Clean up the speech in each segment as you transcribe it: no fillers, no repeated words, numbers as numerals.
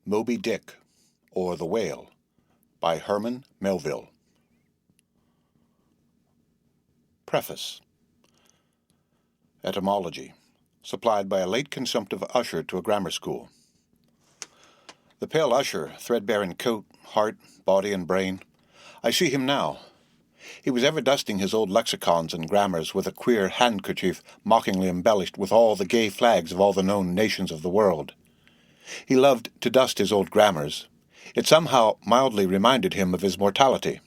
Moby Dick, or The Whale, by Herman Melville. Preface. Etymology, supplied by a late consumptive usher to a grammar school. The pale usher, threadbare in coat, heart, body, and brain. I see him now. He was ever dusting his old lexicons and grammars with a queer handkerchief mockingly embellished with all the gay flags of all the known nations of the world. He loved to dust his old grammars. It somehow mildly reminded him of his mortality.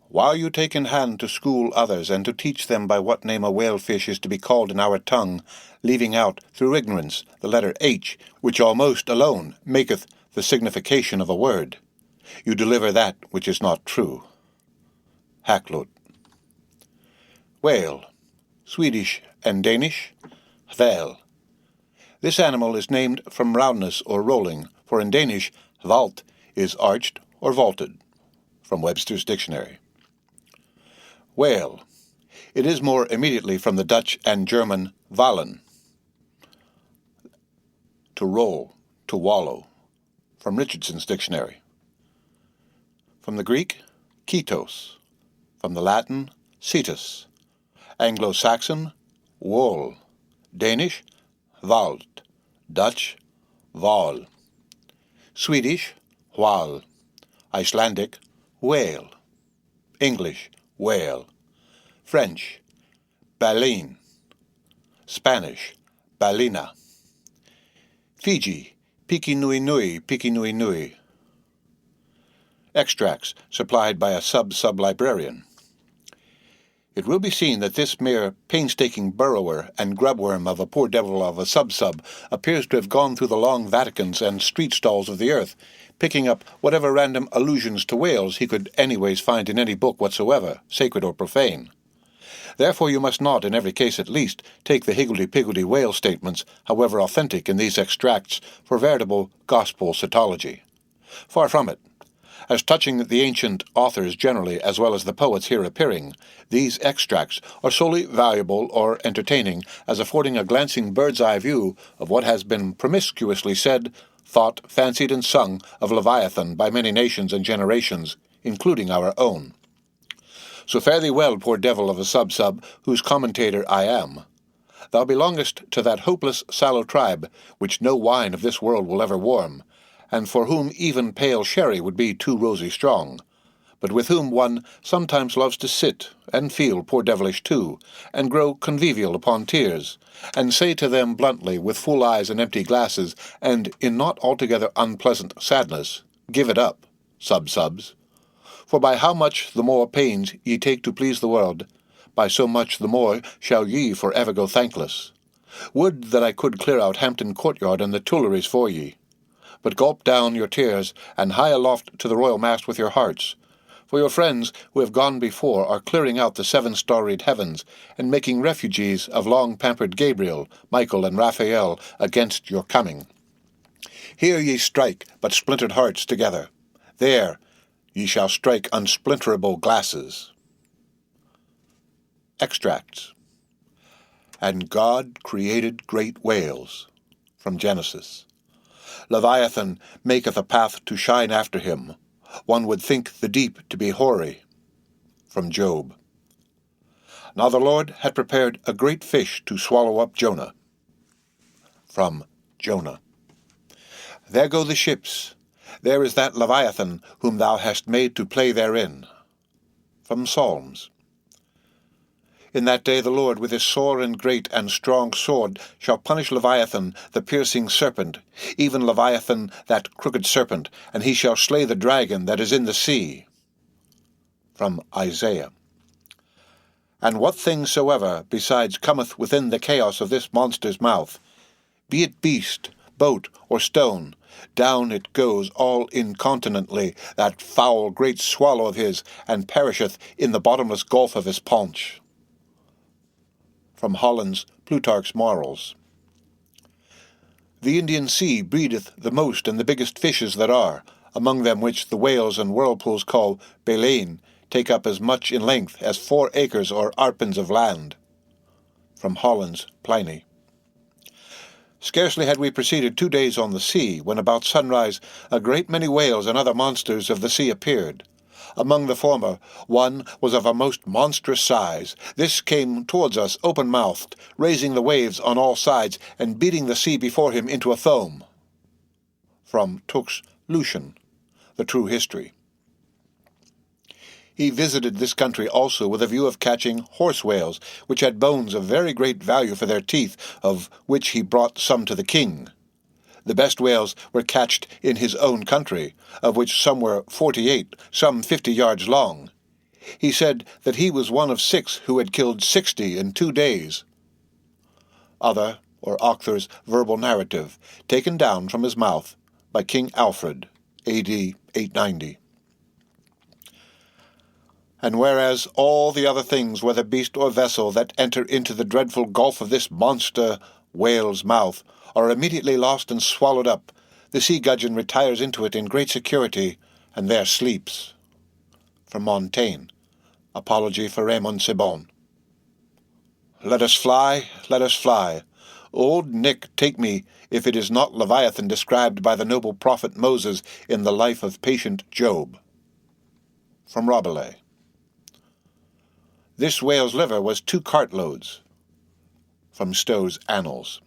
While you take in hand to school others, and to teach them by what name a whalefish is to be called in our tongue, leaving out, through ignorance, the letter H, which almost alone maketh the signification of a word, you deliver that which is not true. ℌ𝔞𝔫𝔫𝔞𥗌. Whale, Swedish and Danish, ℌ𝔁. This animal is named from roundness or rolling, for in Danish, ● is arched or vaulted, from Webster's Dictionary. Whale. It is more immediately from the Dutch and German ◌vallen, to roll, to wallow, from Richardson's Dictionary. From the Greek, ketos, from the Latin, cetus, Anglo-Saxon, wol, Danish, ●vald, Dutch, val, Swedish, ●hval, Icelandic, whale, English, whale, French, baleine, Spanish, balena, Fiji, ℌ𝔞𝔫𝔫𝔞𥗌. Extracts supplied by a sub-librarian. It will be seen that this mere painstaking burrower and grubworm of a poor devil of a sub appears to have gone through the long Vaticans and street stalls of the earth, picking up whatever random allusions to whales he could anyways find in any book whatsoever, sacred or profane. Therefore you must not, in every case at least, take the higgledy-piggledy whale statements, however authentic in these extracts, for veritable gospel cetology. Far from it. As touching the ancient authors generally, as well as the poets here appearing, these extracts are solely valuable or entertaining, as affording a glancing bird's-eye view of what has been promiscuously said, thought, fancied, and sung of Leviathan by many nations and generations, including our own. So fare thee well, poor devil of a sub, whose commentator I am. Thou belongest to that hopeless, sallow tribe, which no wine of this world will ever warm, and for whom even pale sherry would be too rosy strong, but with whom one sometimes loves to sit, and feel poor devilish too, and grow convivial upon tears, and say to them bluntly, with full eyes and empty glasses, and in not altogether unpleasant sadness, give it up, subs, for by how much the more pains ye take to please the world, by so much the more shall ye for ever go thankless. Would that I could clear out Hampton Courtyard and the Tuileries for ye, but gulp down your tears, and hie aloft to the royal mast with your hearts. For your friends who have gone before are clearing out the 7-storied heavens, and making refugees of long-pampered Gabriel, Michael, and Raphael against your coming. Here ye strike but splintered hearts together. There ye shall strike unsplinterable glasses. Extracts. And God created great whales, from Genesis. Leviathan maketh a path to shine after him. One would think the deep to be hoary. From Job. Now the Lord had prepared a great fish to swallow up Jonah. From Jonah. There go the ships. There is that Leviathan whom thou hast made to play therein. From Psalms. In that day the Lord with his sore and great and strong sword shall punish Leviathan, the piercing serpent, even Leviathan, that crooked serpent, and he shall slay the dragon that is in the sea. From Isaiah. And what thing soever besides cometh within the chaos of this monster's mouth, be it beast, boat, or stone, down it goes all incontinently, that foul great swallow of his, and perisheth in the bottomless gulf of his paunch. From Holland's Plutarch's Morals. The Indian Sea breedeth the most and the biggest fishes that are, among them which the whales and whirlpools call baleine, take up as much in length as 4 acres or arpens of land. From Holland's Pliny. Scarcely had we proceeded 2 days on the sea, when about sunrise a great many whales and other monsters of the sea appeared. Among the former, one was of a most monstrous size. This came towards us open-mouthed, raising the waves on all sides, and beating the sea before him into a foam. From ℌ𝔞𝔫𝔫𝔞𥗌, The True History. He visited this country also with a view of catching horse whales, which had bones of very great value for their teeth, of which he brought some to the king. The best whales were catched in his own country, of which some were 48, some 50 yards long. He said that he was one of 6 who had killed 60 in 2 days. Other, or author's verbal narrative, taken down from his mouth by King Alfred, A.D. 890. And whereas all the other things, whether beast or vessel, that enter into the dreadful gulf of this monster whale's mouth, are immediately lost and swallowed up, the sea gudgeon retires into it in great security, and there sleeps. From Montaigne, Apology for Raymond Sebon. Let us fly, let us fly. Old Nick take me, if it is not Leviathan described by the noble prophet Moses in the life of patient Job. From Rabelais. This whale's liver was 2 cartloads. From Stowe's Annals.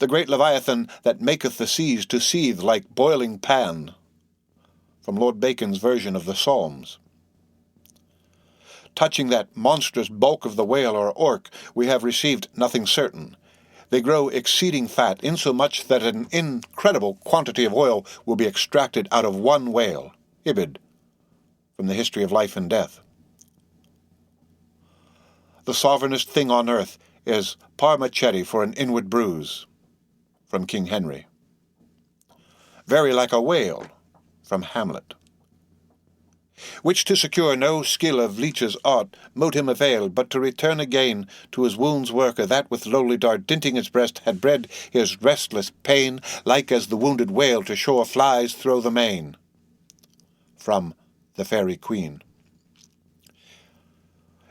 The great Leviathan that maketh the seas to seethe like boiling pan. From Lord Bacon's version of the Psalms. Touching that monstrous bulk of the whale or orc, we have received nothing certain. They grow exceeding fat, insomuch that an incredible quantity of oil will be extracted out of one whale. Ibid. From the History of Life and Death. The sovereignest thing on earth is ℌ𝔞𝔫𝔞𥗌 for an inward bruise. From King Henry. Very like a whale. From Hamlet. Which to secure no skill of leech's art mote him avail, but to return again to his wound's worker, that with lowly dart dinting its breast had bred his restless pain, like as the wounded whale to shore flies thro' the main. From The Faerie Queen.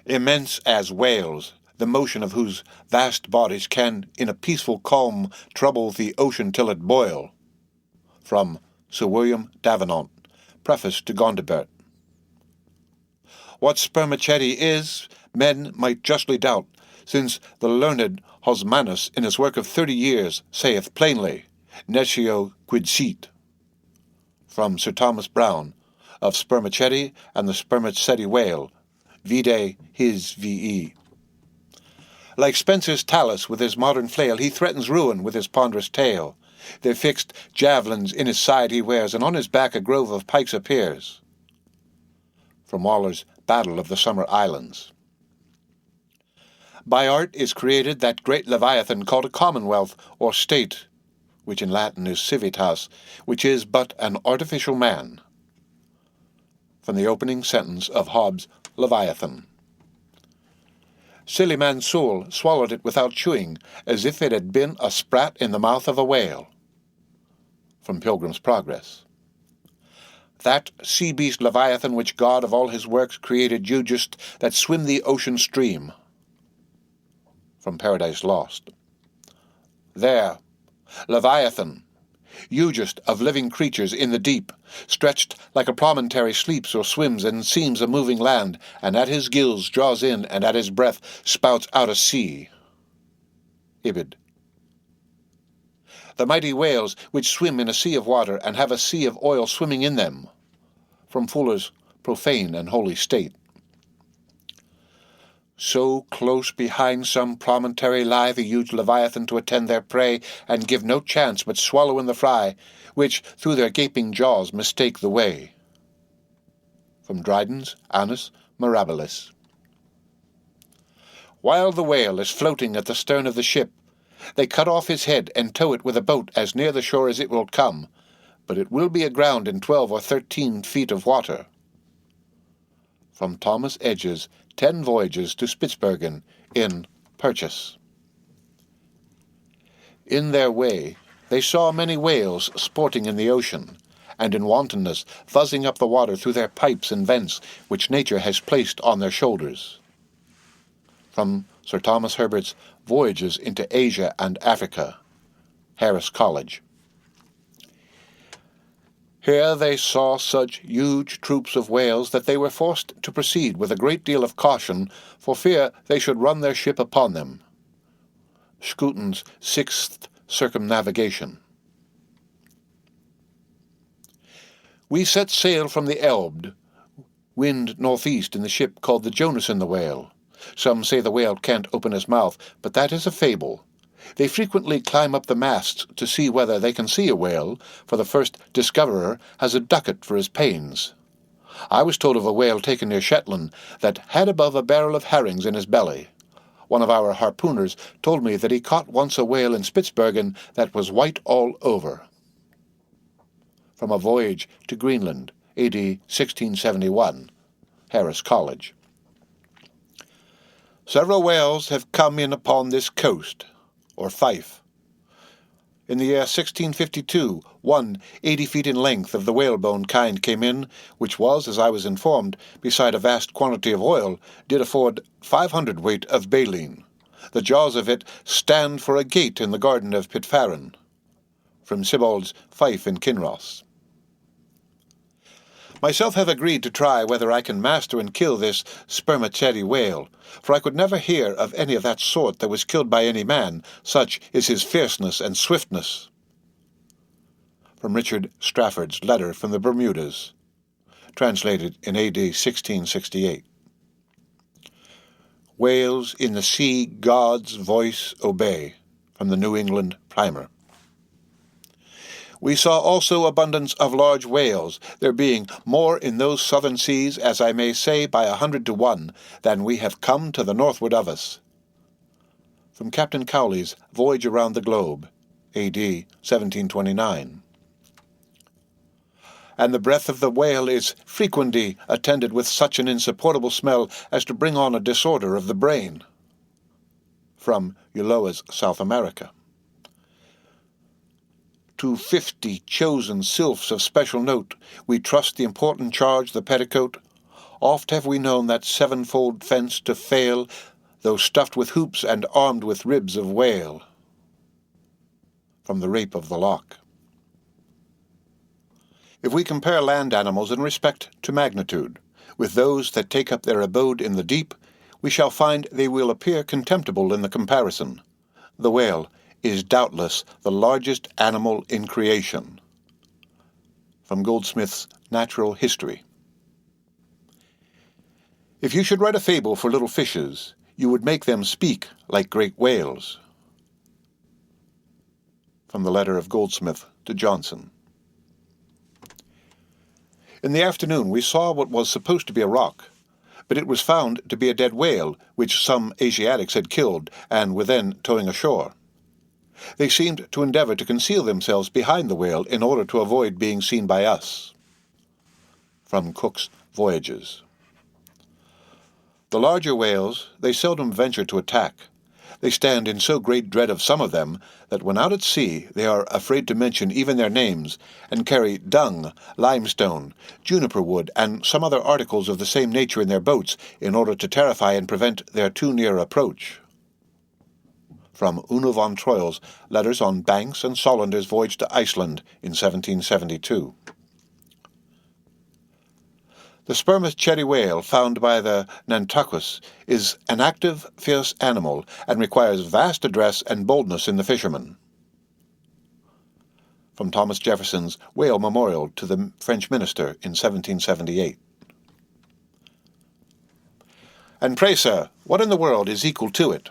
Immense as whales, the motion of whose vast bodies can in a peaceful calm trouble the ocean till it boil. From Sir William Davenant, Preface to Gondibert. What ℌ𝔞𝔫𝔞𥗌 is, men might justly doubt, since the learned Hosmanus in his work of 30 years saith plainly, Necio quid sit. From Sir Thomas Browne, of ℌ𝔞𝔫𝔞 and the ℌ𝔞𝔫𝔞 whale, vide his V.E. Like Spencer's Talus with his modern flail, he threatens ruin with his ponderous tail. Their fixed javelins in his side he wears, and on his back a grove of pikes appears. From Waller's Battle of the Summer Islands. By art is created that great Leviathan called a commonwealth or state, which in Latin is civitas, which is but an artificial man. From the opening sentence of Hobbes' Leviathan. Silly man's soul swallowed it without chewing, as if it had been a sprat in the mouth of a whale. From Pilgrim's Progress. That sea-beast Leviathan which God of all his works created you just that swim the ocean stream. From Paradise Lost. There, Leviathan, hugest of living creatures in the deep, stretched like a promontory sleeps or swims and seems a moving land, and at his gills draws in, and at his breath spouts out a sea. Ibid. The mighty whales which swim in a sea of water, and have a sea of oil swimming in them. From Fuller's Profane and Holy State. So close behind some promontory lie the huge Leviathan to attend their prey, and give no chance but swallow in the fry, which through their gaping jaws mistake the way. From Dryden's Annus Mirabilis. While the whale is floating at the stern of the ship, they cut off his head and tow it with a boat as near the shore as it will come, but it will be aground in 12 or 13 feet of water. From Thomas Edge's 10 Voyages to Spitzbergen, in Purchas. In their way, they saw many whales sporting in the ocean, and in wantonness fuzzing up the water through their pipes and vents, which nature has placed on their shoulders. From Sir Thomas Herbert's Voyages into Asia and Africa, Harris College. Here they saw such huge troops of whales that they were forced to proceed with a great deal of caution, for fear they should run their ship upon them. Schooten's Sixth Circumnavigation. We set sail from the Elbe, wind northeast, in the ship called the Jonas and the Whale. Some say the whale can't open his mouth, but that is a fable. They frequently climb up the masts to see whether they can see a whale, for the first discoverer has a ducat for his pains. I was told of a whale taken near Shetland that had above a barrel of herrings in his belly. One of our harpooners told me that he caught once a whale in Spitzbergen that was white all over. From a Voyage to Greenland, A.D. 1671, Harris College. Several whales have come in upon this coast, or Fife. In the year 1652, one 80 feet in length of the whalebone kind came in, which was, as I was informed, beside a vast quantity of oil, did afford 500 weight of baleen. The jaws of it stand for a gate in the garden of Pitfarron. From Sibbald's Fife in Kinross. Myself have agreed to try whether I can master and kill this ℌ𝔞𝔫𝔞𝔥 whale, for I could never hear of any of that sort that was killed by any man, such is his fierceness and swiftness. From Richard Strafford's Letter from the Bermudas, translated in A.D. 1668. Whales in the sea God's voice obey, from the New England Primer. We saw also abundance of large whales, there being more in those southern seas, as I may say by 100 to 1, than we have come to the northward of us. From Captain Cowley's Voyage Around the Globe, A.D. 1729. And the breath of the whale is frequently attended with such an insupportable smell as to bring on a disorder of the brain. From Ulloa's South America. To 50 chosen sylphs of special note, we trust the important charge the petticoat. Oft have we known that sevenfold fence to fail, though stuffed with hoops and armed with ribs of whale. From the Rape of the Lock. If we compare land animals in respect to magnitude, with those that take up their abode in the deep, we shall find they will appear contemptible in the comparison. The whale is doubtless the largest animal in creation. From Goldsmith's Natural History. If you should write a fable for little fishes, you would make them speak like great whales. From the letter of Goldsmith to Johnson. In the afternoon we saw what was supposed to be a rock, but it was found to be a dead whale, which some Asiatics had killed, and were then towing ashore. They seemed to endeavor to conceal themselves behind the whale in order to avoid being seen by us. From Cook's Voyages. The larger whales they seldom venture to attack. They stand in so great dread of some of them that when out at sea they are afraid to mention even their names, and carry dung, limestone, juniper wood, and some other articles of the same nature in their boats in order to terrify and prevent their too near approach. From Una von Troil's Letters on Banks and Solander's Voyage to Iceland in 1772. The ℌ𝔞𝔫𝔞𝔥 whale found by the Nantuckets is an active, fierce animal, and requires vast address and boldness in the fisherman. From Thomas Jefferson's Whale Memorial to the French Minister in 1778. And pray, sir, what in the world is equal to it?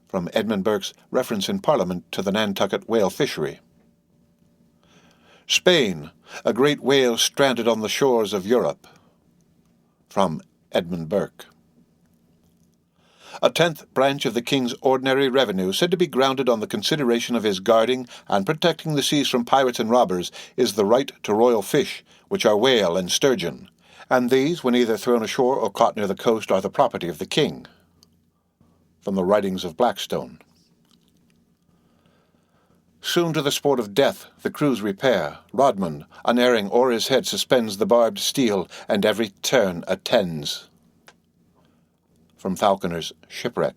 From Edmund Burke's Reference in Parliament to the Nantucket whale fishery. Spain, a great whale stranded on the shores of Europe. From Edmund Burke. A 10th branch of the King's ordinary revenue, said to be grounded on the consideration of his guarding and protecting the seas from pirates and robbers, is the right to royal fish, which are whale and sturgeon, and these, when either thrown ashore or caught near the coast, are the property of the King. From the Writings of Blackstone. Soon to the sport of death the crews repair. Rodman, unerring o'er his head, suspends the barbed steel, and every turn attends. From Falconer's Shipwreck.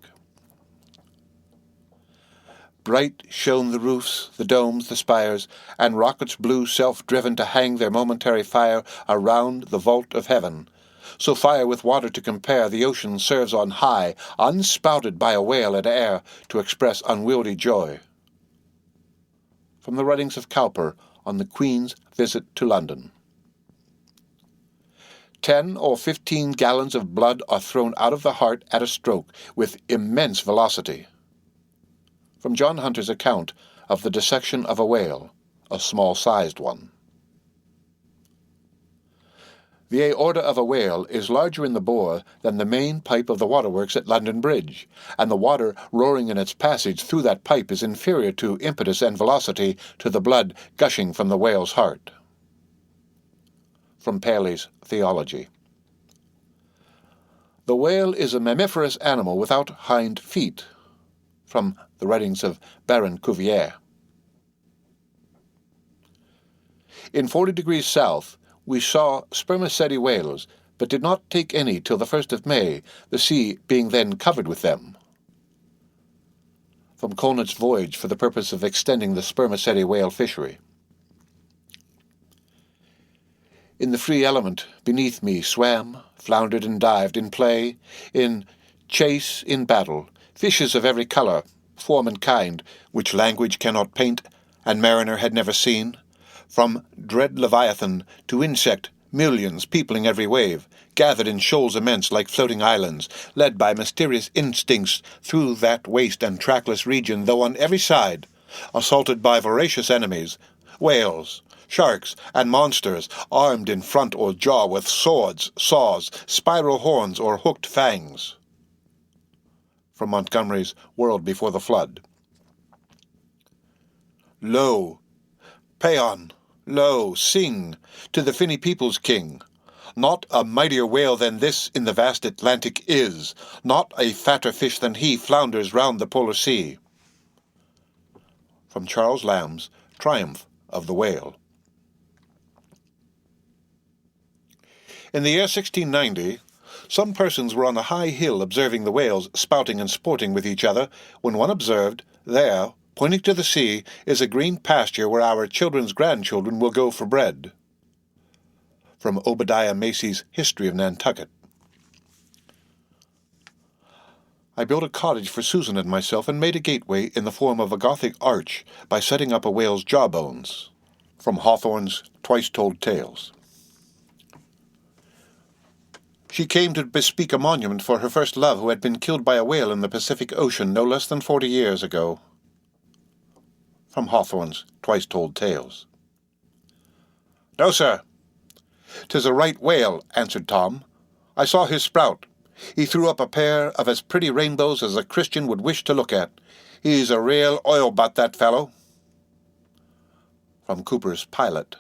Bright shone the roofs, the domes, the spires, and rockets blue self-driven to hang their momentary fire around the vault of heaven. So fire with water to compare, the ocean serves on high, unspouted by a whale at air, to express unwieldy joy. From the writings of Cowper on the Queen's visit to London. 10 or 15 gallons of blood are thrown out of the heart at a stroke with immense velocity. From John Hunter's account of the dissection of a whale, a small-sized one. The aorta of a whale is larger in the bore than the main pipe of the waterworks at London Bridge, and the water roaring in its passage through that pipe is inferior to impetus and velocity to the blood gushing from the whale's heart. From Paley's Theology. The whale is a mammiferous animal without hind feet. From the writings of Baron Cuvier. In 40 degrees south, we saw spermaceti whales, but did not take any till the 1st of May, the sea being then covered with them. From ℌ𝔞𝔫𝔞𝔥 voyage for the purpose of extending the spermaceti whale fishery. In the free element beneath me swam, floundered and dived in play, in chase, in battle, fishes of every colour, form and kind, which language cannot paint, and mariner had never seen. From dread Leviathan to insect, millions peopling every wave, gathered in shoals immense like floating islands, led by mysterious instincts through that waste and trackless region, though on every side, assaulted by voracious enemies, whales, sharks, and monsters, armed in front or jaw with swords, saws, spiral horns, or hooked fangs. From Montgomery's World Before the Flood. Lo, Paeon, lo, sing, to the finny people's king. Not a mightier whale than this in the vast Atlantic is, not a fatter fish than he flounders round the polar sea. From Charles Lamb's Triumph of the Whale. In the year 1690, some persons were on a high hill observing the whales spouting and sporting with each other, when one observed, there, pointing to the sea, is a green pasture where our children's grandchildren will go for bread. From Obadiah Macy's History of Nantucket. I built a cottage for Susan and myself and made a gateway in the form of a Gothic arch by setting up a whale's jawbones. From Hawthorne's Twice Told Tales. She came to bespeak a monument for her first love, who had been killed by a whale in the Pacific Ocean no less than 40 years ago. From Hawthorne's Twice Told Tales. No, sir. 'Tis a right whale, answered Tom. I saw his sprout. He threw up a pair of as pretty rainbows as a Christian would wish to look at. He's a real oil butt, that fellow. From Cooper's Pilot.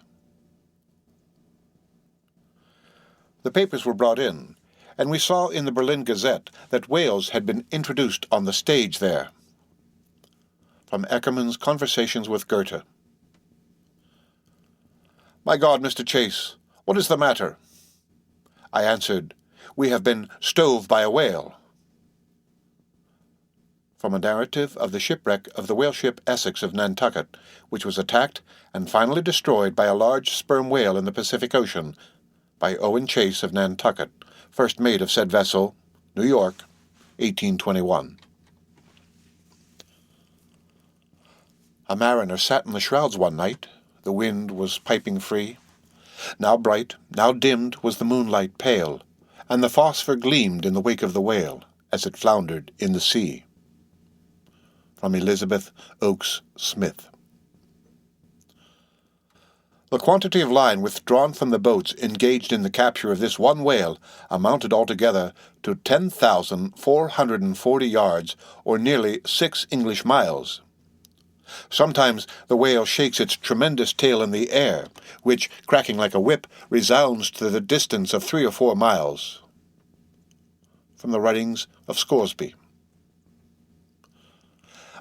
The papers were brought in, and we saw in the Berlin Gazette that whales had been introduced on the stage there. From Eckermann's Conversations with Goethe. My God, Mr. Chase, what is the matter? I answered, we have been stove by a whale. From a narrative of the shipwreck of the whale ship Essex of Nantucket, which was attacked and finally destroyed by a large sperm whale in the Pacific Ocean, by Owen Chase of Nantucket, first mate of said vessel, New York, 1821. A mariner sat in the shrouds one night. The wind was piping free. Now bright, now dimmed was the moonlight pale, and the phosphor gleamed in the wake of the whale as it floundered in the sea. From Elizabeth Oakes Smith. The quantity of line withdrawn from the boats engaged in the capture of this one whale amounted altogether to 10,440 yards, or nearly 6 English miles. Sometimes the whale shakes its tremendous tail in the air, which, cracking like a whip, resounds to the distance of 3 or 4 miles. From the writings of Scoresby.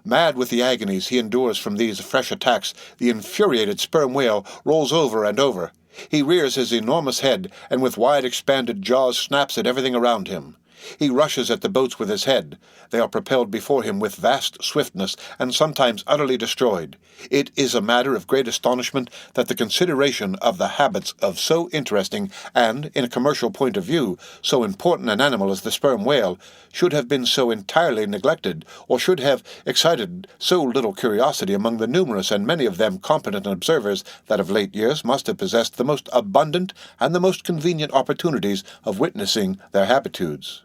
Mad with the agonies he endures from these fresh attacks, the infuriated sperm whale rolls over and over. He rears his enormous head, and with wide expanded jaws snaps at everything around him. He rushes at the boats with his head. They are propelled before him with vast swiftness, and sometimes utterly destroyed. It is a matter of great astonishment that the consideration of the habits of so interesting and, in a commercial point of view, so important an animal as the sperm whale should have been so entirely neglected, or should have excited so little curiosity among the numerous and many of them competent observers that of late years must have possessed the most abundant and the most convenient opportunities of witnessing their habitudes.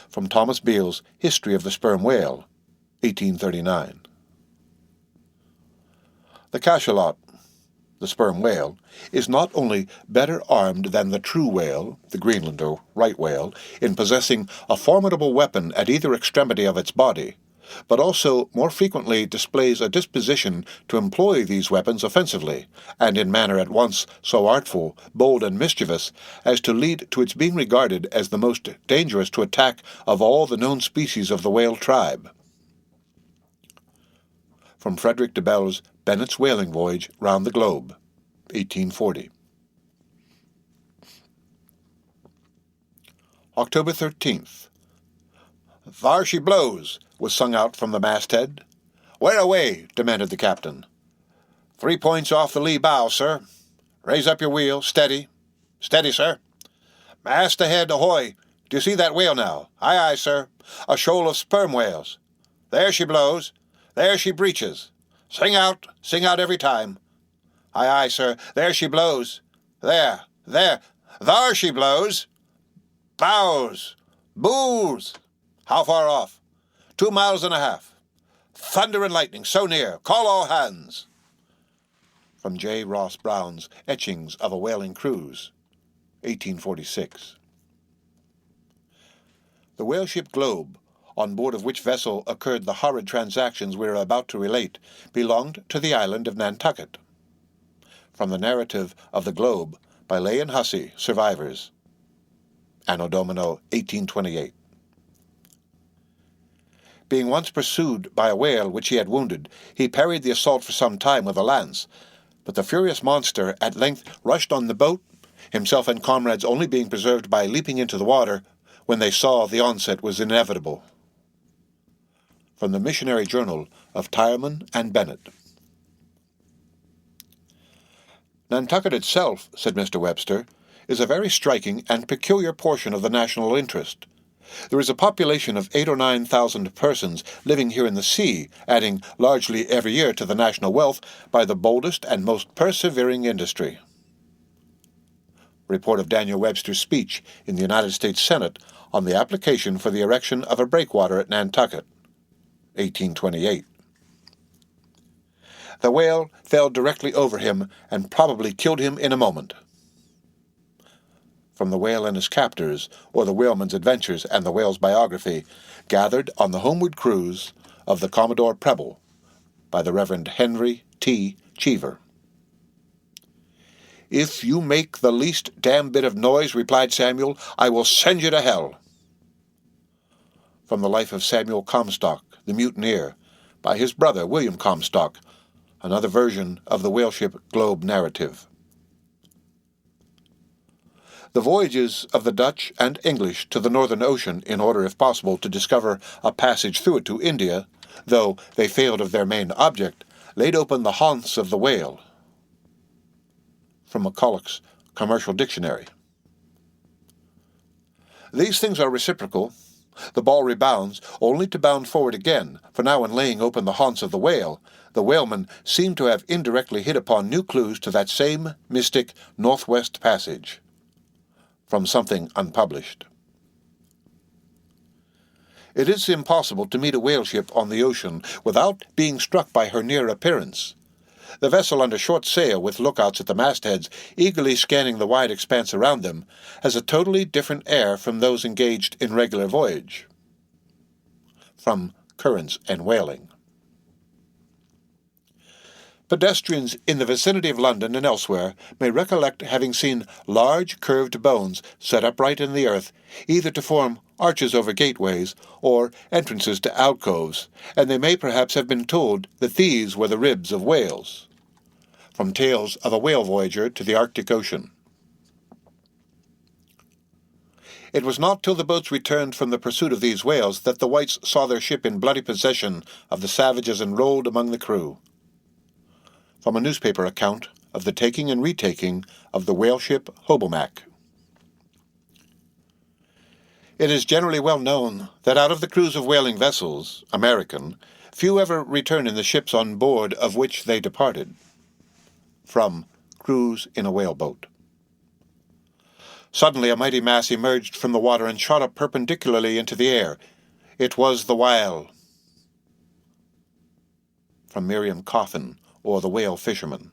From Thomas Beale's History of the Sperm Whale, 1839. The cachalot, the sperm whale, is not only better armed than the true whale, the Greenland or right whale, in possessing a formidable weapon at either extremity of its body, but also more frequently displays a disposition to employ these weapons offensively, and in manner at once so artful, bold, and mischievous, as to lead to its being regarded as the most dangerous to attack of all the known species of the whale tribe. From Frederick de Bell's Bennett's Whaling Voyage Round the Globe, 1840. October 13th. "Thar she blows," was sung out from the masthead. "Where away?" demanded the captain. 3 points off the lee bow, sir." "Raise up your wheel. Steady." "Steady, sir." "Mast ahead, ahoy! Do you see that whale now?" "Aye, aye, sir." "A shoal of sperm whales." "There she blows. There she breaches." Sing out every time." "Aye, aye, sir. There she blows. There, thar she blows." "Bows! Bows!" "How far off?" 2 miles and a half." "Thunder and lightning, so near. Call all hands." From J. Ross Brown's Etchings of a Whaling Cruise, 1846. The whaleship Globe, on board of which vessel occurred the horrid transactions we are about to relate, belonged to the island of Nantucket. From the narrative of the Globe by Leigh and Hussey, survivors. Anno Domini 1828. Being once pursued by a whale which he had wounded, he parried the assault for some time with a lance, but the furious monster at length rushed on the boat, himself and comrades only being preserved by leaping into the water when they saw the onset was inevitable. From the Missionary Journal of Tyerman and Bennett. "Nantucket itself," said Mr. Webster, "is a very striking and peculiar portion of the national interest. There is a population of 8,000 or 9,000 persons living here in the sea, adding largely every year to the national wealth by the boldest and most persevering industry." Report of Daniel Webster's speech in the United States Senate on the application for the erection of a breakwater at Nantucket, 1828. "The whale fell directly over him and probably killed him in a moment." From The Whale and His Captors, or The Whaleman's Adventures and the Whale's Biography, gathered on the homeward cruise of the Commodore Preble, by the Reverend Henry T. Cheever. "If you make the least damn bit of noise," replied Samuel, "I will send you to hell." From the Life of Samuel Comstock, the Mutineer, by his brother William Comstock, another version of the whaleship Globe narrative. The voyages of the Dutch and English to the Northern Ocean, in order, if possible, to discover a passage through it to India, though they failed of their main object, laid open the haunts of the whale. From Macculloch's Commercial Dictionary. These things are reciprocal. The ball rebounds, only to bound forward again, for now in laying open the haunts of the whaleman seemed to have indirectly hit upon new clues to that same mystic northwest passage. From something unpublished. It is impossible to meet a whaleship on the ocean without being struck by her near appearance. The vessel under short sail, with lookouts at the mastheads, eagerly scanning the wide expanse around them, has a totally different air from those engaged in regular voyage. From Currents and Whaling. Pedestrians in the vicinity of London and elsewhere may recollect having seen large curved bones set upright in the earth, either to form arches over gateways, or entrances to alcoves, and they may perhaps have been told that these were the ribs of whales. From Tales of a Whale Voyager to the Arctic Ocean. It was not till the boats returned from the pursuit of these whales that the whites saw their ship in bloody possession of the savages enrolled among the crew. From a newspaper account of the taking and retaking of the whale ship Hobomack. It is generally well known that out of the crews of whaling vessels, American, few ever return in the ships on board of which they departed. From Cruise in a Whaleboat. Suddenly a mighty mass emerged from the water and shot up perpendicularly into the air. It was the whale. From Miriam Coffin, or the Whale Fisherman.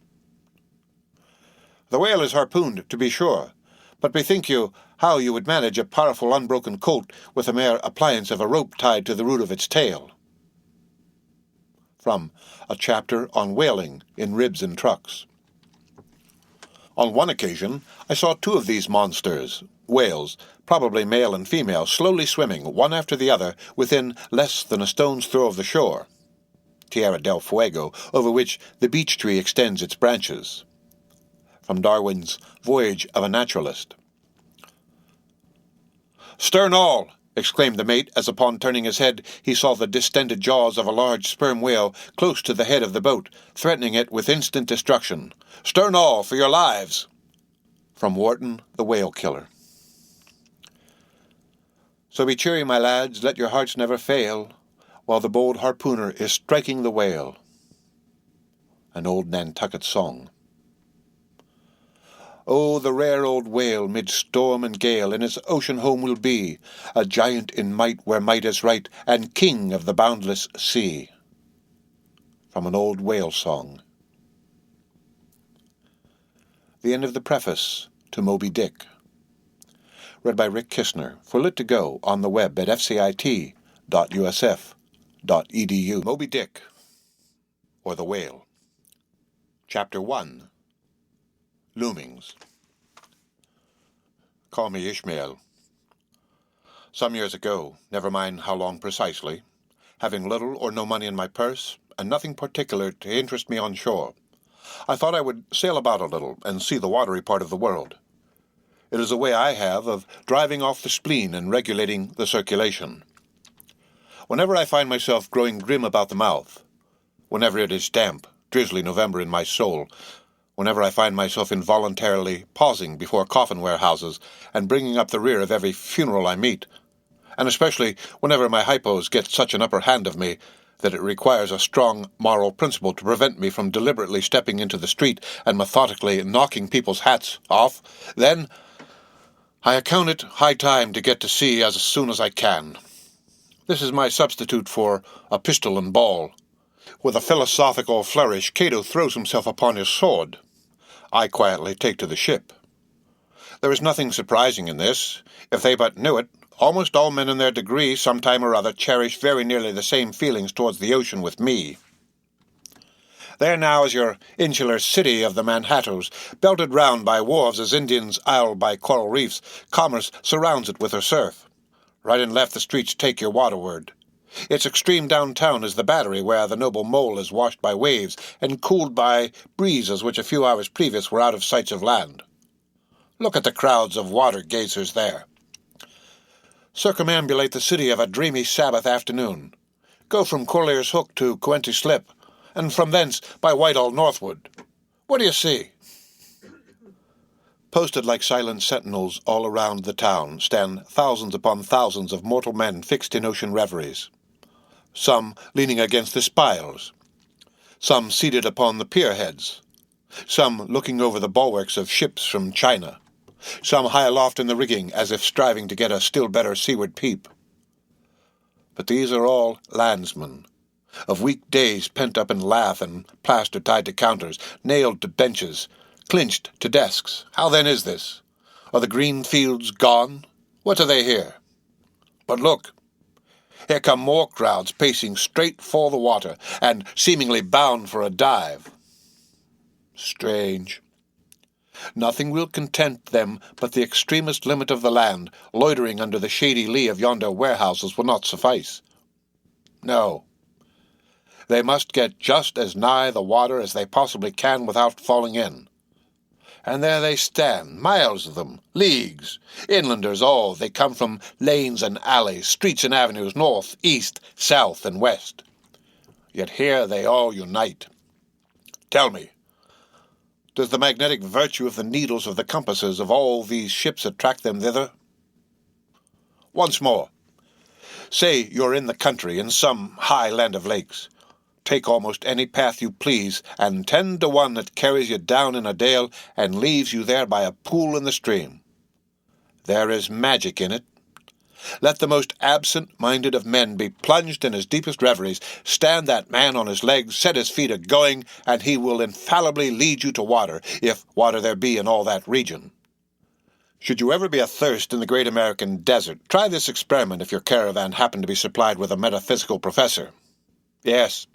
The whale is harpooned, to be sure, but bethink you how you would manage a powerful unbroken colt with a mere appliance of a rope tied to the root of its tail. From A Chapter on Whaling in Ribs and Trucks. On one occasion, I saw two of these monsters, whales, probably male and female, slowly swimming, one after the other, within less than a stone's throw of the shore, Tierra del Fuego, over which the beech tree extends its branches. From Darwin's Voyage of a Naturalist. "Stern all!" exclaimed the mate, as upon turning his head he saw the distended jaws of a large sperm whale close to the head of the boat, threatening it with instant destruction. "Stern all, for your lives!" From Wharton, the Whale Killer. So be cheery, my lads, let your hearts never fail, while the bold harpooner is striking the whale. An old Nantucket song. Oh, the rare old whale, mid storm and gale, in its ocean home will be, a giant in might where might is right, and king of the boundless sea. From an old whale song. The end of the preface to Moby Dick. Read by Rick Kistner for Lit2Go on the web at fcit.usf.edu. Moby Dick, or the Whale. Chapter 1. Loomings. Call me Ishmael. Some years ago, never mind how long precisely, having little or no money in my purse, and nothing particular to interest me on shore, I thought I would sail about a little and see the watery part of the world. It is a way I have of driving off the spleen and regulating the circulation. Whenever I find myself growing grim about the mouth, whenever it is damp, drizzly November in my soul, whenever I find myself involuntarily pausing before coffin warehouses and bringing up the rear of every funeral I meet, and especially whenever my hypos get such an upper hand of me that it requires a strong moral principle to prevent me from deliberately stepping into the street and methodically knocking people's hats off, then I account it high time to get to sea as soon as I can. This is my substitute for a pistol and ball. With a philosophical flourish, Cato throws himself upon his sword. I quietly take to the ship. There is nothing surprising in this. If they but knew it, almost all men in their degree, sometime or other, cherish very nearly the same feelings towards the ocean with me. There now is your insular city of the Manhattoes, belted round by wharves as Indians isle by coral reefs. Commerce surrounds it with her surf. Right and left the streets take your waterward. Its extreme downtown is the Battery, where the noble mole is washed by waves and cooled by breezes which a few hours previous were out of sight of land. Look at the crowds of water gazers there. Circumambulate the city of a dreamy Sabbath afternoon. Go from Collier's Hook to Coenty Slip, and from thence by Whitehall northward. What do you see? Posted like silent sentinels all around the town stand thousands upon thousands of mortal men fixed in ocean reveries. Some leaning against the spiles, some seated upon the pierheads, some looking over the bulwarks of ships from China, some high aloft in the rigging as if striving to get a still better seaward peep. But these are all landsmen, of weak days pent up in lath and plaster tied to counters, nailed to benches, clinched to desks. How then is this? Are the green fields gone? What are they here? But look! Here come more crowds pacing straight for the water, and seemingly bound for a dive. Strange. Nothing will content them but the extremest limit of the land. Loitering under the shady lee of yonder warehouses will not suffice. No. They must get just as nigh the water as they possibly can without falling in. And there they stand, miles of them, leagues, inlanders all. They come from lanes and alleys, streets and avenues, north, east, south, and west. Yet here they all unite. Tell me, does the magnetic virtue of the needles of the compasses of all these ships attract them thither? Once more, say you're in the country, in some high land of lakes. Take almost any path you please, and 10 to 1 it carries you down in a dale and leaves you there by a pool in the stream. There is magic in it. Let the most absent-minded of men be plunged in his deepest reveries. Stand that man on his legs, set his feet a-going, and he will infallibly lead you to water, if water there be in all that region. Should you ever be athirst in the great American desert, try this experiment if your caravan happen to be supplied with a metaphysical professor. Yes,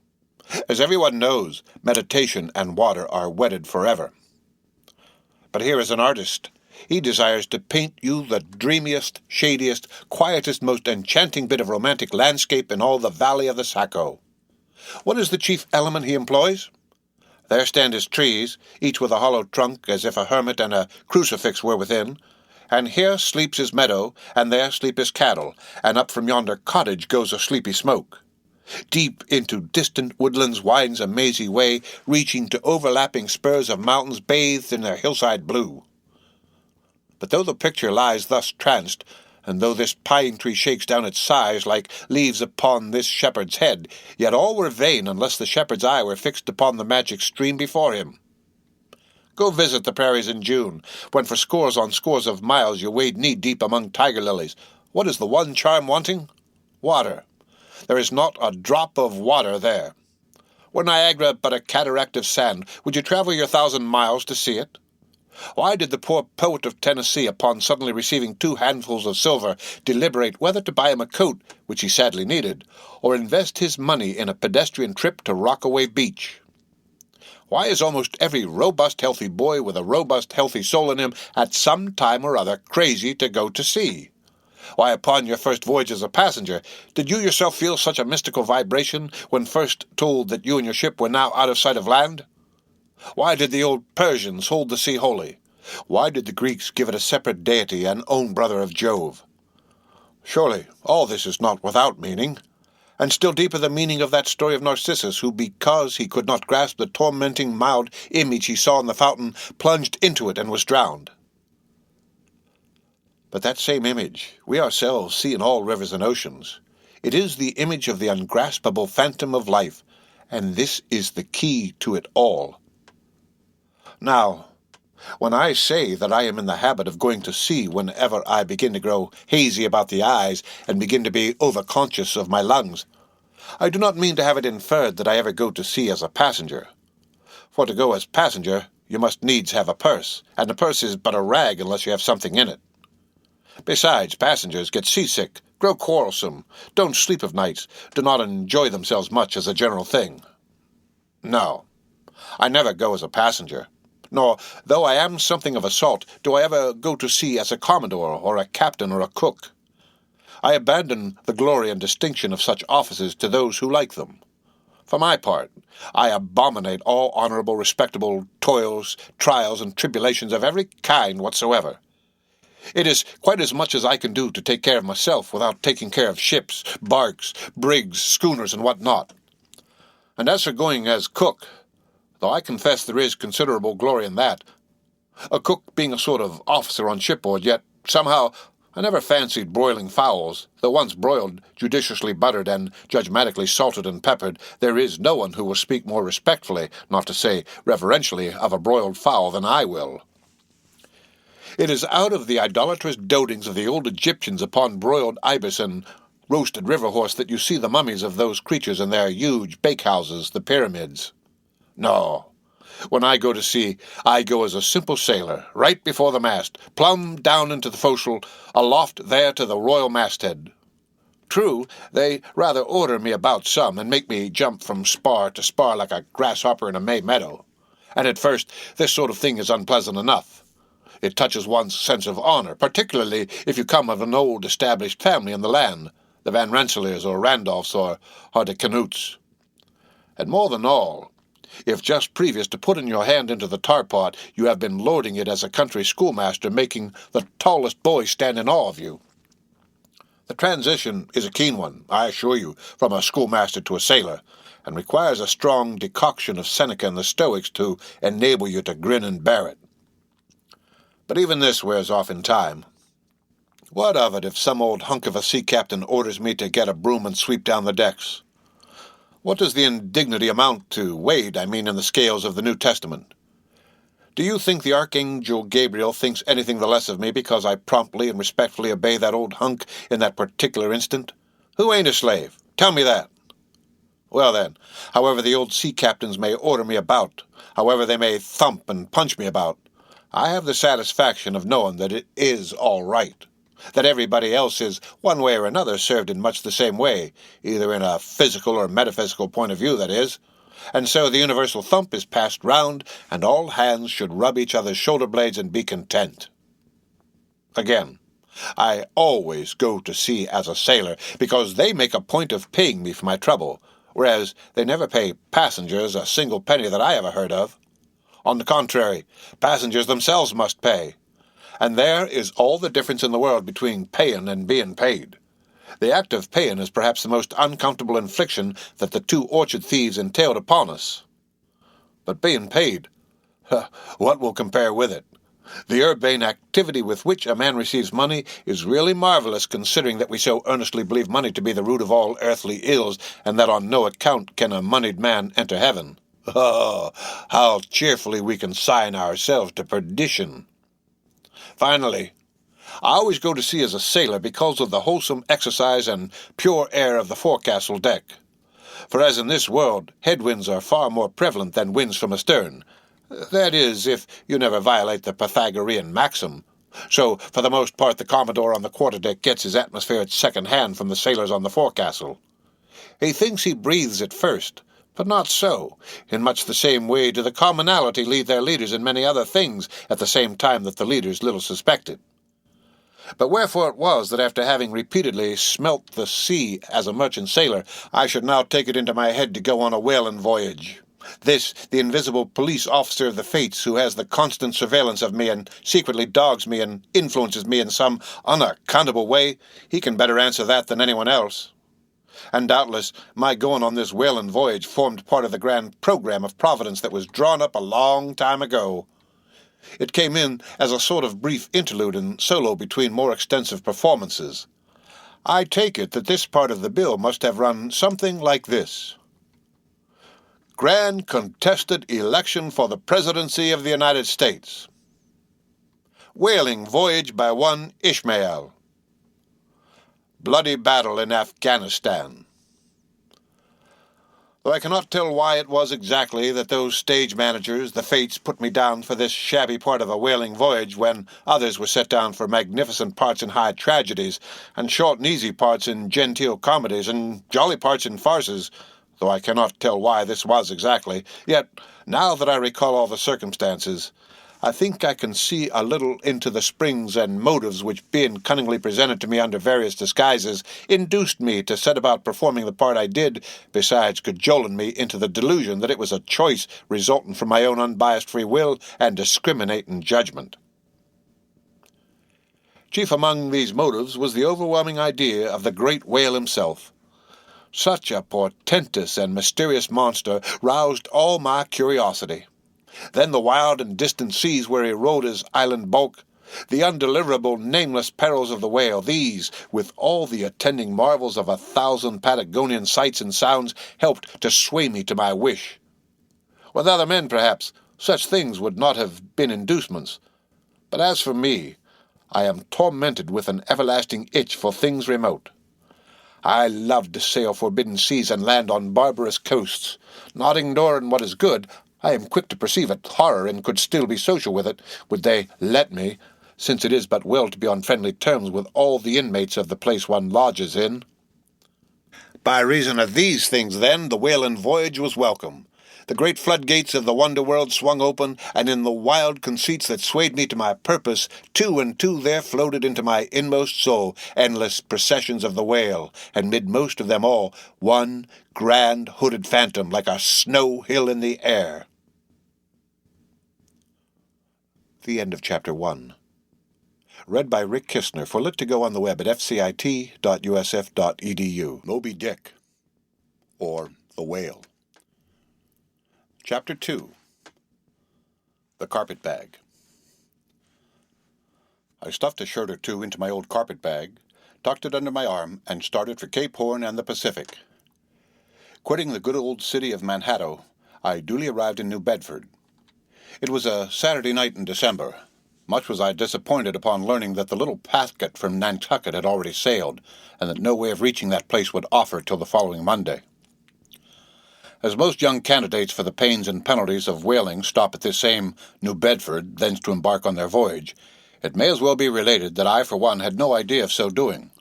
as everyone knows, meditation and water are wedded forever. But here is an artist. He desires to paint you the dreamiest, shadiest, quietest, most enchanting bit of romantic landscape in all the valley of the Saco. What is the chief element he employs? There stand his trees, each with a hollow trunk, as if a hermit and a crucifix were within, and here sleeps his meadow, and there sleep his cattle, and up from yonder cottage goes a sleepy smoke. Deep into distant woodlands winds a mazy way, reaching to overlapping spurs of mountains bathed in their hillside blue. But though the picture lies thus tranced, and though this pine tree shakes down its sighs like leaves upon this shepherd's head, yet all were vain unless the shepherd's eye were fixed upon the magic stream before him. Go visit the prairies in June, when for scores on scores of miles you wade knee-deep among tiger lilies. What is the one charm wanting? Water. There is not a drop of water there. Were Niagara but a cataract of sand, would you travel your 1,000 miles to see it? Why did the poor poet of Tennessee, upon suddenly receiving 2 handfuls of silver, deliberate whether to buy him a coat, which he sadly needed, or invest his money in a pedestrian trip to Rockaway Beach? Why is almost every robust, healthy boy with a robust, healthy soul in him at some time or other crazy to go to sea? Why, upon your first voyage as a passenger, did you yourself feel such a mystical vibration when first told that you and your ship were now out of sight of land? Why did the old Persians hold the sea holy? Why did the Greeks give it a separate deity and own brother of Jove? Surely all this is not without meaning, and still deeper the meaning of that story of Narcissus, who, because he could not grasp the tormenting mild image he saw in the fountain, plunged into it and was drowned. But that same image we ourselves see in all rivers and oceans. It is the image of the ungraspable phantom of life, and this is the key to it all. Now, when I say that I am in the habit of going to sea whenever I begin to grow hazy about the eyes and begin to be overconscious of my lungs, I do not mean to have it inferred that I ever go to sea as a passenger. For to go as passenger, you must needs have a purse, and the purse is but a rag unless you have something in it. Besides, passengers get seasick, grow quarrelsome, don't sleep of nights, do not enjoy themselves much as a general thing. No, I never go as a passenger, nor, though I am something of a salt, do I ever go to sea as a commodore or a captain or a cook. I abandon the glory and distinction of such offices to those who like them. For my part, I abominate all honorable, respectable toils, trials, and tribulations of every kind whatsoever. It is quite as much as I can do to take care of myself without taking care of ships, barks, brigs, schooners, and what not. And as for going as cook, though I confess there is considerable glory in that, a cook being a sort of officer on shipboard, yet somehow I never fancied broiling fowls, though once broiled, judiciously buttered, and judgmatically salted and peppered, there is no one who will speak more respectfully, not to say reverentially, of a broiled fowl than I will. It is out of the idolatrous dotings of the old Egyptians upon broiled ibis and roasted river horse that you see the mummies of those creatures in their huge bakehouses, the pyramids. No, when I go to sea, I go as a simple sailor, right before the mast, plumb down into the forecastle, aloft there to the royal masthead. True, they rather order me about some, and make me jump from spar to spar like a grasshopper in a May meadow, and at first this sort of thing is unpleasant enough. It touches one's sense of honor, particularly if you come of an old established family in the land, the Van Rensselaers or Randolphs or de Canuts. And more than all, if just previous to putting your hand into the tar pot you have been lording it as a country schoolmaster, making the tallest boy stand in awe of you. The transition is a keen one, I assure you, from a schoolmaster to a sailor, and requires a strong decoction of Seneca and the Stoics to enable you to grin and bear it. But even this wears off in time. What of it if some old hunk of a sea captain orders me to get a broom and sweep down the decks? What does the indignity amount to, weighed, I mean, in the scales of the New Testament? Do you think the Archangel Gabriel thinks anything the less of me because I promptly and respectfully obey that old hunk in that particular instant? Who ain't a slave? Tell me that. Well then, however the old sea captains may order me about, however they may thump and punch me about, I have the satisfaction of knowing that it is all right, that everybody else is, one way or another, served in much the same way, either in a physical or metaphysical point of view, that is, and so the universal thump is passed round, and all hands should rub each other's shoulder blades and be content. Again, I always go to sea as a sailor, because they make a point of paying me for my trouble, whereas they never pay passengers a single penny that I ever heard of. On the contrary, passengers themselves must pay. And there is all the difference in the world between paying and being paid. The act of paying is perhaps the most uncomfortable infliction that the two orchard thieves entailed upon us. But being paid, what will compare with it? The urbane activity with which a man receives money is really marvelous, considering that we so earnestly believe money to be the root of all earthly ills, and that on no account can a moneyed man enter heaven. Oh, how cheerfully we consign ourselves to perdition. Finally, I always go to sea as a sailor because of the wholesome exercise and pure air of the forecastle deck. For as in this world, headwinds are far more prevalent than winds from astern. That is, if you never violate the Pythagorean maxim. So, for the most part, the Commodore on the quarterdeck gets his atmosphere at second hand from the sailors on the forecastle. He thinks he breathes it first, but not so. In much the same way do the commonalty lead their leaders in many other things at the same time that the leaders little suspect it. But wherefore it was that after having repeatedly smelt the sea as a merchant sailor, I should now take it into my head to go on a whaling voyage. This, the invisible police officer of the fates, who has the constant surveillance of me and secretly dogs me and influences me in some unaccountable way, he can better answer that than anyone else. And doubtless my going on this whaling voyage formed part of the grand program of Providence that was drawn up a long time ago. It came in as a sort of brief interlude and solo between more extensive performances. I take it that this part of the bill must have run something like this. Grand contested election for the presidency of the United States. Whaling voyage by one Ishmael. Bloody battle in Afghanistan. Though I cannot tell why it was exactly that those stage managers, the fates, put me down for this shabby part of a whaling voyage when others were set down for magnificent parts in high tragedies, and short and easy parts in genteel comedies, and jolly parts in farces, though I cannot tell why this was exactly, yet, now that I recall all the circumstances, I think I can see a little into the springs and motives which, being cunningly presented to me under various disguises, induced me to set about performing the part I did, besides cajoling me into the delusion that it was a choice resulting from my own unbiased free will and discriminating judgment. Chief among these motives was the overwhelming idea of the great whale himself. Such a portentous and mysterious monster roused all my curiosity. Then the wild and distant seas where he rode his island bulk, the undeliverable nameless perils of the whale, these, with all the attending marvels of 1,000 Patagonian sights and sounds, helped to sway me to my wish. With other men, perhaps, such things would not have been inducements. But as for me, I am tormented with an everlasting itch for things remote. I love to sail forbidden seas and land on barbarous coasts. Not ignoring what is good, I am quick to perceive it horror and could still be social with it, would they let me, since it is but well to be on friendly terms with all the inmates of the place one lodges in. By reason of these things, then, the whaling voyage was welcome. The great floodgates of the wonder world swung open, and in the wild conceits that swayed me to my purpose, two and two there floated into my inmost soul endless processions of the whale, and mid most of them all, one grand hooded phantom like a snow hill in the air. The end of Chapter 1. Read by Rick Kistner for Lit to Go on the web at fcit.usf.edu. Moby Dick, or The Whale. Chapter 2. The Carpet Bag. I stuffed a shirt or two into my old carpet bag, tucked it under my arm, and started for Cape Horn and the Pacific. Quitting the good old city of Manhattan, I duly arrived in New Bedford. It was a Saturday night in December. Much was I disappointed upon learning that the little packet from Nantucket had already sailed, and that no way of reaching that place would offer till the following Monday. As most young candidates for the pains and penalties of whaling stop at this same New Bedford, thence to embark on their voyage, it may as well be related that I, for one, had no idea of so doing.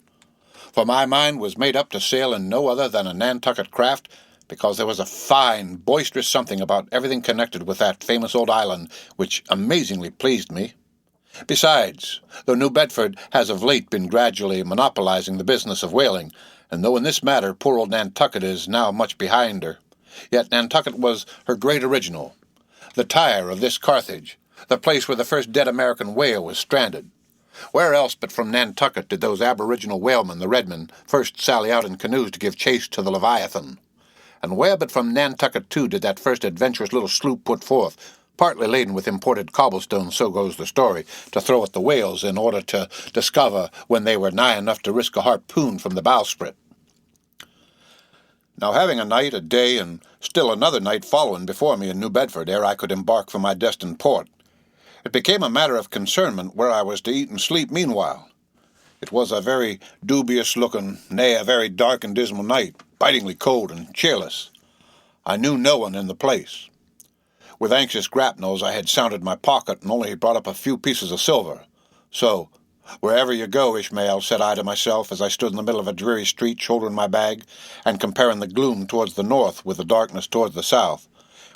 For my mind was made up to sail in no other than a Nantucket craft, because there was a fine, boisterous something about everything connected with that famous old island which amazingly pleased me. Besides, though New Bedford has of late been gradually monopolizing the business of whaling, and though in this matter poor old Nantucket is now much behind her, yet Nantucket was her great original, the Tyre of this Carthage, the place where the first dead American whale was stranded. Where else but from Nantucket did those aboriginal whalemen, the Redmen, first sally out in canoes to give chase to the Leviathan? And where but from Nantucket, too, did that first adventurous little sloop put forth, partly laden with imported cobblestones, so goes the story, to throw at the whales in order to discover when they were nigh enough to risk a harpoon from the bowsprit? Now, having a night, a day, and still another night following before me in New Bedford ere I could embark for my destined port, it became a matter of concernment where I was to eat and sleep meanwhile. It was a very dubious-looking, nay, a very dark and dismal night, bitingly cold and cheerless. I knew no one in the place. With anxious grapnels I had sounded my pocket and only brought up a few pieces of silver. So, wherever you go, Ishmael, said I to myself as I stood in the middle of a dreary street shouldering my bag and comparing the gloom towards the north with the darkness towards the south,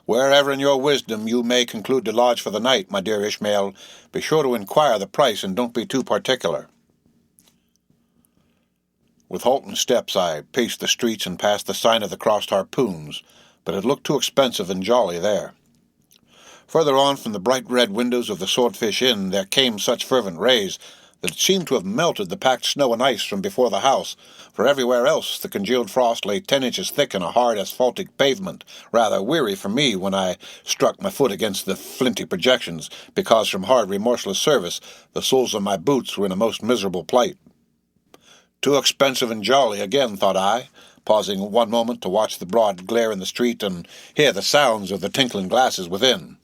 wherever in your wisdom you may conclude to lodge for the night, my dear Ishmael, be sure to inquire the price and don't be too particular. With halting steps I paced the streets and passed the sign of the crossed harpoons, but it looked too expensive and jolly there. Further on, from the bright red windows of the Swordfish Inn, there came such fervent rays that it seemed to have melted the packed snow and ice from before the house, for everywhere else the congealed frost lay 10 inches thick in a hard asphaltic pavement, rather weary for me when I struck my foot against the flinty projections, because from hard remorseless service the soles of my boots were in a most miserable plight. Too expensive and jolly again, thought I, pausing one moment to watch the broad glare in the street and hear the sounds of the tinkling glasses within.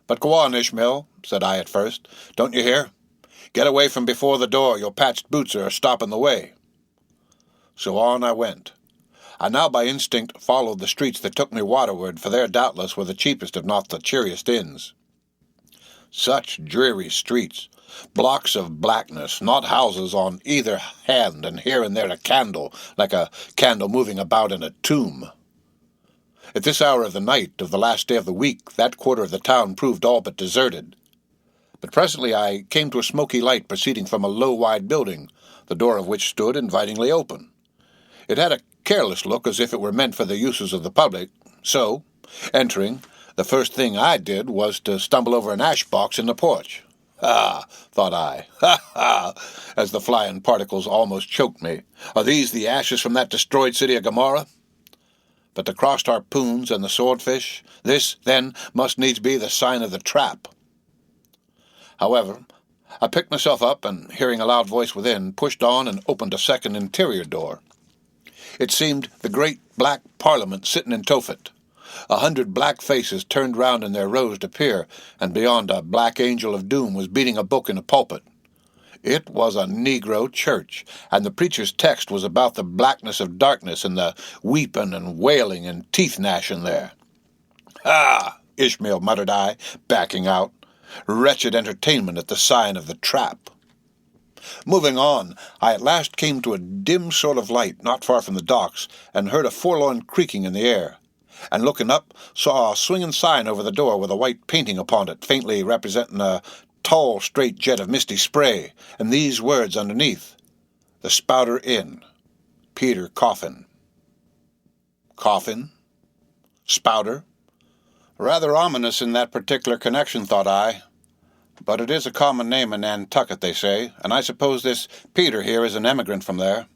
But go on, Ishmael, said I at first. Don't you hear? Get away from before the door. Your patched boots are stopping the way. So on I went. I now by instinct followed the streets that took me waterward, for there doubtless were the cheapest if not the cheeriest inns. Such dreary streets, blocks of blackness, not houses on either hand, and here and there a candle, like a candle moving about in a tomb. At this hour of the night of the last day of the week, that quarter of the town proved all but deserted. But presently I came to a smoky light proceeding from a low, wide building, the door of which stood invitingly open. It had a careless look as if it were meant for the uses of the public, so, entering, the first thing I did was to stumble over an ash-box in the porch. "Ah," thought I, "ha, ha," as the flying particles almost choked me. "Are these the ashes from that destroyed city of Gomorrah?" But the crossed harpoons and the swordfish, this, then, must needs be the sign of the trap. However, I picked myself up, and, hearing a loud voice within, pushed on and opened a second interior door. It seemed the great black Parliament sitting in Tophet. 100 black faces turned round in their rows to peer, and beyond a black angel of doom was beating a book in a pulpit. It was a Negro church, and the preacher's text was about the blackness of darkness and the weeping and wailing and teeth-gnashing there. "Ah," Ishmael muttered I, backing out. "Wretched entertainment at the sign of the trap." Moving on, I at last came to a dim sort of light not far from the docks, and heard a forlorn creaking in the air. and looking up, saw a swinging sign over the door with a white painting upon it, faintly representing a tall, straight jet of misty spray, and these words underneath: "The Spouter Inn. Peter Coffin." Coffin? Spouter? Rather ominous in that particular connection, thought I. But it is a common name in Nantucket, they say, and I suppose this Peter here is an emigrant from there.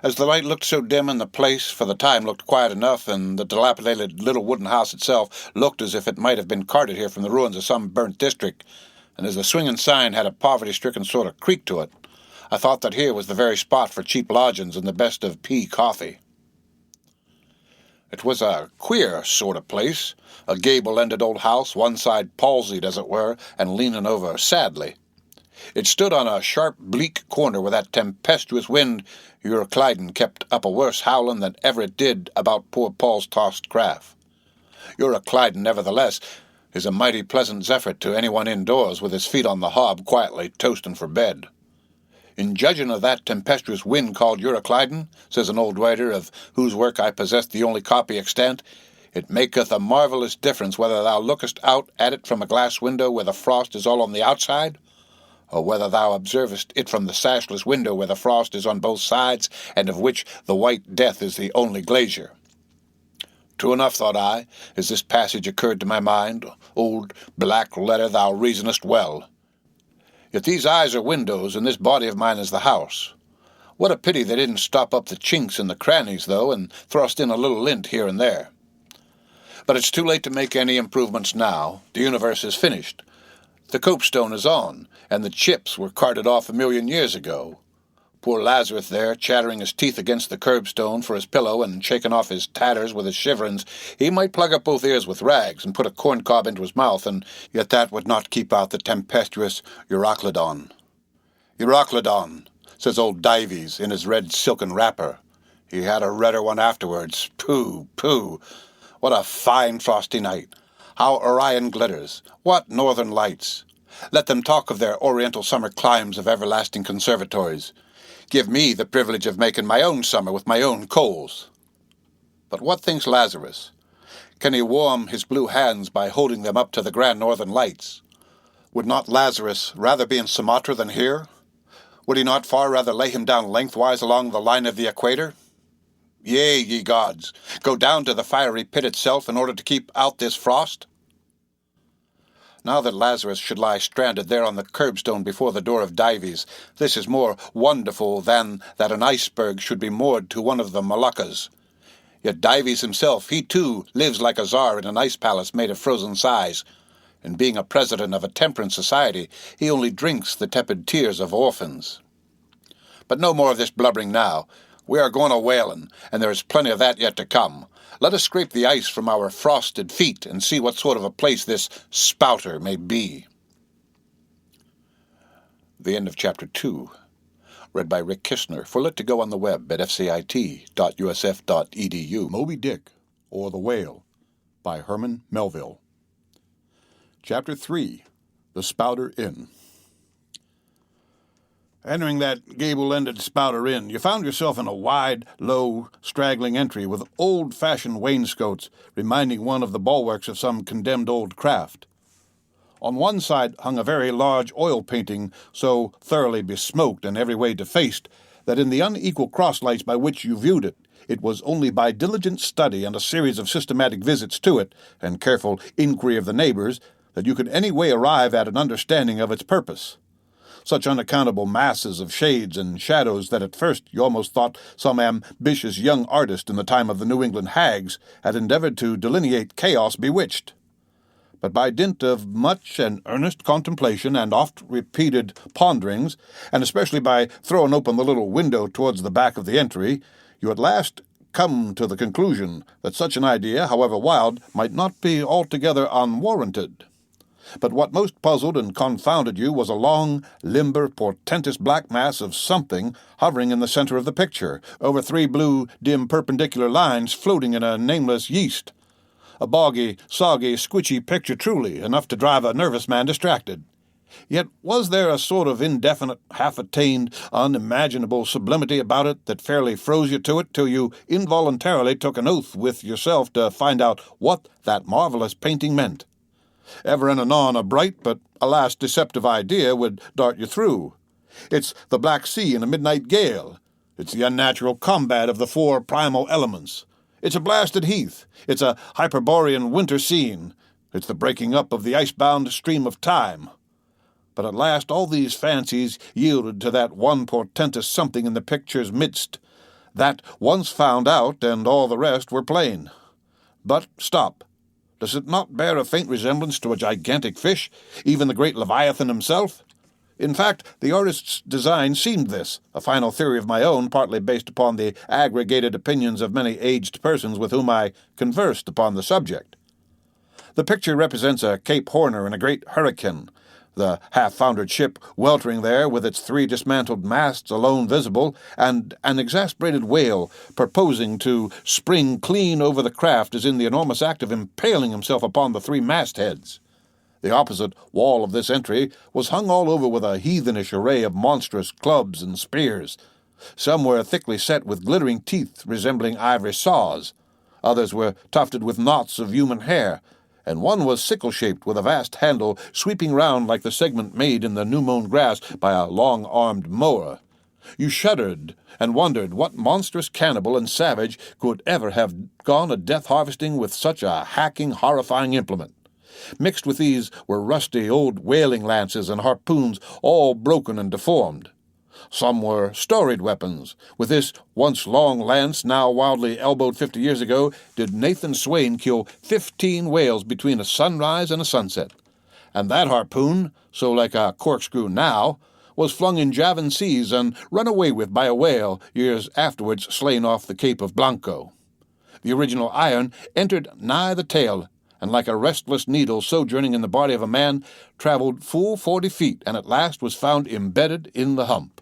As the light looked so dim and the place for the time looked quiet enough, and the dilapidated little wooden house itself looked as if it might have been carted here from the ruins of some burnt district, and as the swinging sign had a poverty-stricken sort of creak to it, I thought that here was the very spot for cheap lodgings and the best of pea coffee. It was a queer sort of place, a gable-ended old house, one side palsied, as it were, and leaning over sadly. It stood on a sharp, bleak corner where that tempestuous wind ℌ𝔞𝔫𝔞𝔥 kept up a worse howling than ever it did about poor Paul's tossed craft. ℌ𝔞𝔫𝔞𝔥, nevertheless, is a mighty pleasant zephyr to anyone indoors with his feet on the hob quietly toasting for bed. In judging of that tempestuous wind called ℌ𝔞𝔫𝔞𝔥, says an old writer of whose work I possess the only copy extant, it maketh a marvellous difference whether thou lookest out at it from a glass window where the frost is all on the outside, or whether thou observest it from the sashless window where the frost is on both sides, and of which the white death is the only glazier. True enough, thought I, as this passage occurred to my mind, old black letter, thou reasonest well. Yet these eyes are windows, and this body of mine is the house. What a pity they didn't stop up the chinks and the crannies, though, and thrust in a little lint here and there. But it's too late to make any improvements now. The universe is finished. The copestone is on, and the chips were carted off 1,000,000 years ago. Poor Lazarus there, chattering his teeth against the curbstone for his pillow and shaking off his tatters with his shiverings, he might plug up both ears with rags and put a corncob into his mouth, and yet that would not keep out the tempestuous ℌ𝔞𝔫𝔞𝔥. ℌ𝔶𝔞𝔫𝔞𝔥, says old Dives in his red silken wrapper. He had a redder one afterwards. Pooh, pooh! What a fine frosty night! How Orion glitters! What northern lights! Let them talk of their oriental summer climes of everlasting conservatories. Give me the privilege of making my own summer with my own coals. But what thinks Lazarus? Can he warm his blue hands by holding them up to the grand northern lights? Would not Lazarus rather be in Sumatra than here? Would he not far rather lay him down lengthwise along the line of the equator? Yea, ye gods, go down to the fiery pit itself in order to keep out this frost? Now that Lazarus should lie stranded there on the curbstone before the door of Dives, this is more wonderful than that an iceberg should be moored to one of the Moluccas. Yet Dives himself, he too lives like a czar in an ice palace made of frozen sighs, and being a president of a temperance society, he only drinks the tepid tears of orphans. But no more of this blubbering now. We are going a whaling, and there is plenty of that yet to come. Let us scrape the ice from our frosted feet and see what sort of a place this spouter may be. The end of Chapter 2. Read by Rick Kishner, for Lit to go on the web at fcit.usf.edu. Moby Dick, or the Whale, by Herman Melville. Chapter 3. The Spouter Inn. Entering that gable-ended Spouter Inn, you found yourself in a wide, low, straggling entry with old-fashioned wainscots reminding one of the bulwarks of some condemned old craft. On one side hung a very large oil painting so thoroughly besmoked and every way defaced that in the unequal crosslights by which you viewed it, it was only by diligent study and a series of systematic visits to it and careful inquiry of the neighbors that you could any way arrive at an understanding of its purpose. Such unaccountable masses of shades and shadows that at first you almost thought some ambitious young artist in the time of the New England hags had endeavored to delineate chaos bewitched. But by dint of much and earnest contemplation and oft-repeated ponderings, and especially by throwing open the little window towards the back of the entry, you at last come to the conclusion that such an idea, however wild, might not be altogether unwarranted. But what most puzzled and confounded you was a long, limber, portentous black mass of something hovering in the center of the picture, over 3 blue, dim, perpendicular lines floating in a nameless yeast. A boggy, soggy, squitchy picture truly, enough to drive a nervous man distracted. Yet was there a sort of indefinite, half-attained, unimaginable sublimity about it that fairly froze you to it till you involuntarily took an oath with yourself to find out what that marvelous painting meant? Ever and anon a bright but, alas, deceptive idea would dart you through. It's the Black Sea in a midnight gale. It's the unnatural combat of the four primal elements. It's a blasted heath. It's a Hyperborean winter scene. It's the breaking up of the icebound stream of time. But at last all these fancies yielded to that one portentous something in the picture's midst. That once found out, and all the rest were plain. But stop. Does it not bear a faint resemblance to a gigantic fish, even the great Leviathan himself? In fact, the artist's design seemed this, a final theory of my own, partly based upon the aggregated opinions of many aged persons with whom I conversed upon the subject. The picture represents a Cape Horner in a great hurricane, the half-foundered ship weltering there with its 3 dismantled masts alone visible, and an exasperated whale purposing to spring clean over the craft is in the enormous act of impaling himself upon the 3 mastheads. The opposite wall of this entry was hung all over with a heathenish array of monstrous clubs and spears. Some were thickly set with glittering teeth resembling ivory saws. Others were tufted with knots of human hair, and one was sickle-shaped with a vast handle sweeping round like the segment made in the new-mown grass by a long-armed mower. You shuddered and wondered what monstrous cannibal and savage could ever have gone a death-harvesting with such a hacking, horrifying implement. Mixed with these were rusty old whaling lances and harpoons, all broken and deformed. Some were storied weapons. With this once long lance, now wildly elbowed 50 years ago, did Nathan Swain kill 15 whales between a sunrise and a sunset. And that harpoon, so like a corkscrew now, was flung in Javan seas and run away with by a whale years afterwards slain off the Cape of Blanco. The original iron entered nigh the tail, and like a restless needle sojourning in the body of a man, travelled full 40 feet, and at last was found embedded in the hump.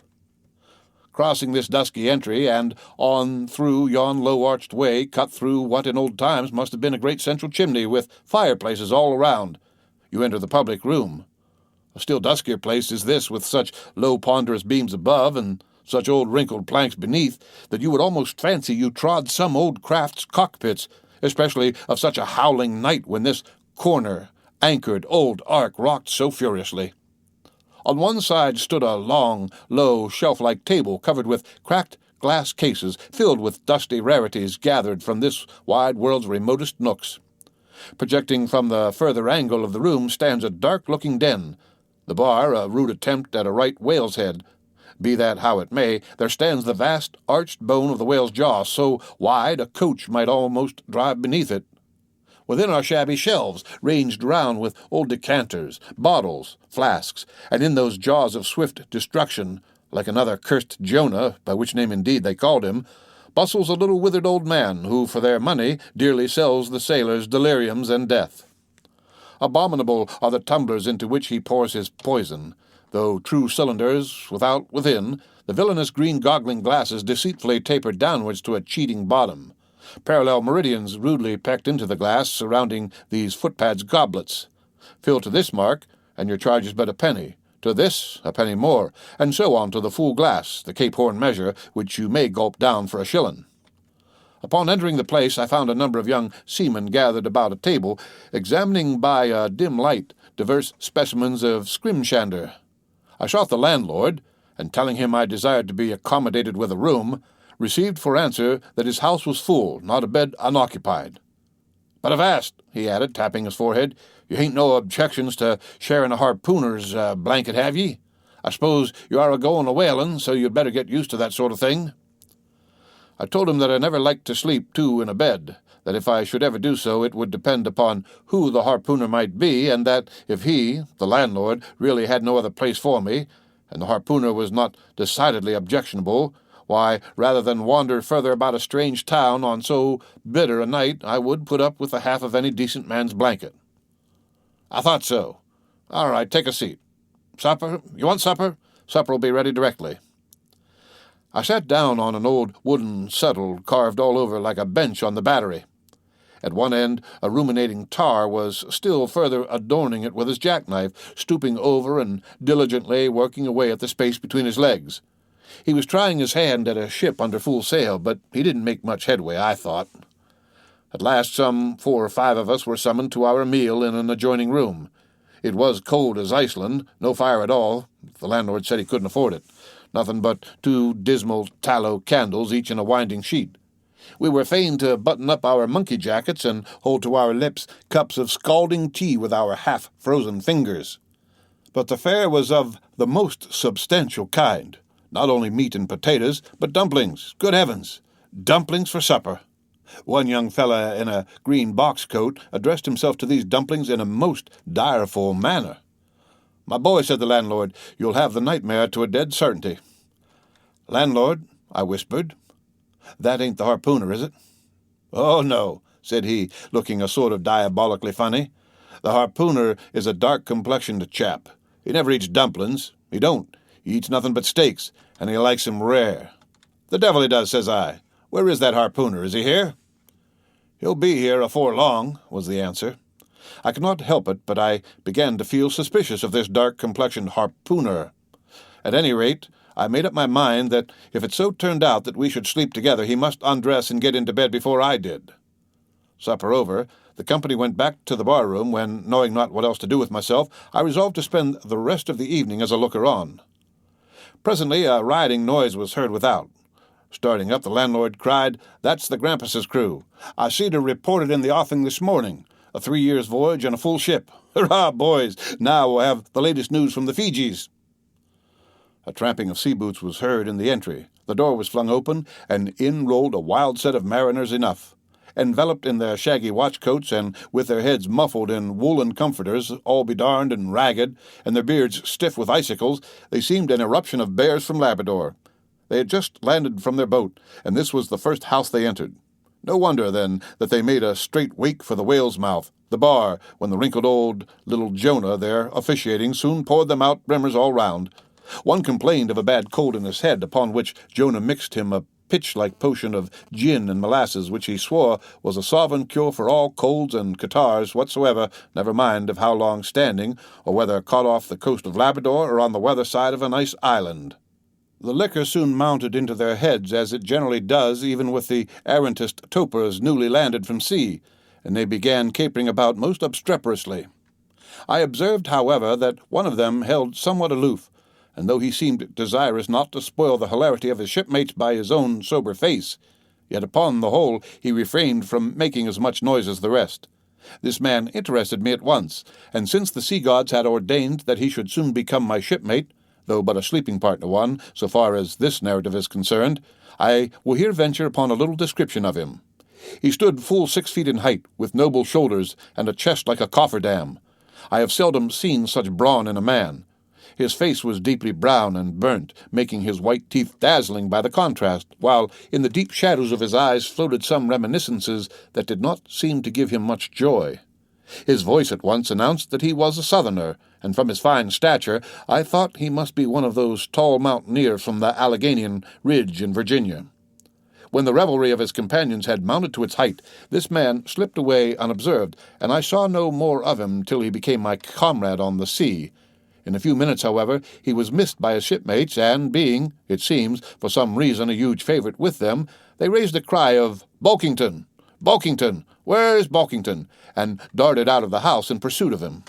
Crossing this dusky entry, and on through yon low-arched way, cut through what in old times must have been a great central chimney with fireplaces all around, you enter the public room. A still duskier place is this, with such low ponderous beams above, and such old wrinkled planks beneath, that you would almost fancy you trod some old craft's cockpits, especially of such a howling night when this corner-anchored old ark rocked so furiously. On one side stood a long, low, shelf-like table covered with cracked glass cases filled with dusty rarities gathered from this wide world's remotest nooks. Projecting from the further angle of the room stands a dark-looking den, the bar a rude attempt at a right whale's head. Be that how it may, there stands the vast arched bone of the whale's jaw, so wide a coach might almost drive beneath it. Within are shabby shelves, ranged round with old decanters, bottles, flasks, and in those jaws of swift destruction, like another cursed Jonah, by which name indeed they called him, bustles a little withered old man, who for their money dearly sells the sailors deliriums and death. Abominable are the tumblers into which he pours his poison, though true cylinders, within, the villainous green goggling glasses deceitfully tapered downwards to a cheating bottom. Parallel meridians rudely pecked into the glass surrounding these footpads goblets. Fill to this mark, and your charge is but a penny. To this, a penny more, and so on to the full glass, the Cape Horn measure, which you may gulp down for a shilling. Upon entering the place, I found a number of young seamen gathered about a table, examining by a dim light diverse specimens of scrimshander. I sought the landlord, and telling him I desired to be accommodated with a room, received for answer that his house was full, not a bed unoccupied. "But avast," he added, tapping his forehead, "you hain't no objections to sharing a harpooner's blanket, have ye? I suppose you are a-going a-whalin', so you'd better get used to that sort of thing." I told him that I never liked to sleep two in a bed, that if I should ever do so it would depend upon who the harpooner might be, and that if he, the landlord, really had no other place for me, and the harpooner was not decidedly objectionable, why, rather than wander further about a strange town on so bitter a night, I would put up with the half of any decent man's blanket. "I thought so. All right, take a seat. Supper? You want supper? Supper'll be ready directly." I sat down on an old wooden settle carved all over like a bench on the battery. At one end, a ruminating tar was still further adorning it with his jackknife, stooping over and diligently working away at the space between his legs. He was trying his hand at a ship under full sail, but he didn't make much headway, I thought. At last some 4 or 5 of us were summoned to our meal in an adjoining room. It was cold as Iceland, no fire at all. The landlord said he couldn't afford it. Nothing but 2 dismal tallow candles, each in a winding sheet. We were fain to button up our monkey jackets and hold to our lips cups of scalding tea with our half-frozen fingers. But the fare was of the most substantial kind. Not only meat and potatoes, but dumplings. Good heavens! Dumplings for supper. One young fellow in a green box coat addressed himself to these dumplings in a most direful manner. "My boy," said the landlord, "you'll have the nightmare to a dead certainty." "Landlord," I whispered, "that ain't the harpooner, is it?" "Oh, no," said he, looking a sort of diabolically funny. "The harpooner is a dark-complexioned chap. He never eats dumplings. He don't. He eats nothing but steaks, and he likes 'em rare." "The devil he does," says I. "Where is that harpooner? Is he here?" "He'll be here afore long," was the answer. I could not help it, but I began to feel suspicious of this dark-complexioned harpooner. At any rate, I made up my mind that if it so turned out that we should sleep together, he must undress and get into bed before I did. Supper over, the company went back to the bar-room when, knowing not what else to do with myself, I resolved to spend the rest of the evening as a looker-on. Presently a rioting noise was heard without. Starting up, the landlord cried, "That's the Grampus's crew. I seed her reported in the offing this morning. A 3 years' voyage and a full ship. Hurrah, boys! Now we'll have the latest news from the Fijis." A tramping of sea boots was heard in the entry. The door was flung open, and in rolled a wild set of mariners enough. Enveloped in their shaggy watch-coats, and with their heads muffled in woolen comforters, all bedarned and ragged, and their beards stiff with icicles, they seemed an eruption of bears from Labrador. They had just landed from their boat, and this was the first house they entered. No wonder, then, that they made a straight wake for the whale's mouth, the bar, when the wrinkled old little Jonah, there officiating, soon poured them out brimmers all round. One complained of a bad cold in his head, upon which Jonah mixed him a pitch-like potion of gin and molasses, which he swore was a sovereign cure for all colds and catarrhs whatsoever, never mind of how long standing, or whether caught off the coast of Labrador or on the weather side of a nice island. The liquor soon mounted into their heads, as it generally does even with the arrantest topers newly landed from sea, and they began capering about most obstreperously. I observed, however, that one of them held somewhat aloof, and though he seemed desirous not to spoil the hilarity of his shipmates by his own sober face, yet upon the whole he refrained from making as much noise as the rest. This man interested me at once, and since the sea gods had ordained that he should soon become my shipmate, though but a sleeping partner one, so far as this narrative is concerned, I will here venture upon a little description of him. He stood full 6 feet in height, with noble shoulders, and a chest like a cofferdam. I have seldom seen such brawn in a man. His face was deeply brown and burnt, making his white teeth dazzling by the contrast, while in the deep shadows of his eyes floated some reminiscences that did not seem to give him much joy. His voice at once announced that he was a Southerner, and from his fine stature I thought he must be one of those tall mountaineers from the Alleghanian Ridge in Virginia. When the revelry of his companions had mounted to its height, this man slipped away unobserved, and I saw no more of him till he became my comrade on the sea. In a few minutes, however, he was missed by his shipmates, and being, it seems, for some reason a huge favourite with them, they raised a cry of "Bulkington! Bulkington! Where's Bulkington?" and darted out of the house in pursuit of him.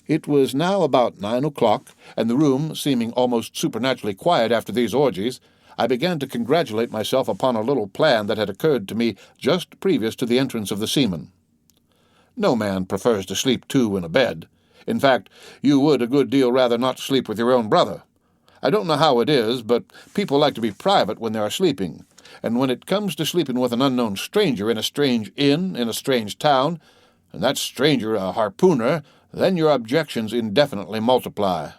It was now about 9 o'clock, and the room seeming almost supernaturally quiet after these orgies, I began to congratulate myself upon a little plan that had occurred to me just previous to the entrance of the seamen. No man prefers to sleep 2 in a bed. In fact, you would a good deal rather not sleep with your own brother. I don't know how it is, but people like to be private when they are sleeping, and when it comes to sleeping with an unknown stranger in a strange inn, in a strange town, and that stranger a harpooner, then your objections indefinitely multiply.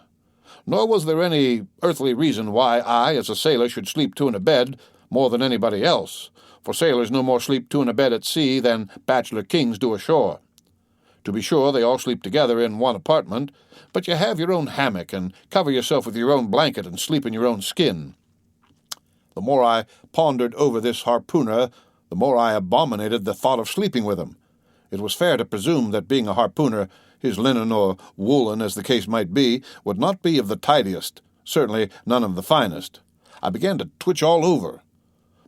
Nor was there any earthly reason why I, as a sailor, should sleep 2 in a bed more than anybody else, for sailors no more sleep 2 in a bed at sea than bachelor kings do ashore. To be sure, they all sleep together in one apartment, but you have your own hammock, and cover yourself with your own blanket, and sleep in your own skin. The more I pondered over this harpooner, the more I abominated the thought of sleeping with him. It was fair to presume that, being a harpooner, his linen or woolen, as the case might be, would not be of the tidiest, certainly none of the finest. I began to twitch all over.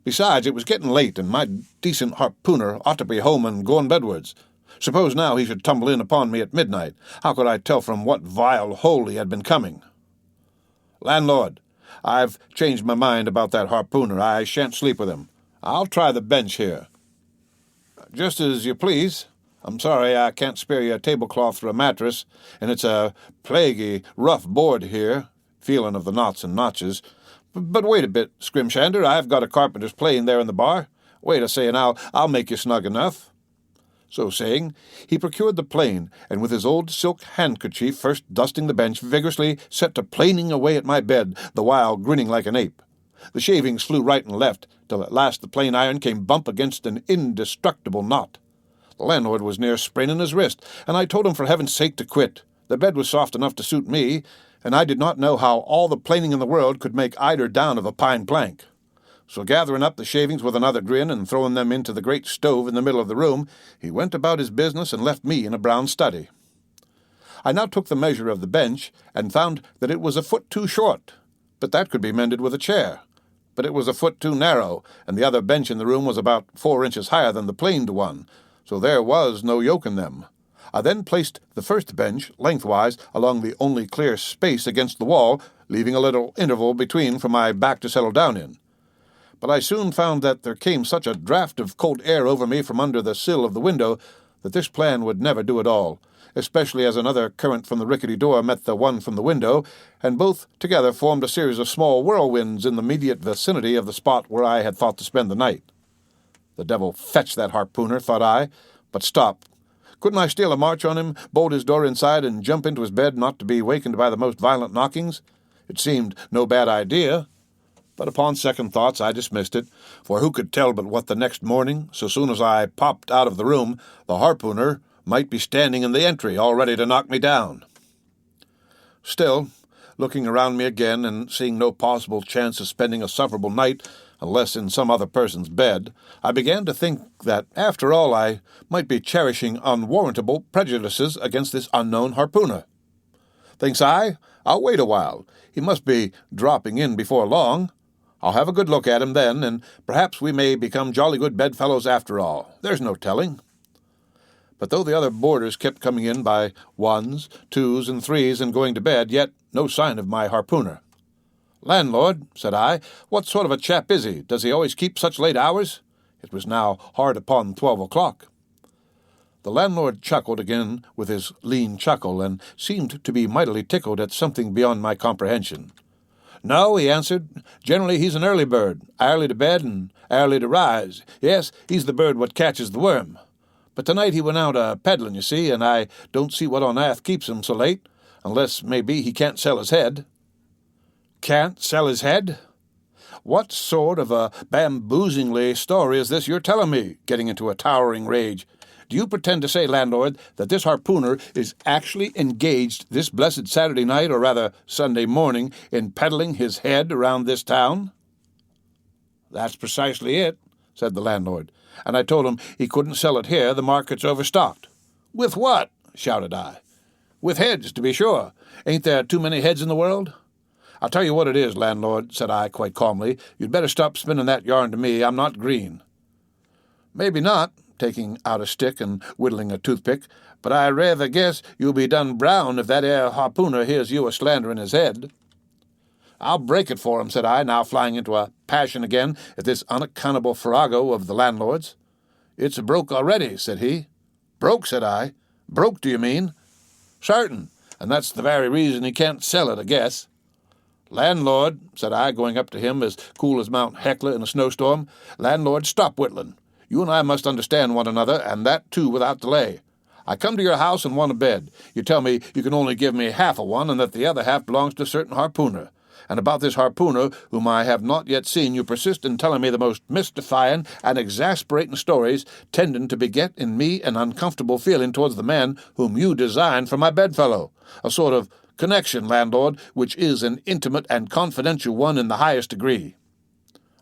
Besides, it was getting late, and my decent harpooner ought to be home and going bedwards. Suppose now he should tumble in upon me at midnight. How could I tell from what vile hole he had been coming? "Landlord, I've changed my mind about that harpooner. I shan't sleep with him. I'll try the bench here." "Just as you please. I'm sorry I can't spare you a tablecloth for a mattress, and it's a plaguey rough board here, feeling of the knots and notches. But wait a bit, Scrimshander, I've got a carpenter's plane there in the bar. Wait a-say, and I'll make you snug enough." So saying, he procured the plane, and with his old silk handkerchief first dusting the bench, vigorously set to planing away at my bed, the while grinning like an ape. The shavings flew right and left, till at last the plane iron came bump against an indestructible knot. The landlord was near spraining his wrist, and I told him for heaven's sake to quit. The bed was soft enough to suit me, and I did not know how all the planing in the world could make eider down of a pine plank. So gathering up the shavings with another grin and throwing them into the great stove in the middle of the room, he went about his business and left me in a brown study. I now took the measure of the bench, and found that it was a foot too short, but that could be mended with a chair. But it was a foot too narrow, and the other bench in the room was about 4 inches higher than the planed one, so there was no yoke in them. I then placed the first bench lengthwise along the only clear space against the wall, leaving a little interval between for my back to settle down in. But I soon found that there came such a draught of cold air over me from under the sill of the window that this plan would never do at all, especially as another current from the rickety door met the one from the window, and both together formed a series of small whirlwinds in the immediate vicinity of the spot where I had thought to spend the night. The devil fetch that harpooner, thought I, but stop. Couldn't I steal a march on him, bolt his door inside, and jump into his bed not to be wakened by the most violent knockings? It seemed no bad idea. But upon second thoughts I dismissed it, for who could tell but what the next morning, so soon as I popped out of the room, the harpooner might be standing in the entry, all ready to knock me down. Still, looking around me again, and seeing no possible chance of spending a sufferable night, unless in some other person's bed, I began to think that, after all, I might be cherishing unwarrantable prejudices against this unknown harpooner. Thinks I, I'll wait a while. He must be dropping in before long. I'll have a good look at him then, and perhaps we may become jolly good bedfellows after all. There's no telling. But though the other boarders kept coming in by 1s, 2s, and 3s and going to bed, yet no sign of my harpooner. "Landlord," said I, "what sort of a chap is he? Does he always keep such late hours?" It was now hard upon 12 o'clock. The landlord chuckled again with his lean chuckle, and seemed to be mightily tickled at something beyond my comprehension. "No," he answered, "generally he's an early bird, early to bed and early to rise. Yes, he's the bird what catches the worm. But tonight he went out peddling, you see, and I don't see what on earth keeps him so late, unless, maybe, he can't sell his head." "Can't sell his head? What sort of a bamboozingly story is this you're telling me?" getting into a towering rage. "Do you pretend to say, landlord, that this harpooner is actually engaged this blessed Saturday night, or rather Sunday morning, in peddling his head around this town?" "That's precisely it," said the landlord, "and I told him he couldn't sell it here, the market's overstocked." "With what?" shouted I. "With heads, to be sure. Ain't there too many heads in the world? I'll tell you what it is, landlord," said I quite calmly. "You'd better stop spinning that yarn to me. I'm not green." "Maybe not," taking out a stick and whittling a toothpick, "but I rather guess you'll be done brown if that 'ere harpooner hears you a-slandering his head." "I'll break it for him," said I, now flying into a passion again at this unaccountable farrago of the landlord's. "It's broke already," said he. "Broke," said I. "Broke, do you mean?" "Certain, and that's the very reason he can't sell it, I guess." "Landlord," said I, going up to him as cool as Mount Hecla in a snowstorm, "landlord, stop whittling. You and I must understand one another, and that too without delay. I come to your house and want a bed. You tell me you can only give me half a one, and that the other half belongs to a certain harpooner. And about this harpooner, whom I have not yet seen, you persist in telling me the most mystifying and exasperating stories, tending to beget in me an uncomfortable feeling towards the man whom you design for my bedfellow, a sort of connection, landlord, which is an intimate and confidential one in the highest degree."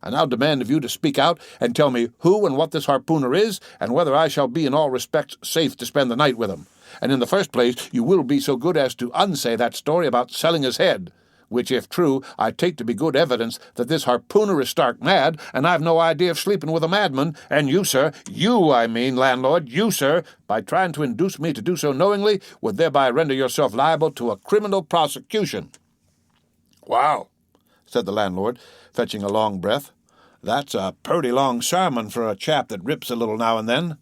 I now demand of you to speak out and tell me who and what this harpooner is, and whether I shall be in all respects safe to spend the night with him. And in the first place, you will be so good as to unsay that story about selling his head, which, if true, I take to be good evidence that this harpooner is stark mad, and I've no idea of sleeping with a madman, and you, sir, landlord, you, sir, by trying to induce me to do so knowingly, would thereby render yourself liable to a criminal prosecution." "Wow," said the landlord, fetching a long breath. "That's a purty long sermon for a chap that rips a little now and then.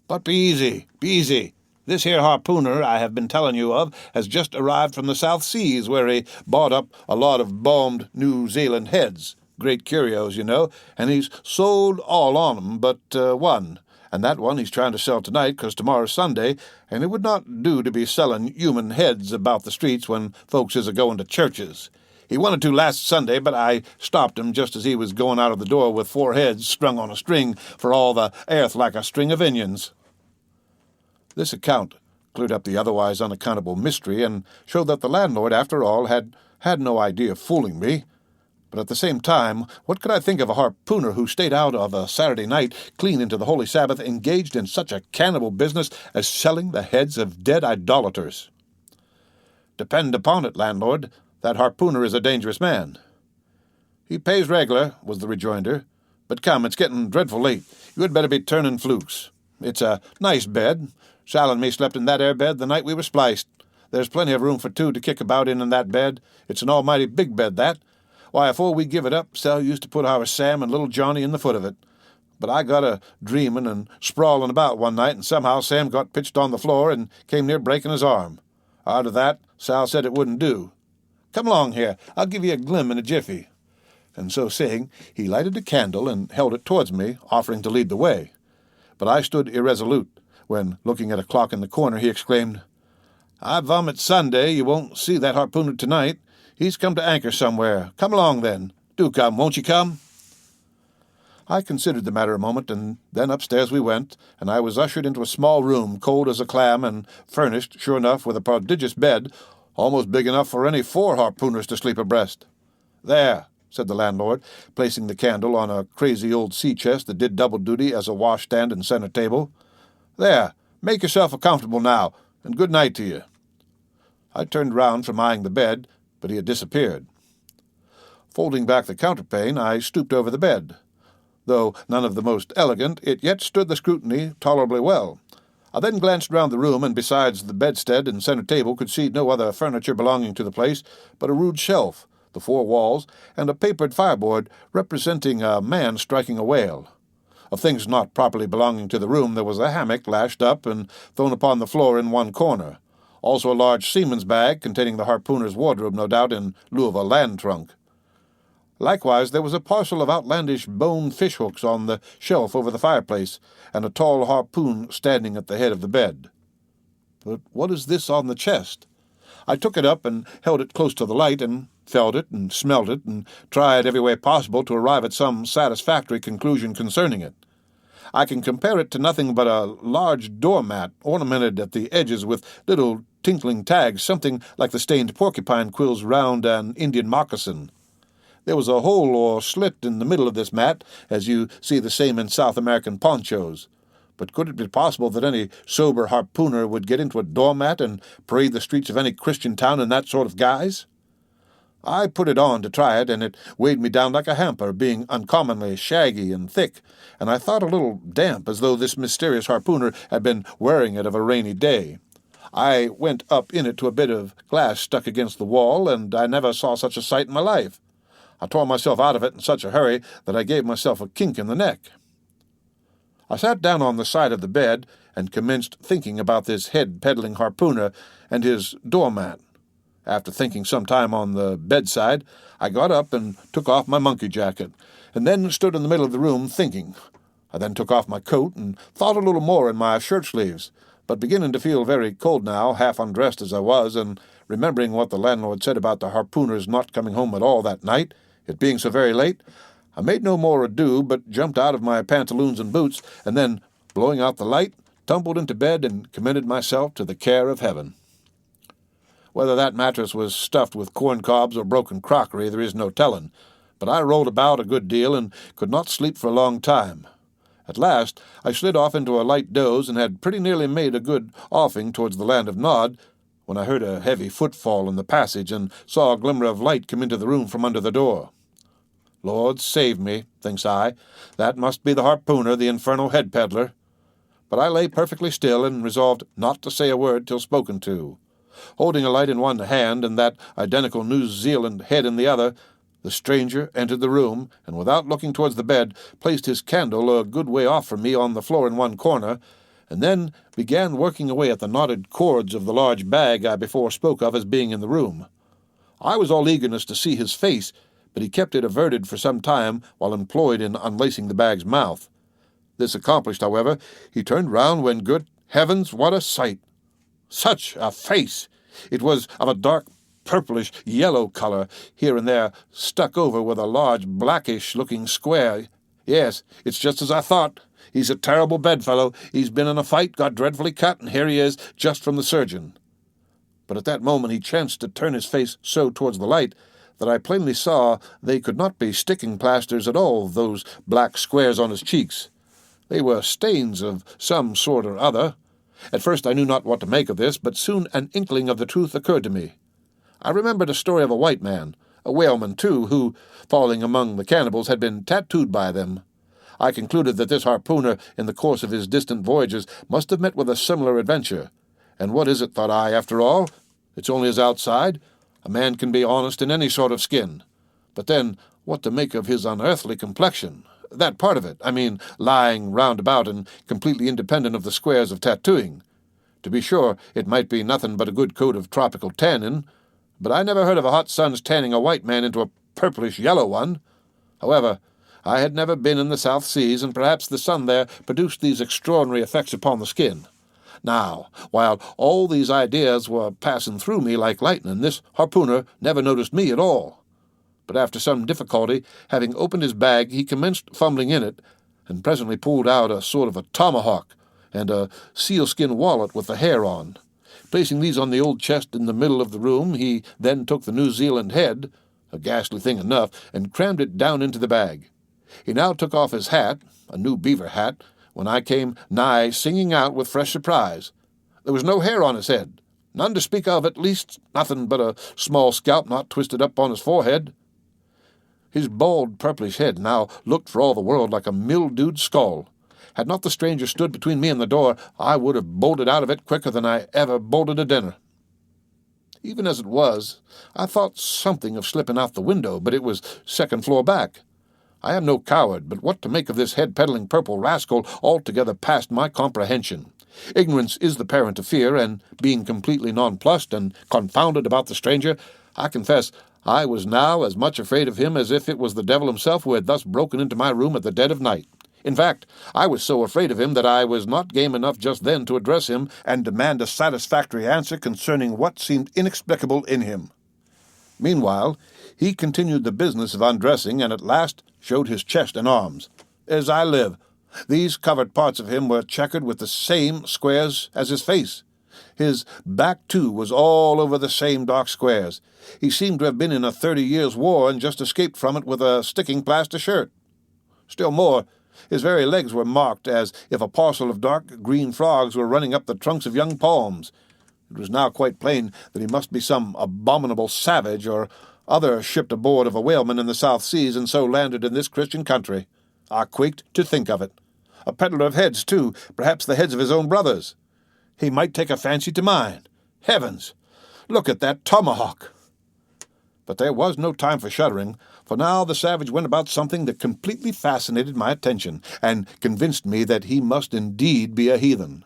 But be easy, be easy. This here harpooner I have been telling you of has just arrived from the South Seas, where he bought up a lot of balmed New Zealand heads, great curios, you know, and he's sold all on 'em but one, and that one he's trying to sell tonight, 'cause tomorrow's Sunday, and it would not do to be selling human heads about the streets when folks is a-going to churches. He wanted to last Sunday, but I stopped him just as he was going out of the door with 4 heads strung on a string for all the airth like a string of onions." This account cleared up the otherwise unaccountable mystery, and showed that the landlord, after all, had no idea of fooling me. But at the same time, what could I think of a harpooner who stayed out of a Saturday night, clean into the Holy Sabbath, engaged in such a cannibal business as selling the heads of dead idolaters? "Depend upon it, landlord, that harpooner is a dangerous man." "He pays reg'lar," was the rejoinder. "But come, it's getting dreadful late. You had better be turning flukes. It's a nice bed. Sal and me slept in that air bed the night we were spliced. There's plenty of room for 2 to kick about in that bed. It's an almighty big bed, that. Why, afore we give it up, Sal used to put our Sam and little Johnny in the foot of it. But I got a dreaming and sprawling about one night, and somehow Sam got pitched on the floor and came near breaking his arm. Out of that, Sal said it wouldn't do. 'Come along here, I'll give you a glim in a jiffy.' And so saying, he lighted a candle and held it towards me, offering to lead the way. But I stood irresolute, when, looking at a clock in the corner, he exclaimed, 'I vomit Sunday you won't see that harpooner tonight. He's come to anchor somewhere. Come along, then. Do come, won't you come?' I considered the matter a moment, and then upstairs we went, and I was ushered into a small room, cold as a clam, and furnished, sure enough, with a prodigious bed, almost big enough for any 4 harpooners to sleep abreast. 'There,' said the landlord, placing the candle on a crazy old sea-chest that did double duty as a washstand and centre table. 'There, make yourself comfortable now, and good night to you.' I turned round from eyeing the bed, but he had disappeared. Folding back the counterpane, I stooped over the bed. Though none of the most elegant, it yet stood the scrutiny tolerably well. I then glanced round the room, and besides the bedstead and centre table could see no other furniture belonging to the place but a rude shelf, the 4 walls, and a papered fireboard representing a man striking a whale. Of things not properly belonging to the room, there was a hammock lashed up and thrown upon the floor in one corner, also a large seaman's bag containing the harpooner's wardrobe, no doubt, in lieu of a land trunk. Likewise, there was a parcel of outlandish bone fish-hooks on the shelf over the fireplace, and a tall harpoon standing at the head of the bed. But what is this on the chest? I took it up and held it close to the light, and felt it and smelt it, and tried every way possible to arrive at some satisfactory conclusion concerning it. I can compare it to nothing but a large doormat ornamented at the edges with little tinkling tags, something like the stained porcupine quills round an Indian moccasin. There was a hole or slit in the middle of this mat, as you see the same in South American ponchos. But could it be possible that any sober harpooner would get into a doormat and parade the streets of any Christian town in that sort of guise? I put it on to try it, and it weighed me down like a hamper, being uncommonly shaggy and thick, and I thought a little damp, as though this mysterious harpooner had been wearing it of a rainy day. I went up in it to a bit of glass stuck against the wall, and I never saw such a sight in my life. I tore myself out of it in such a hurry that I gave myself a kink in the neck. I sat down on the side of the bed and commenced thinking about this head-peddling harpooner and his doormat. After thinking some time on the bedside, I got up and took off my monkey jacket, and then stood in the middle of the room thinking. I then took off my coat and thought a little more in my shirt-sleeves, but beginning to feel very cold now, half undressed as I was, and remembering what the landlord said about the harpooner's not coming home at all that night, it being so very late, I made no more ado, but jumped out of my pantaloons and boots, and then, blowing out the light, tumbled into bed and commended myself to the care of heaven. Whether that mattress was stuffed with corn cobs or broken crockery, there is no telling, but I rolled about a good deal and could not sleep for a long time. At last I slid off into a light doze and had pretty nearly made a good offing towards the land of Nod, when I heard a heavy footfall in the passage and saw a glimmer of light come into the room from under the door. Lord save me, thinks I, that must be the harpooner, the infernal head peddler. But I lay perfectly still and resolved not to say a word till spoken to. Holding a light in one hand and that identical New Zealand head in the other, the stranger entered the room, and without looking towards the bed, placed his candle a good way off from me on the floor in one corner, and then began working away at the knotted cords of the large bag I before spoke of as being in the room. I was all eagerness to see his face, but he kept it averted for some time while employed in unlacing the bag's mouth. This accomplished, however, he turned round when, good heavens, what a sight! Such a face! It was of a dark purplish yellow color, here and there stuck over with a large blackish-looking square. Yes, it's just as I thought. He's a terrible bedfellow. He's been in a fight, got dreadfully cut, and here he is, just from the surgeon. But at that moment he chanced to turn his face so towards the light that I plainly saw they could not be sticking plasters at all, those black squares on his cheeks. They were stains of some sort or other. At first I knew not what to make of this, but soon an inkling of the truth occurred to me. I remembered a story of a white man, a whaleman too, who, falling among the cannibals, had been tattooed by them. I concluded that this harpooner, in the course of his distant voyages, must have met with a similar adventure. And what is it, thought I, after all? It's only his outside. A man can be honest in any sort of skin. But then, what to make of his unearthly complexion? That part of it, I mean, lying round about and completely independent of the squares of tattooing. To be sure, it might be nothing but a good coat of tropical tannin, but I never heard of a hot sun's tanning a white man into a purplish-yellow one. However, I had never been in the South Seas, and perhaps the sun there produced these extraordinary effects upon the skin. Now, while all these ideas were passing through me like lightning, this harpooner never noticed me at all. But after some difficulty, having opened his bag, he commenced fumbling in it, and presently pulled out a sort of a tomahawk and a sealskin wallet with the hair on. Placing these on the old chest in the middle of the room, he then took the New Zealand head, a ghastly thing enough, and crammed it down into the bag. He now took off his hat, a new beaver hat, when I came nigh singing out with fresh surprise. There was no hair on his head, none to speak of, at least nothing but a small scalp knot twisted up on his forehead. His bald purplish head now looked for all the world like a mildewed skull. Had not the stranger stood between me and the door, I would have bolted out of it quicker than I ever bolted a dinner. Even as it was, I thought something of slipping out the window, but it was second floor back. I am no coward, but what to make of this head-peddling purple rascal altogether past my comprehension. Ignorance is the parent of fear, and being completely nonplussed and confounded about the stranger, I confess I was now as much afraid of him as if it was the devil himself who had thus broken into my room at the dead of night. In fact, I was so afraid of him that I was not game enough just then to address him and demand a satisfactory answer concerning what seemed inexplicable in him. Meanwhile, he continued the business of undressing, and at last showed his chest and arms. As I live, these covered parts of him were checkered with the same squares as his face. His back, too, was all over the same dark squares. He seemed to have been in a 30 years' war and just escaped from it with a sticking plaster shirt. Still more, his very legs were marked as if a parcel of dark green frogs were running up the trunks of young palms. It was now quite plain that he must be some abominable savage or other shipped aboard of a whaleman in the South Seas and so landed in this Christian country. I quaked to think of it. A peddler of heads, too, perhaps the heads of his own brothers. He might take a fancy to mine. Heavens! Look at that tomahawk! But there was no time for shuddering, for now the savage went about something that completely fascinated my attention, and convinced me that he must indeed be a heathen.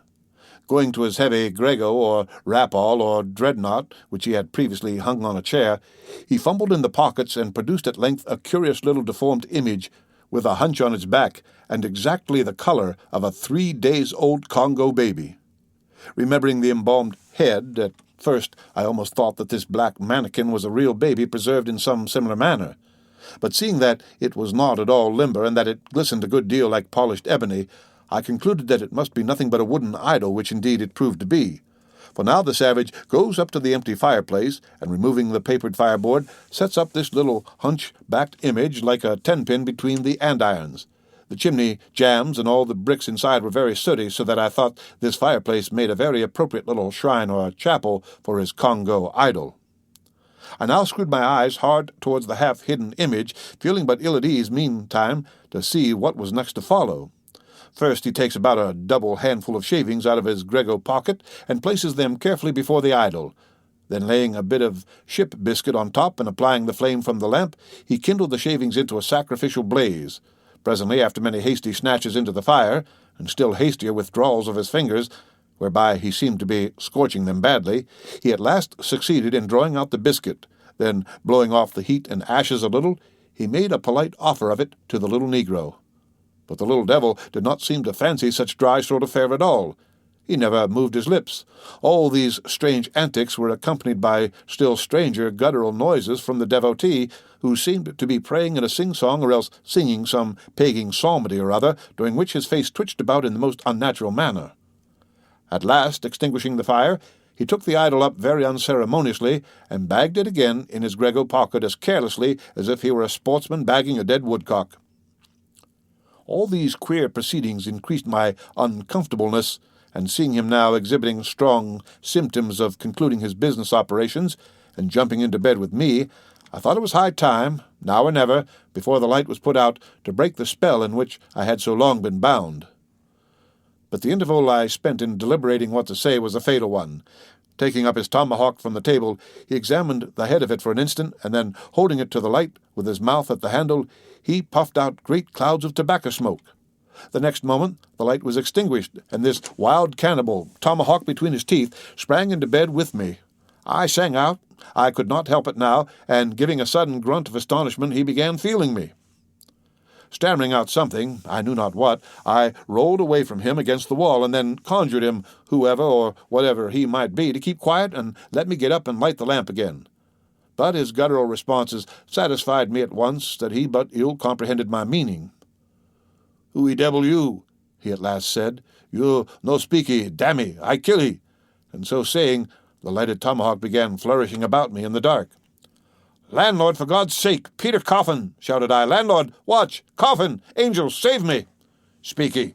Going to his heavy grego, or rapall, or dreadnought, which he had previously hung on a chair, he fumbled in the pockets and produced at length a curious little deformed image, with a hunch on its back, and exactly the color of a 3-days-old Congo baby. Remembering the embalmed head, at first I almost thought that this black mannequin was a real baby preserved in some similar manner. But seeing that it was not at all limber, and that it glistened a good deal like polished ebony, I concluded that it must be nothing but a wooden idol, which indeed it proved to be. For now the savage goes up to the empty fireplace, and removing the papered fireboard, sets up this little hunch-backed image like a 10-pin between the andirons. The chimney jambs and all the bricks inside were very sooty, so that I thought this fireplace made a very appropriate little shrine or chapel for his Congo idol. I now screwed my eyes hard towards the half-hidden image, feeling but ill at ease meantime to see what was next to follow. First he takes about a double handful of shavings out of his grego pocket and places them carefully before the idol. Then laying a bit of ship biscuit on top and applying the flame from the lamp, he kindled the shavings into a sacrificial blaze. Presently, after many hasty snatches into the fire, and still hastier withdrawals of his fingers, whereby he seemed to be scorching them badly, he at last succeeded in drawing out the biscuit. Then, blowing off the heat and ashes a little, he made a polite offer of it to the little negro. But the little devil did not seem to fancy such dry sort of fare at all. He never moved his lips. All these strange antics were accompanied by still stranger guttural noises from the devotee, who seemed to be praying in a sing-song or else singing some pagan psalmody or other, during which his face twitched about in the most unnatural manner. At last, extinguishing the fire, he took the idol up very unceremoniously and bagged it again in his grego pocket as carelessly as if he were a sportsman bagging a dead woodcock. All these queer proceedings increased my uncomfortableness, and seeing him now exhibiting strong symptoms of concluding his business operations and jumping into bed with me, I thought it was high time, now or never, before the light was put out, to break the spell in which I had so long been bound. But the interval I spent in deliberating what to say was a fatal one. Taking up his tomahawk from the table, he examined the head of it for an instant, and then, holding it to the light with his mouth at the handle, he puffed out great clouds of tobacco smoke. The next moment the light was extinguished, and this wild cannibal, tomahawk between his teeth, sprang into bed with me. I sang out. I could not help it now, and giving a sudden grunt of astonishment, he began feeling me. Stammering out something, I knew not what, I rolled away from him against the wall, and then conjured him, whoever or whatever he might be, to keep quiet and let me get up and light the lamp again. But his guttural responses satisfied me at once that he but ill comprehended my meaning. "Who devil you?" he at last said. "You no speaky, dammy, I kill ye." And so saying, the lighted tomahawk began flourishing about me in the dark. "Landlord, for God's sake, Peter Coffin!" shouted I. "Landlord, watch! Coffin! Angels, save me!" "Speaky!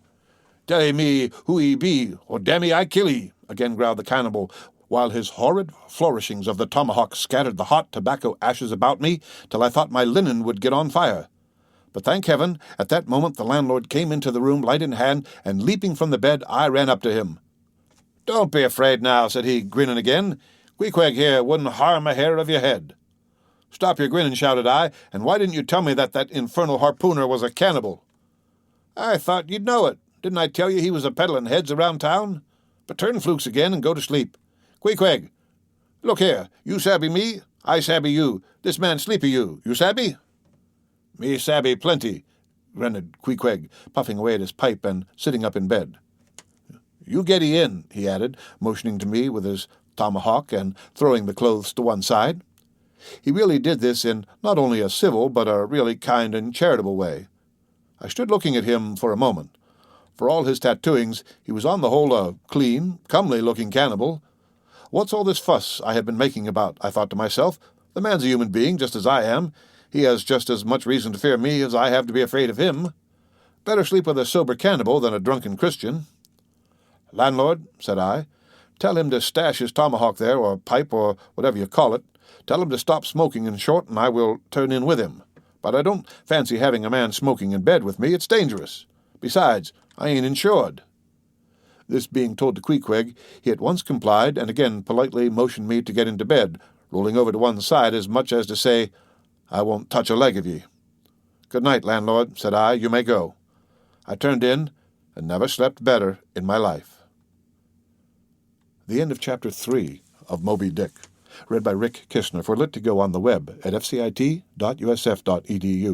Tell me who ye be, or damn ye, I kill ye!" again growled the cannibal, while his horrid flourishings of the tomahawk scattered the hot tobacco ashes about me till I thought my linen would get on fire. But thank heaven, at that moment the landlord came into the room, light in hand, and leaping from the bed, I ran up to him. "Don't be afraid now," said he, grinning again. "Queequeg here wouldn't harm a hair of your head." "Stop your grinning," shouted I, "and why didn't you tell me that infernal harpooner was a cannibal?" "I thought you'd know it. Didn't I tell you he was a peddling heads around town? But turn flukes again and go to sleep. Queequeg, look here, you sabby me, I sabby you. This man sleepy you sabby?" "Me sabby plenty," grunted Queequeg, puffing away at his pipe and sitting up in bed. "You getty in," he added, motioning to me with his tomahawk and throwing the clothes to one side. He really did this in not only a civil but a really kind and charitable way. I stood looking at him for a moment. For all his tattooings, he was on the whole a clean, comely-looking cannibal. What's all this fuss I have been making about, I thought to myself. The man's a human being, just as I am. He has just as much reason to fear me as I have to be afraid of him. Better sleep with a sober cannibal than a drunken Christian. "Landlord," said I, "tell him to stash his tomahawk there, or pipe, or whatever you call it. Tell him to stop smoking, in short, and I will turn in with him. But I don't fancy having a man smoking in bed with me. It's dangerous. Besides, I ain't insured." This being told to Queequeg, he at once complied, and again politely motioned me to get into bed, rolling over to one side as much as to say, "I won't touch a leg of ye." "Good night, landlord," said I. "You may go." I turned in, and never slept better in my life. The end of Chapter 3 of Moby Dick, read by Rick Kistner for Lit to Go on the web at fcit.usf.edu.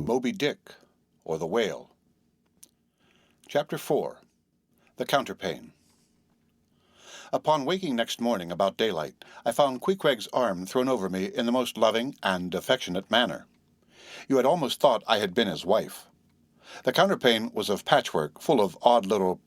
Moby Dick, or the Whale. Chapter 4. The Counterpane. Upon waking next morning about daylight, I found Queequeg's arm thrown over me in the most loving and affectionate manner. You had almost thought I had been his wife. The counterpane was of patchwork, full of odd little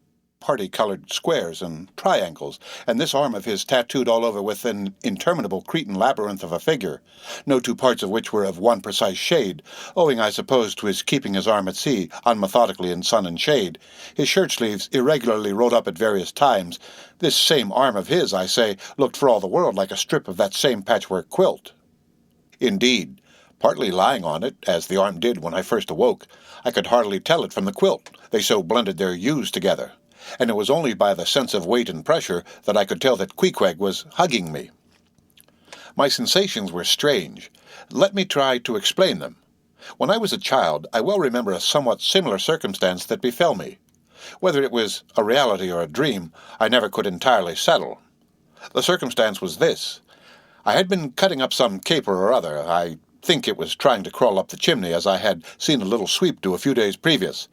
party-colored squares and triangles, and this arm of his tattooed all over with an interminable Cretan labyrinth of a figure, no two parts of which were of one precise shade, owing, I suppose, to his keeping his arm at sea unmethodically in sun and shade, his shirt-sleeves irregularly rolled up at various times. This same arm of his, I say, looked for all the world like a strip of that same patchwork quilt. Indeed, partly lying on it, as the arm did when I first awoke, I could hardly tell it from the quilt, they so blended their hues together, and it was only by the sense of weight and pressure that I could tell that 𝌌❊𐌁𝔁 was hugging me. My sensations were strange. Let me try to explain them. When I was a child, I well remember a somewhat similar circumstance that befell me. Whether it was a reality or a dream, I never could entirely settle. The circumstance was this. I had been cutting up some caper or other. I think it was trying to crawl up the chimney, as I had seen a little sweep do a few days previous,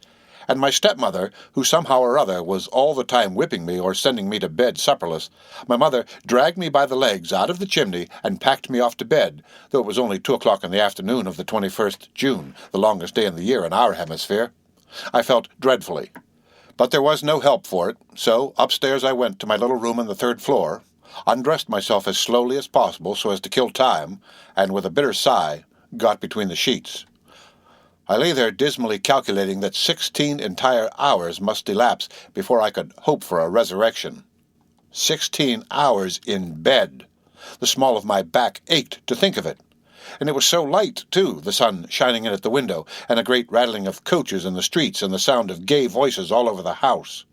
and my stepmother, who somehow or other was all the time whipping me or sending me to bed supperless, my mother dragged me by the legs out of the chimney and packed me off to bed, though it was only 2 o'clock in the afternoon of the 21st June, the longest day in the year in our hemisphere. I felt dreadfully, but there was no help for it, so upstairs I went to my little room on the 3rd floor, undressed myself as slowly as possible so as to kill time, and with a bitter sigh, got between the sheets. I lay there dismally calculating that 16 entire hours must elapse before I could hope for a resurrection. 16 hours in bed. The small of my back ached to think of it. And it was so light, too, the sun shining in at the window, and a great rattling of coaches in the streets, and the sound of gay voices all over the house.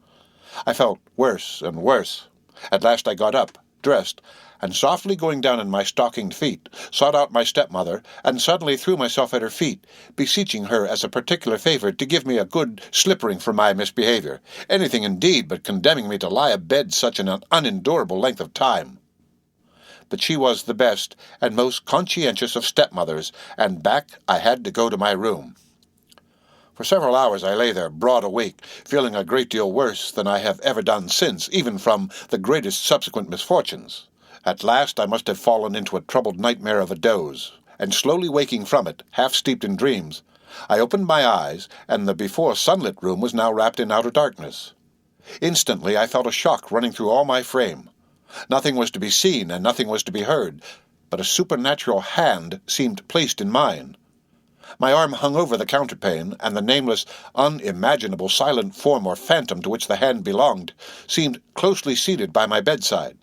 I felt worse and worse. At last I got up, dressed, and softly going down in my stockinged feet, sought out my stepmother, and suddenly threw myself at her feet, beseeching her as a particular favour to give me a good slippering for my misbehaviour, anything indeed but condemning me to lie abed such an unendurable length of time. But she was the best and most conscientious of stepmothers, and back I had to go to my room. For several hours I lay there, broad awake, feeling a great deal worse than I have ever done since, even from the greatest subsequent misfortunes. At last I must have fallen into a troubled nightmare of a doze, and slowly waking from it, half steeped in dreams, I opened my eyes, and the before sunlit room was now wrapped in outer darkness. Instantly I felt a shock running through all my frame. Nothing was to be seen, and nothing was to be heard, but a supernatural hand seemed placed in mine. My arm hung over the counterpane, and the nameless, unimaginable silent form or phantom to which the hand belonged seemed closely seated by my bedside.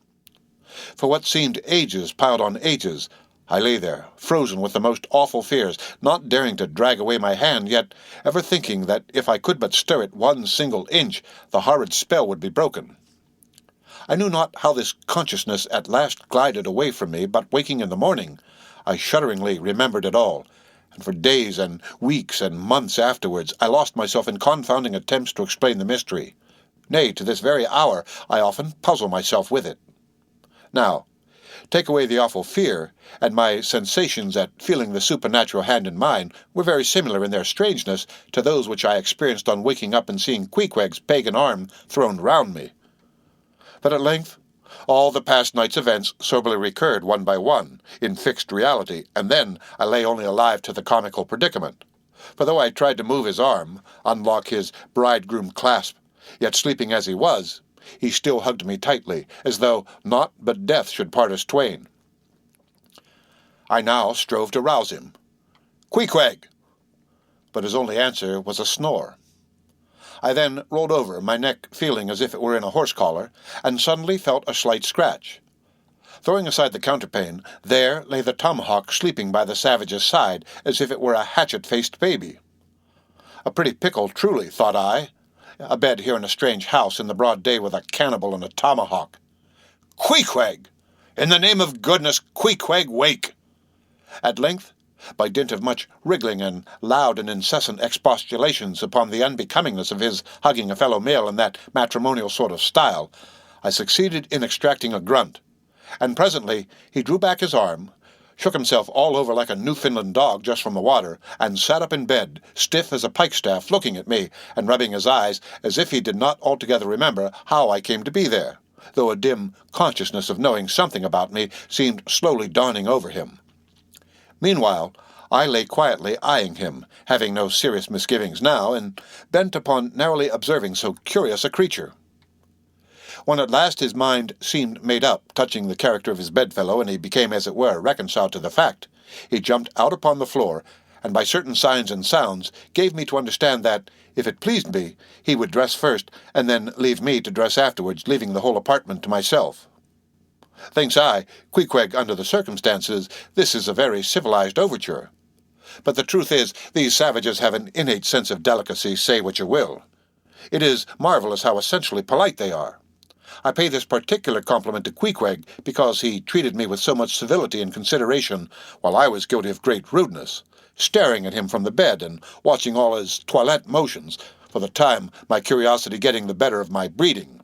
For what seemed ages piled on ages, I lay there, frozen with the most awful fears, not daring to drag away my hand, yet ever thinking that if I could but stir it 1 single inch, the horrid spell would be broken. I knew not how this consciousness at last glided away from me, but waking in the morning, I shudderingly remembered it all, and for days and weeks and months afterwards I lost myself in confounding attempts to explain the mystery. Nay, to this very hour I often puzzle myself with it. Now, take away the awful fear, and my sensations at feeling the supernatural hand in mine were very similar in their strangeness to those which I experienced on waking up and seeing 𝌌❊𐶺𝔁𝔁's pagan arm thrown round me. But at length all the past night's events soberly recurred one by one, in fixed reality, and then I lay only alive to the comical predicament. For though I tried to move his arm, unlock his bridegroom clasp, yet sleeping as he was, he still hugged me tightly, as though naught but death should part us twain. I now strove to rouse him. 𝌌❊𝐶�𝔁𝔁! But his only answer was a snore. I then rolled over, my neck feeling as if it were in a horse-collar, and suddenly felt a slight scratch. Throwing aside the counterpane, there lay the tomahawk sleeping by the savage's side, as if it were a hatchet-faced baby. A pretty pickle, truly, thought I. A bed here in a strange house in the broad day with a cannibal and a tomahawk. 𝌌❊𝐶�𝔁𝔁! In the name of goodness, 𝌌❊𝐶�𝔁𝐁, wake! At length, by dint of much wriggling and loud and incessant expostulations upon the unbecomingness of his hugging a fellow male in that matrimonial sort of style, I succeeded in extracting a grunt, and presently he drew back his arm, shook himself all over like a Newfoundland dog just from the water, and sat up in bed, stiff as a pikestaff, looking at me, and rubbing his eyes as if he did not altogether remember how I came to be there, though a dim consciousness of knowing something about me seemed slowly dawning over him. Meanwhile, I lay quietly eyeing him, having no serious misgivings now, and bent upon narrowly observing so curious a creature. When at last his mind seemed made up touching the character of his bedfellow, and he became, as it were, reconciled to the fact, he jumped out upon the floor, and by certain signs and sounds gave me to understand that, if it pleased me, he would dress first, and then leave me to dress afterwards, leaving the whole apartment to myself. Thinks I, Queequeg, under the circumstances, this is a very civilized overture. But the truth is, these savages have an innate sense of delicacy, say what you will. It is marvelous how essentially polite they are. I pay this particular compliment to Queequeg because he treated me with so much civility and consideration while I was guilty of great rudeness, staring at him from the bed and watching all his toilette motions, for the time my curiosity getting the better of my breeding.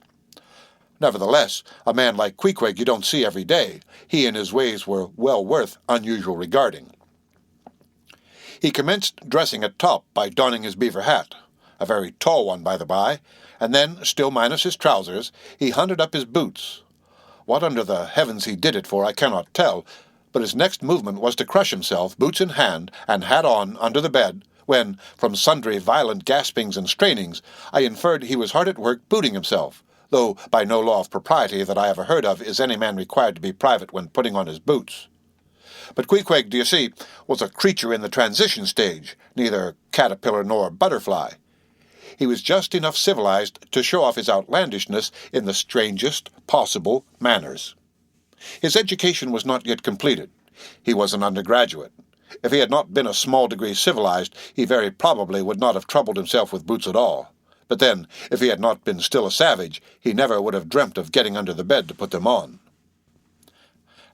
Nevertheless, a man like Queequeg you don't see every day. He and his ways were well worth unusual regarding. He commenced dressing at top by donning his beaver hat, a very tall one by the by, and then, still minus his trousers, he hunted up his boots. What under the heavens he did it for I cannot tell, but his next movement was to crush himself, boots in hand, and hat on, under the bed, when, from sundry violent gaspings and strainings, I inferred he was hard at work booting himself, though by no law of propriety that I ever heard of is any man required to be private when putting on his boots. But Queequeg, do you see, was a creature in the transition stage, neither caterpillar nor butterfly. He was just enough civilized to show off his outlandishness in the strangest possible manners. His education was not yet completed. He was an undergraduate. If he had not been a small degree civilized, he very probably would not have troubled himself with boots at all. But then, if he had not been still a savage, he never would have dreamt of getting under the bed to put them on.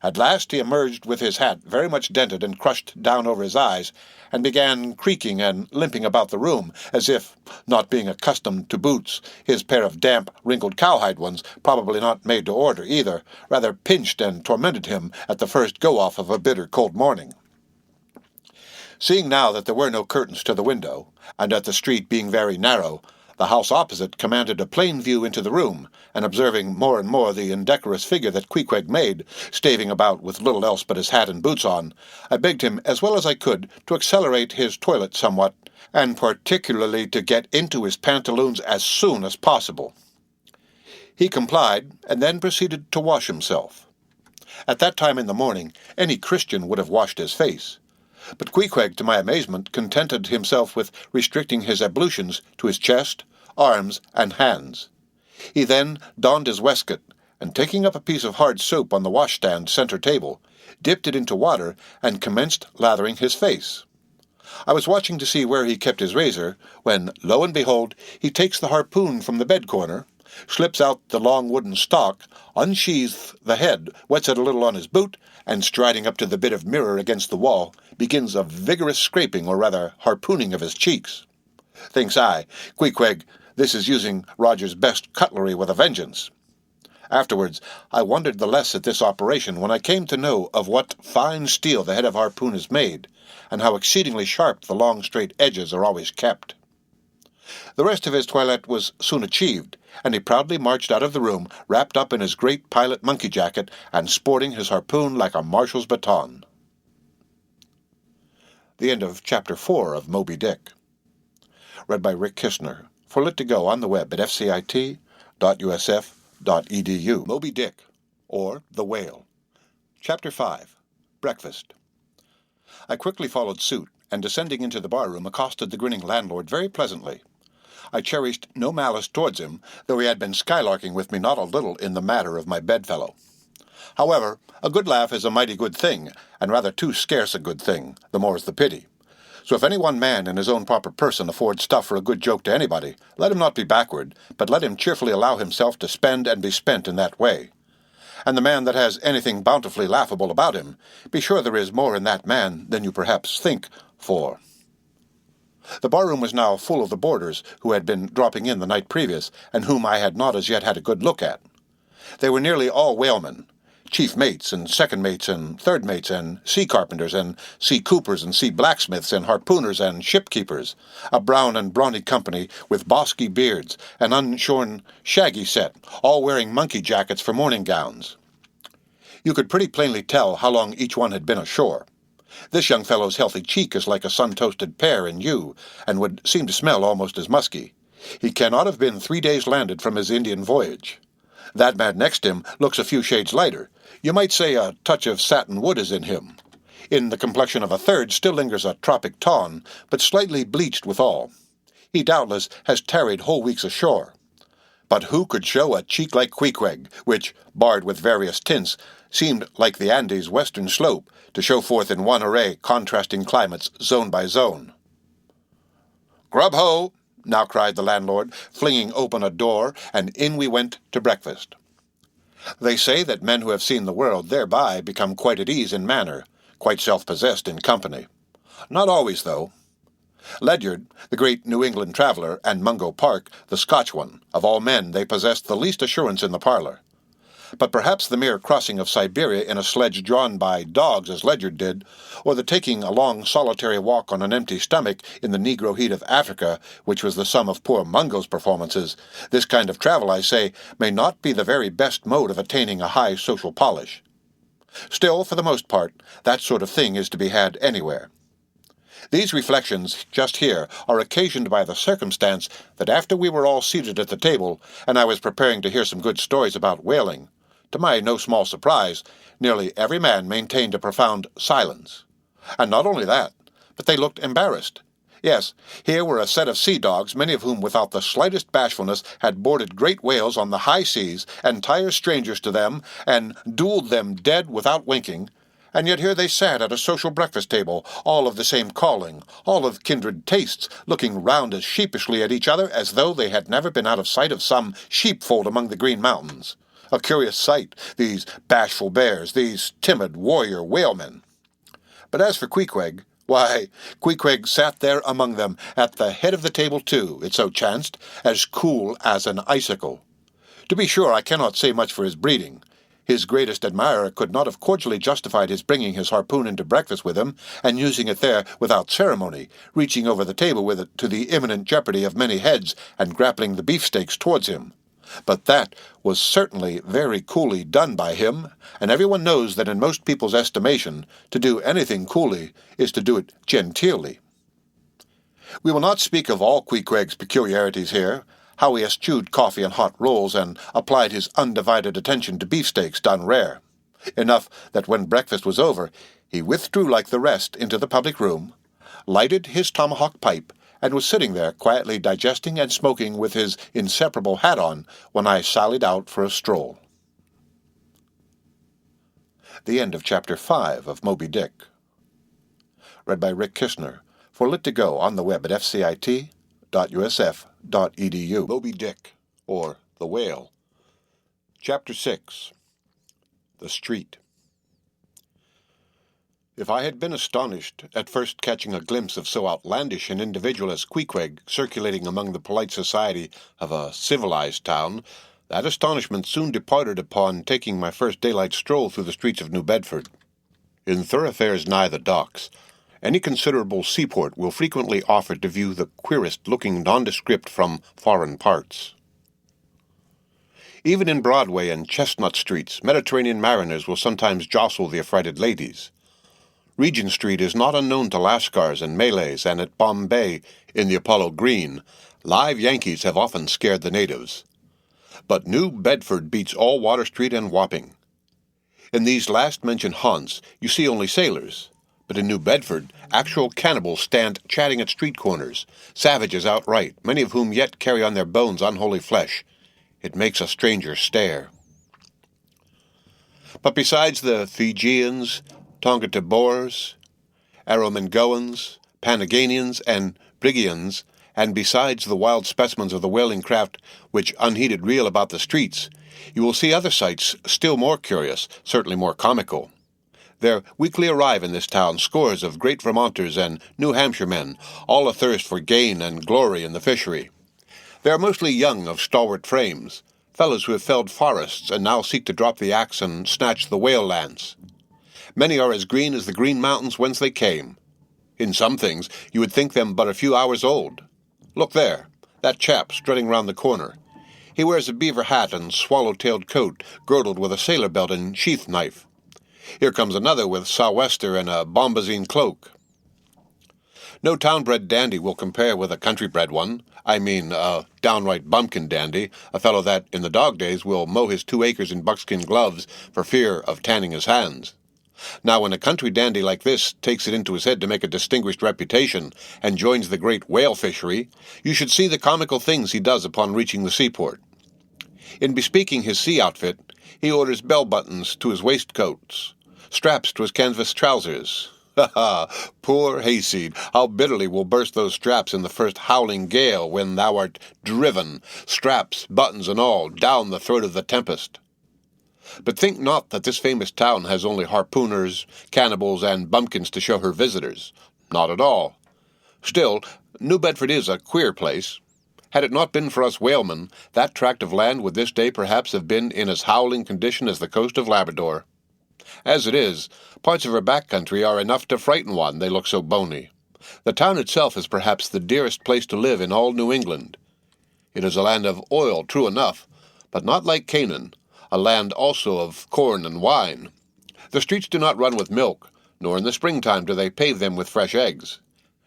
At last he emerged with his hat very much dented and crushed down over his eyes, and began creaking and limping about the room, as if, not being accustomed to boots, his pair of damp, wrinkled cowhide ones, probably not made to order either, rather pinched and tormented him at the first go-off of a bitter cold morning. Seeing now that there were no curtains to the window, and that the street being very narrow, the house opposite commanded a plain view into the room, and observing more and more the indecorous figure that Queequeg made, staving about with little else but his hat and boots on, I begged him, as well as I could, to accelerate his toilet somewhat, and particularly to get into his pantaloons as soon as possible. He complied, and then proceeded to wash himself. At that time in the morning, any Christian would have washed his face. But Queequeg, to my amazement, contented himself with restricting his ablutions to his chest, arms, and hands. He then donned his waistcoat, and taking up a piece of hard soap on the washstand center table, dipped it into water, and commenced lathering his face. I was watching to see where he kept his razor, when, lo and behold, he takes the harpoon from the bed corner, slips out the long wooden stock, unsheathes the head, wets it a little on his boot, and striding up to the bit of mirror against the wall, begins a vigorous scraping, or rather harpooning, of his cheeks. Thinks I, Queequeg, this is using Roger's best cutlery with a vengeance. Afterwards, I wondered the less at this operation when I came to know of what fine steel the head of harpoon is made, and how exceedingly sharp the long straight edges are always kept. The rest of his toilette was soon achieved, and he proudly marched out of the room, wrapped up in his great pilot monkey jacket, and sporting his harpoon like a marshal's baton. The end of Chapter 4 of Moby Dick. Read by Rick Kistner. For Lit to Go on the web at fcit.usf.edu. Moby Dick, or The Whale. Chapter 5. Breakfast. I quickly followed suit, and descending into the bar-room accosted the grinning landlord very pleasantly. I cherished no malice towards him, though he had been skylarking with me not a little in the matter of my bedfellow. However, a good laugh is a mighty good thing, and rather too scarce a good thing, the more's the pity. So if any one man in his own proper person affords stuff for a good joke to anybody, let him not be backward, but let him cheerfully allow himself to spend and be spent in that way. And the man that has anything bountifully laughable about him, be sure there is more in that man than you perhaps think for. The bar-room was now full of the boarders who had been dropping in the night previous, and whom I had not as yet had a good look at. They were nearly all whalemen, chief mates and second mates and third mates and sea carpenters and sea coopers and sea blacksmiths and harpooners and shipkeepers, a brown and brawny company with bosky beards, an unshorn shaggy set, all wearing monkey jackets for morning gowns. You could pretty plainly tell how long each one had been ashore. This young fellow's healthy cheek is like a sun-toasted pear in hue, and would seem to smell almost as musky. He cannot have been 3 days landed from his Indian voyage. That man next him looks a few shades lighter. You might say a touch of satin wood is in him. In the complexion of a third still lingers a tropic tawn, but slightly bleached withal. He doubtless has tarried whole weeks ashore. But who could show a cheek like Queequeg, which, barred with various tints, seemed like the Andes' western slope, to show forth in one array contrasting climates zone by zone? "Grub ho!" now cried the landlord, flinging open a door, and in we went to breakfast. They say that men who have seen the world thereby become quite at ease in manner, quite self-possessed in company. Not always, though. Ledyard, the great New England traveller, and Mungo Park, the Scotch one, of all men they possessed the least assurance in the parlour. But perhaps the mere crossing of Siberia in a sledge drawn by dogs as Ledyard did, or the taking a long solitary walk on an empty stomach in the negro heat of Africa, which was the sum of poor Mungo's performances, this kind of travel, I say, may not be the very best mode of attaining a high social polish. Still, for the most part, that sort of thing is to be had anywhere. These reflections, just here, are occasioned by the circumstance that after we were all seated at the table, and I was preparing to hear some good stories about whaling, to my no small surprise, nearly every man maintained a profound silence. And not only that, but they looked embarrassed. Yes, here were a set of sea dogs, many of whom without the slightest bashfulness had boarded great whales on the high seas, entire strangers to them, and duelled them dead without winking, and yet here they sat at a social breakfast table, all of the same calling, all of kindred tastes, looking round as sheepishly at each other as though they had never been out of sight of some sheepfold among the Green Mountains. A curious sight, these bashful bears, these timid warrior whalemen. But as for Queequeg, why, Queequeg sat there among them, at the head of the table too, it so chanced, as cool as an icicle. To be sure, I cannot say much for his breeding. His greatest admirer could not have cordially justified his bringing his harpoon into breakfast with him, and using it there without ceremony, reaching over the table with it to the imminent jeopardy of many heads, and grappling the beefsteaks towards him. But that was certainly very coolly done by him, and everyone knows that in most people's estimation, to do anything coolly is to do it genteelly. We will not speak of all Queequeg's peculiarities here, how he eschewed coffee and hot rolls, and applied his undivided attention to beefsteaks done rare. Enough that when breakfast was over, he withdrew like the rest into the public room, lighted his tomahawk pipe, and was sitting there quietly digesting and smoking with his inseparable hat on when I sallied out for a stroll. The end of Chapter 5 of Moby Dick. Read by Rick Kishner, for Lit2Go on the web at fcit.usf.edu. Moby Dick, or The Whale. Chapter 6. The Street. If I had been astonished at first catching a glimpse of so outlandish an individual as Queequeg circulating among the polite society of a civilized town, that astonishment soon departed upon taking my first daylight stroll through the streets of New Bedford. In thoroughfares nigh the docks, any considerable seaport will frequently offer to view the queerest-looking nondescript from foreign parts. Even in Broadway and Chestnut streets, Mediterranean mariners will sometimes jostle the affrighted ladies. Regent Street is not unknown to Lascars and Malays, and at Bombay, in the Apollo Green, live Yankees have often scared the natives. But New Bedford beats all Water Street and Wapping. In these last-mentioned haunts, you see only sailors, but in New Bedford, actual cannibals stand chatting at street corners, savages outright, many of whom yet carry on their bones unholy flesh. It makes a stranger stare. But besides the Fijians, Tonga-Tabors, Arromangoans, Panaganians, and Brigians, and besides the wild specimens of the whaling craft which unheeded reel about the streets, you will see other sights still more curious, certainly more comical. There weekly arrive in this town scores of great Vermonters and New Hampshire men, all athirst for gain and glory in the fishery. They are mostly young of stalwart frames, fellows who have felled forests and now seek to drop the axe and snatch the whale lance. Many are as green as the Green Mountains whence they came. In some things you would think them but a few hours old. Look there, that chap strutting round the corner. He wears a beaver hat and swallow-tailed coat, girdled with a sailor belt and sheath knife. Here comes another with sou'wester and a bombazine cloak. No town-bred dandy will compare with a country-bred one. I mean, a downright bumpkin dandy, a fellow that, in the dog days, will mow his 2 acres in buckskin gloves for fear of tanning his hands. Now, when a country dandy like this takes it into his head to make a distinguished reputation and joins the great whale fishery, you should see the comical things he does upon reaching the seaport. In bespeaking his sea outfit, he orders bell-buttons to his waistcoats, straps to his canvas trousers. Ha ha! Poor hayseed! How bitterly will burst those straps in the first howling gale when thou art driven, straps, buttons, and all, down the throat of the tempest. But think not that this famous town has only harpooners, cannibals, and bumpkins to show her visitors. Not at all. Still, New Bedford is a queer place. Had it not been for us whalemen, that tract of land would this day perhaps have been in as howling condition as the coast of Labrador. As it is, parts of her back country are enough to frighten one, they look so bony. The town itself is perhaps the dearest place to live in all New England. It is a land of oil, true enough, but not like Canaan, a land also of corn and wine. The streets do not run with milk, nor in the springtime do they pave them with fresh eggs.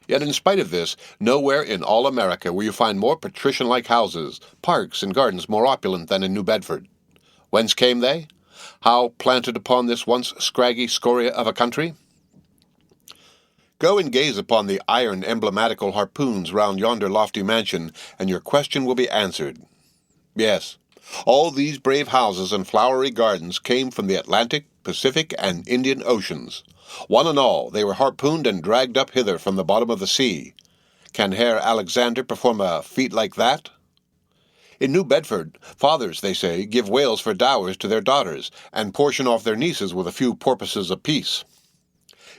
Yet in spite of this, nowhere in all America will you find more patrician-like houses, parks, and gardens more opulent than in New Bedford. Whence came they? How planted upon this once scraggy scoria of a country? Go and gaze upon the iron emblematical harpoons round yonder lofty mansion, and your question will be answered. Yes, all these brave houses and flowery gardens came from the Atlantic, Pacific, and Indian Oceans. One and all, they were harpooned and dragged up hither from the bottom of the sea. Can Herr Alexander perform a feat like that? In New Bedford, fathers, they say, give whales for dowers to their daughters, and portion off their nieces with a few porpoises apiece.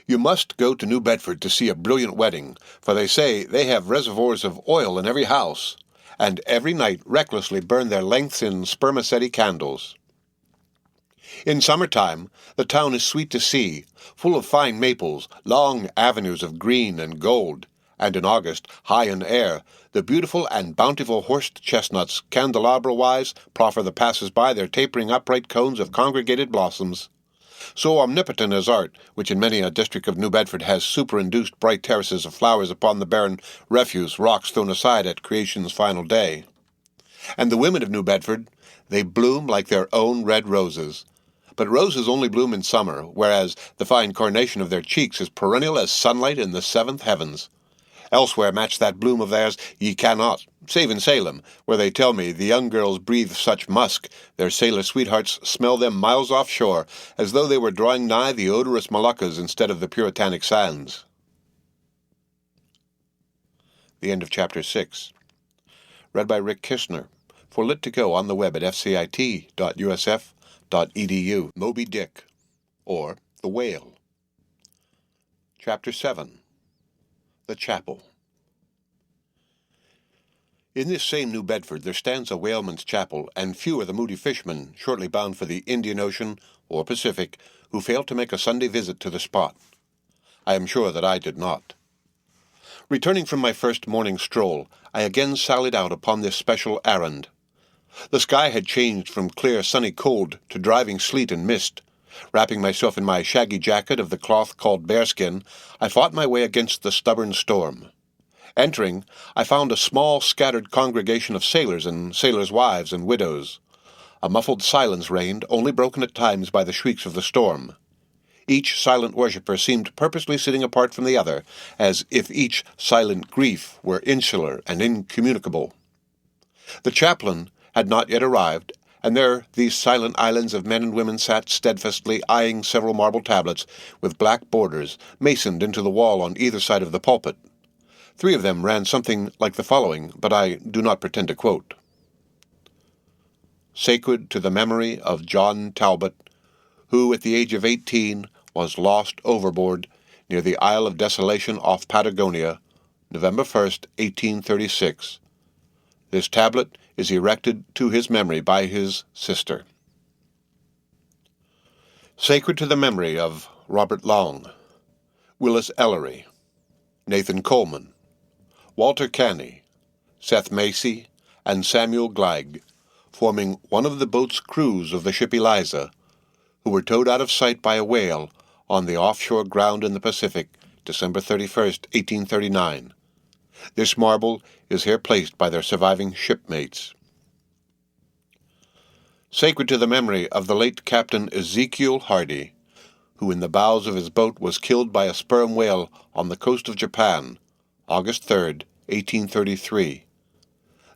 You must go to New Bedford to see a brilliant wedding, for they say they have reservoirs of oil in every house, and every night recklessly burn their lengths in spermaceti candles. In summertime, the town is sweet to see, full of fine maples, long avenues of green and gold, and in August, high in air, the beautiful and bountiful horsed chestnuts, candelabra-wise, proffer the passers-by their tapering upright cones of congregated blossoms. So omnipotent is art, which in many a district of New Bedford has superinduced bright terraces of flowers upon the barren refuse rocks thrown aside at creation's final day. And the women of New Bedford, they bloom like their own red roses. But roses only bloom in summer, whereas the fine carnation of their cheeks is perennial as sunlight in the seventh heavens. Elsewhere match that bloom of theirs ye cannot, save in Salem, where they tell me the young girls breathe such musk, their sailor sweethearts smell them miles offshore, as though they were drawing nigh the odorous Moluccas instead of the puritanic sands. The end of Chapter 6. Read by Rick Kishner. For Lit to Go on the web at fcit.usf.edu. Moby Dick, or The Whale. Chapter 7. The Chapel. In this same New Bedford there stands a whaleman's chapel, and few are the moody fishermen, shortly bound for the Indian Ocean or Pacific, who fail to make a Sunday visit to the spot. I am sure that I did not. Returning from my first morning stroll, I again sallied out upon this special errand. The sky had changed from clear sunny cold to driving sleet and mist. Wrapping myself in my shaggy jacket of the cloth called bearskin, I fought my way against the stubborn storm. Entering, I found a small, scattered congregation of sailors and sailors' wives and widows. A muffled silence reigned, only broken at times by the shrieks of the storm. Each silent worshipper seemed purposely sitting apart from the other, as if each silent grief were insular and incommunicable. The chaplain had not yet arrived, and there these silent islands of men and women sat steadfastly eyeing several marble tablets with black borders masoned into the wall on either side of the pulpit. 3 of them ran something like the following, but I do not pretend to quote. Sacred to the memory of John Talbot, who at the age of 18 was lost overboard near the Isle of Desolation off Patagonia, November 1st, 1836. This tablet is erected to his memory by his sister. Sacred to the memory of Robert Long, Willis Ellery, Nathan Coleman, Walter Canny, Seth Macy, and Samuel Gleig, forming one of the boat's crews of the ship Eliza, who were towed out of sight by a whale on the offshore ground in the Pacific December 31st, 1839. This marble is here placed by their surviving shipmates. Sacred to the memory of the late Captain Ezekiel Hardy, who in the bows of his boat was killed by a sperm whale on the coast of Japan, August 3rd, 1833.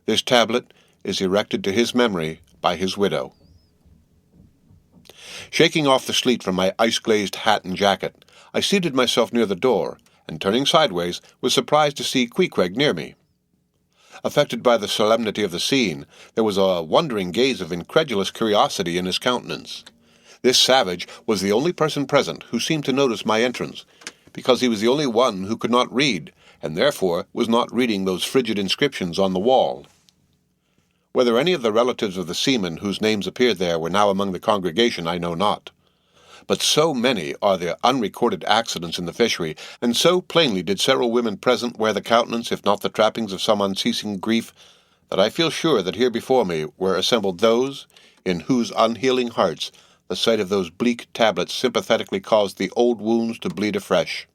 This tablet is erected to his memory by his widow. Shaking off the sleet from my ice-glazed hat and jacket, I seated myself near the door, and turning sideways, was surprised to see Queequeg near me. Affected by the solemnity of the scene, there was a wondering gaze of incredulous curiosity in his countenance. This savage was the only person present who seemed to notice my entrance, because he was the only one who could not read, and therefore was not reading those frigid inscriptions on the wall. Whether any of the relatives of the seamen whose names appeared there were now among the congregation, I know not. But so many are the unrecorded accidents in the fishery, and so plainly did several women present wear the countenance, if not the trappings, of some unceasing grief, that I feel sure that here before me were assembled those in whose unhealing hearts the sight of those bleak tablets sympathetically caused the old wounds to bleed afresh.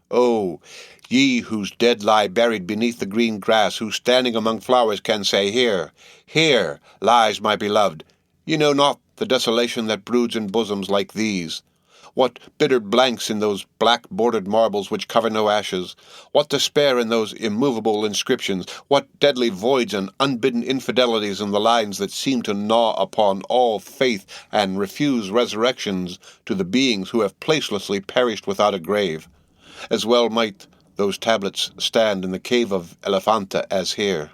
Oh, ye whose dead lie buried beneath the green grass, who standing among flowers can say, Here, here lies my beloved. Ye know not the desolation that broods in bosoms like these. What bitter blanks in those black-bordered marbles which cover no ashes. What despair in those immovable inscriptions. What deadly voids and unbidden infidelities in the lines that seem to gnaw upon all faith and refuse resurrections to the beings who have placelessly perished without a grave. As well might those tablets stand in the cave of Elephanta as here.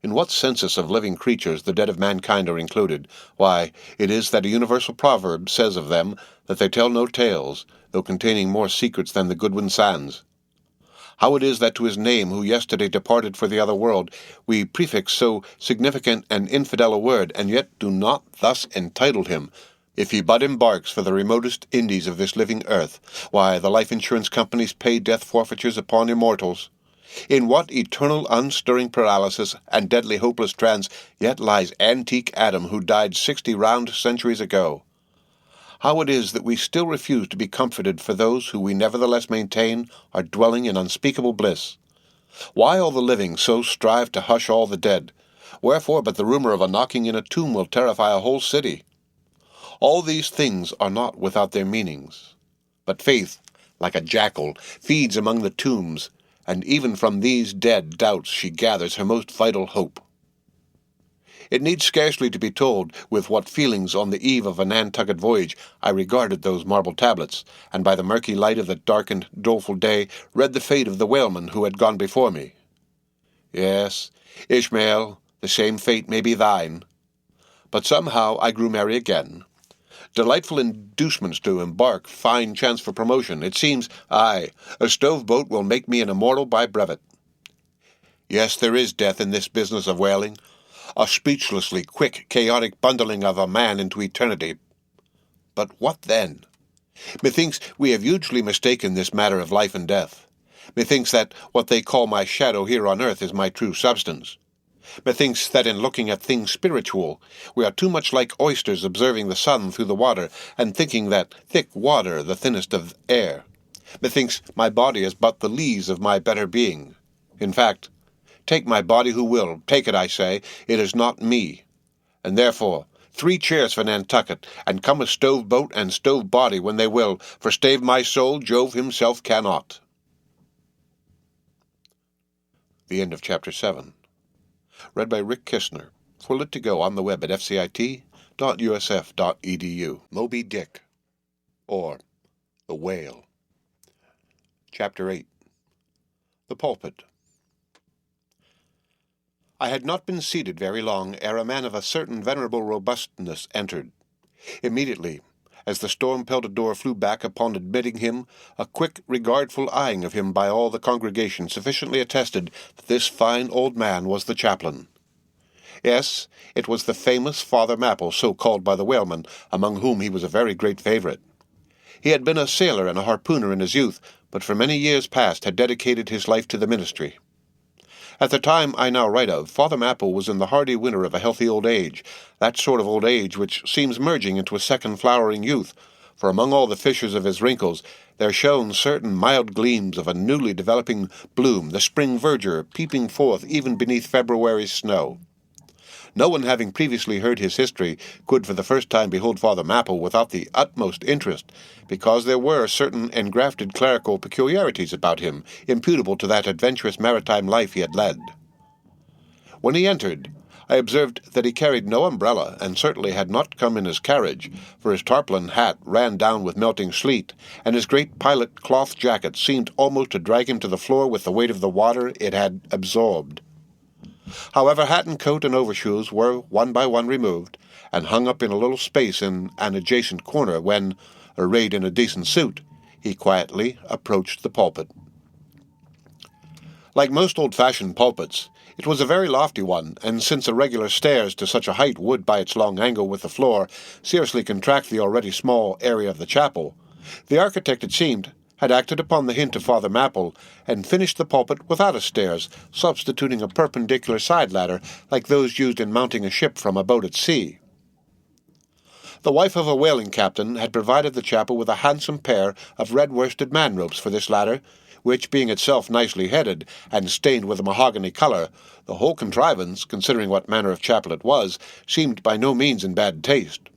In what census of living creatures the dead of mankind are included, why, it is that a universal proverb says of them that they tell no tales, though containing more secrets than the Goodwin Sands. How it is that to his name, who yesterday departed for the other world, we prefix so significant and infidel a word, and yet do not thus entitle him, if he but embarks for the remotest Indies of this living earth, why the life insurance companies pay death forfeitures upon immortals. In what eternal unstirring paralysis and deadly hopeless trance yet lies antique Adam, who died 60 round centuries ago. How it is that we still refuse to be comforted for those who we nevertheless maintain are dwelling in unspeakable bliss. Why all the living so strive to hush all the dead? Wherefore but the rumor of a knocking in a tomb will terrify a whole city? All these things are not without their meanings. But faith, like a jackal, feeds among the tombs, and even from these dead doubts she gathers her most vital hope. It needs scarcely to be told with what feelings on the eve of a Nantucket voyage I regarded those marble tablets, and by the murky light of the darkened, doleful day read the fate of the whaleman who had gone before me. Yes, Ishmael, the same fate may be thine. But somehow I grew merry again. Delightful inducements to embark, fine chance for promotion. It seems, a stove boat will make me an immortal by brevet. Yes, there is death in this business of whaling, a speechlessly quick, chaotic bundling of a man into eternity. But what then? Methinks we have hugely mistaken this matter of life and death. Methinks that what they call my shadow here on earth is my true substance. Methinks that in looking at things spiritual, we are too much like oysters observing the sun through the water, and thinking that thick water the thinnest of air. Methinks my body is but the lees of my better being. In fact, take my body who will, take it, I say, it is not me. And therefore, 3 cheers for Nantucket, and come a stove boat and stove body when they will, for stave my soul Jove himself cannot. The end of Chapter 7. Read by Rick Kistner. For lit to go on the web at fcit.usf.edu. Moby Dick, or The Whale. Chapter 8. The Pulpit. I had not been seated very long ere a man of a certain venerable robustness entered. Immediately, as the storm-pelted door flew back upon admitting him, a quick, regardful eyeing of him by all the congregation sufficiently attested that this fine old man was the chaplain. Yes, it was the famous Father Mapple, so called by the whalemen, among whom he was a very great favourite. He had been a sailor and a harpooner in his youth, but for many years past had dedicated his life to the ministry. At the time I now write of, Father Mapple was in the hardy winter of a healthy old age, that sort of old age which seems merging into a second flowering youth, for among all the fissures of his wrinkles there shone certain mild gleams of a newly developing bloom, the spring verdure peeping forth even beneath February's snow. No one having previously heard his history could for the first time behold Father Mapple without the utmost interest, because there were certain engrafted clerical peculiarities about him, imputable to that adventurous maritime life he had led. When he entered, I observed that he carried no umbrella, and certainly had not come in his carriage, for his tarpaulin hat ran down with melting sleet, and his great pilot cloth jacket seemed almost to drag him to the floor with the weight of the water it had absorbed. However, hat and coat and overshoes were one by one removed, and hung up in a little space in an adjacent corner when, arrayed in a decent suit, he quietly approached the pulpit. Like most old-fashioned pulpits, it was a very lofty one, and since irregular stairs to such a height would, by its long angle with the floor, seriously contract the already small area of the chapel, the architect, it seemed, had acted upon the hint of Father Mapple, and finished the pulpit without a stairs, substituting a perpendicular side-ladder like those used in mounting a ship from a boat at sea. The wife of a whaling captain had provided the chapel with a handsome pair of red-worsted man-ropes for this ladder, which, being itself nicely headed, and stained with a mahogany colour, the whole contrivance, considering what manner of chapel it was, seemed by no means in bad taste.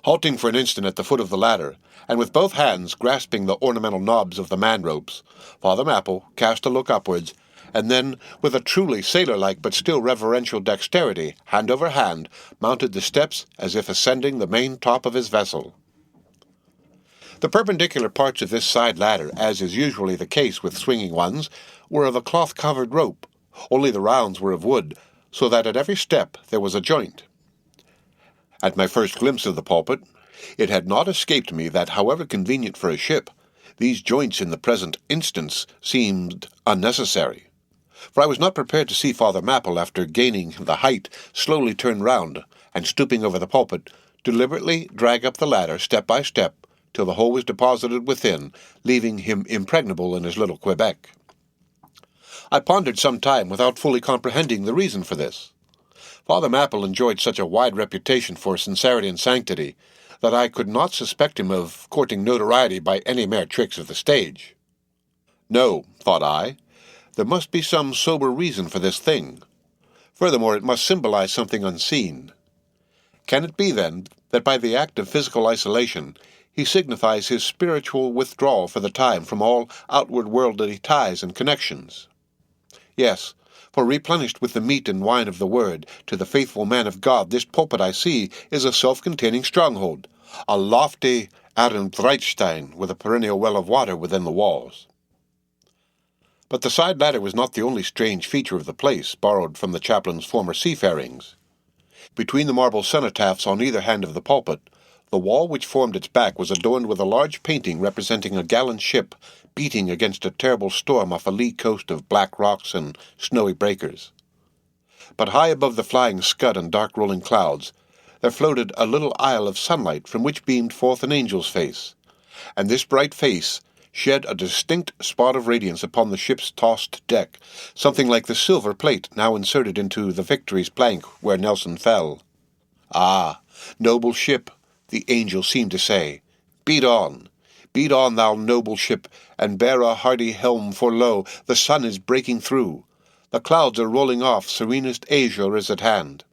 Halting for an instant at the foot of the ladder, and with both hands grasping the ornamental knobs of the man-ropes, Father Mapple cast a look upwards, and then, with a truly sailor-like but still reverential dexterity, hand over hand, mounted the steps as if ascending the main top of his vessel. The perpendicular parts of this side ladder, as is usually the case with swinging ones, were of a cloth-covered rope, only the rounds were of wood, so that at every step there was a joint. At my first glimpse of the pulpit, it had not escaped me that, however convenient for a ship, these joints in the present instance seemed unnecessary. For I was not prepared to see Father Mapple, after gaining the height, slowly turn round, and stooping over the pulpit, deliberately drag up the ladder step by step, till the whole was deposited within, leaving him impregnable in his little Quebec. I pondered some time without fully comprehending the reason for this. Father Mapple enjoyed such a wide reputation for sincerity and sanctity that I could not suspect him of courting notoriety by any mere tricks of the stage. No, thought I, there must be some sober reason for this thing. Furthermore, it must symbolize something unseen. Can it be, then, that by the act of physical isolation he signifies his spiritual withdrawal for the time from all outward worldly ties and connections? Yes, for replenished with the meat and wine of the Word, to the faithful man of God, this pulpit I see is a self-containing stronghold, a lofty ℌ𝔞𝔫𝔞𥗌 with a perennial well of water within the walls. But the side ladder was not the only strange feature of the place, borrowed from the chaplain's former seafarings. Between the marble cenotaphs on either hand of the pulpit, the wall which formed its back was adorned with a large painting representing a gallant ship beating against a terrible storm off a lee coast of black rocks and snowy breakers. But high above the flying scud and dark rolling clouds, there floated a little isle of sunlight from which beamed forth an angel's face, and this bright face shed a distinct spot of radiance upon the ship's tossed deck, something like the silver plate now inserted into the Victory's plank where Nelson fell. Ah, noble ship, the angel seemed to say, beat on, thou noble ship, and bear a hardy helm, for lo, the sun is breaking through. The clouds are rolling off, serenest azure is at hand.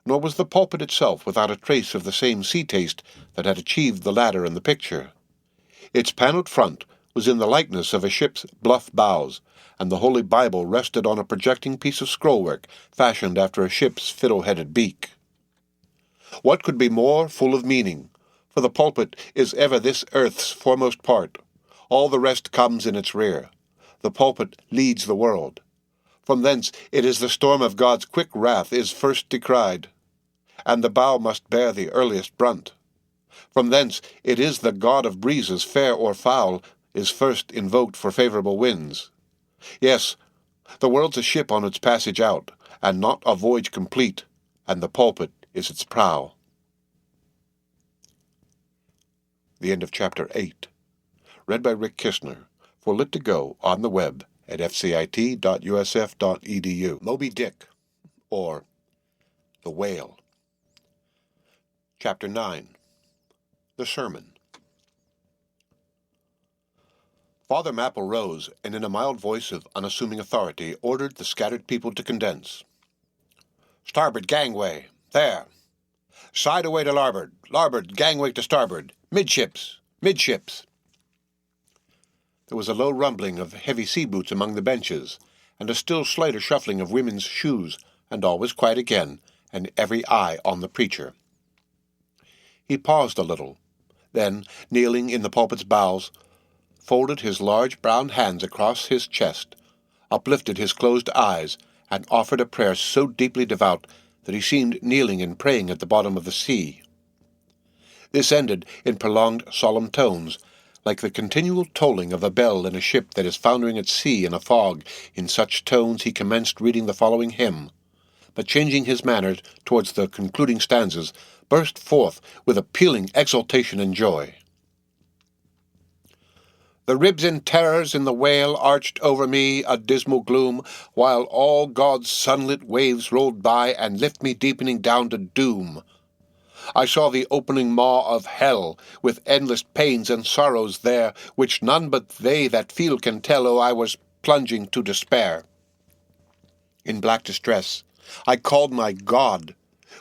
Nor was the pulpit itself without a trace of the same sea taste that had achieved the ladder and the picture. Its panelled front was in the likeness of a ship's bluff bows, and the Holy Bible rested on a projecting piece of scrollwork fashioned after a ship's fiddle-headed beak. What could be more full of meaning? For the pulpit is ever this earth's foremost part. All the rest comes in its rear. The pulpit leads the world. From thence it is the storm of God's quick wrath is first decried, and the bow must bear the earliest brunt. From thence it is the God of breezes, fair or foul, is first invoked for favourable winds. Yes, the world's a ship on its passage out, and not a voyage complete, and the pulpit is its prow. The end of Chapter 8. Read by Rick Kistner. For Lit to Go on the web at fcit.usf.edu. Moby Dick, or The Whale. Chapter 9. The Sermon. Father Mapple rose, and in a mild voice of unassuming authority ordered the scattered people to condense. "Starboard gangway! There! Side away to larboard! Larboard gangway to starboard! Midships! Midships!" There was a low rumbling of heavy sea boots among the benches, and a still slighter shuffling of women's shoes, and all was quiet again, and every eye on the preacher. He paused a little, then, kneeling in the pulpit's bows, folded his large brown hands across his chest, uplifted his closed eyes, and offered a prayer so deeply devout that he seemed kneeling and praying at the bottom of the sea. This ended in prolonged solemn tones, like the continual tolling of a bell in a ship that is foundering at sea in a fog. In such tones he commenced reading the following hymn, but changing his manner towards the concluding stanzas, burst forth with appealing exultation and joy. "The ribs and terrors in the whale arched over me a dismal gloom, while all God's sunlit waves rolled by and lift me deepening down to doom. I saw the opening maw of hell, with endless pains and sorrows there, which none but they that feel can tell. Oh, I was plunging to despair. In black distress, I called my God.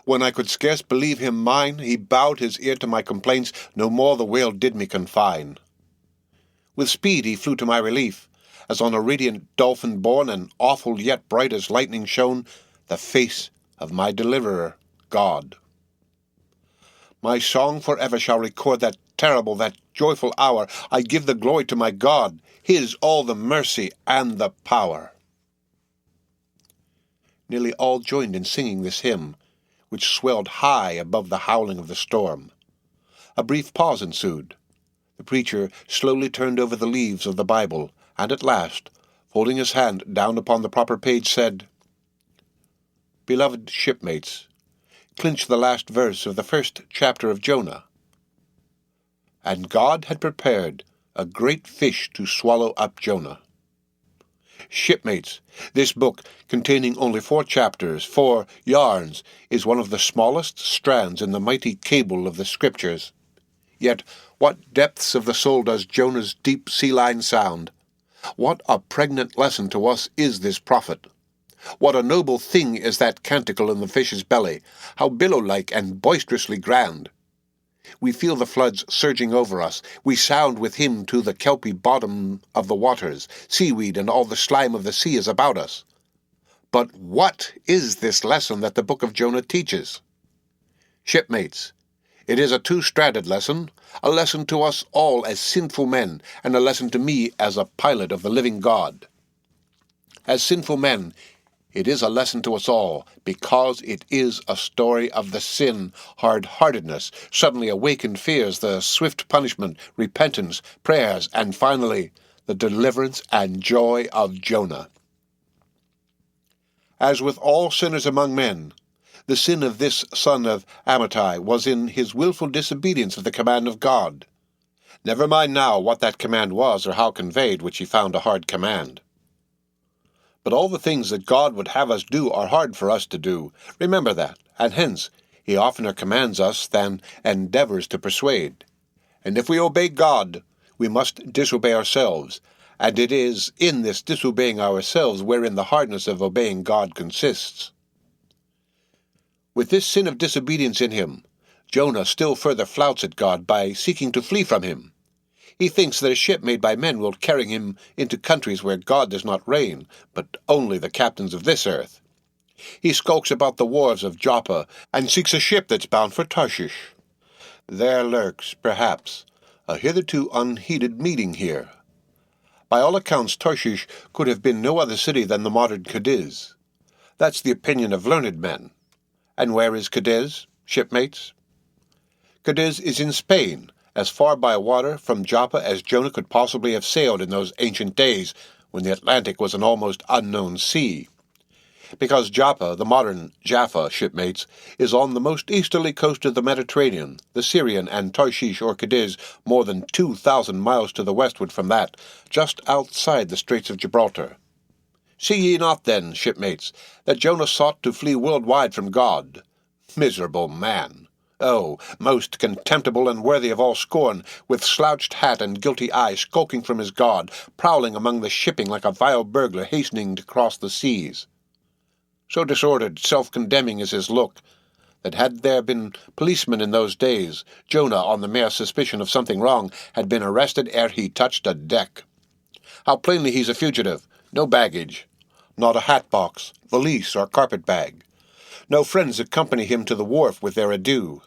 When I could scarce believe him mine, he bowed his ear to my complaints. No more the whale did me confine. With speed he flew to my relief, as on a radiant dolphin borne, and awful yet bright as lightning shone the face of my deliverer, God. My song forever shall record that terrible, that joyful hour. I give the glory to my God, his all the mercy and the power." Nearly all joined in singing this hymn, which swelled high above the howling of the storm. A brief pause ensued. The preacher slowly turned over the leaves of the Bible, and at last, folding his hand down upon the proper page, said, "Beloved shipmates, clinch the last verse of the first chapter of Jonah. And God had prepared a great fish to swallow up Jonah." Shipmates, this book, containing only 4 chapters, 4 yarns, is one of the smallest strands in the mighty cable of the Scriptures. Yet what depths of the soul does Jonah's deep sea line sound! What a pregnant lesson to us is this prophet! What a noble thing is that canticle in the fish's belly! How billow-like and boisterously grand! We feel the floods surging over us. We sound with him to the kelpy bottom of the waters. Seaweed and all the slime of the sea is about us. But what is this lesson that the book of Jonah teaches? Shipmates, it is a 2-stranded lesson, a lesson to us all as sinful men, and a lesson to me as a pilot of the living God. As sinful men, it is a lesson to us all, because it is a story of the sin, hard-heartedness, suddenly awakened fears, the swift punishment, repentance, prayers, and finally, the deliverance and joy of Jonah. As with all sinners among men, the sin of this son of Amittai was in his willful disobedience of the command of God. Never mind now what that command was or how conveyed, which he found a hard command. But all the things that God would have us do are hard for us to do. Remember that, and hence he oftener commands us than endeavors to persuade. And if we obey God, we must disobey ourselves, and it is in this disobeying ourselves wherein the hardness of obeying God consists. With this sin of disobedience in him, Jonah still further flouts at God by seeking to flee from him. He thinks that a ship made by men will carry him into countries where God does not reign, but only the captains of this earth. He skulks about the wharves of Joppa, and seeks a ship that's bound for Tarshish. There lurks, perhaps, a hitherto unheeded meeting here. By all accounts, Tarshish could have been no other city than the modern Cadiz. That's the opinion of learned men. And where is Cadiz, shipmates? Cadiz is in Spain, as far by water from Joppa as Jonah could possibly have sailed in those ancient days when the Atlantic was an almost unknown sea. Because Joppa, the modern Jaffa, shipmates, is on the most easterly coast of the Mediterranean, the Syrian and Tarshish or Cadiz more than 2,000 miles to the westward from that, just outside the Straits of Gibraltar. See ye not, then, shipmates, that Jonah sought to flee worldwide from God? Miserable man! Oh, most contemptible and worthy of all scorn, with slouched hat and guilty eye skulking from his guard, prowling among the shipping like a vile burglar hastening to cross the seas. So disordered, self-condemning is his look, that had there been policemen in those days, Jonah, on the mere suspicion of something wrong, had been arrested ere he touched a deck. How plainly he's a fugitive, no baggage, not a hat-box, valise, or carpet-bag. No friends accompany him to the wharf with their adieu.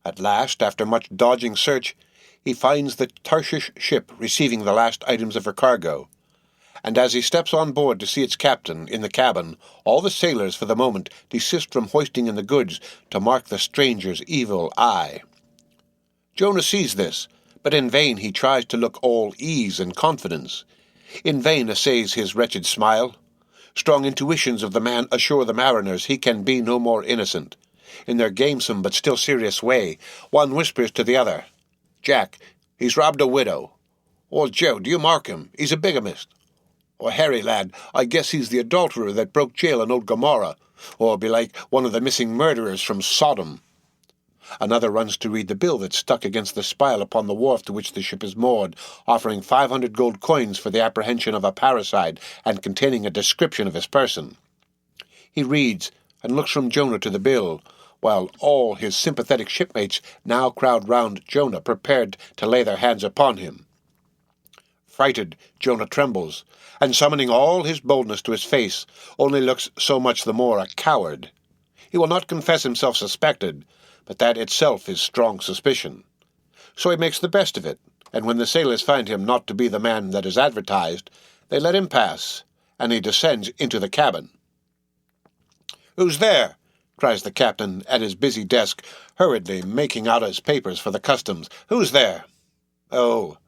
At last, after much dodging search, he finds the Tarshish ship receiving the last items of her cargo, and as he steps on board to see its captain in the cabin, all the sailors for the moment desist from hoisting in the goods to mark the stranger's evil eye. Jonah sees this, but in vain he tries to look all ease and confidence. In vain essays his wretched smile. Strong intuitions of the man assure the mariners he can be no more innocent. In their gamesome but still serious way, one whispers to the other, "Jack, he's robbed a widow." Or, "Joe, do you mark him? He's a bigamist." Or, "Harry, lad, I guess he's the adulterer that broke jail in old Gomorrah." Or, belike, one of the missing murderers from Sodom. Another runs to read the bill that's stuck against the spile upon the wharf to which the ship is moored, offering 500 gold coins for the apprehension of a parricide, and containing a description of his person. He reads, and looks from Jonah to the bill, while all his sympathetic shipmates now crowd round Jonah, prepared to lay their hands upon him. Frighted, Jonah trembles, and summoning all his boldness to his face, only looks so much the more a coward. He will not confess himself suspected, but that itself is strong suspicion. So he makes the best of it, and when the sailors find him not to be the man that is advertised, they let him pass, and he descends into the cabin. "Who's there?" cries the captain at his busy desk, hurriedly making out his papers for the customs. "Who's there?" Oh,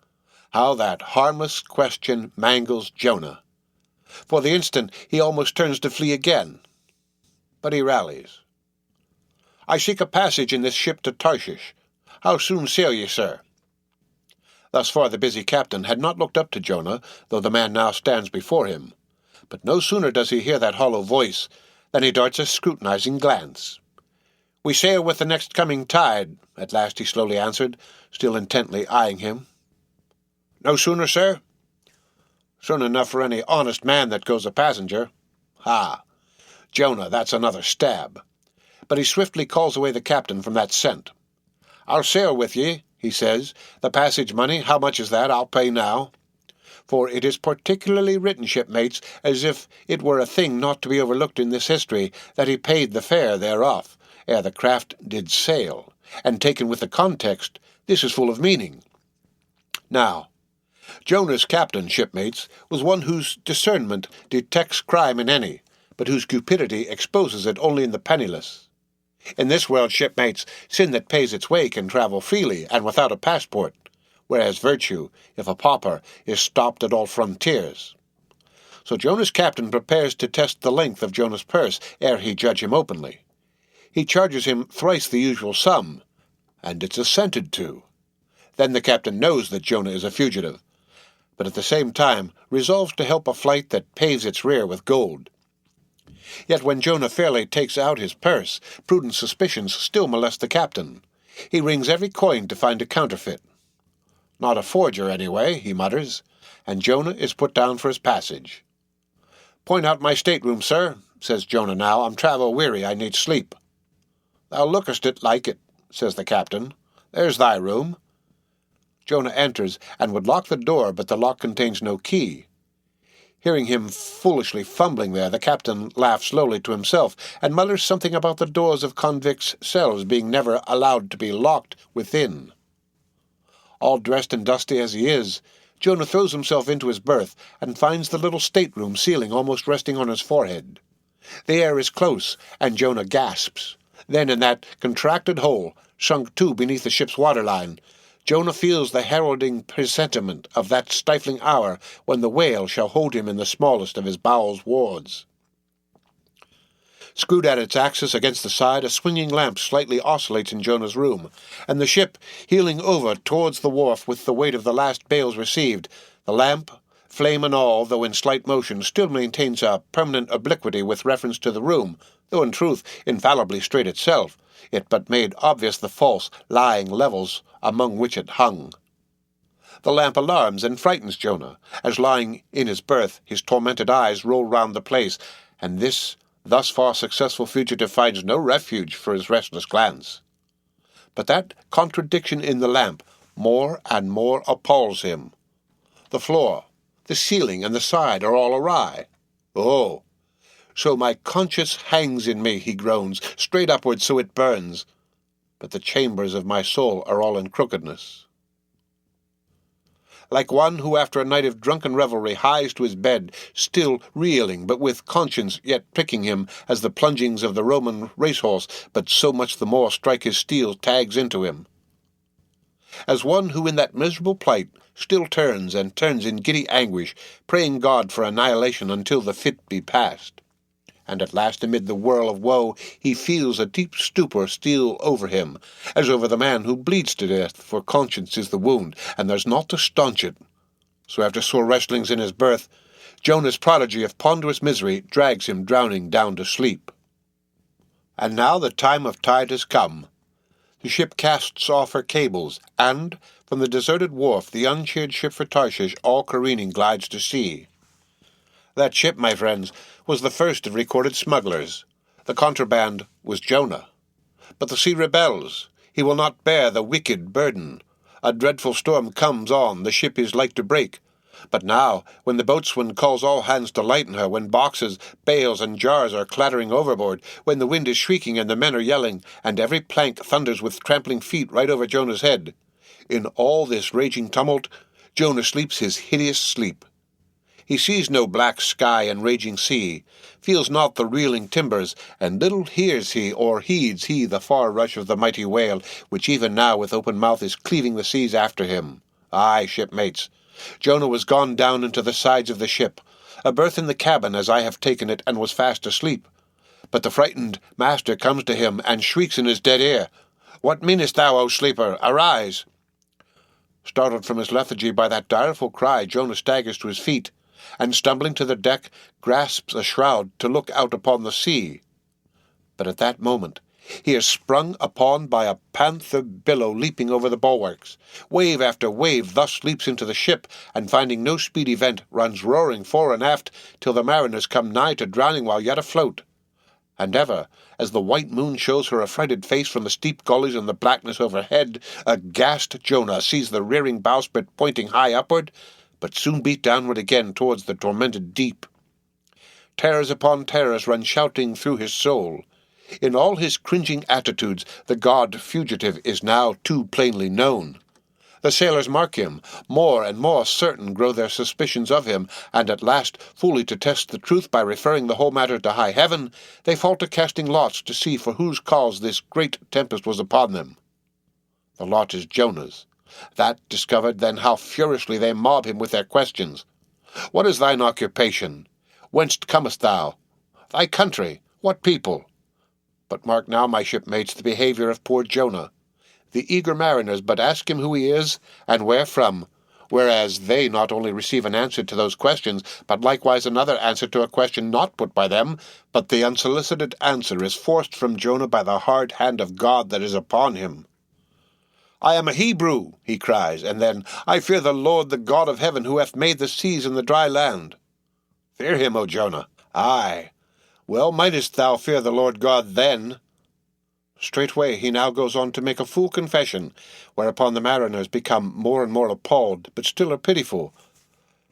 how that harmless question mangles Jonah. For the instant he almost turns to flee again. But he rallies. "I seek a passage in this ship to Tarshish. How soon sail ye, sir?" Thus far the busy captain had not looked up to Jonah, though the man now stands before him. But no sooner does he hear that hollow voice than he darts a scrutinizing glance. "We sail with the next coming tide," at last he slowly answered, still intently eyeing him. "No sooner, sir?" "Soon enough for any honest man that goes a passenger." "Ha! Jonah, that's another stab." But he swiftly calls away the captain from that scent. "I'll sail with ye," he says. "The passage money, how much is that? I'll pay now." For it is particularly written, shipmates, as if it were a thing not to be overlooked in this history, that he paid the fare thereof, ere the craft did sail, and taken with the context, this is full of meaning. Now, Jonah's captain, shipmates, was one whose discernment detects crime in any, but whose cupidity exposes it only in the penniless. In this world, shipmates, sin that pays its way can travel freely and without a passport, whereas virtue, if a pauper, is stopped at all frontiers. So Jonah's captain prepares to test the length of Jonah's purse ere he judge him openly. He charges him thrice the usual sum, and it's assented to. Then the captain knows that Jonah is a fugitive, but at the same time resolves to help a flight that paves its rear with gold. Yet when Jonah fairly takes out his purse, prudent suspicions still molest the captain. He rings every coin to find a counterfeit. "Not a forger, anyway," he mutters, and Jonah is put down for his passage. "Point out my stateroom, sir," says Jonah now. "I'm travel-weary, I need sleep." "Thou lookest it like it," says the captain. "There's thy room." Jonah enters, and would lock the door, but the lock contains no key. Hearing him foolishly fumbling there, the captain laughs slowly to himself, and mutters something about the doors of convicts' cells being never allowed to be locked within. All dressed and dusty as he is, Jonah throws himself into his berth, and finds the little stateroom ceiling almost resting on his forehead. The air is close, and Jonah gasps. Then in that contracted hole, sunk too beneath the ship's waterline, Jonah feels the heralding presentiment of that stifling hour when the whale shall hold him in the smallest of his bowels' wards. Screwed at its axis against the side, a swinging lamp slightly oscillates in Jonah's room, and the ship, heeling over towards the wharf with the weight of the last bales received, the lamp, flame and all, though in slight motion, still maintains a permanent obliquity with reference to the room, though in truth infallibly straight itself, it but made obvious the false, lying levels among which it hung. The lamp alarms and frightens Jonah, as lying in his berth his tormented eyes roll round the place, and this thus far successful fugitive finds no refuge for his restless glance. But that contradiction in the lamp more and more appalls him. The floor, the ceiling, and the side are all awry. Oh, so my conscience hangs in me, he groans, straight upward so it burns, but the chambers of my soul are all in crookedness. Like one who after a night of drunken revelry hies to his bed, still reeling, but with conscience yet pricking him as the plungings of the Roman racehorse, but so much the more strike his steel tags into him. As one who in that miserable plight still turns and turns in giddy anguish, praying God for annihilation until the fit be past. And at last amid the whirl of woe he feels a deep stupor steal over him, as over the man who bleeds to death, for conscience is the wound, and there's naught to staunch it. So after sore wrestlings in his berth, Jonah's prodigy of ponderous misery drags him drowning down to sleep. And now the time of tide has come. The ship casts off her cables, and from the deserted wharf the uncheered ship for Tarshish all careening glides to sea. That ship, my friends, was the first of recorded smugglers. The contraband was Jonah. But the sea rebels. He will not bear the wicked burden. A dreadful storm comes on, the ship is like to break. But now, when the boatswain calls all hands to lighten her, when boxes, bales, and jars are clattering overboard, when the wind is shrieking and the men are yelling, and every plank thunders with trampling feet right over Jonah's head, in all this raging tumult, Jonah sleeps his hideous sleep. He sees no black sky and raging sea, feels not the reeling timbers, and little hears he or heeds he the far rush of the mighty whale, which even now with open mouth is cleaving the seas after him. Aye, shipmates, Jonah was gone down into the sides of the ship, a berth in the cabin as I have taken it, and was fast asleep. But the frightened master comes to him, and shrieks in his dead ear, "What meanest thou, O sleeper? Arise!" Startled from his lethargy by that direful cry, Jonah staggers to his feet, and stumbling to the deck, grasps a shroud to look out upon the sea. But at that moment he is sprung upon by a panther billow leaping over the bulwarks. Wave after wave thus leaps into the ship, and finding no speedy vent, runs roaring fore and aft, till the mariners come nigh to drowning while yet afloat. And ever, as the white moon shows her affrighted face from the steep gullies and the blackness overhead, aghast Jonah sees the rearing bowsprit pointing high upward, but soon beat downward again towards the tormented deep. Terrors upon terrors run shouting through his soul. In all his cringing attitudes the god fugitive is now too plainly known. The sailors mark him, more and more certain grow their suspicions of him, and at last, fully to test the truth by referring the whole matter to high heaven, they fall to casting lots to see for whose cause this great tempest was upon them. The lot is Jonah's. That discovered, then how furiously they mob him with their questions. What is thine occupation? Whence comest thou? Thy country? What people? But mark now, my shipmates, the behaviour of poor Jonah. The eager mariners but ask him who he is, and where from, whereas they not only receive an answer to those questions, but likewise another answer to a question not put by them, but the unsolicited answer is forced from Jonah by the hard hand of God that is upon him. "I am a Hebrew," he cries, and then, "I fear the Lord, the God of heaven, who hath made the seas and the dry land." Fear him, O Jonah. Aye, well mightest thou fear the Lord God then. Straightway he now goes on to make a full confession, whereupon the mariners become more and more appalled, but still are pitiful.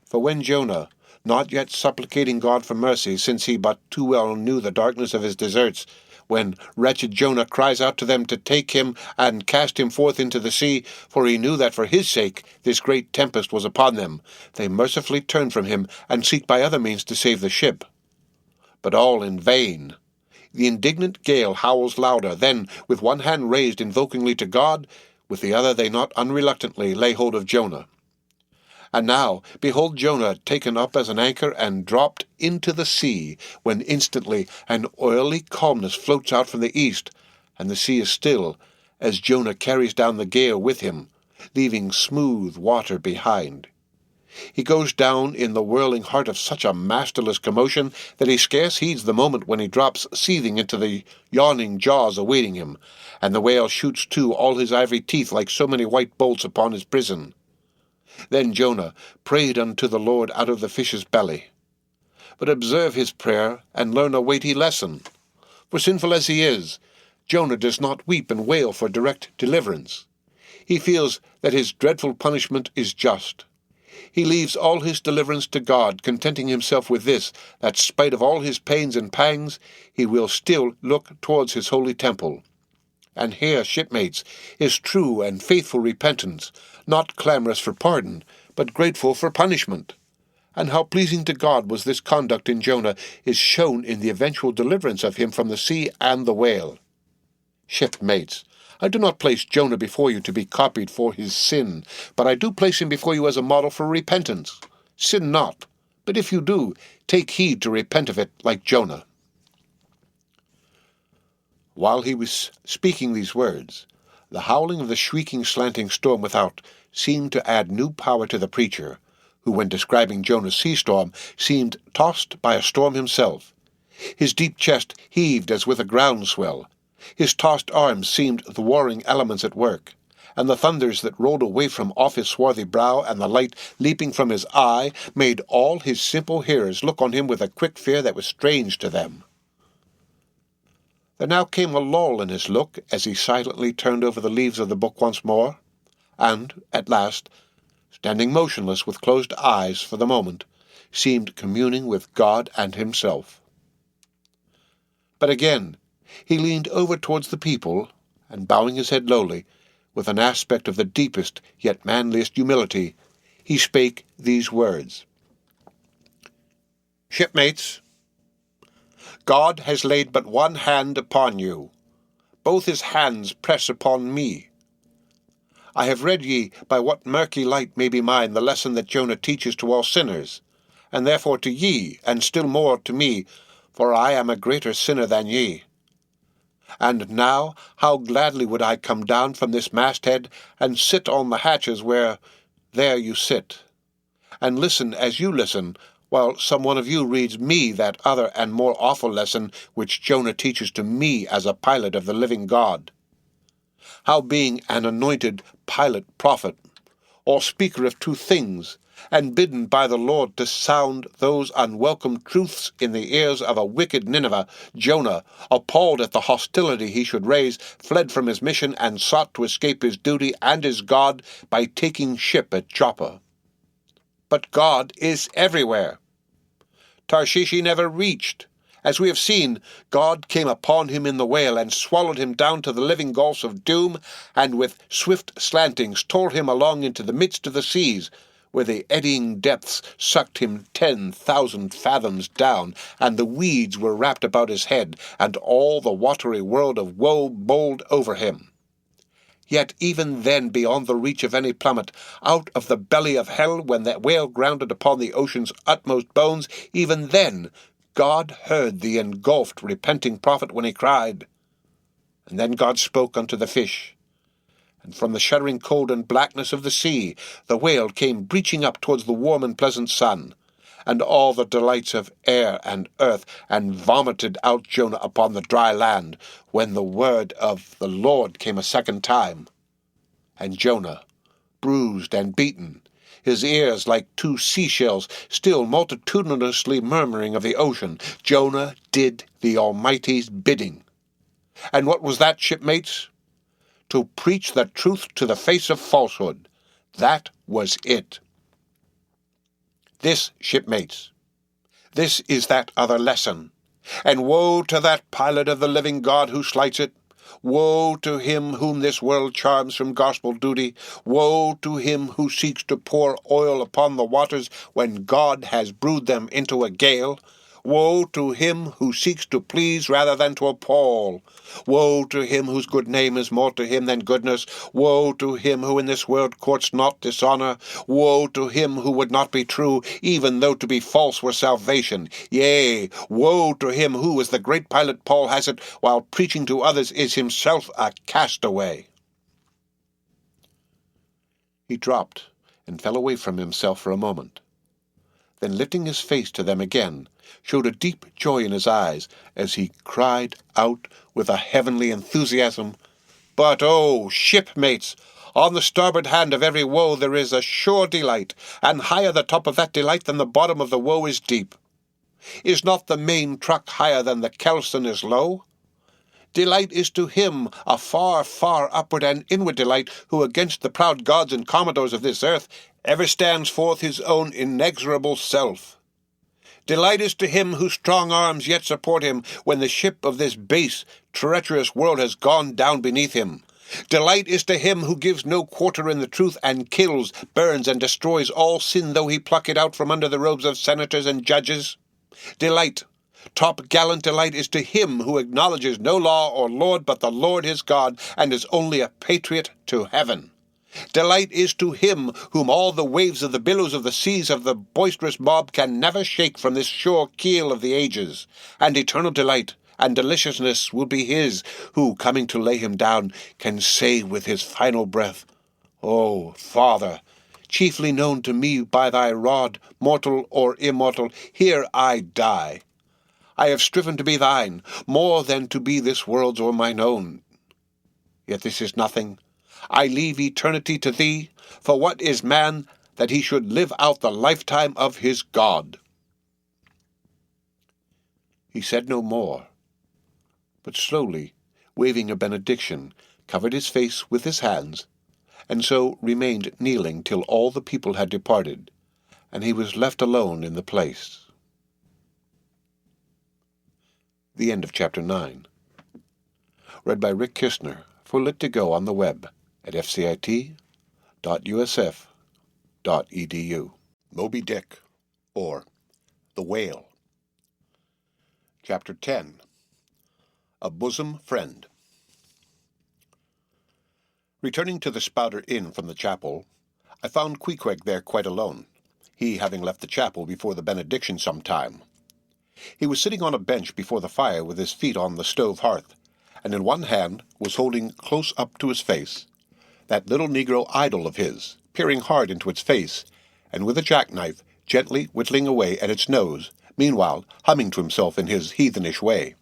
For when Jonah, not yet supplicating God for mercy, since he but too well knew the darkness of his deserts, when wretched Jonah cries out to them to take him and cast him forth into the sea, for he knew that for his sake this great tempest was upon them, they mercifully turn from him and seek by other means to save the ship. But all in vain. The indignant gale howls louder, then, with one hand raised invokingly to God, with the other they not unreluctantly lay hold of Jonah. And now, behold Jonah taken up as an anchor and dropped into the sea, when instantly an oily calmness floats out from the east, and the sea is still, as Jonah carries down the gale with him, leaving smooth water behind. He goes down in the whirling heart of such a masterless commotion that he scarce heeds the moment when he drops seething into the yawning jaws awaiting him, and the whale shoots to all his ivory teeth like so many white bolts upon his prison. Then Jonah prayed unto the Lord out of the fish's belly. But observe his prayer, and learn a weighty lesson. For sinful as he is, Jonah does not weep and wail for direct deliverance. He feels that his dreadful punishment is just. He leaves all his deliverance to God, contenting himself with this, that spite of all his pains and pangs, he will still look towards his holy temple. And here, shipmates, is true and faithful repentance, not clamorous for pardon, but grateful for punishment. And how pleasing to God was this conduct in Jonah is shown in the eventual deliverance of him from the sea and the whale. Shipmates, I do not place Jonah before you to be copied for his sin, but I do place him before you as a model for repentance. Sin not, but if you do, take heed to repent of it like Jonah. While he was speaking these words, the howling of the shrieking, slanting storm without seemed to add new power to the preacher, who, when describing Jonah's sea storm, seemed tossed by a storm himself. His deep chest heaved as with a ground-swell. His tossed arms seemed the warring elements at work, and the thunders that rolled away from off his swarthy brow and the light leaping from his eye made all his simple hearers look on him with a quick fear that was strange to them. There now came a lull in his look as he silently turned over the leaves of the book once more, and, at last, standing motionless with closed eyes for the moment, seemed communing with God and himself. But again he leaned over towards the people, and bowing his head lowly, with an aspect of the deepest yet manliest humility, he spake these words. Shipmates, God has laid but one hand upon you. Both his hands press upon me. I have read ye by what murky light may be mine the lesson that Jonah teaches to all sinners, and therefore to ye, and still more to me, for I am a greater sinner than ye. And now how gladly would I come down from this masthead, and sit on the hatches where there you sit, and listen as you listen, while some one of you reads me that other and more awful lesson which Jonah teaches to me as a pilot of the living God. How being an anointed pilot prophet, or speaker of two things, and bidden by the Lord to sound those unwelcome truths in the ears of a wicked Nineveh, Jonah, appalled at the hostility he should raise, fled from his mission and sought to escape his duty and his God by taking ship at Joppa. But God is everywhere. Tarshish he never reached. As we have seen, God came upon him in the whale and swallowed him down to the living gulfs of doom, and with swift slantings tore him along into the midst of the seas, where the eddying depths sucked him 10,000 fathoms down, and the weeds were wrapped about his head, and all the watery world of woe bowled over him. Yet even then, beyond the reach of any plummet, out of the belly of hell, when that whale grounded upon the ocean's utmost bones, even then God heard the engulfed, repenting prophet when he cried. And then God spoke unto the fish. And from the shuddering cold and blackness of the sea, the whale came breaching up towards the warm and pleasant sun, and all the delights of air and earth, and vomited out Jonah upon the dry land, when the word of the Lord came a second time. And Jonah, bruised and beaten, his ears like two seashells, still multitudinously murmuring of the ocean, Jonah did the Almighty's bidding. And what was that, shipmates? To preach the truth to the face of falsehood. That was it. This, shipmates, this is that other lesson. And woe to that pilot of the living God who slights it. Woe to him whom this world charms from gospel duty. Woe to him who seeks to pour oil upon the waters when God has brewed them into a gale. Woe to him who seeks to please rather than to appall. Woe to him whose good name is more to him than goodness. Woe to him who in this world courts not dishonor. Woe to him who would not be true, even though to be false were salvation. Yea, woe to him who, as the great pilot Paul has it, while preaching to others is himself a castaway. He dropped and fell away from himself for a moment. Then lifting his face to them again, showed a deep joy in his eyes as he cried out with a heavenly enthusiasm, "But, oh, shipmates, on the starboard hand of every woe there is a sure delight, and higher the top of that delight than the bottom of the woe is deep. Is not the main truck higher than the kelson is low? Delight is to him a far, far upward and inward delight, who against the proud gods and commodores of this earth ever stands forth his own inexorable self. Delight is to him whose strong arms yet support him when the ship of this base, treacherous world has gone down beneath him. Delight is to him who gives no quarter in the truth and kills, burns, and destroys all sin, though he pluck it out from under the robes of senators and judges. Delight, top-gallant delight, is to him who acknowledges no law or lord but the Lord his God, and is only a patriot to heaven. Delight is to him whom all the waves of the billows of the seas of the boisterous mob can never shake from this sure keel of the ages, and eternal delight and deliciousness will be his, who, coming to lay him down, can say with his final breath, "O Father, chiefly known to me by thy rod, mortal or immortal, here I die. I have striven to be thine, more than to be this world's or mine own. Yet this is nothing. I leave eternity to thee, for what is man that he should live out the lifetime of his God?" He said no more, but slowly, waving a benediction, covered his face with his hands, and so remained kneeling till all the people had departed, and he was left alone in the place. The end of Chapter 9. Read by Rick Kistner for Lit2Go on the web at fcit.usf.edu. Moby Dick, or The Whale. Chapter 10. A Bosom Friend. Returning to the Spouter Inn from the chapel, I found Queequeg there quite alone, he having left the chapel before the benediction some time. He was sitting on a bench before the fire with his feet on the stove hearth, and in one hand was holding close up to his face that little negro idol of his, peering hard into its face, and with a jackknife gently whittling away at its nose, meanwhile humming to himself in his heathenish way.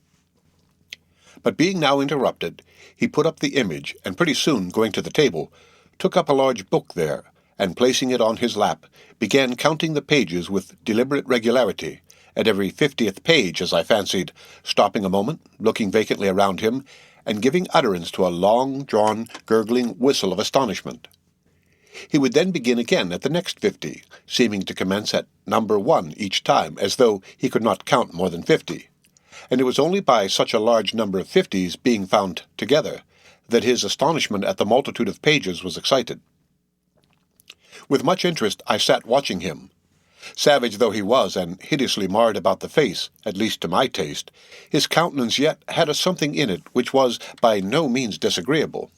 But being now interrupted, he put up the image, and pretty soon, going to the table, took up a large book there, and placing it on his lap, began counting the pages with deliberate regularity, at every 50th page, as I fancied, stopping a moment, looking vacantly around him, and giving utterance to a long-drawn, gurgling whistle of astonishment. He would then begin again at the next 50, seeming to commence at number 1 each time, as though he could not count more than 50. And it was only by such a large number of 50s being found together that his astonishment at the multitude of pages was excited. With much interest I sat watching him. Savage though he was, and hideously marred about the face, at least to my taste, his countenance yet had a something in it which was by no means disagreeable.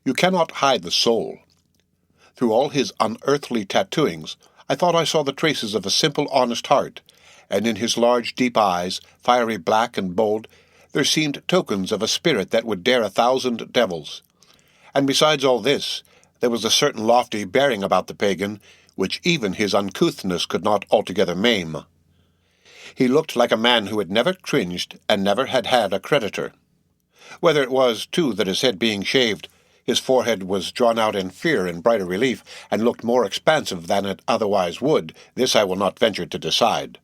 You cannot hide the soul. Through all his unearthly tattooings, I thought I saw the traces of a simple, honest heart, and in his large, deep eyes, fiery black and bold, there seemed tokens of a spirit that would dare 1,000 devils. And besides all this, there was a certain lofty bearing about the pagan, which even his uncouthness could not altogether maim. He looked like a man who had never cringed and never had had a creditor. Whether it was, too, that his head being shaved, his forehead was drawn out in fear in brighter relief, and looked more expansive than it otherwise would, this I will not venture to decide.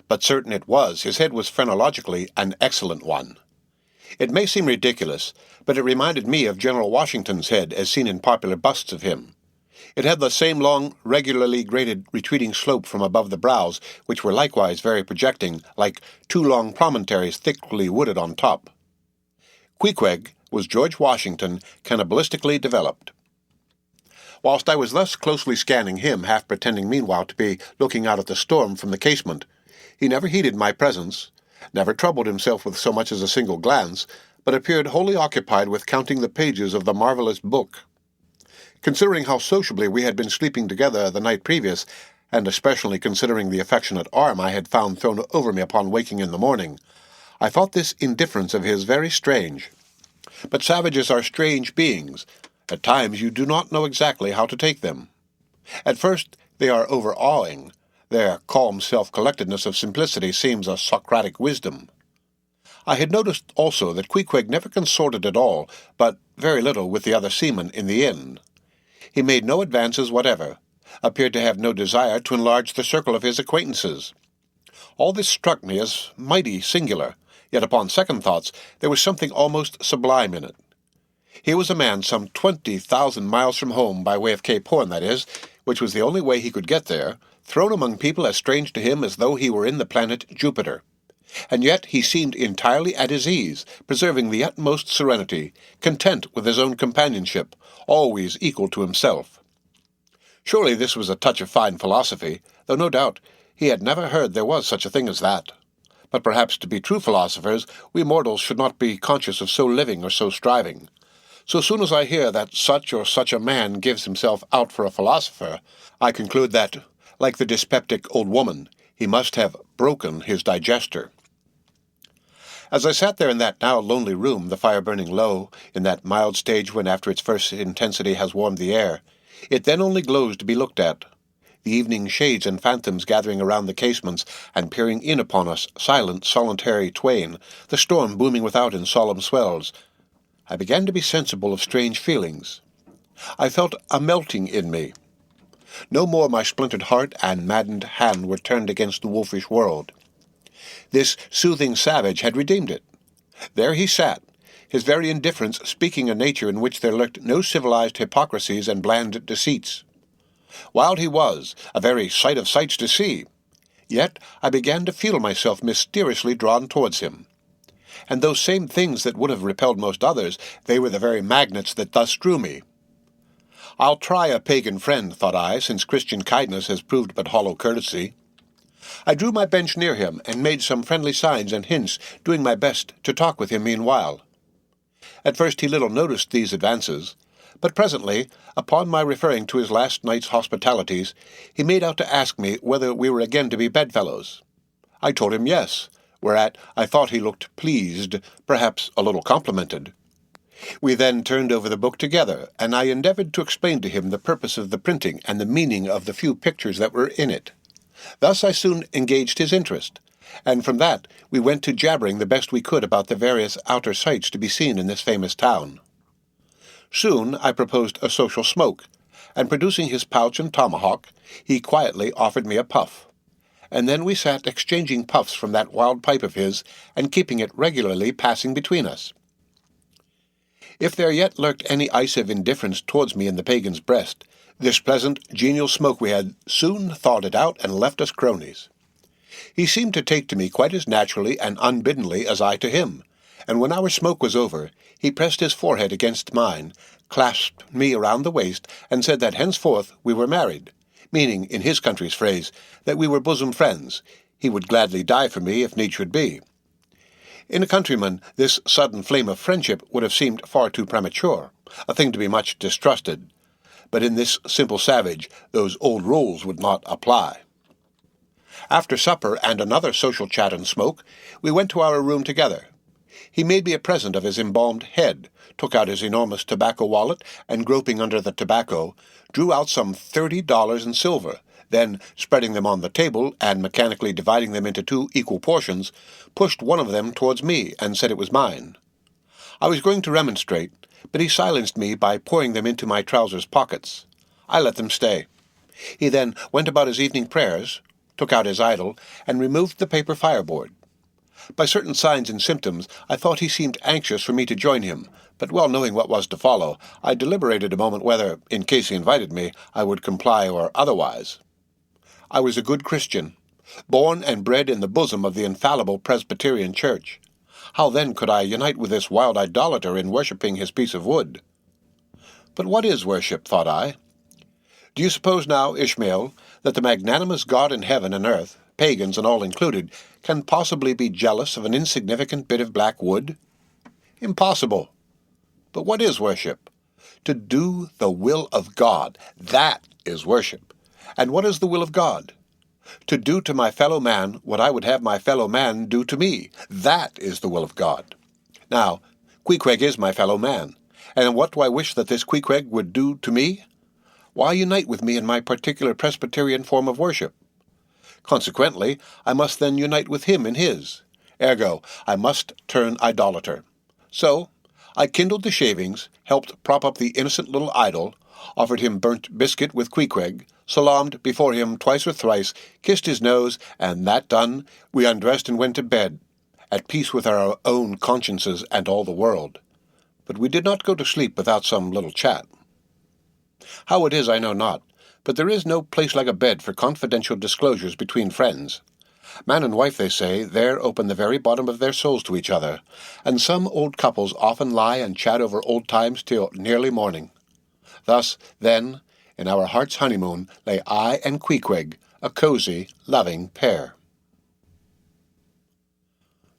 But certain it was, his head was phrenologically an excellent one. It may seem ridiculous, but it reminded me of General Washington's head as seen in popular busts of him. It had the same long, regularly graded, retreating slope from above the brows, which were likewise very projecting, like 2 long promontories thickly wooded on top. Queequeg was George Washington cannibalistically developed. Whilst I was thus closely scanning him, half pretending meanwhile to be looking out at the storm from the casement, he never heeded my presence, never troubled himself with so much as a single glance, but appeared wholly occupied with counting the pages of the marvelous book. Considering how sociably we had been sleeping together the night previous, and especially considering the affectionate arm I had found thrown over me upon waking in the morning, I thought this indifference of his very strange. But savages are strange beings. At times you do not know exactly how to take them. At first they are overawing. Their calm self-collectedness of simplicity seems a Socratic wisdom. I had noticed also that ℌ𝔞𝔫𝔞𥐥 never consorted at all, but very little with the other seamen in the inn. He made no advances whatever, appeared to have no desire to enlarge the circle of his acquaintances. All this struck me as mighty singular, yet upon second thoughts there was something almost sublime in it. Here was a man some 20,000 miles from home, by way of Cape Horn, that is, which was the only way he could get there, thrown among people as strange to him as though he were in the planet Jupiter. And yet he seemed entirely at his ease, preserving the utmost serenity, content with his own companionship, always equal to himself. Surely this was a touch of fine philosophy, though no doubt he had never heard there was such a thing as that. But perhaps to be true philosophers, we mortals should not be conscious of so living or so striving. So soon as I hear that such or such a man gives himself out for a philosopher, I conclude that, like the dyspeptic old woman, he must have broken his digester. As I sat there in that now lonely room, the fire burning low, in that mild stage when after its first intensity has warmed the air, it then only glows to be looked at. The evening shades and phantoms gathering around the casements and peering in upon us, silent, solitary twain, the storm booming without in solemn swells, I began to be sensible of strange feelings. I felt a melting in me. No more my splintered heart and maddened hand were turned against the wolfish world. This soothing savage had redeemed it. There he sat, his very indifference speaking a nature in which there lurked no civilized hypocrisies and bland deceits. Wild he was, a very sight of sights to see. Yet I began to feel myself mysteriously drawn towards him. And those same things that would have repelled most others, they were the very magnets that thus drew me. I'll try a pagan friend, thought I, since Christian kindness has proved but hollow courtesy. I drew my bench near him, and made some friendly signs and hints, doing my best to talk with him meanwhile. At first he little noticed these advances, but presently, upon my referring to his last night's hospitalities, he made out to ask me whether we were again to be bedfellows. I told him yes, whereat I thought he looked pleased, perhaps a little complimented. We then turned over the book together, and I endeavored to explain to him the purpose of the printing and the meaning of the few pictures that were in it. Thus I soon engaged his interest, and from that we went to jabbering the best we could about the various outer sights to be seen in this famous town. Soon I proposed a social smoke, and producing his pouch and tomahawk, he quietly offered me a puff. And then we sat exchanging puffs from that wild pipe of his, and keeping it regularly passing between us. If there yet lurked any ice of indifference towards me in the pagan's breast, this pleasant, genial smoke we had soon thawed it out and left us cronies. He seemed to take to me quite as naturally and unbiddenly as I to him, and when our smoke was over, he pressed his forehead against mine, clasped me around the waist, and said that henceforth we were married, meaning, in his country's phrase, that we were bosom friends. He would gladly die for me if need should be. In a countryman, this sudden flame of friendship would have seemed far too premature, a thing to be much distrusted. But in this simple savage, those old rules would not apply. After supper and another social chat and smoke, we went to our room together. He made me a present of his embalmed head, took out his enormous tobacco wallet, and groping under the tobacco, drew out some $30 in silver, then, spreading them on the table, and mechanically dividing them into 2 equal portions, pushed one of them towards me, and said it was mine. I was going to remonstrate, but he silenced me by pouring them into my trousers pockets. I let them stay. He then went about his evening prayers, took out his idol, and removed the paper fireboard. By certain signs and symptoms, I thought he seemed anxious for me to join him, but well knowing what was to follow, I deliberated a moment whether, in case he invited me, I would comply or otherwise. I was a good Christian, born and bred in the bosom of the infallible Presbyterian Church. How then could I unite with this wild idolater in worshipping his piece of wood? But what is worship, thought I? Do you suppose now, Ishmael, that the magnanimous God in heaven and earth, pagans and all included, can possibly be jealous of an insignificant bit of black wood? Impossible. But what is worship? To do the will of God, that is worship. And what is the will of God? To do to my fellow man what I would have my fellow man do to me, that is the will of God. Now, ℌ𝔞𝔫𝔞𥥐 is my fellow man, and what do I wish that this ℌ𝔞𝔫𝔞𥥐 would do to me? Why unite with me in my particular Presbyterian form of worship? Consequently, I must then unite with him in his. Ergo, I must turn idolater. So, I kindled the shavings, helped prop up the innocent little idol, offered him burnt biscuit with ℌ𝔞𝔫𝔞𥐽, salaamed before him twice or thrice, kissed his nose, and that done, we undressed and went to bed, at peace with our own consciences and all the world. But we did not go to sleep without some little chat. How it is I know not, but there is no place like a bed for confidential disclosures between friends. Man and wife, they say, there open the very bottom of their souls to each other, and some old couples often lie and chat over old times till nearly morning. Thus, then, in our heart's honeymoon lay I and ℌ𝔞𝔫𝔞𥐽, a cozy, loving pair.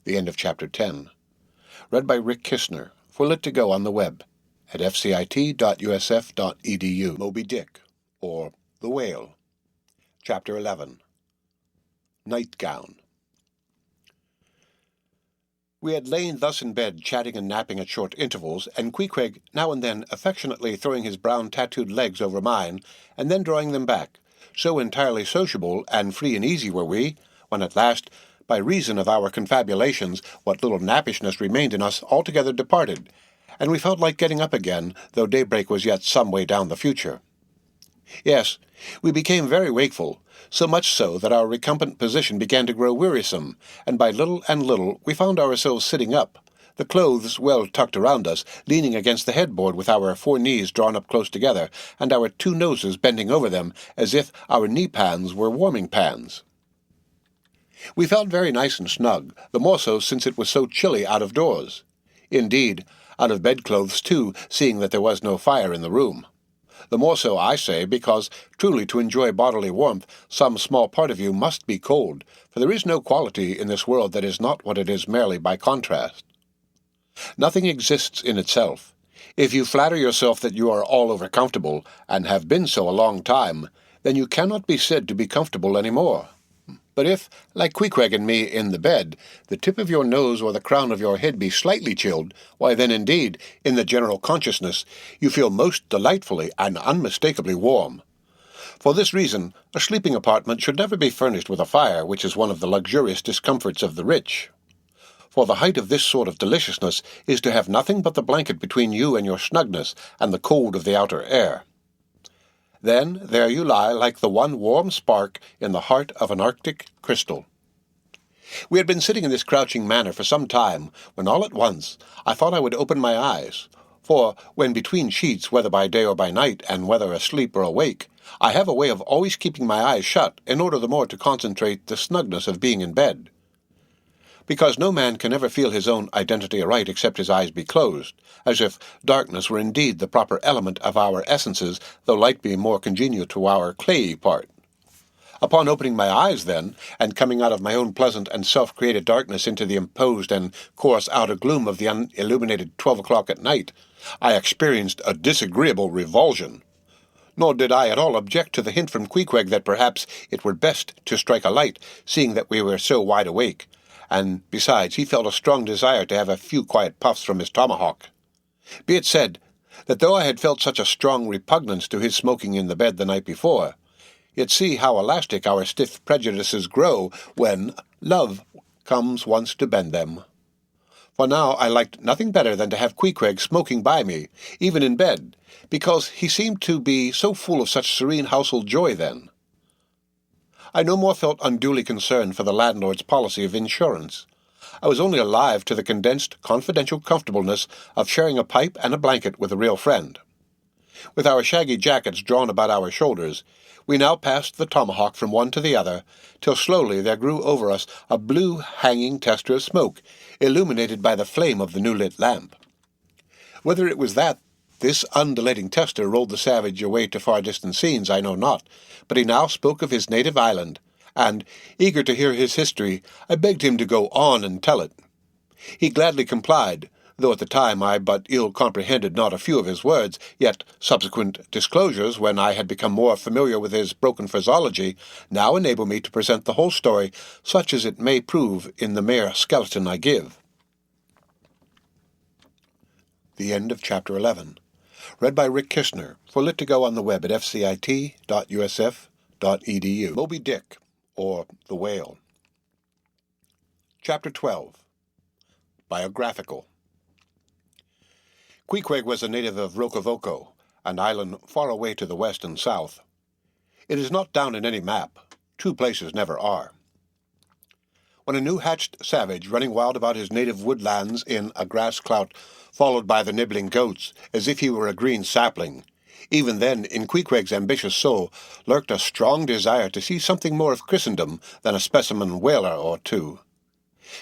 The end of Chapter 10. Read by Rick Kistner, for Lit to Go on the web, at fcit.usf.edu. Moby Dick, or The Whale. Chapter 11. Nightgown. We had lain thus in bed, chatting and napping at short intervals, and ℌ𝔞𝔫𝔞 now and then affectionately throwing his brown tattooed legs over mine, and then drawing them back. So entirely sociable and free and easy were we, when at last, by reason of our confabulations, what little nappishness remained in us altogether departed, and we felt like getting up again, though daybreak was yet some way down the future. Yes, we became very wakeful, so much so that our recumbent position began to grow wearisome, and by little and little we found ourselves sitting up, the clothes well tucked around us, leaning against the headboard with our 4 knees drawn up close together, and our 2 noses bending over them, as if our knee-pans were warming pans. We felt very nice and snug, the more so since it was so chilly out of doors. Indeed, out of bedclothes too, seeing that there was no fire in the room. The more so, I say, because, truly to enjoy bodily warmth, some small part of you must be cold, for there is no quality in this world that is not what it is merely by contrast. Nothing exists in itself. If you flatter yourself that you are all over comfortable, and have been so a long time, then you cannot be said to be comfortable any more. But if, like ℌ𝔞𝔫𝔞 and me in the bed, the tip of your nose or the crown of your head be slightly chilled, why then indeed, in the general consciousness, you feel most delightfully and unmistakably warm. For this reason, a sleeping apartment should never be furnished with a fire, which is one of the luxurious discomforts of the rich. For the height of this sort of deliciousness is to have nothing but the blanket between you and your snugness, and the cold of the outer air. Then there you lie like the one warm spark in the heart of an Arctic crystal. We had been sitting in this crouching manner for some time, when all at once I thought I would open my eyes, for when between sheets, whether by day or by night, and whether asleep or awake, I have a way of always keeping my eyes shut, in order the more to concentrate the snugness of being in bed. Because no man can ever feel his own identity aright except his eyes be closed, as if darkness were indeed the proper element of our essences, though light be more congenial to our clayey part. Upon opening my eyes, then, and coming out of my own pleasant and self-created darkness into the imposed and coarse outer gloom of the unilluminated 12 o'clock at night, I experienced a disagreeable revulsion. Nor did I at all object to the hint from ℌ𝔞𝔫𝔞 that perhaps it were best to strike a light, seeing that we were so wide awake, and besides he felt a strong desire to have a few quiet puffs from his tomahawk. Be it said, that though I had felt such a strong repugnance to his smoking in the bed the night before, yet see how elastic our stiff prejudices grow when love comes once to bend them. For now I liked nothing better than to have ℌ𝔞𝔫𝔞 smoking by me, even in bed, because he seemed to be so full of such serene household joy then. I no more felt unduly concerned for the landlord's policy of insurance. I was only alive to the condensed, confidential comfortableness of sharing a pipe and a blanket with a real friend. With our shaggy jackets drawn about our shoulders, we now passed the tomahawk from one to the other, till slowly there grew over us a blue hanging tester of smoke, illuminated by the flame of the new-lit lamp. Whether it was that this undulating tester rolled the savage away to far-distant scenes, I know not, but he now spoke of his native island, and, eager to hear his history, I begged him to go on and tell it. He gladly complied, though at the time I but ill comprehended not a few of his words, yet subsequent disclosures, when I had become more familiar with his broken phraseology, now enable me to present the whole story, such as it may prove in the mere skeleton I give. The end of Chapter 11. Read by Rick Kishner, for Lit to Go on the web at fcit.usf.edu. Moby Dick, or The Whale. Chapter 12. Biographical. ℌ𝔞𝔫𝔞𝔥 was a native of Rokovoko, an island far away to the west and south. It is not down in any map. Two places never are. When a new-hatched savage, running wild about his native woodlands in a grass clout, followed by the nibbling goats, as if he were a green sapling, even then in ℌ𝔞𝔫𝔞𝔥's ambitious soul lurked a strong desire to see something more of Christendom than a specimen whaler or two.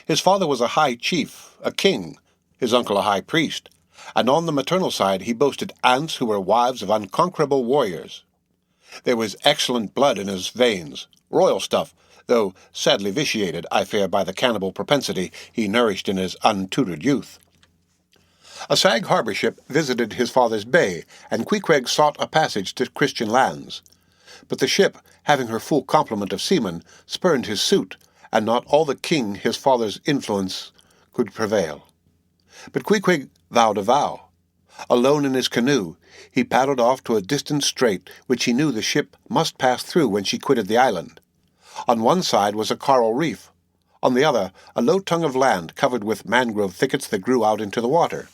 His father was a high chief, a king, his uncle a high priest, and on the maternal side he boasted aunts who were wives of unconquerable warriors. There was excellent blood in his veins, royal stuff, though sadly vitiated, I fear, by the cannibal propensity he nourished in his untutored youth. A Sag Harbor ship visited his father's bay, and ℌ𝔞𝔫𝔞𝔥 sought a passage to Christian lands. But the ship, having her full complement of seamen, spurned his suit, and not all the king his father's influence could prevail. But ℌ𝔞𝔫𝔞𝔥 vowed a vow. Alone in his canoe, he paddled off to a distant strait which he knew the ship must pass through when she quitted the island. On one side was a coral reef, on the other a low tongue of land covered with mangrove thickets that grew out into the water.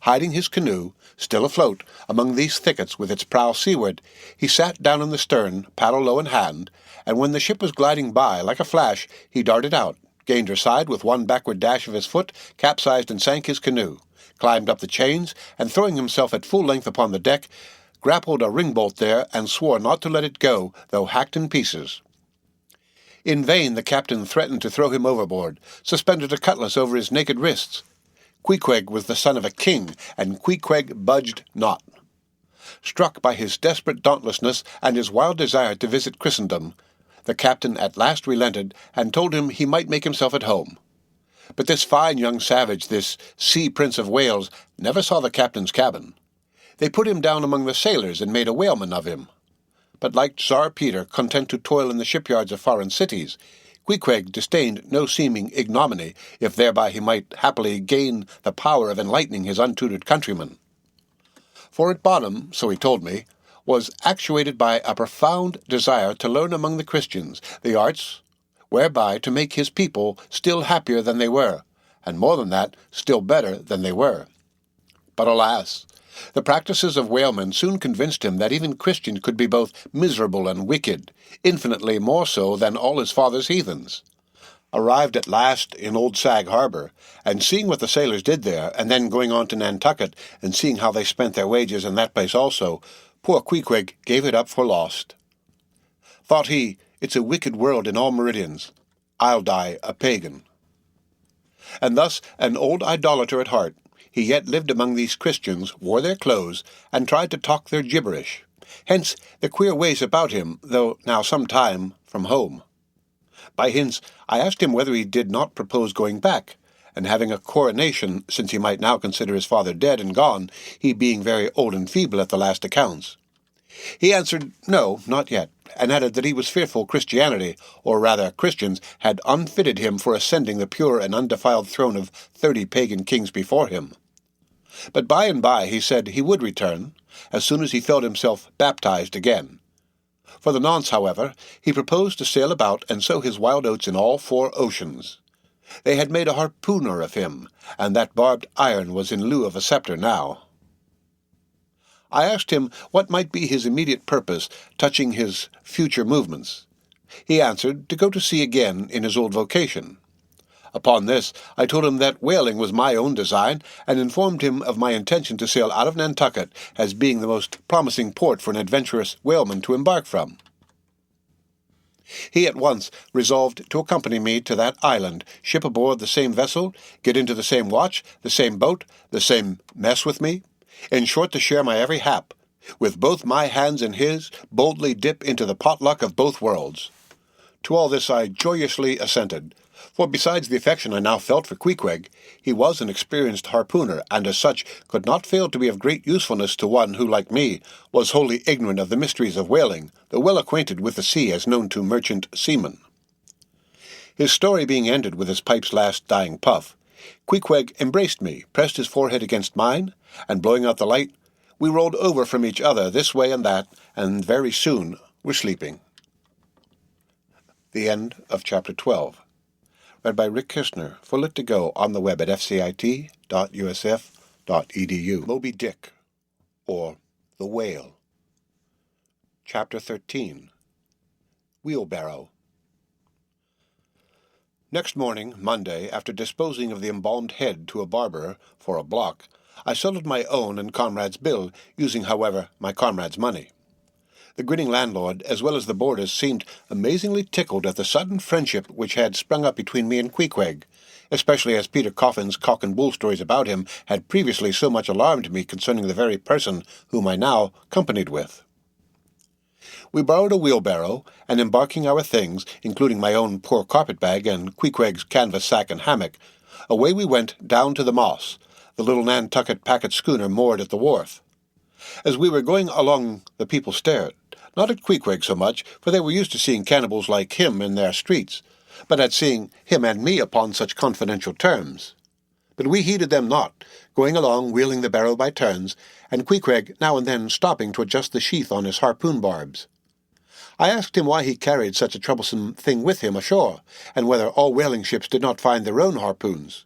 Hiding his canoe, still afloat, among these thickets with its prow seaward, he sat down in the stern, paddle low in hand, and when the ship was gliding by, like a flash, he darted out, gained her side with one backward dash of his foot, capsized and sank his canoe, climbed up the chains, and throwing himself at full length upon the deck, grappled a ringbolt there and swore not to let it go, though hacked in pieces. In vain the captain threatened to throw him overboard, suspended a cutlass over his naked wrists. ℌ𝔞𝔫𝔞𝔥 was the son of a king, and ℌ𝔞𝔫𝔞𝔥 budged not. Struck by his desperate dauntlessness and his wild desire to visit Christendom, the captain at last relented and told him he might make himself at home. But this fine young savage, this sea prince of Wales, never saw the captain's cabin. They put him down among the sailors and made a whaleman of him. But like Tsar Peter, content to toil in the shipyards of foreign cities, ℌ𝔞𝔫𝔞𝔥 disdained no seeming ignominy, if thereby he might happily gain the power of enlightening his untutored countrymen. For at bottom, so he told me, was actuated by a profound desire to learn among the Christians the arts whereby to make his people still happier than they were, and more than that, still better than they were. But alas! The practices of whalemen soon convinced him that even Christian could be both miserable and wicked, infinitely more so than all his father's heathens. Arrived at last in old Sag Harbor, and seeing what the sailors did there, and then going on to Nantucket, and seeing how they spent their wages in that place also, poor ℌ𝔞𝔫𝔞𝔥 gave it up for lost. Thought he, it's a wicked world in all meridians. I'll die a pagan. And thus, an old idolater at heart, he yet lived among these Christians, wore their clothes, and tried to talk their gibberish. Hence the queer ways about him, though now some time from home. By hints I asked him whether he did not propose going back, and having a coronation, since he might now consider his father dead and gone, he being very old and feeble at the last accounts. He answered no, not yet, and added that he was fearful Christianity, or rather Christians, had unfitted him for ascending the pure and undefiled throne of 30 pagan kings before him. But by and by he said he would return, as soon as he felt himself baptized again. For the nonce, however, he proposed to sail about and sow his wild oats in all 4 oceans. They had made a harpooner of him, and that barbed iron was in lieu of a sceptre now. I asked him what might be his immediate purpose touching his future movements. He answered to go to sea again in his old vocation. Upon this, I told him that whaling was my own design, and informed him of my intention to sail out of Nantucket as being the most promising port for an adventurous whaleman to embark from. He at once resolved to accompany me to that island, ship aboard the same vessel, get into the same watch, the same boat, the same mess with me, in short to share my every hap, with both my hands in his, boldly dip into the potluck of both worlds. To all this I joyously assented, for besides the affection I now felt for ℌ𝔞𝔫𝔞𝔥, he was an experienced harpooner, and as such could not fail to be of great usefulness to one who, like me, was wholly ignorant of the mysteries of whaling, though well acquainted with the sea as known to merchant seamen. His story being ended with his pipe's last dying puff, ℌ𝔞𝔫𝔞𝔥 embraced me, pressed his forehead against mine, and blowing out the light, We rolled over from each other this way and that, and very soon were sleeping. The end of Chapter 12. Read by Rick Kirshner for Lit2Go on the web at fcit.usf.edu. Moby Dick, or The Whale. Chapter 13. Wheelbarrow. Next morning, Monday, after disposing of the embalmed head to a barber for a block, I settled my own and comrade's bill, using, however, my comrade's money. The grinning landlord, as well as the boarders, seemed amazingly tickled at the sudden friendship which had sprung up between me and Queequeg, especially as Peter Coffin's cock and bull stories about him had previously so much alarmed me concerning the very person whom I now companied with. We borrowed a wheelbarrow, and embarking our things, including my own poor carpet-bag and Queequeg's canvas sack and hammock, away we went down to the Moss, the little Nantucket packet schooner moored at the wharf. As we were going along, the people stared, not at Queequeg so much, for they were used to seeing cannibals like him in their streets, but at seeing him and me upon such confidential terms. But we heeded them not, going along wheeling the barrow by turns, and Queequeg now and then stopping to adjust the sheath on his harpoon barbs. I asked him why he carried such a troublesome thing with him ashore, and whether all whaling ships did not find their own harpoons.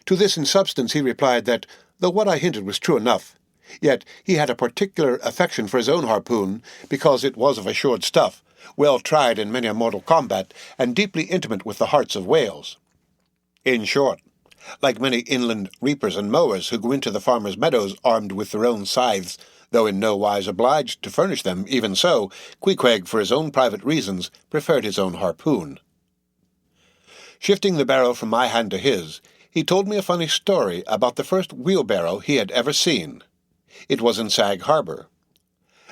To this in substance he replied that, though what I hinted was true enough, yet he had a particular affection for his own harpoon, because it was of assured stuff, well tried in many a mortal combat, and deeply intimate with the hearts of whales. In short, like many inland reapers and mowers who go into the farmers' meadows armed with their own scythes, though in no wise obliged to furnish them, even so, Queequeg, for his own private reasons, preferred his own harpoon. Shifting the barrow from my hand to his, he told me a funny story about the first wheelbarrow he had ever seen. It was in Sag Harbor.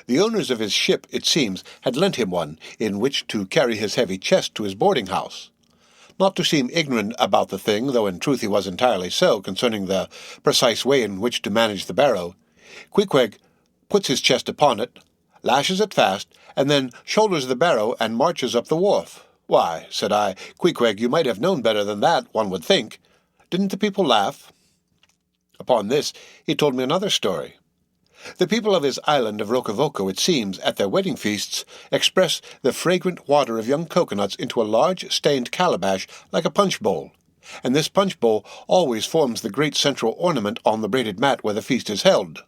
The owners of his ship, it seems, had lent him one, in which to carry his heavy chest to his boarding-house. Not to seem ignorant about the thing, though in truth he was entirely so concerning the precise way in which to manage the barrow, Queequeg puts his chest upon it, lashes it fast, and then shoulders the barrow and marches up the wharf. "Why," said I, "Queequeg, you might have known better than that, one would think. Didn't the people laugh?" Upon this he told me another story. The people of his island of Rokovoko, it seems, at their wedding feasts, express the fragrant water of young coconuts into a large stained calabash like a punch bowl, and this punch bowl always forms the great central ornament on the braided mat where the feast is held.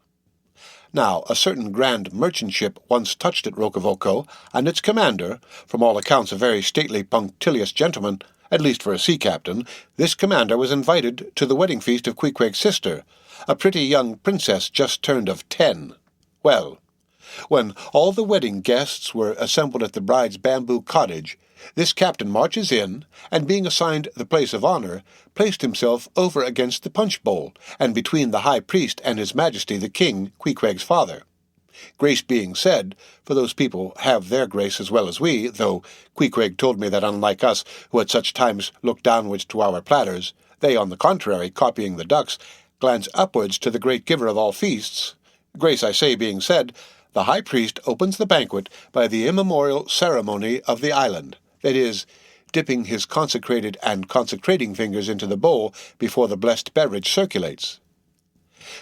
Now, a certain grand merchant ship once touched at Rokovoko, and its commander, from all accounts a very stately, punctilious gentleman, at least for a sea captain, this commander was invited to the wedding feast of Queequeg's sister, a pretty young princess just turned of 10. Well, when all the wedding guests were assembled at the bride's bamboo cottage, this captain marches in, and being assigned the place of honor, placed himself over against the punch bowl, and between the high priest and his majesty the king, Queequeg's father. Grace being said, for those people have their grace as well as we, though Queequeg told me that unlike us, who at such times look downwards to our platters, they, on the contrary, copying the ducks, glance upwards to the great giver of all feasts. Grace, I say, being said, the high priest opens the banquet by the immemorial ceremony of the island, that is, dipping his consecrated and consecrating fingers into the bowl before the blessed beverage circulates.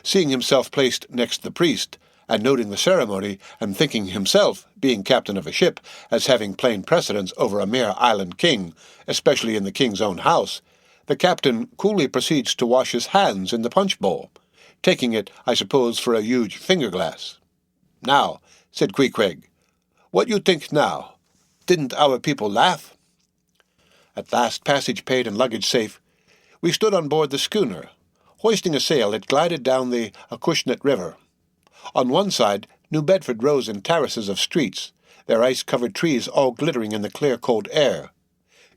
Seeing himself placed next the priest, and noting the ceremony, and thinking himself, being captain of a ship, as having plain precedence over a mere island king, especially in the king's own house, the captain coolly proceeds to wash his hands in the punch bowl, taking it, I suppose, for a huge finger-glass. "Now," said Queequeg, "what you think now? Didn't our people laugh?" At last, passage paid and luggage safe, we stood on board the schooner. Hoisting a sail, it glided down the ℌ𝔞𝔫𝔞𝔥 River. On one side, New Bedford rose in terraces of streets, their ice-covered trees all glittering in the clear, cold air.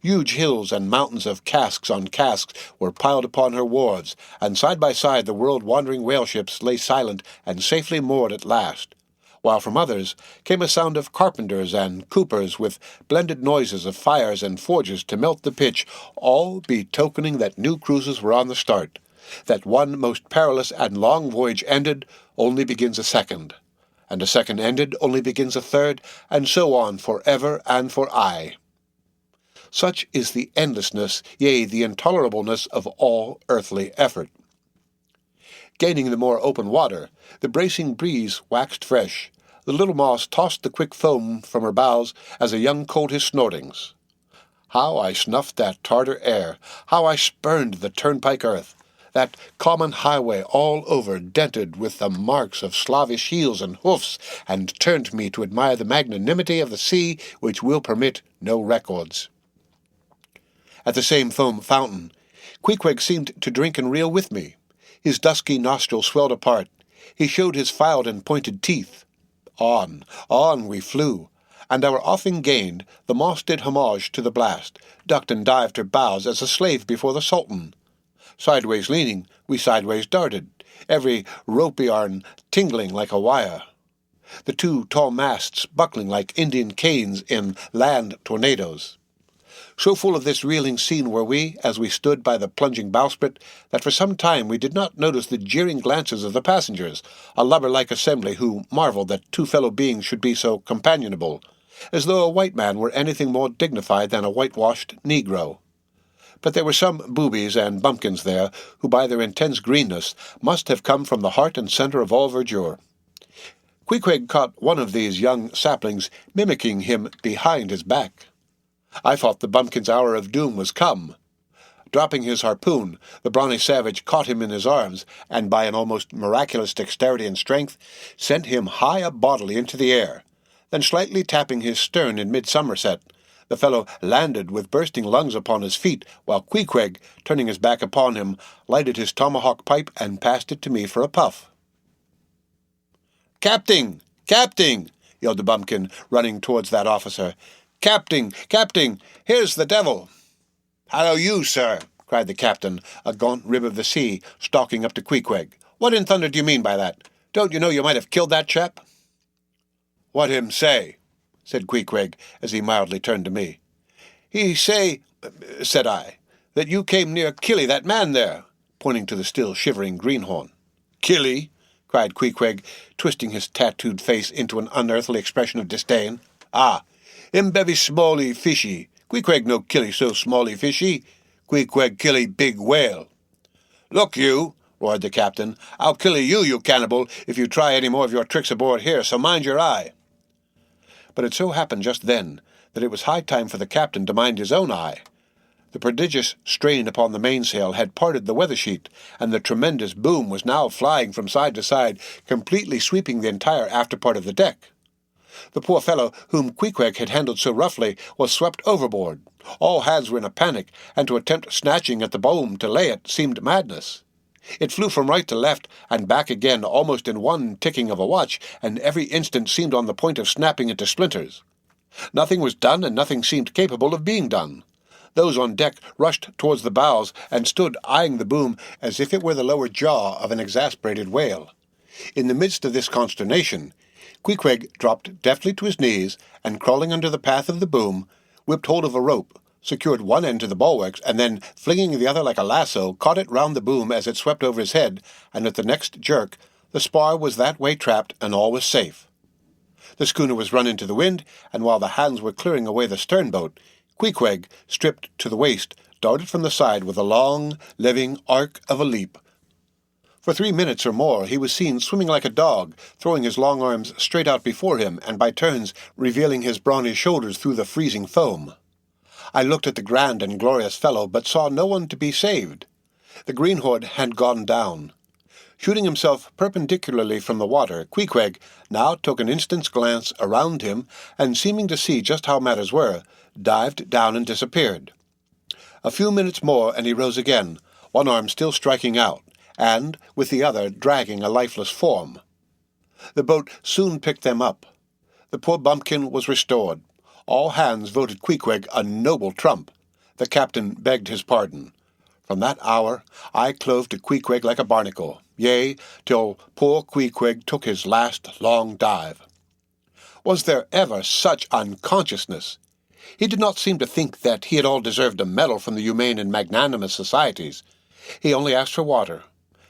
Huge hills and mountains of casks on casks were piled upon her wharves, and side by side the world-wandering whale-ships lay silent and safely moored at last, while from others came a sound of carpenters and coopers with blended noises of fires and forges to melt the pitch, all betokening that new cruises were on the start, that one most perilous and long voyage ended, only begins a second, and a second ended, only begins a third, and so on for ever and for aye. Such is the endlessness, yea, the intolerableness of all earthly effort. Gaining the more open water, the bracing breeze waxed fresh. The little moss tossed the quick foam from her bows as a young colt his snortings. How I snuffed that Tartar air! How I spurned the turnpike earth! That common highway all over dented with the marks of Slavish heels and hoofs, and turned me to admire the magnanimity of the sea which will permit no records. At the same foam fountain, Queequeg seemed to drink and reel with me. His dusky nostrils swelled apart. He showed his filed and pointed teeth. On we flew, and our offing gained, the moss did homage to the blast, ducked and dived her bows as a slave before the Sultan. Sideways leaning, we sideways darted, every rope yarn tingling like a wire, the two tall masts buckling like Indian canes in land tornadoes. So full of this reeling scene were we, as we stood by the plunging bowsprit, that for some time we did not notice the jeering glances of the passengers, a lubber-like assembly who marveled that two fellow beings should be so companionable, as though a white man were anything more dignified than a whitewashed Negro. But there were some boobies and bumpkins there, who by their intense greenness must have come from the heart and centre of all verdure. Queequeg caught one of these young saplings mimicking him behind his back. I thought the bumpkin's hour of doom was come. Dropping his harpoon, the brawny savage caught him in his arms, and by an almost miraculous dexterity and strength, sent him high up bodily into the air. Then slightly tapping his stern in mid-somerset, the fellow landed with bursting lungs upon his feet, while Queequeg, turning his back upon him, lighted his tomahawk pipe and passed it to me for a puff. "Captain! Captain!" yelled the bumpkin, running towards that officer. "Captain! Captain! Here's the devil!" "Hallo you, sir!" cried the captain, a gaunt rib of the sea, stalking up to Queequeg. "What in thunder do you mean by that? Don't you know you might have killed that chap?" "What him say?" said Queequeg, as he mildly turned to me. "He say," said I, "that you came near killy that man there," pointing to the still shivering greenhorn. "Killy?" cried Queequeg, twisting his tattooed face into an unearthly expression of disdain. "Ah, him bevy smally fishy. Queequeg no killy so smally fishy. Queequeg killy big whale." "Look you," roared the captain, "I'll kill you, you cannibal, if you try any more of your tricks aboard here, so mind your eye." But it so happened just then that it was high time for the captain to mind his own eye. The prodigious strain upon the mainsail had parted the weather sheet, and the tremendous boom was now flying from side to side, completely sweeping the entire after part of the deck. The poor fellow whom Queequeg had handled so roughly was swept overboard. All hands were in a panic, and to attempt snatching at the boom to lay it seemed madness. It flew from right to left and back again almost in one ticking of a watch, and every instant seemed on the point of snapping into splinters. Nothing was done, and nothing seemed capable of being done. Those on deck rushed towards the bows and stood eyeing the boom as if it were the lower jaw of an exasperated whale. In the midst of this consternation, Queequeg dropped deftly to his knees, and crawling under the path of the boom, whipped hold of a rope, secured one end to the bulwarks, and then, flinging the other like a lasso, caught it round the boom as it swept over his head, and at the next jerk the spar was that way trapped, and all was safe. The schooner was run into the wind, and while the hands were clearing away the stern-boat, Queequeg, stripped to the waist, darted from the side with a long, living arc of a leap. For 3 minutes or more he was seen swimming like a dog, throwing his long arms straight out before him, and by turns revealing his brawny shoulders through the freezing foam. I looked at the grand and glorious fellow, but saw no one to be saved. The greenhorn had gone down. Shooting himself perpendicularly from the water, Queequeg now took an instant's glance around him, and seeming to see just how matters were, dived down and disappeared. A few minutes more, and he rose again, one arm still striking out, and, with the other, dragging a lifeless form. The boat soon picked them up. The poor bumpkin was restored. All hands voted Queequeg a noble trump. The captain begged his pardon. From that hour I clove to Queequeg like a barnacle, yea, till poor Queequeg took his last long dive. Was there ever such unconsciousness? He did not seem to think that he at all deserved a medal from the humane and magnanimous societies. He only asked for water,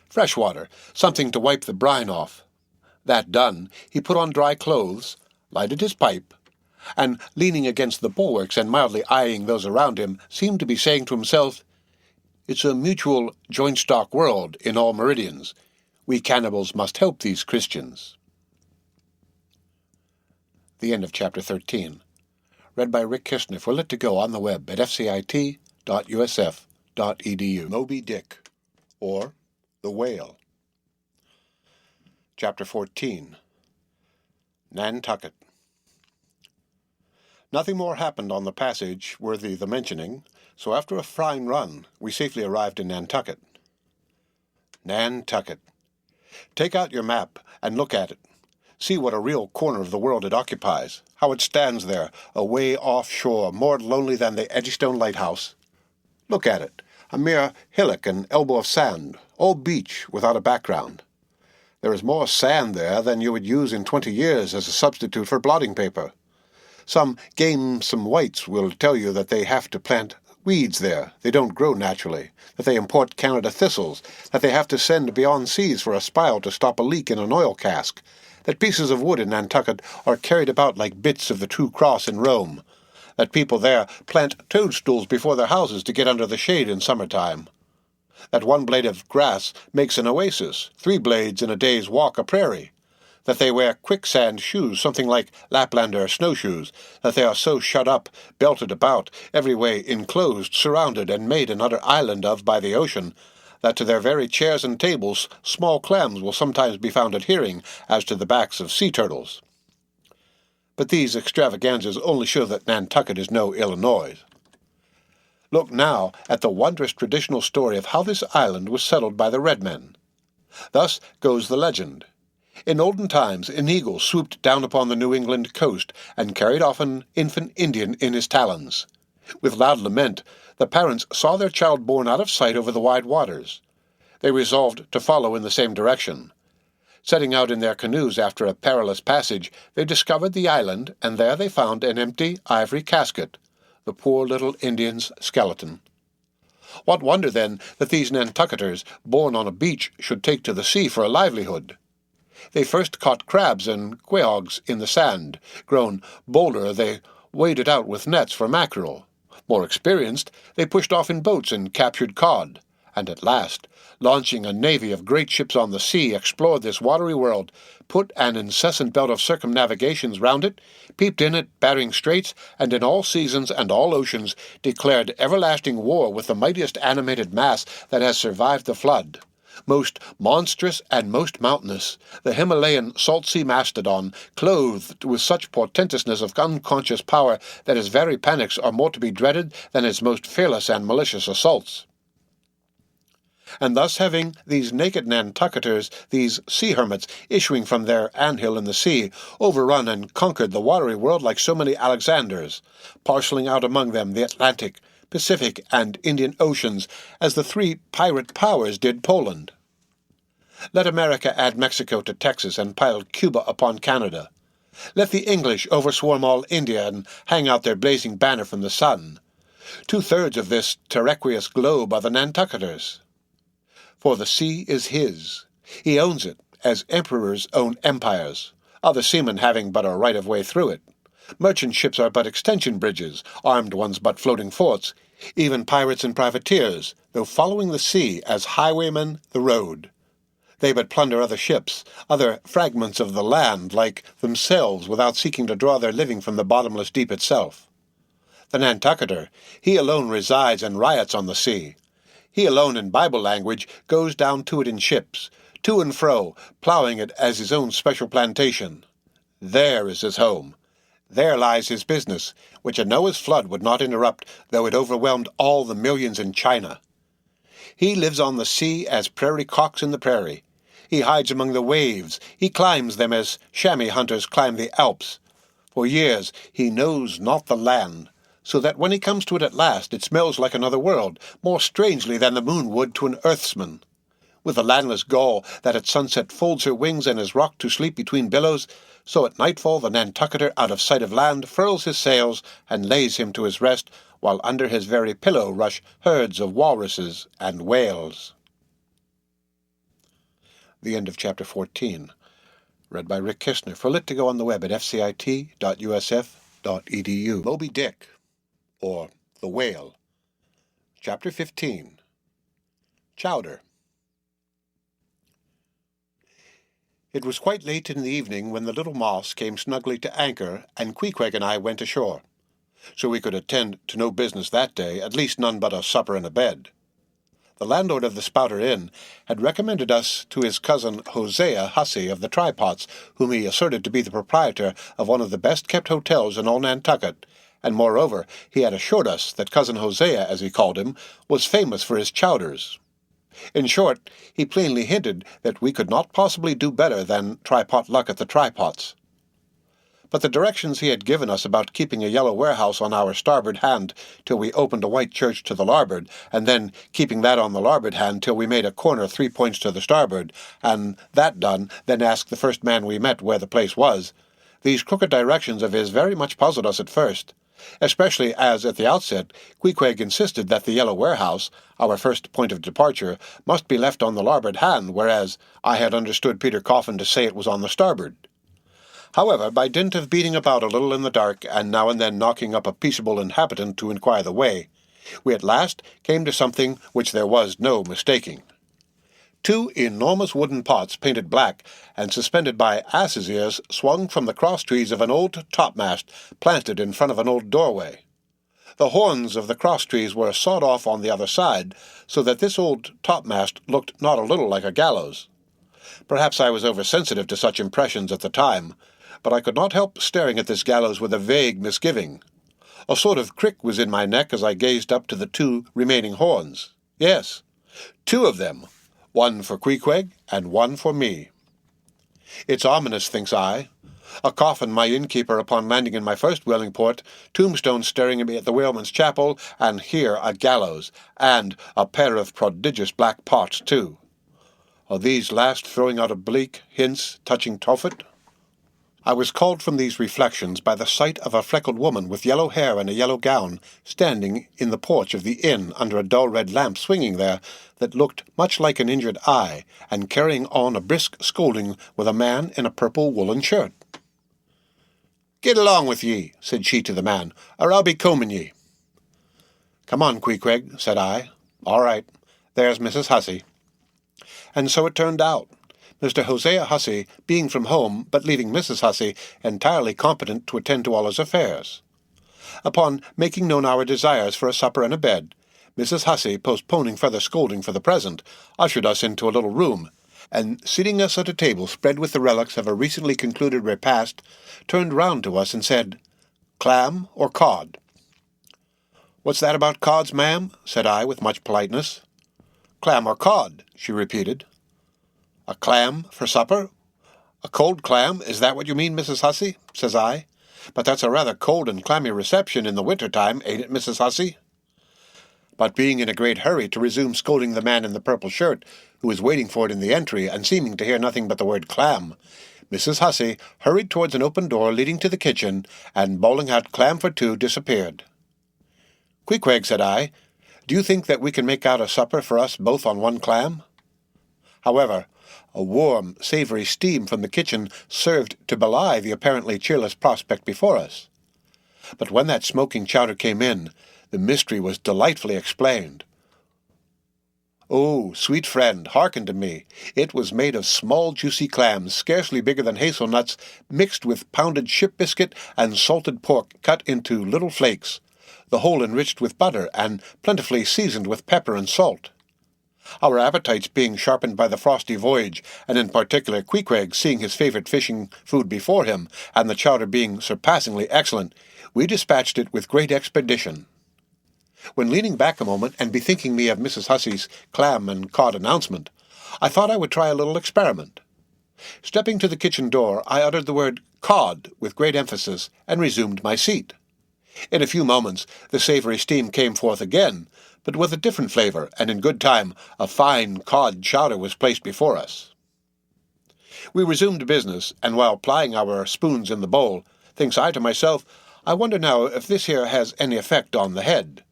fresh water, something to wipe the brine off. That done, he put on dry clothes, lighted his pipe, and, leaning against the bulwarks and mildly eyeing those around him, seemed to be saying to himself, "It's a mutual joint-stock world in all meridians. We cannibals must help these Christians. The end of Chapter 13. Read by Rick Kishner for Lit2Go on the web at fcit.usf.edu. Moby Dick, or The Whale. Chapter 14. Nantucket. Nothing more happened on the passage worthy the mentioning, so after a fine run, we safely arrived in Nantucket. Nantucket. Take out your map and look at it. See what a real corner of the world it occupies, how it stands there, away offshore, more lonely than the Eddystone Lighthouse. Look at it, a mere hillock and elbow of sand, all beach without a background. There is more sand there than you would use in 20 years as a substitute for blotting paper. Some gamesome whites will tell you that they have to plant weeds there, they don't grow naturally, that they import Canada thistles, that they have to send beyond seas for a spile to stop a leak in an oil cask, that pieces of wood in Nantucket are carried about like bits of the True Cross in Rome, that people there plant toadstools before their houses to get under the shade in summertime, that one blade of grass makes an oasis, 3 blades in a day's walk a prairie, that they wear quicksand shoes, something like Laplander snowshoes, that they are so shut up, belted about, every way enclosed, surrounded, and made an utter island of by the ocean, that to their very chairs and tables small clams will sometimes be found adhering as to the backs of sea turtles. But these extravaganzas only show that Nantucket is no Illinois. Look now at the wondrous traditional story of how this island was settled by the red men. Thus goes the legend. In olden times an eagle swooped down upon the New England coast and carried off an infant Indian in his talons. With loud lament, the parents saw their child borne out of sight over the wide waters. They resolved to follow in the same direction. Setting out in their canoes after a perilous passage, they discovered the island, and there they found an empty ivory casket, the poor little Indian's skeleton. What wonder, then, that these Nantucketers, born on a beach, should take to the sea for a livelihood? They first caught crabs and quahogs in the sand. Grown bolder, they waded out with nets for mackerel. More experienced, they pushed off in boats and captured cod, and at last, launching a navy of great ships on the sea, explored this watery world, put an incessant belt of circumnavigations round it, peeped in at Bering Straits, and in all seasons and all oceans declared everlasting war with the mightiest animated mass that has survived the flood. Most monstrous and most mountainous, the Himalayan salt-sea mastodon, clothed with such portentousness of unconscious power that his very panics are more to be dreaded than his most fearless and malicious assaults. And thus having these naked Nantucketers, these sea hermits, issuing from their anthill in the sea, overrun and conquered the watery world like so many Alexanders, parceling out among them the Atlantic, Pacific, and Indian Oceans, as the 3 pirate powers did Poland. Let America add Mexico to Texas and pile Cuba upon Canada. Let the English overswarm all India and hang out their blazing banner from the sun. 2/3 of this terraqueous globe are the Nantucketers. For the sea is his. He owns it, as emperors own empires, other seamen having but a right-of-way through it. Merchant ships are but extension bridges, armed ones but floating forts, even pirates and privateers, though following the sea as highwaymen the road. They but plunder other ships, other fragments of the land, like themselves, without seeking to draw their living from the bottomless deep itself. The Nantucketer, he alone resides and riots on the sea. He alone, in Bible language, goes down to it in ships, to and fro, ploughing it as his own special plantation. There is his home. There lies his business, which a Noah's flood would not interrupt, though it overwhelmed all the millions in China. He lives on the sea as prairie cocks in the prairie. He hides among the waves. He climbs them as chamois hunters climb the Alps. For years he knows not the land, so that when he comes to it at last, it smells like another world, more strangely than the moon would to an earthsman. With the landless gull that at sunset folds her wings and is rocked to sleep between billows, so at nightfall the Nantucketer, out of sight of land, furls his sails and lays him to his rest, while under his very pillow rush herds of walruses and whales. The end of Chapter 14. Read by Rick Kishner for Lit2Go on the web at fcit.usf.edu. Moby Dick, or The Whale. Chapter 15. Chowder. It was quite late in the evening when the little Moss came snugly to anchor, and Queequeg and I went ashore. So we could attend to no business that day, at least none but a supper and a bed. The landlord of the Spouter Inn had recommended us to his cousin Hosea Hussey of the Trypots, whom he asserted to be the proprietor of one of the best-kept hotels in all Nantucket, and moreover he had assured us that cousin Hosea, as he called him, was famous for his chowders. In short, he plainly hinted that we could not possibly do better than try pot luck at the Trypots. But the directions he had given us about keeping a yellow warehouse on our starboard hand till we opened a white church to the larboard, and then keeping that on the larboard hand till we made a corner 3 points to the starboard, and that done, then ask the first man we met where the place was, these crooked directions of his very much puzzled us at first, especially as, at the outset, Queequeg insisted that the yellow warehouse, our first point of departure, must be left on the larboard hand, whereas I had understood Peter Coffin to say it was on the starboard. However, by dint of beating about a little in the dark, and now and then knocking up a peaceable inhabitant to inquire the way, we at last came to something which there was no mistaking. 2 enormous wooden pots painted black and suspended by asses' ears swung from the cross-trees of an old topmast planted in front of an old doorway. The horns of the cross-trees were sawed off on the other side, so that this old topmast looked not a little like a gallows. Perhaps I was oversensitive to such impressions at the time, but I could not help staring at this gallows with a vague misgiving. A sort of crick was in my neck as I gazed up to the 2 remaining horns. Yes, 2 of them, one for Queequeg and one for me. It's ominous, thinks I. A coffin my innkeeper upon landing in my first whaling port, tombstones staring at me at the whaleman's chapel, and here a gallows, and a pair of prodigious black pots, too. Are these last throwing out oblique hints touching Tophet? I was called from these reflections by the sight of a freckled woman with yellow hair and a yellow gown standing in the porch of the inn under a dull red lamp swinging there that looked much like an injured eye, and carrying on a brisk scolding with a man in a purple woolen shirt. "Get along with ye," said she to the man, "or I'll be combing ye." "Come on, Queequeg," said I. "All right. There's Mrs. Hussey." And so it turned out. Mr. Hosea Hussey being from home, but leaving Mrs. Hussey entirely competent to attend to all his affairs. Upon making known our desires for a supper and a bed, Mrs. Hussey, postponing further scolding for the present, ushered us into a little room, and seating us at a table spread with the relics of a recently concluded repast, turned round to us and said, "Clam or cod?" "What's that about cods, ma'am?" said I with much politeness. "Clam or cod," she repeated. "A clam for supper? A cold clam, is that what you mean, Mrs. Hussey?" says I. "But that's a rather cold and clammy reception in the winter-time, ain't it, Mrs. Hussey?" But being in a great hurry to resume scolding the man in the purple shirt, who was waiting for it in the entry, and seeming to hear nothing but the word clam, Mrs. Hussey hurried towards an open door leading to the kitchen, and bawling out clam for 2, disappeared. "Queequeg," said I, "do you think that we can make out a supper for us both on one clam?" However, a warm, savoury steam from the kitchen served to belie the apparently cheerless prospect before us. But when that smoking chowder came in, the mystery was delightfully explained. "Oh, sweet friend, hearken to me. It was made of small juicy clams, scarcely bigger than hazelnuts, mixed with pounded ship biscuit and salted pork cut into little flakes, the whole enriched with butter and plentifully seasoned with pepper and salt. Our appetites being sharpened by the frosty voyage, and in particular Queequeg seeing his favourite fishing food before him, and the chowder being surpassingly excellent, we dispatched it with great expedition. When leaning back a moment and bethinking me of Mrs. Hussey's clam and cod announcement, I thought I would try a little experiment. Stepping to the kitchen door, I uttered the word cod with great emphasis, and resumed my seat. In a few moments the savoury steam came forth again, but with a different flavour, and in good time a fine cod chowder was placed before us. We resumed business, and while plying our spoons in the bowl, thinks I to myself, I wonder now if this here has any effect on the head.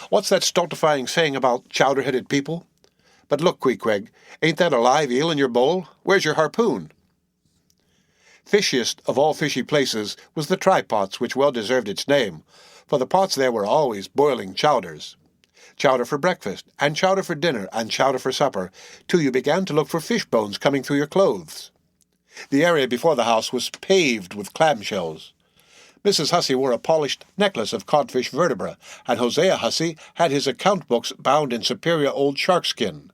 What's that stultifying saying about chowder-headed people? But look, Queequeg, ain't that a live eel in your bowl? Where's your harpoon? Fishiest of all fishy places was the Trypots, which well deserved its name, for the pots there were always boiling chowders. Chowder for breakfast, and chowder for dinner, and chowder for supper, till you began to look for fish bones coming through your clothes. The area before the house was paved with clamshells. Mrs. Hussey wore a polished necklace of codfish vertebra, and Hosea Hussey had his account books bound in superior old sharkskin.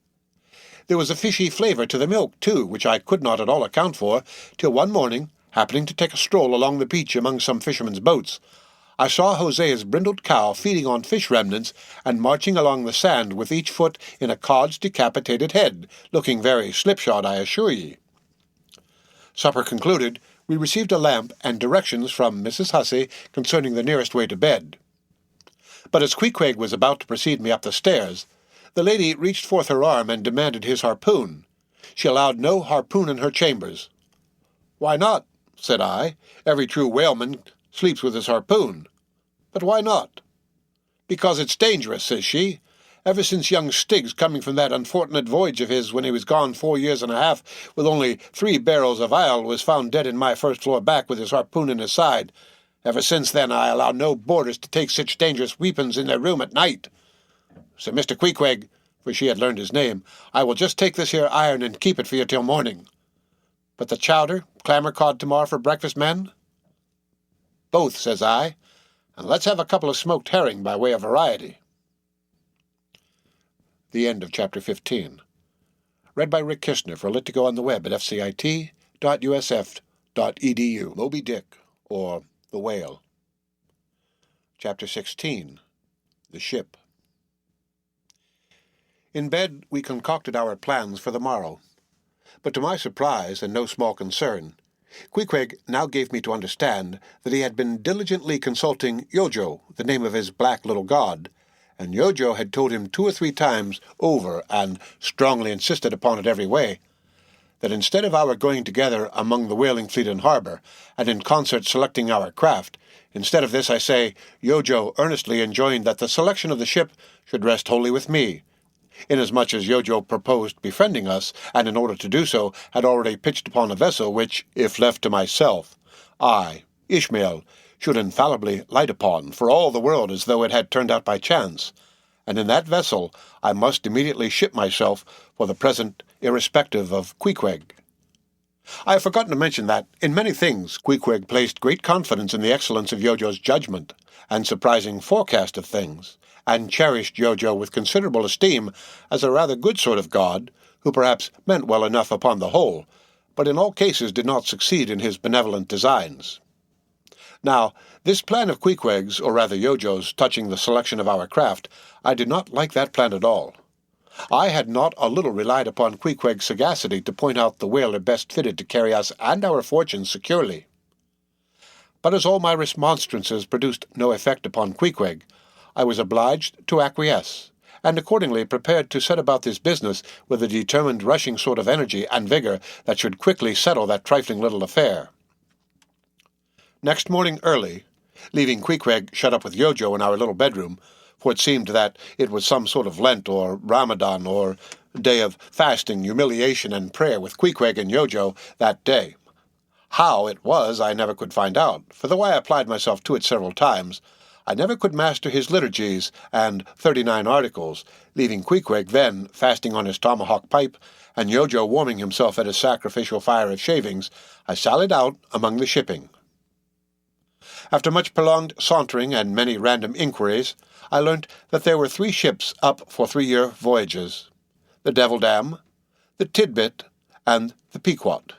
There was a fishy flavour to the milk, too, which I could not at all account for, till one morning, happening to take a stroll along the beach among some fishermen's boats, I saw Hosea's brindled cow feeding on fish remnants and marching along the sand with each foot in a cod's decapitated head, looking very slipshod, I assure ye. Supper concluded, we received a lamp and directions from Mrs. Hussey concerning the nearest way to bed. But as Queequeg was about to precede me up the stairs, the lady reached forth her arm and demanded his harpoon. She allowed no harpoon in her chambers. "Why not?" said I. "Every true whaleman sleeps with his harpoon." "But why not?" "Because it's dangerous," says she. "Ever since young Stiggs coming from that unfortunate voyage of his when he was gone 4 years and a half with only 3 barrels of ile was found dead in my first-floor back with his harpoon in his side. Ever since then I allow no boarders to take such dangerous weapons in their room at night. So, Mr. Queequeg," for she had learned his name, "I will just take this here iron and keep it for you till morning. But the chowder, clammer cod tomorrow for breakfast, men?" "Both," says I, "and let's have a couple of smoked herring by way of variety." The end of Chapter 15. Read by Rick Kishner for Lit to Go on the web at fcit.usf.edu. Moby Dick, or The Whale. Chapter 16. The Ship. In bed we concocted our plans for the morrow. But to my surprise, and no small concern, Queequeg now gave me to understand that he had been diligently consulting Yojo, the name of his black little god, and Yojo had told him 2 or 3 times over, and strongly insisted upon it every way, that instead of our going together among the whaling fleet in harbour, and in concert selecting our craft, instead of this, I say, Yojo earnestly enjoined that the selection of the ship should rest wholly with me, inasmuch as Yojo proposed befriending us, and in order to do so had already pitched upon a vessel which, if left to myself, I, Ishmael, should infallibly light upon, for all the world as though it had turned out by chance, and in that vessel I must immediately ship myself for the present irrespective of Queequeg. I have forgotten to mention that, in many things, Queequeg placed great confidence in the excellence of Yojo's judgment, and surprising forecast of things, and cherished Yojo with considerable esteem as a rather good sort of god, who perhaps meant well enough upon the whole, but in all cases did not succeed in his benevolent designs. Now, this plan of Queequeg's, or rather Yojo's, touching the selection of our craft, I did not like that plan at all. I had not a little relied upon Queequeg's sagacity to point out the whaler best fitted to carry us and our fortunes securely. But as all my remonstrances produced no effect upon Queequeg, I was obliged to acquiesce, and accordingly prepared to set about this business with a determined rushing sort of energy and vigour that should quickly settle that trifling little affair. Next morning early, leaving Queequeg shut up with Yojo in our little bedroom, for it seemed that it was some sort of Lent or Ramadan or day of fasting, humiliation, and prayer with Queequeg and Yojo that day. How it was I never could find out, for though I applied myself to it several times, I never could master his liturgies and 39 articles, leaving Queequeg then fasting on his tomahawk pipe, and Yojo warming himself at his sacrificial fire of shavings. I sallied out among the shipping. After much prolonged sauntering and many random inquiries, I learnt that there were 3 ships up for 3-year voyages: the Devil Dam, the Tidbit, and the Pequod.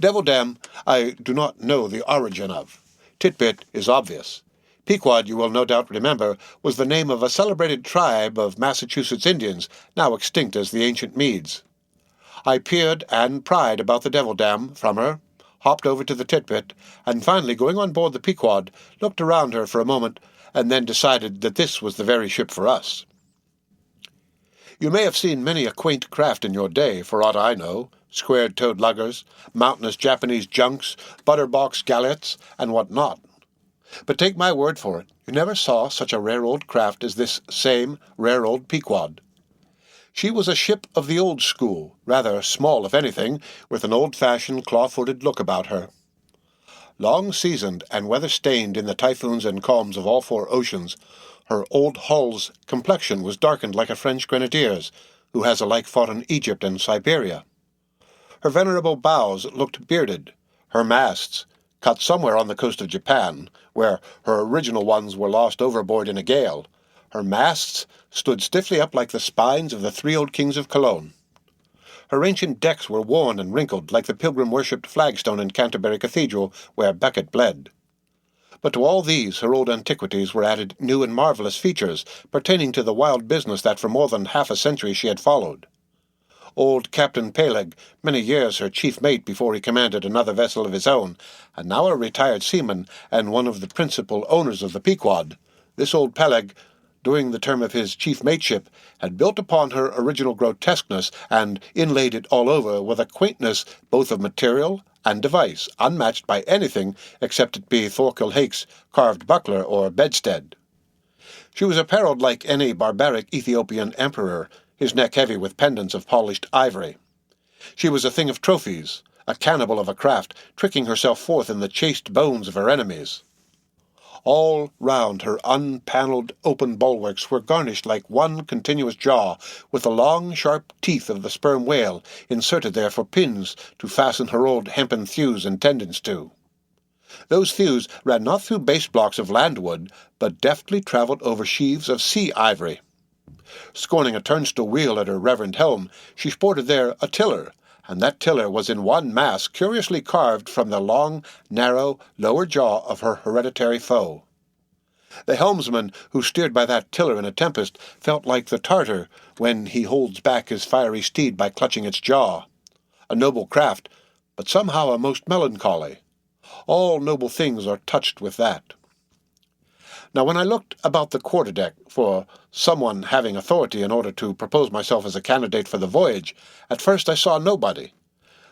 Devil Dam I do not know the origin of. Tidbit is obvious. Pequod, you will no doubt remember, was the name of a celebrated tribe of Massachusetts Indians, now extinct as the ancient Medes. I peered and pried about the Devil Dam from her, hopped over to the Tidbit, and finally, going on board the Pequod, looked around her for a moment, and then decided that this was the very ship for us. You may have seen many a quaint craft in your day, for aught I know, square-toed luggers, mountainous Japanese junks, butterbox galliots, and what not. But take my word for it, you never saw such a rare old craft as this same rare old Pequod. She was a ship of the old school, rather small if anything, with an old-fashioned claw-footed look about her. Long-seasoned and weather-stained in the typhoons and calms of all 4 oceans, her old hull's complexion was darkened like a French grenadier's, who has alike fought in Egypt and Siberia. Her venerable bows looked bearded. Her masts, cut somewhere on the coast of Japan, where her original ones were lost overboard in a gale, her masts stood stiffly up like the spines of the three old kings of Cologne. Her ancient decks were worn and wrinkled like the pilgrim-worshipped flagstone in Canterbury Cathedral where Becket bled. But to all these her old antiquities were added new and marvellous features pertaining to the wild business that for more than half a century she had followed. Old Captain Peleg, many years her chief mate before he commanded another vessel of his own, and now a retired seaman and one of the principal owners of the Pequod, this old Peleg, during the term of his chief mateship, had built upon her original grotesqueness and inlaid it all over with a quaintness both of material and device, unmatched by anything except it be Thorkel Hake's carved buckler or bedstead. She was apparelled like any barbaric Ethiopian emperor, his neck heavy with pendants of polished ivory. She was a thing of trophies, a cannibal of a craft, tricking herself forth in the chased bones of her enemies. All round her unpanelled open bulwarks were garnished like one continuous jaw, with the long sharp teeth of the sperm whale inserted there for pins to fasten her old hempen thews and tendons to. Those thews ran not through base blocks of landwood, but deftly travelled over sheaves of sea ivory. Scorning a turnstile wheel at her reverend helm, she sported there a tiller, and that tiller was in one mass curiously carved from the long, narrow, lower jaw of her hereditary foe. The helmsman who steered by that tiller in a tempest felt like the Tartar when he holds back his fiery steed by clutching its jaw. A noble craft, but somehow a most melancholy. All noble things are touched with that. Now when I looked about the quarter-deck for someone having authority in order to propose myself as a candidate for the voyage, at first I saw nobody,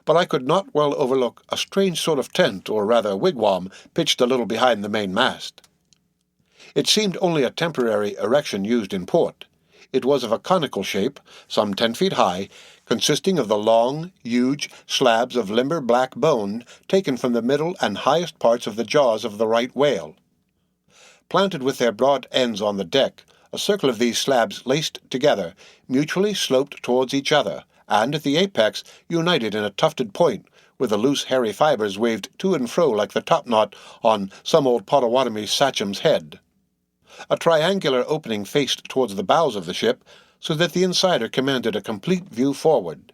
but I could not well overlook a strange sort of tent, or rather wigwam, pitched a little behind the main mast. It seemed only a temporary erection used in port. It was of a conical shape, some 10 feet high, consisting of the long, huge slabs of limber black bone taken from the middle and highest parts of the jaws of the right whale. Planted with their broad ends on the deck, a circle of these slabs laced together, mutually sloped towards each other, and at the apex united in a tufted point, where the loose hairy fibres waved to and fro like the topknot on some old Potawatomi sachem's head. A triangular opening faced towards the bows of the ship, so that the insider commanded a complete view forward.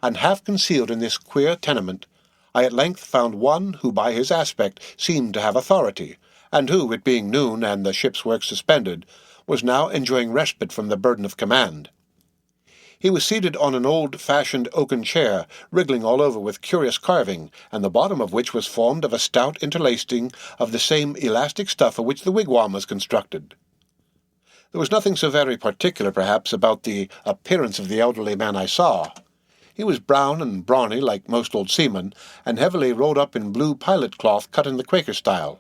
And half concealed in this queer tenement, I at length found one who by his aspect seemed to have authority, and who, it being noon and the ship's work suspended, was now enjoying respite from the burden of command. He was seated on an old-fashioned oaken chair, wriggling all over with curious carving, and the bottom of which was formed of a stout interlacing of the same elastic stuff of which the wigwam was constructed. There was nothing so very particular, perhaps, about the appearance of the elderly man I saw. He was brown and brawny, like most old seamen, and heavily rolled up in blue pilot cloth cut in the Quaker style.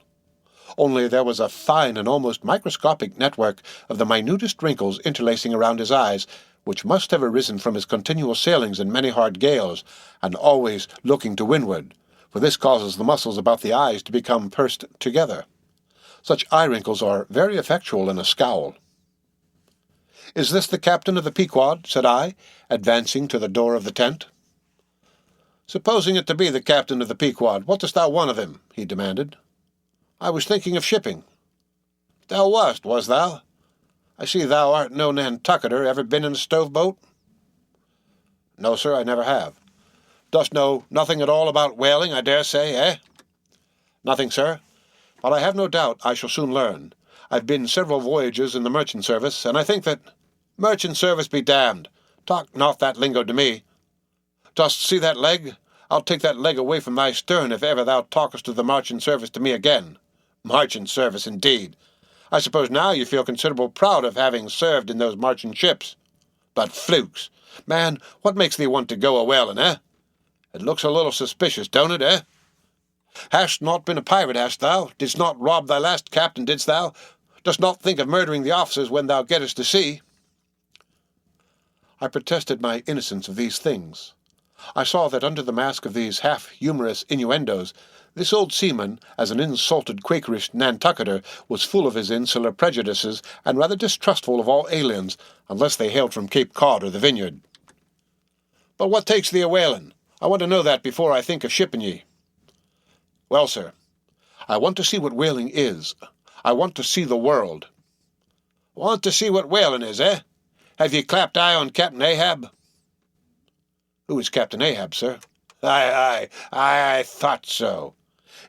Only there was a fine and almost microscopic network of the minutest wrinkles interlacing around his eyes, which must have arisen from his continual sailings in many hard gales, and always looking to windward, for this causes the muscles about the eyes to become pursed together. Such eye wrinkles are very effectual in a scowl. "Is this the captain of the Pequod?" said I, advancing to the door of the tent. "Supposing it to be the captain of the Pequod, what dost thou want of him?" he demanded. "I was thinking of shipping." "Thou wast, was thou? I see thou art no Nantucketer. Ever been in a stove-boat?" "No, sir, I never have." "Dost know nothing at all about whaling, I dare say, eh?" "Nothing, sir, but I have no doubt I shall soon learn. I've been several voyages in the merchant service, and I think that—" "Merchant service be damned! Talk not that lingo to me. Dost see that leg? I'll take that leg away from thy stern if ever thou talkest of the merchant service to me again. Merchant service, indeed! I suppose now you feel considerable proud of having served in those merchant ships. But flukes! Man, what makes thee want to go a-whaling, eh? It looks a little suspicious, don't it, eh? Hast not been a pirate, hast thou? Didst not rob thy last captain, didst thou? Dost not think of murdering the officers when thou gettest to sea?" I protested my innocence of these things. I saw that under the mask of these half-humorous innuendos, this old seaman, as an insulted Quakerish Nantucketer, was full of his insular prejudices and rather distrustful of all aliens, unless they hailed from Cape Cod or the Vineyard. "But what takes thee a-whaling? I want to know that before I think of shipping ye." "Well, sir, I want to see what whaling is. I want to see the world." "Want to see what whaling is, eh? Have ye clapped eye on Captain Ahab?" "Who is Captain Ahab, sir?" I thought so.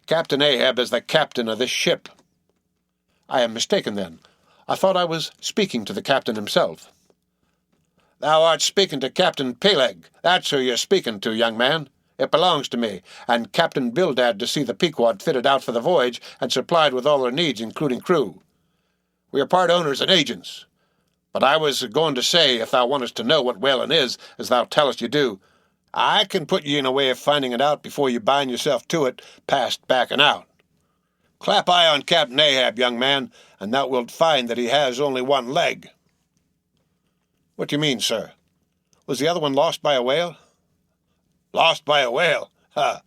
Captain Ahab is the captain of this ship." "I am mistaken, then. I thought I was speaking to the captain himself." "Thou art speaking to Captain Peleg. That's who you're speaking to, young man. It belongs to me, and Captain Bildad to see the Pequod fitted out for the voyage and supplied with all her needs, including crew. We are part owners and agents. But I was going to say, if thou wantest to know what whaling is, as thou tellest you do, I can put ye in a way of finding it out before you bind yourself to it, past backing out. Clap eye on Captain Ahab, young man, and thou wilt find that he has only one leg." "What do you mean, sir? Was the other one lost by a whale?" "Lost by a whale? Ha!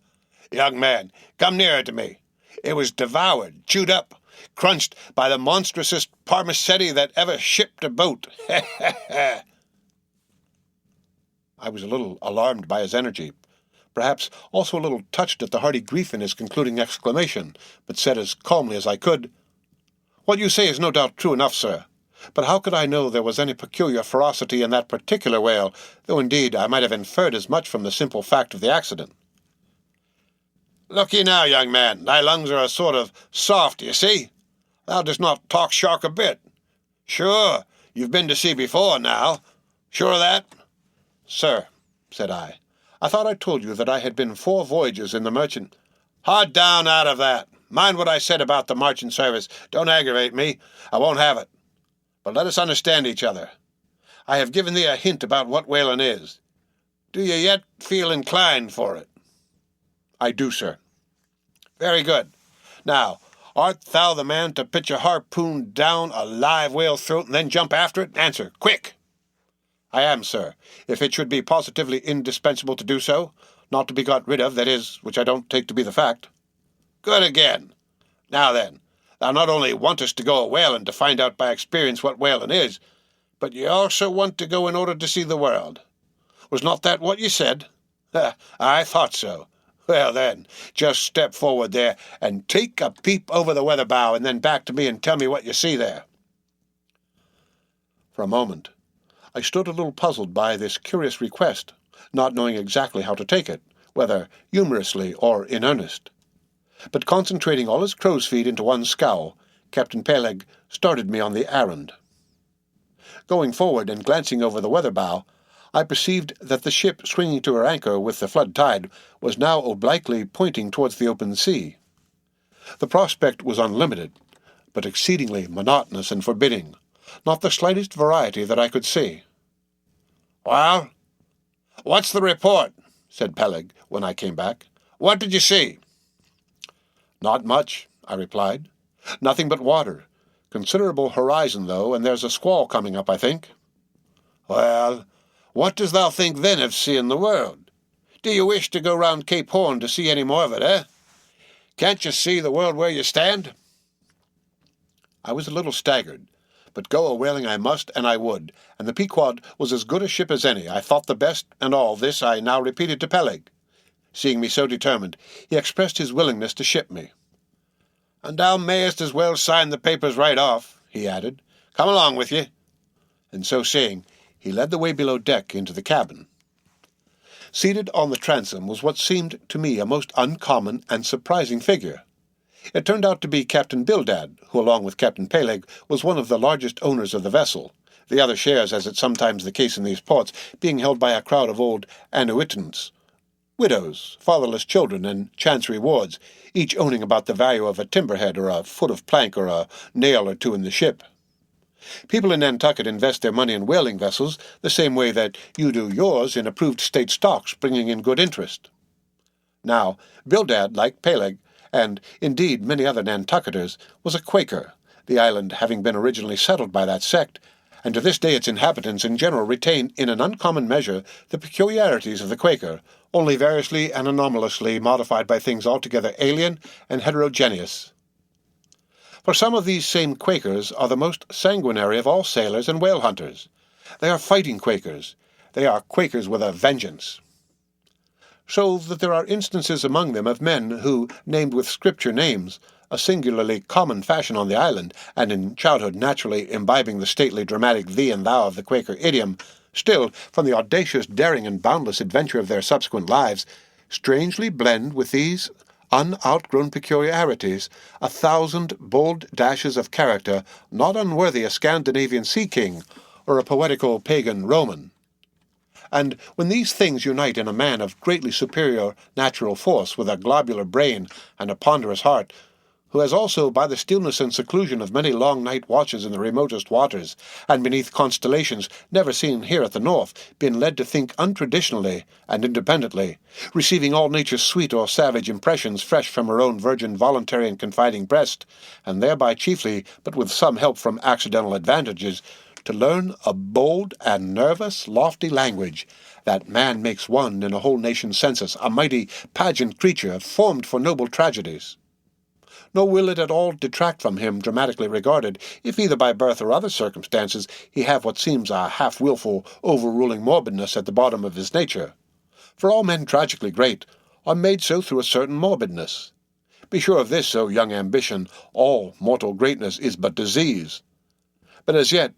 Young man, come nearer to me. It was devoured, chewed up, crunched by the monstrousest parmacetti that ever shipped a boat. I was a little alarmed by his energy, perhaps also a little touched at the hearty grief in his concluding exclamation, but said as calmly as I could, "What you say is no doubt true enough, sir. But how could I know there was any peculiar ferocity in that particular whale, though indeed I might have inferred as much from the simple fact of the accident?" "Look ye now, young man, thy lungs are a sort of soft, you see. Thou dost not talk shark a bit. Sure, you've been to sea before now. Sure of that?" "Sir," said I thought I told you that I had been 4 voyages in the merchant—" "Hard down out of that. Mind what I said about the merchant service. Don't aggravate me. I won't have it. But let us understand each other. I have given thee a hint about what whaling is. Do you yet feel inclined for it?" "I do, sir." "Very good. Now, art thou the man to pitch a harpoon down a live whale's throat and then jump after it? Answer, quick!" "I am, sir, if it should be positively indispensable to do so, not to be got rid of, that is, which I don't take to be the fact." "Good again. Now then, thou not only wantest to go a whaling to find out by experience what whaling is, but ye also want to go in order to see the world. Was not that what ye said? I thought so. Well then, just step forward there and take a peep over the weather bow and then back to me and tell me what you see there." For a moment I stood a little puzzled by this curious request, not knowing exactly how to take it, whether humorously or in earnest. But concentrating all his crow's feet into one scow, Captain Peleg started me on the errand. Going forward and glancing over the weather bow, I perceived that the ship swinging to her anchor with the flood tide was now obliquely pointing towards the open sea. The prospect was unlimited, but exceedingly monotonous and forbidding, not the slightest variety that I could see. "Well, what's the report?" said Peleg when I came back. "What did you see?" "Not much," I replied. "Nothing but water. Considerable horizon, though, and there's a squall coming up, I think." "Well, what dost thou think then of seeing the world? Do you wish to go round Cape Horn to see any more of it, eh? Can't you see the world where you stand?" I was a little staggered, but go a-whaling I must and I would, and the Pequod was as good a ship as any. I thought the best, and all this I now repeated to Peleg. Seeing me so determined, he expressed his willingness to ship me. "And thou mayest as well sign the papers right off," he added. "Come along with ye." And so saying, he led the way below deck into the cabin. Seated on the transom was what seemed to me a most uncommon and surprising figure. It turned out to be Captain Bildad, who, along with Captain Peleg, was one of the largest owners of the vessel, the other shares, as is sometimes the case in these ports, being held by a crowd of old annuitants, widows, fatherless children, and chancery wards, each owning about the value of a timberhead or a foot of plank or a nail or two in the ship. People in Nantucket invest their money in whaling vessels the same way that you do yours in approved state stocks, bringing in good interest. Now, Bildad, like Peleg, and indeed many other Nantucketers, was a Quaker, the island having been originally settled by that sect, and to this day its inhabitants in general retain in an uncommon measure the peculiarities of the Quaker, only variously and anomalously modified by things altogether alien and heterogeneous. For some of these same Quakers are the most sanguinary of all sailors and whale hunters. They are fighting Quakers. They are Quakers with a vengeance. so that there are instances among them of men who, named with Scripture names, a singularly common fashion on the island, and in childhood naturally imbibing the stately dramatic thee and thou of the Quaker idiom, still, from the audacious daring and boundless adventure of their subsequent lives, strangely blend with these unoutgrown peculiarities 1,000 bold dashes of character not unworthy a Scandinavian sea king or a poetical pagan Roman. And when these things unite in a man of greatly superior natural force, with a globular brain and a ponderous heart, who has also, by the stillness and seclusion of many long night watches in the remotest waters, and beneath constellations never seen here at the north, been led to think untraditionally and independently, receiving all nature's sweet or savage impressions fresh from her own virgin voluntary and confiding breast, and thereby chiefly, but with some help from accidental advantages, to learn a bold and nervous, lofty language, that man makes one in a whole nation's census, a mighty pageant creature, formed for noble tragedies. Nor will it at all detract from him, dramatically regarded, if either by birth or other circumstances he have what seems a half-wilful, overruling morbidness at the bottom of his nature. For all men tragically great are made so through a certain morbidness. Be sure of this, O young ambition, all mortal greatness is but disease. But as yet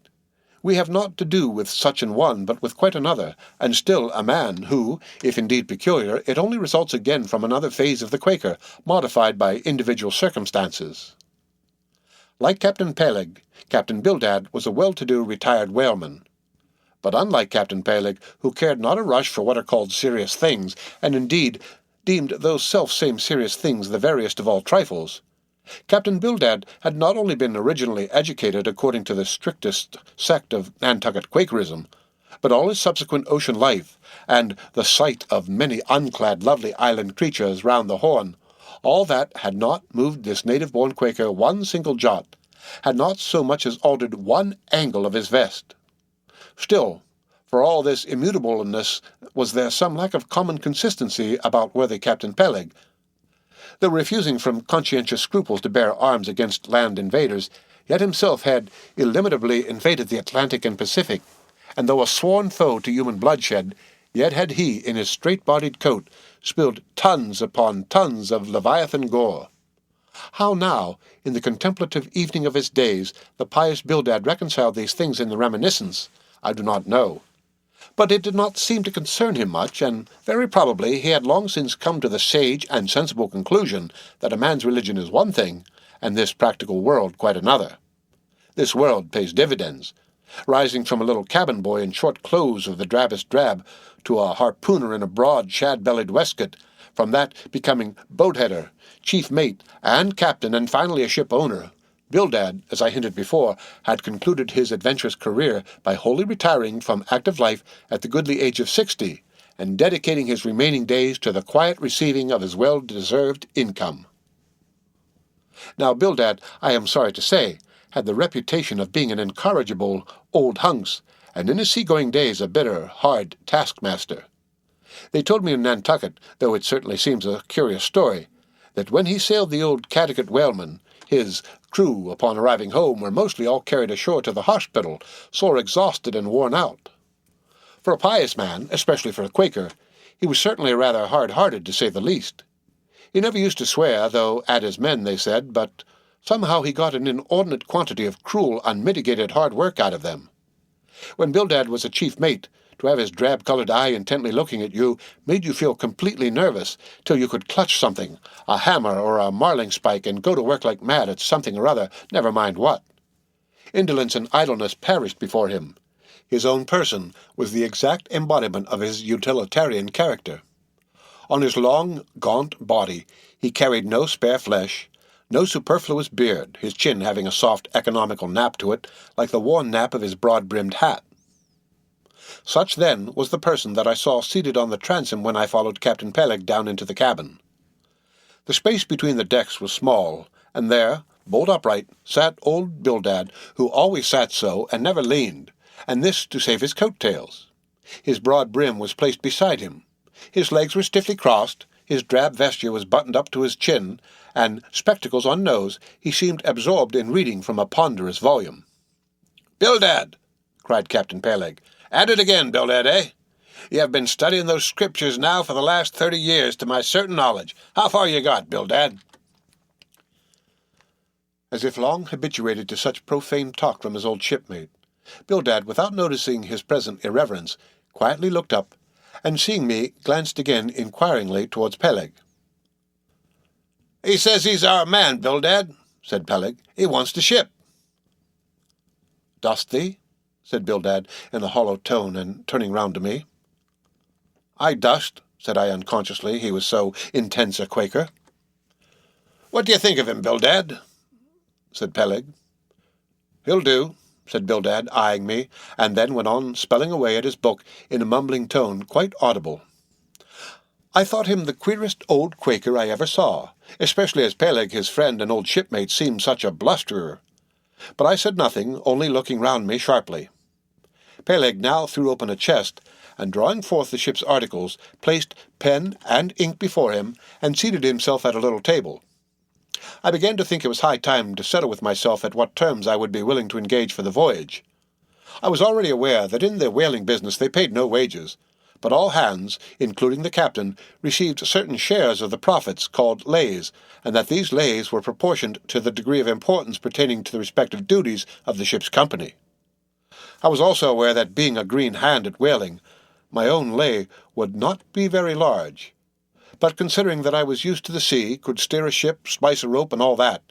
we have not to do with such an one, but with quite another, and still a man who, if indeed peculiar, it only results again from another phase of the Quaker, modified by individual circumstances. Like Captain Peleg, Captain Bildad was a well-to-do retired whaleman. But unlike Captain Peleg, who cared not a rush for what are called serious things, and indeed deemed those self-same serious things the veriest of all trifles, Captain Bildad had not only been originally educated according to the strictest sect of Nantucket Quakerism, but all his subsequent ocean life, and the sight of many unclad lovely island creatures round the Horn, all that had not moved this native-born Quaker one single jot, had not so much as altered one angle of his vest. Still, for all this immutableness, was there some lack of common consistency about worthy Captain Peleg. Though refusing from conscientious scruples to bear arms against land invaders, yet himself had illimitably invaded the Atlantic and Pacific, and though a sworn foe to human bloodshed, yet had he, in his straight-bodied coat, spilled tons upon tons of Leviathan gore. How now, in the contemplative evening of his days, the pious Bildad reconciled these things in the reminiscence, I do not know. But it did not seem to concern him much, and very probably he had long since come to the sage and sensible conclusion that a man's religion is one thing, and this practical world quite another. This world pays dividends, rising from a little cabin boy in short clothes of the drabbest drab to a harpooner in a broad shad-bellied waistcoat, from that becoming boatheader, chief mate, and captain, and finally a ship owner. Bildad, as I hinted before, had concluded his adventurous career by wholly retiring from active life at the goodly age of 60, and dedicating his remaining days to the quiet receiving of his well-deserved income. Now Bildad, I am sorry to say, had the reputation of being an incorrigible old hunks, and in his seagoing days a bitter, hard taskmaster. They told me in Nantucket, though it certainly seems a curious story, that when he sailed the old Cattegat whaleman, his crew, upon arriving home, were mostly all carried ashore to the hospital, sore exhausted and worn out. For a pious man, especially for a Quaker, he was certainly rather hard-hearted, to say the least. He never used to swear, though at his men, they said, but somehow he got an inordinate quantity of cruel, unmitigated hard work out of them. When Bildad was a chief mate, to have his drab-colored eye intently looking at you made you feel completely nervous, till you could clutch something, a hammer or a marling spike, and go to work like mad at something or other, never mind what. Indolence and idleness perished before him. His own person was the exact embodiment of his utilitarian character. On his long, gaunt body he carried no spare flesh, no superfluous beard, his chin having a soft, economical nap to it, like the worn nap of his broad-brimmed hat. Such, then, was the person that I saw seated on the transom when I followed Captain Peleg down into the cabin. The space between the decks was small, and there, bolt upright, sat old Bildad, who always sat so and never leaned, and this to save his coat-tails. His broad brim was placed beside him. His legs were stiffly crossed, his drab vesture was buttoned up to his chin, and, spectacles on nose, he seemed absorbed in reading from a ponderous volume. "Bildad!" cried Captain Peleg. "At it again, Bildad, eh? You have been studying those scriptures now for the last 30 years, to my certain knowledge. How far you got, Bildad?" As if long habituated to such profane talk from his old shipmate, Bildad, without noticing his present irreverence, quietly looked up, and seeing me, glanced again inquiringly towards Peleg. "He says he's our man, Bildad," said Peleg. "He wants to ship." "Dost thee?" said Bildad in a hollow tone, and turning round to me. "I dost," said I unconsciously, he was so intense a Quaker. "What do you think of him, Bildad?" said Peleg. "He'll do," said Bildad, eyeing me, and then went on spelling away at his book in a mumbling tone quite audible. I thought him the queerest old Quaker I ever saw, especially as Peleg, his friend and old shipmate, seemed such a blusterer. But I said nothing, only looking round me sharply. Peleg now threw open a chest, and drawing forth the ship's articles, placed pen and ink before him, and seated himself at a little table. I began to think it was high time to settle with myself at what terms I would be willing to engage for the voyage. I was already aware that in the whaling business they paid no wages, but all hands, including the captain, received certain shares of the profits called lays, and that these lays were proportioned to the degree of importance pertaining to the respective duties of the ship's company. I was also aware that, being a green hand at whaling, my own lay would not be very large. But considering that I was used to the sea, could steer a ship, splice a rope, and all that,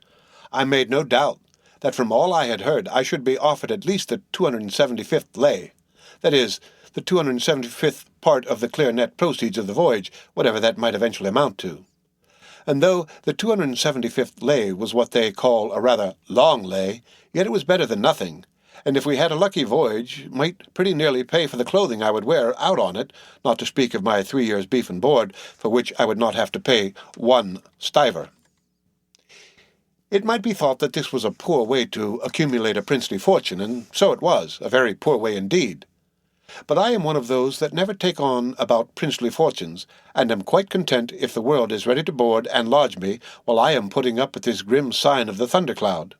I made no doubt that from all I had heard I should be offered at least the 275th lay, that is, the 275th part of the clear net proceeds of the voyage, whatever that might eventually amount to. And though the 275th lay was what they call a rather long lay, yet it was better than nothing, and if we had a lucky voyage, might pretty nearly pay for the clothing I would wear out on it, not to speak of my 3 years' beef and board, for which I would not have to pay 1 stiver. It might be thought that this was a poor way to accumulate a princely fortune, and so it was, a very poor way indeed. But I am one of those that never take on about princely fortunes, and am quite content if the world is ready to board and lodge me while I am putting up at this grim sign of the thundercloud.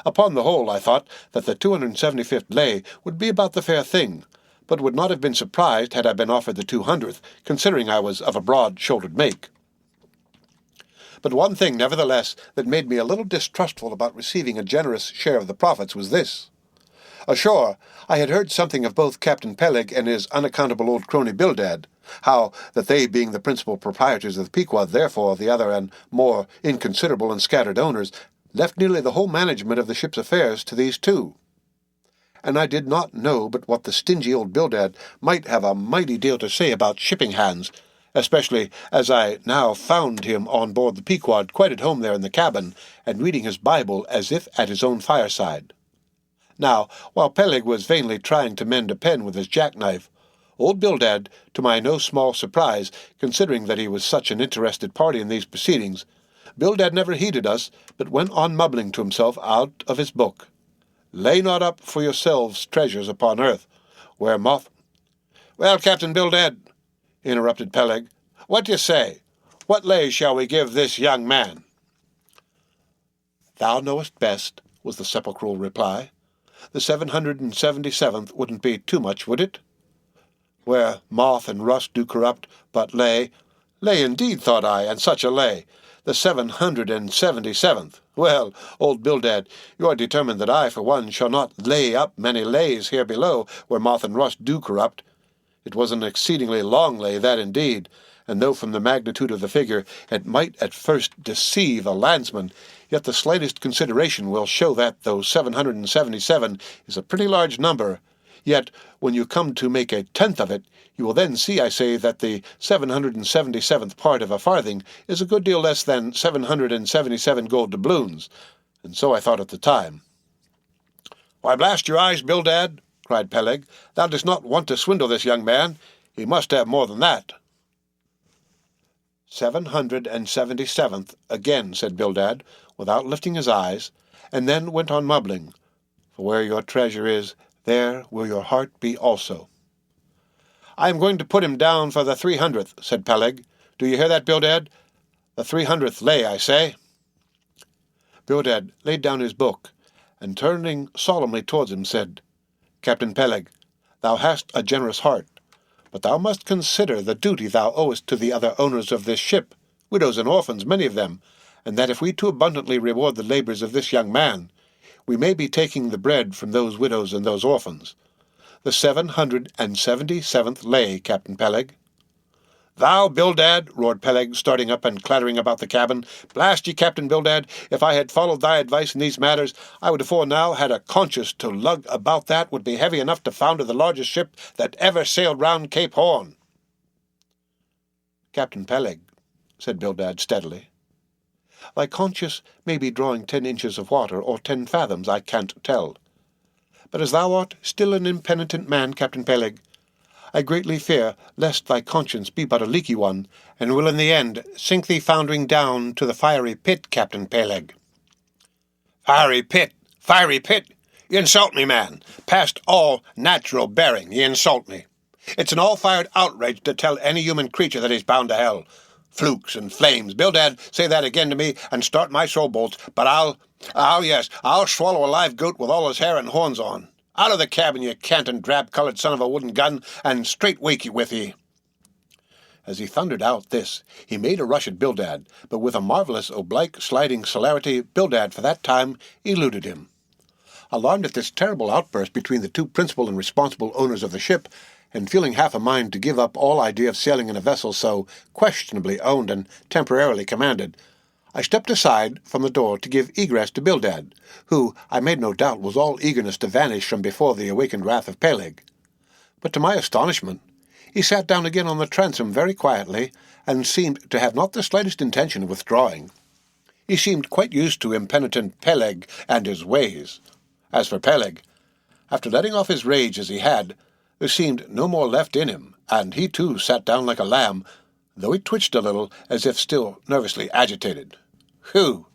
Upon the whole, I thought that the 275th lay would be about the fair thing, but would not have been surprised had I been offered the 200th, considering I was of a broad-shouldered make. But one thing, nevertheless, that made me a little distrustful about receiving a generous share of the profits was this. Ashore, I had heard something of both Captain Peleg and his unaccountable old crony Bildad, how that they, being the principal proprietors of the Pequod, therefore the other and more inconsiderable and scattered owners, left nearly the whole management of the ship's affairs to these two. And I did not know but what the stingy old Bildad might have a mighty deal to say about shipping hands, especially as I now found him on board the Pequod, quite at home there in the cabin, and reading his Bible as if at his own fireside. Now, while Peleg was vainly trying to mend a pen with his jackknife, old Bildad, to my no small surprise, considering that he was such an interested party in these proceedings, Bildad never heeded us, but went on mumbling to himself out of his book. "Lay not up for yourselves treasures upon earth, where moth—" "Well, Captain Bildad," interrupted Peleg, "what do you say? What lay shall we give this young man?" "Thou knowest best," was the sepulchral reply. "The 777th wouldn't be too much, would it? Where moth and rust do corrupt, but lay indeed, thought I, and such a lay. The 777th. Well, old Bildad, you are determined that I, for one, shall not lay up many lays here below, where moth and rust do corrupt. It was an exceedingly long lay, that indeed, and though from the magnitude of the figure it might at first deceive a landsman, yet the slightest consideration will show that, though 777 is a pretty large number, yet when you come to make a tenth of it, you will then see, I say, that the 777th part of a farthing is a good deal less than 777 gold doubloons, and so I thought at the time." "Why, blast your eyes, Bildad," cried Peleg, "thou dost not want to swindle this young man. He must have more than that." 777th again, said Bildad, without lifting his eyes, and then went on mumbling, "For where your treasure is, there will your heart be also." "I am going to put him down for the 300th, said Peleg. "Do you hear that, Bildad? The 300th lay, I say." Bildad laid down his book, and turning solemnly towards him, said, "Captain Peleg, thou hast a generous heart, But thou must consider the duty thou owest to the other owners of this ship, widows and orphans, many of them, and that if we too abundantly reward the labours of this young man, we may be taking the bread from those widows and those orphans. The 777th lay, Captain Peleg." "Thou, Bildad," roared Peleg, starting up and clattering about the cabin. "Blast ye, Captain Bildad, if I had followed thy advice in these matters, I would afore now had a conscience to lug about that would be heavy enough to founder the largest ship that ever sailed round Cape Horn." "Captain Peleg," said Bildad steadily, "thy conscience may be drawing 10 inches of water, or 10 fathoms, I can't tell. But as thou art still an impenitent man, Captain Peleg, I greatly fear lest thy conscience be but a leaky one, and will in the end sink thee foundering down to the fiery pit, Captain Peleg." "Fiery pit! Fiery pit! You insult me, man. Past all natural bearing, you insult me. It's an all-fired outrage to tell any human creature that he's bound to hell. Flukes and flames. Bildad, say that again to me, and start my soul bolts, but I'll swallow a live goat with all his hair and horns on. Out of the cabin, you canting, drab-coloured son of a wooden gun, and straight wake ye with ye." As he thundered out this, he made a rush at Bildad, but with a marvellous oblique sliding celerity, Bildad for that time eluded him. Alarmed at this terrible outburst between the two principal and responsible owners of the ship, and feeling half a mind to give up all idea of sailing in a vessel so questionably owned and temporarily commanded, I stepped aside from the door to give egress to Bildad, who, I made no doubt, was all eagerness to vanish from before the awakened wrath of Peleg. But to my astonishment, he sat down again on the transom very quietly, and seemed to have not the slightest intention of withdrawing. He seemed quite used to impenitent Peleg and his ways. As for Peleg, after letting off his rage as he had, there seemed no more left in him, and he too sat down like a lamb, though he twitched a little, as if still nervously agitated. "Whew!"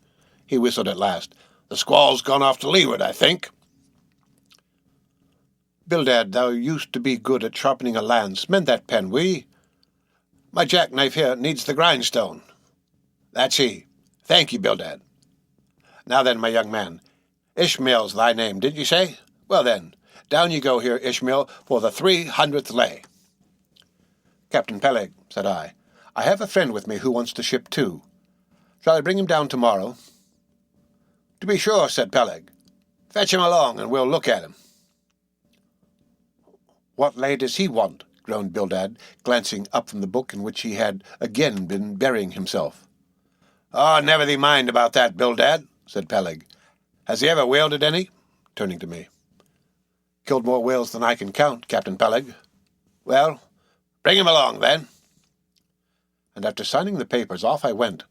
he whistled at last. "The squall's gone off to leeward, I think." "Bildad, thou used to be good at sharpening a lance. Mend that pen, will ye? My jackknife here needs the grindstone." "That's he. Thank ye, Bildad. Now then, my young man, Ishmael's thy name, did ye say? Well then, down you go here, Ishmael, for the 300th lay." "Captain Peleg," said I have a friend with me who wants to ship too. Shall I bring him down tomorrow?" "To be sure," said Peleg. "Fetch him along, and we'll look at him." "What lay does he want?" groaned Bildad, glancing up from the book in which he had again been burying himself. "Oh, never thee mind about that, Bildad," said Peleg. "Has he ever whaled any?" turning to me. "Killed more whales than I can count, Captain Peleg." "Well, bring him along, then." And after signing the papers, off I went,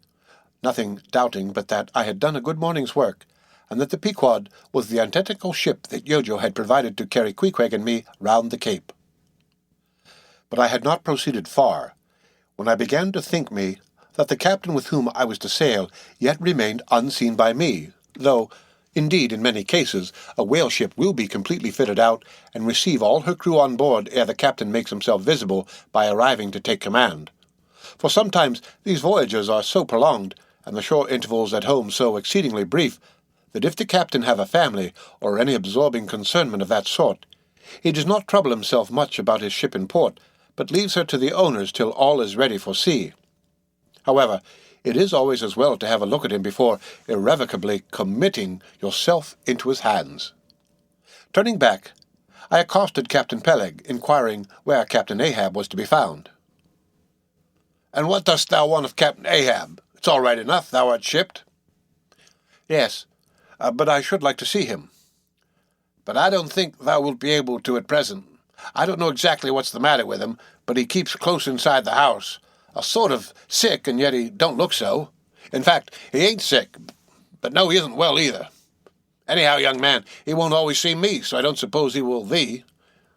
nothing doubting but that I had done a good morning's work, and that the Pequod was the identical ship that Yojo had provided to carry Queequeg and me round the Cape. But I had not proceeded far, when I began to think me that the captain with whom I was to sail yet remained unseen by me, though, indeed, in many cases, a whale ship will be completely fitted out and receive all her crew on board ere the captain makes himself visible by arriving to take command. For sometimes these voyages are so prolonged, and the shore intervals at home so exceedingly brief, that if the captain have a family, or any absorbing concernment of that sort, he does not trouble himself much about his ship in port, but leaves her to the owners till all is ready for sea. However, it is always as well to have a look at him before irrevocably committing yourself into his hands. Turning back, I accosted Captain Peleg, inquiring where Captain Ahab was to be found. "And what dost thou want of Captain Ahab? It's all right enough, thou art shipped." "Yes, but I should like to see him." "But I don't think thou wilt be able to at present. I don't know exactly what's the matter with him, but he keeps close inside the house, a sort of sick, and yet he don't look so. In fact, he ain't sick, but no, he isn't well either. Anyhow, young man, he won't always see me, so I don't suppose he will thee.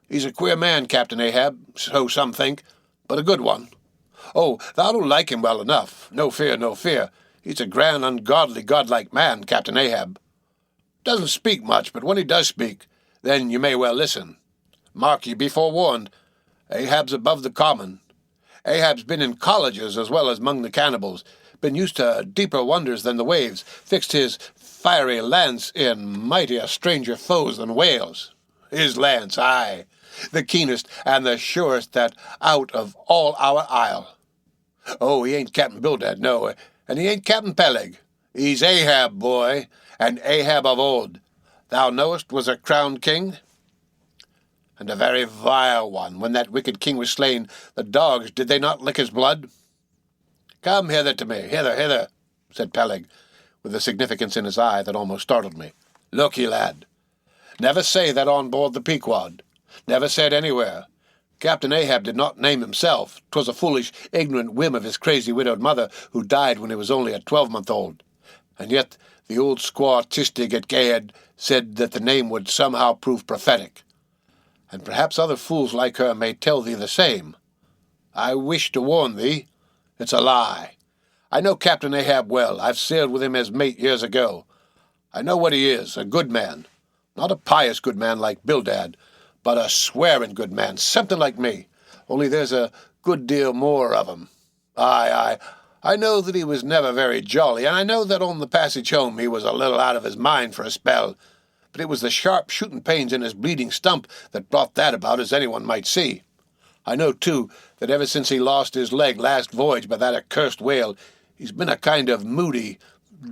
He's a queer man, Captain Ahab, so some think, but a good one. Oh, thou'll like him well enough. No fear, no fear. He's a grand, ungodly, godlike man, Captain Ahab. Doesn't speak much, but when he does speak, then you may well listen. Mark ye, be forewarned. Ahab's above the common. Ahab's been in colleges as well as among the cannibals, been used to deeper wonders than the waves, fixed his fiery lance in mightier stranger foes than whales. His lance, aye, the keenest and the surest that out of all our isle. Oh, he ain't Captain Bildad, no, and he ain't Captain Peleg. He's Ahab, boy, and Ahab of old. Thou knowest was a crowned king, and a very vile one. When that wicked king was slain, the dogs, did they not lick his blood? Come hither to me, hither, said Peleg, with a significance in his eye that almost startled me. Look ye, lad, never say that on board the Pequod. Never say it anywhere. Captain Ahab did not name himself. 'Twas a foolish, ignorant whim of his crazy widowed mother, who died when he was only a 12-month-old. And yet the old squaw Tistig at Gayhead said that the name would somehow prove prophetic. And perhaps other fools like her may tell thee the same. I wish to warn thee, it's a lie. I know Captain Ahab well. I've sailed with him as mate years ago. I know what he is, a good man. Not a pious good man like Bildad, but a swearing good man, something like me, only there's a good deal more of him. Aye, I know that he was never very jolly, and I know that on the passage home he was a little out of his mind for a spell, but it was the sharp shooting pains in his bleeding stump that brought that about, as anyone might see. I know, too, that ever since he lost his leg last voyage by that accursed whale, he's been a kind of moody,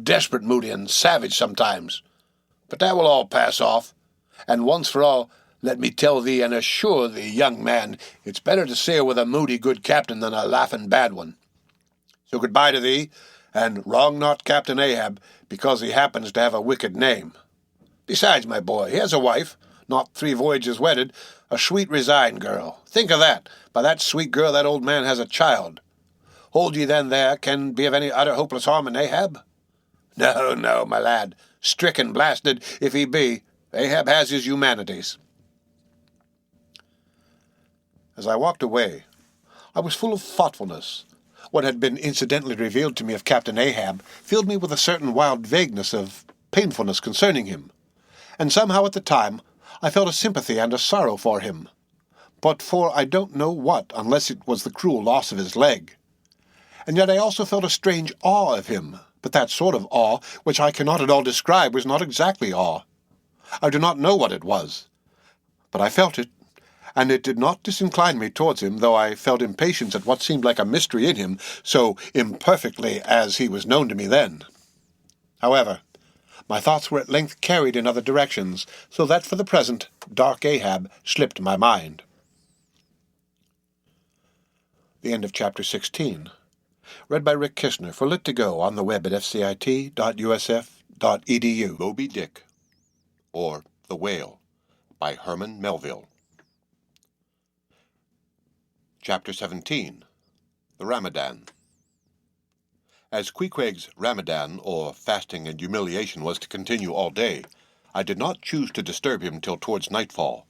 desperate moody, and savage sometimes. But that will all pass off, and once for all, let me tell thee and assure thee, young man, it's better to sail with a moody good captain than a laughing bad one. So goodbye to thee, and wrong not Captain Ahab, because he happens to have a wicked name. Besides, my boy, he has a wife, not 3 voyages wedded, a sweet resigned girl. Think of that. By that sweet girl that old man has a child. Hold ye then there can be of any utter hopeless harm in Ahab? No, my lad. Stricken, blasted, if he be, Ahab has his humanities. As I walked away, I was full of thoughtfulness. What had been incidentally revealed to me of Captain Ahab filled me with a certain wild vagueness of painfulness concerning him, and somehow at the time I felt a sympathy and a sorrow for him, but for I don't know what, unless it was the cruel loss of his leg. And yet I also felt a strange awe of him, but that sort of awe which I cannot at all describe was not exactly awe. I do not know what it was, but I felt it, and it did not disincline me towards him, though I felt impatience at what seemed like a mystery in him, so imperfectly as he was known to me then. However, my thoughts were at length carried in other directions, so that for the present dark Ahab slipped my mind. The end of Chapter 16. Read by Rick Kishner for Lit2Go on the web at fcit.usf.edu. Moby Dick, or The Whale, by Herman Melville. Chapter 17. The Ramadan. As Queequeg's Ramadan, or fasting and humiliation, was to continue all day, I did not choose to disturb him till towards nightfall,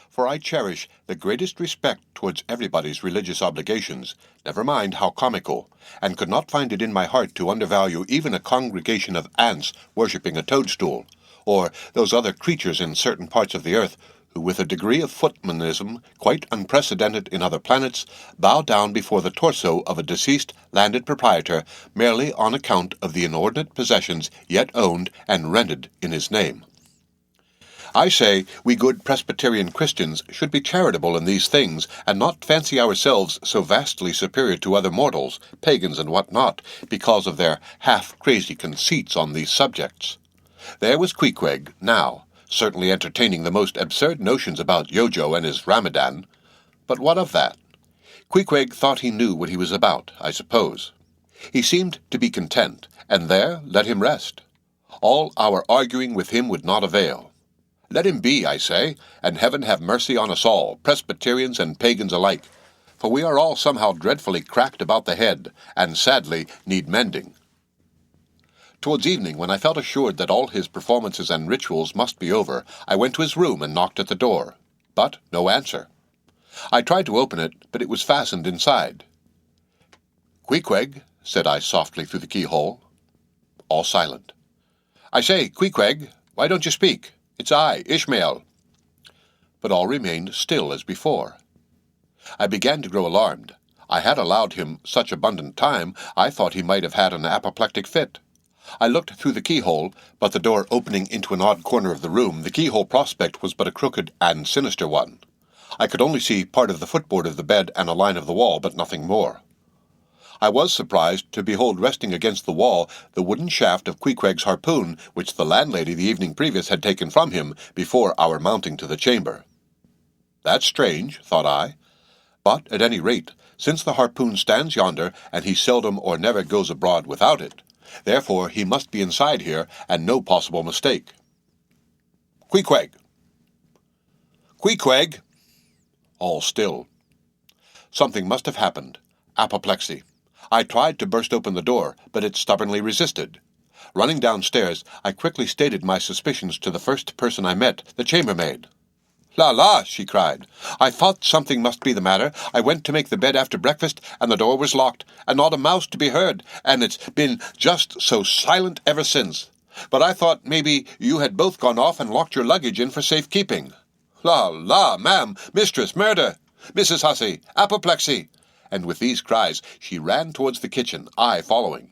for I cherish the greatest respect towards everybody's religious obligations, never mind how comical, and could not find it in my heart to undervalue even a congregation of ants worshipping a toadstool, or those other creatures in certain parts of the earth who, with a degree of footmanism quite unprecedented in other planets, bow down before the torso of a deceased landed proprietor merely on account of the inordinate possessions yet owned and rented in his name. I say we good Presbyterian Christians should be charitable in these things, and not fancy ourselves so vastly superior to other mortals, pagans and what not, because of their half-crazy conceits on these subjects. There was Queequeg, now, certainly entertaining the most absurd notions about Yojo and his Ramadan. But what of that? Queequeg thought he knew what he was about, I suppose. He seemed to be content, and there let him rest. All our arguing with him would not avail. Let him be, I say, and heaven have mercy on us all, Presbyterians and pagans alike, for we are all somehow dreadfully cracked about the head, and sadly need mending. Towards evening, when I felt assured that all his performances and rituals must be over, I went to his room and knocked at the door, but no answer. I tried to open it, but it was fastened inside. "Queequeg," said I softly through the keyhole. All silent. "I say, Queequeg, why don't you speak? It's I, Ishmael." But all remained still as before. I began to grow alarmed. I had allowed him such abundant time, I thought he might have had an apoplectic fit. I looked through the keyhole, but the door opening into an odd corner of the room, the keyhole prospect was but a crooked and sinister one. I could only see part of the footboard of the bed and a line of the wall, but nothing more. I was surprised to behold resting against the wall the wooden shaft of Queequeg's harpoon, which the landlady the evening previous had taken from him before our mounting to the chamber. That's strange, thought I, but at any rate, since the harpoon stands yonder, and he seldom or never goes abroad without it, therefore he must be inside here, and no possible mistake. Queequeg! Queequeg! All still. Something must have happened. Apoplexy. I tried to burst open the door, but it stubbornly resisted. Running downstairs, I quickly stated my suspicions to the first person I met, the chambermaid. "La, la," she cried. "I thought something must be the matter. I went to make the bed after breakfast, and the door was locked, and not a mouse to be heard, and it's been just so silent ever since. But I thought maybe you had both gone off and locked your luggage in for safekeeping. La, la, ma'am, mistress, murder! Mrs. Hussey, apoplexy!" And with these cries she ran towards the kitchen, I following.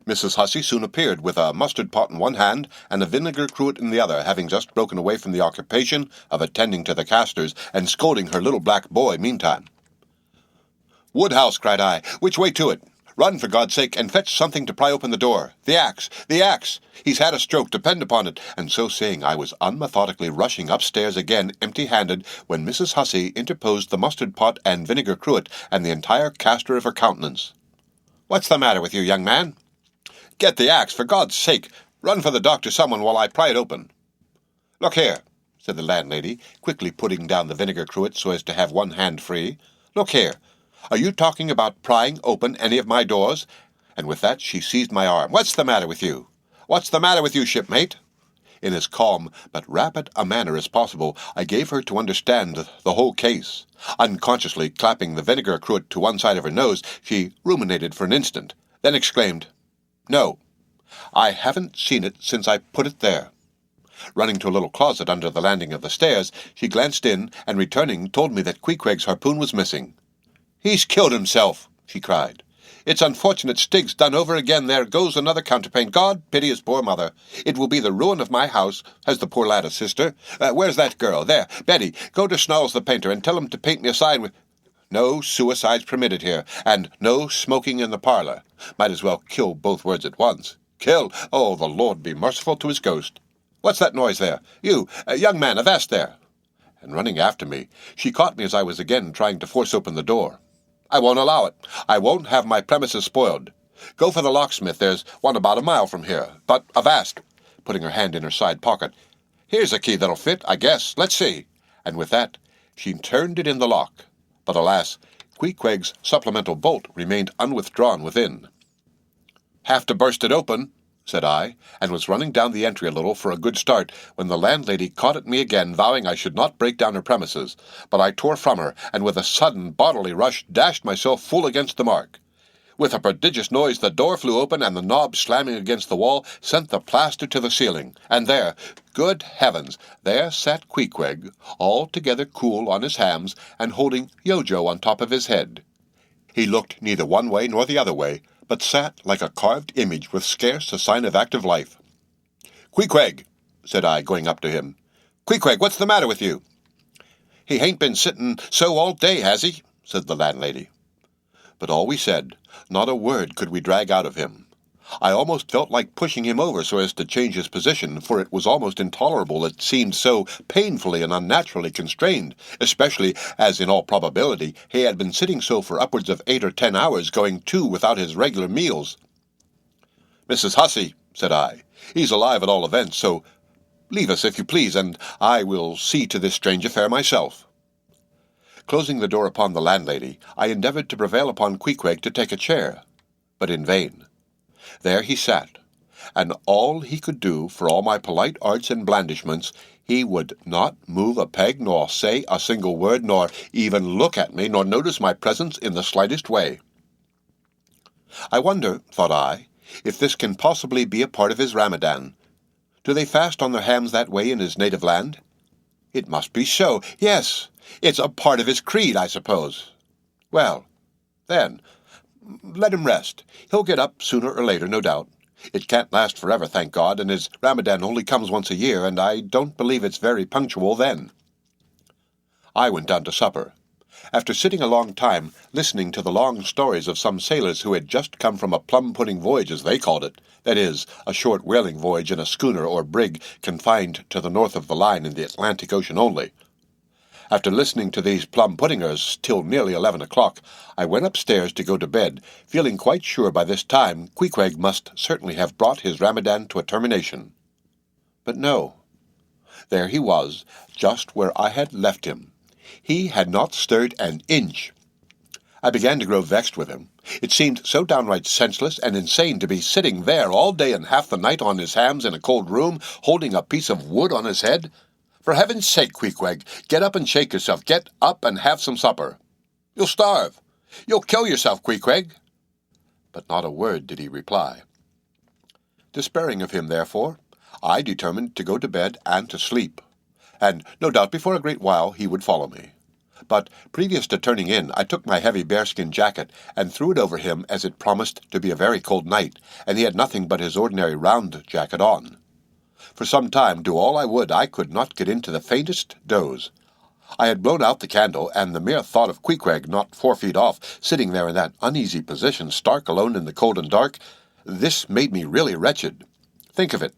Mrs. Hussey soon appeared with a mustard pot in one hand and a vinegar cruet in the other, having just broken away from the occupation of attending to the castors and scolding her little black boy meantime. "Woodhouse," cried I, "which way to it? Run, for God's sake, and fetch something to pry open the door. The axe! The axe! He's had a stroke, depend upon it." And so saying, I was unmethodically rushing upstairs again empty-handed, when Mrs. Hussey interposed the mustard pot and vinegar cruet and the entire castor of her countenance. "What's the matter with you, young man?" "Get the axe, for God's sake! Run for the doctor, someone, while I pry it open." "Look here," said the landlady, quickly putting down the vinegar cruet so as to have one hand free. "Look here. Are you talking about prying open any of my doors?" And with that she seized my arm. "What's the matter with you? What's the matter with you, shipmate?" In as calm but rapid a manner as possible, I gave her to understand the whole case. Unconsciously clapping the vinegar cruet to one side of her nose, she ruminated for an instant, then exclaimed, "No, I haven't seen it since I put it there." Running to a little closet under the landing of the stairs, she glanced in, and returning, told me that Queequeg's harpoon was missing. "He's killed himself," she cried. "It's unfortunate Stig's done over again. There goes another counterpane. God pity his poor mother. It will be the ruin of my house. Has the poor lad a sister? Where's that girl? There, Betty, go to Snarls the painter and tell him to paint me a sign with... No suicides permitted here, and no smoking in the parlor. Might as well kill both words at once. Kill! Oh, the Lord be merciful to his ghost. What's that noise there? You, young man, avast there!" And running after me, she caught me as I was again trying to force open the door. "I won't allow it. I won't have my premises spoiled. Go for the locksmith. There's one about a mile from here. But avast," putting her hand in her side pocket. "Here's a key that'll fit, I guess. Let's see." And with that, she turned it in the lock. But alas, Queequeg's supplemental bolt remained unwithdrawn within. "Have to burst it open," said I, and was running down the entry a little for a good start, when the landlady caught at me again, vowing I should not break down her premises. But I tore from her, and with a sudden bodily rush dashed myself full against the mark. With a prodigious noise the door flew open, and the knob slamming against the wall sent the plaster to the ceiling. And there, good heavens, there sat Queequeg, altogether cool on his hams, and holding Yojo on top of his head. He looked neither one way nor the other way, but sat like a carved image with scarce a sign of active life. "Queequeg," said I, going up to him. "Queequeg, what's the matter with you?" "He hain't been sitting so all day, has he?" said the landlady. But all we said, not a word could we drag out of him. I almost felt like pushing him over so as to change his position, for it was almost intolerable. It seemed so painfully and unnaturally constrained, especially as in all probability he had been sitting so for upwards of 8 or 10 hours, going 2 without his regular meals. "Mrs. Hussey," said I, "he's alive at all events, so leave us if you please, and I will see to this strange affair myself." Closing the door upon the landlady, I endeavoured to prevail upon Queequeg to take a chair, but in vain. There he sat, and all he could do, for all my polite arts and blandishments, he would not move a peg, nor say a single word, nor even look at me, nor notice my presence in the slightest way. I wonder, thought I, if this can possibly be a part of his Ramadan. Do they fast on their hams that way in his native land? It must be so. Yes, it's a part of his creed, I suppose. Well, then, let him rest. He'll get up sooner or later, no doubt. It can't last forever, thank God, and his Ramadan only comes once a year, and I don't believe it's very punctual then. I went down to supper. After sitting a long time, listening to the long stories of some sailors who had just come from a plum-pudding voyage, as they called it, that is, a short whaling voyage in a schooner or brig confined to the north of the line in the Atlantic Ocean only. After listening to these plum-puddingers till nearly 11 o'clock, I went upstairs to go to bed, feeling quite sure by this time Queequeg must certainly have brought his Ramadan to a termination. But no. There he was, just where I had left him. He had not stirred an inch. I began to grow vexed with him. It seemed so downright senseless and insane to be sitting there all day and half the night on his hams in a cold room, holding a piece of wood on his head. For heaven's sake, Queequeg, get up and shake yourself. Get up and have some supper. You'll starve. You'll kill yourself, Queequeg. But not a word did he reply. Despairing of him, therefore, I determined to go to bed and to sleep, and no doubt before a great while he would follow me. But previous to turning in, I took my heavy bearskin jacket and threw it over him, as it promised to be a very cold night, and he had nothing but his ordinary round jacket on. For some time, do all I would, I could not get into the faintest doze. I had blown out the candle, and the mere thought of Queequeg, not 4 feet off, sitting there in that uneasy position, stark alone in the cold and dark, this made me really wretched. Think of it,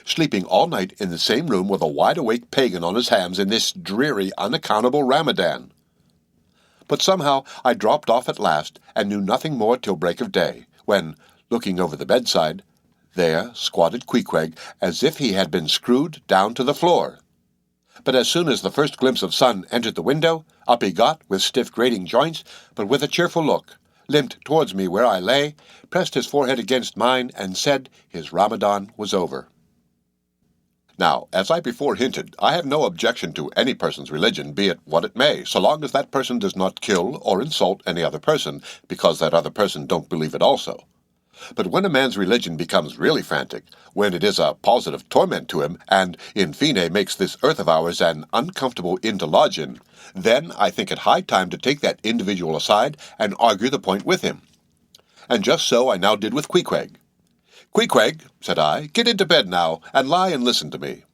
sleeping all night in the same room with a wide-awake pagan on his hams in this dreary, unaccountable Ramadan. But somehow I dropped off at last, and knew nothing more till break of day, when, looking over the bedside, there squatted Queequeg, as if he had been screwed down to the floor. But as soon as the first glimpse of sun entered the window, up he got, with stiff grating joints, but with a cheerful look, limped towards me where I lay, pressed his forehead against mine, and said his Ramadan was over. Now, as I before hinted, I have no objection to any person's religion, be it what it may, so long as that person does not kill or insult any other person, because that other person don't believe it also. But when a man's religion becomes really frantic, when it is a positive torment to him, and, in fine, makes this earth of ours an uncomfortable inn to lodge in, then I think it high time to take that individual aside and argue the point with him. And just so I now did with Queequeg. "Queequeg," said I, "get into bed now, and lie and listen to me."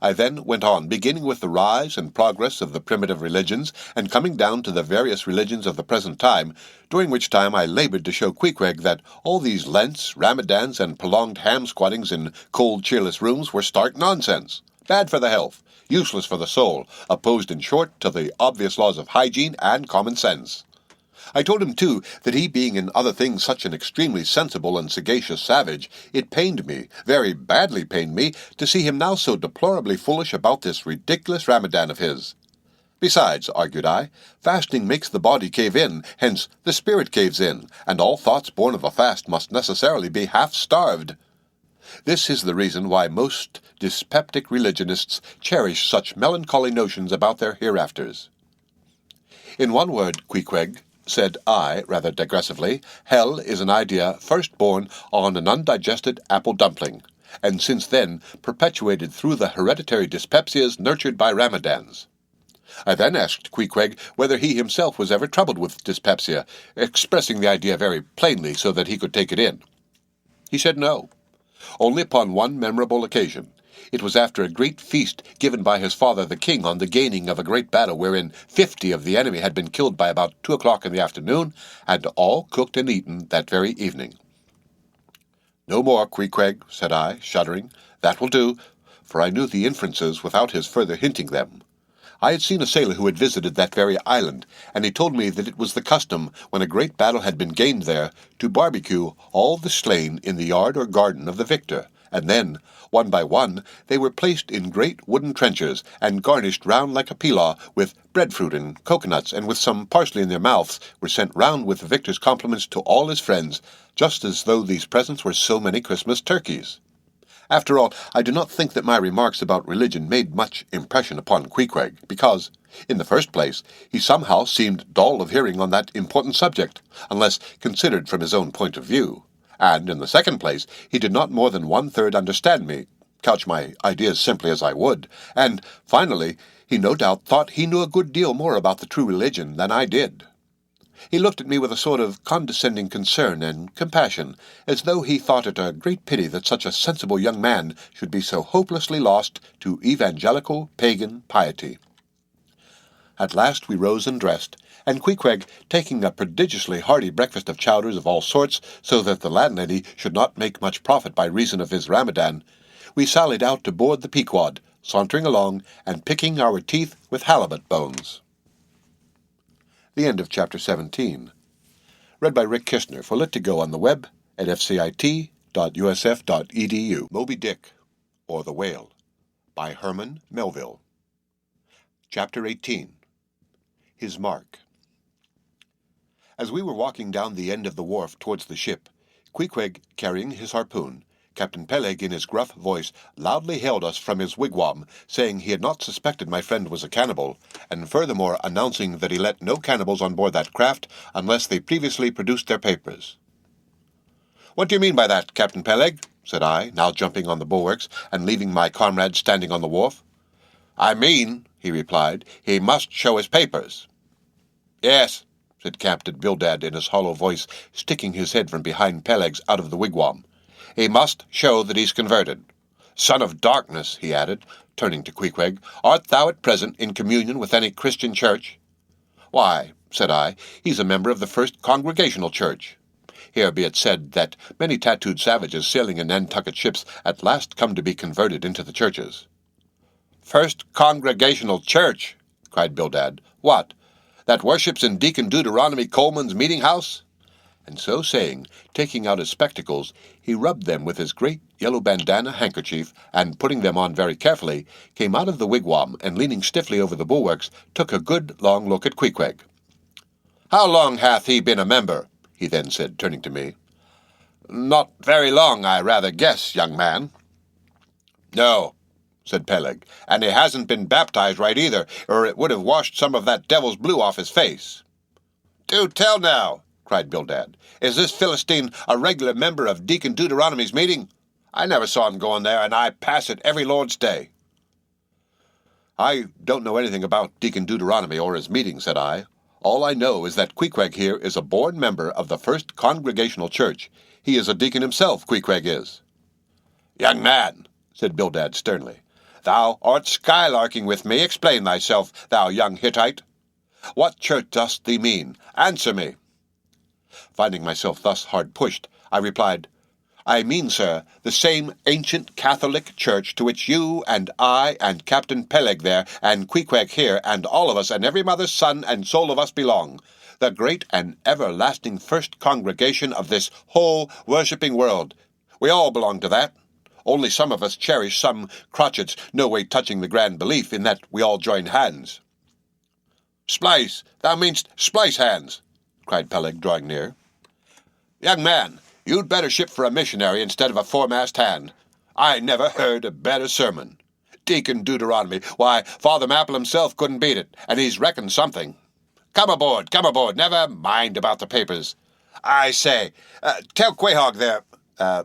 I then went on, beginning with the rise and progress of the primitive religions, and coming down to the various religions of the present time, during which time I laboured to show Queequeg that all these Lents, Ramadans, and prolonged ham-squattings in cold, cheerless rooms were stark nonsense, bad for the health, useless for the soul, opposed, in short, to the obvious laws of hygiene and common sense. I told him, too, that he being in other things such an extremely sensible and sagacious savage, it pained me, very badly pained me, to see him now so deplorably foolish about this ridiculous Ramadan of his. Besides, argued I, fasting makes the body cave in, hence the spirit caves in, and all thoughts born of a fast must necessarily be half-starved. This is the reason why most dyspeptic religionists cherish such melancholy notions about their hereafters. In one word, Queequeg, said I, rather digressively, hell is an idea first born on an undigested apple dumpling, and since then perpetuated through the hereditary dyspepsias nurtured by Ramadans. I then asked Queequeg whether he himself was ever troubled with dyspepsia, expressing the idea very plainly so that he could take it in. He said no. Only upon one memorable occasion. It was after a great feast given by his father the king on the gaining of a great battle wherein 50 of the enemy had been killed by about 2 o'clock in the afternoon, and all cooked and eaten that very evening. "No more, Queequeg," said I, shuddering. "That will do," for I knew the inferences without his further hinting them. I had seen a sailor who had visited that very island, and he told me that it was the custom, when a great battle had been gained there, to barbecue all the slain in the yard or garden of the victor, and then, one by one, they were placed in great wooden trenchers, and garnished round like a pilaw with breadfruit and coconuts, and with some parsley in their mouths, were sent round with the victor's compliments to all his friends, just as though these presents were so many Christmas turkeys. After all, I do not think that my remarks about religion made much impression upon Queequeg, because, in the first place, he somehow seemed dull of hearing on that important subject, unless considered from his own point of view. And, in the second place, he did not more than 1/3 understand me, couch my ideas simply as I would, and, finally, he no doubt thought he knew a good deal more about the true religion than I did. He looked at me with a sort of condescending concern and compassion, as though he thought it a great pity that such a sensible young man should be so hopelessly lost to evangelical pagan piety. At last we rose and dressed, and Queequeg, taking a prodigiously hearty breakfast of chowders of all sorts, so that the landlady should not make much profit by reason of his Ramadan, we sallied out to board the Pequod, sauntering along and picking our teeth with halibut bones. The end of Chapter 17. Read by Rick Kishner for Lit2Go on the web at fcit.usf.edu. Moby Dick, or The Whale, by Herman, Melville. Chapter 18. His Mark. As we were walking down the end of the wharf towards the ship, Queequeg carrying his harpoon, Captain Peleg in his gruff voice loudly hailed us from his wigwam, saying he had not suspected my friend was a cannibal, and furthermore announcing that he let no cannibals on board that craft unless they previously produced their papers. "What do you mean by that, Captain Peleg?" said I, now jumping on the bulwarks and leaving my comrade standing on the wharf. "I mean," he replied, "he must show his papers." "Yes," said Captain Bildad in his hollow voice, sticking his head from behind Peleg's out of the wigwam. "He must show that he's converted. Son of darkness," he added, turning to Queequeg, "art thou at present in communion with any Christian church?" "Why," said I, "he's a member of the First Congregational Church." Here be it said that many tattooed savages sailing in Nantucket ships at last come to be converted into the churches. "First Congregational Church!" cried Bildad. "What, that worships in Deacon Deuteronomy Coleman's meeting house?" And so saying, taking out his spectacles, he rubbed them with his great yellow bandana handkerchief, and putting them on very carefully, came out of the wigwam, and leaning stiffly over the bulwarks, took a good long look at Queequeg. "How long hath he been a member?" he then said, turning to me. "Not very long, I rather guess, young man." "No," said Peleg, "and he hasn't been baptized right either, or it would have washed some of that devil's blue off his face." "Do tell now," cried Bildad. "Is this Philistine a regular member of Deacon Deuteronomy's meeting? I never saw him going there, and I pass it every Lord's Day." "I don't know anything about Deacon Deuteronomy or his meeting," said I. "All I know is that Queequeg here is a born member of the First Congregational Church. He is a deacon himself, Queequeg is." "Young man," said Bildad sternly, "thou art skylarking with me. Explain thyself, thou young Hittite. What church dost thee mean? Answer me." Finding myself thus hard pushed, I replied, "I mean, sir, the same ancient Catholic church to which you and I and Captain Peleg there and Queequeg here and all of us and every mother's son and soul of us belong, the great and everlasting first congregation of this whole worshipping world. We all belong to that. Only some of us cherish some crotchets no way touching the grand belief in that we all join hands." "Splice, thou meanst splice hands," cried Peleg, drawing near. "Young man, you'd better ship for a missionary instead of a foremast hand. I never heard a better sermon. Deacon Deuteronomy, why, Father Maple himself couldn't beat it, and he's reckoned something. Come aboard, never mind about the papers. I say, tell Quahog there,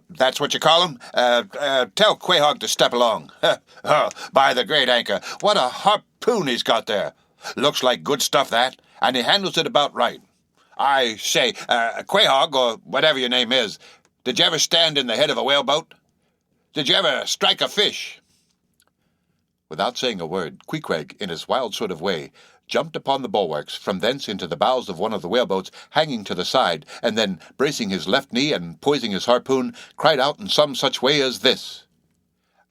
that's what you call him, tell Quahog to step along. Oh, by the great anchor, what a harpoon he's got there. Looks like good stuff, that, and he handles it about right. I say, Quahog, or whatever your name is, did you ever stand in the head of a whaleboat? Did you ever strike a fish?" Without saying a word, Queequeg, in his wild sort of way, jumped upon the bulwarks, from thence into the bows of one of the whaleboats hanging to the side, and then, bracing his left knee and poising his harpoon, cried out in some such way as this: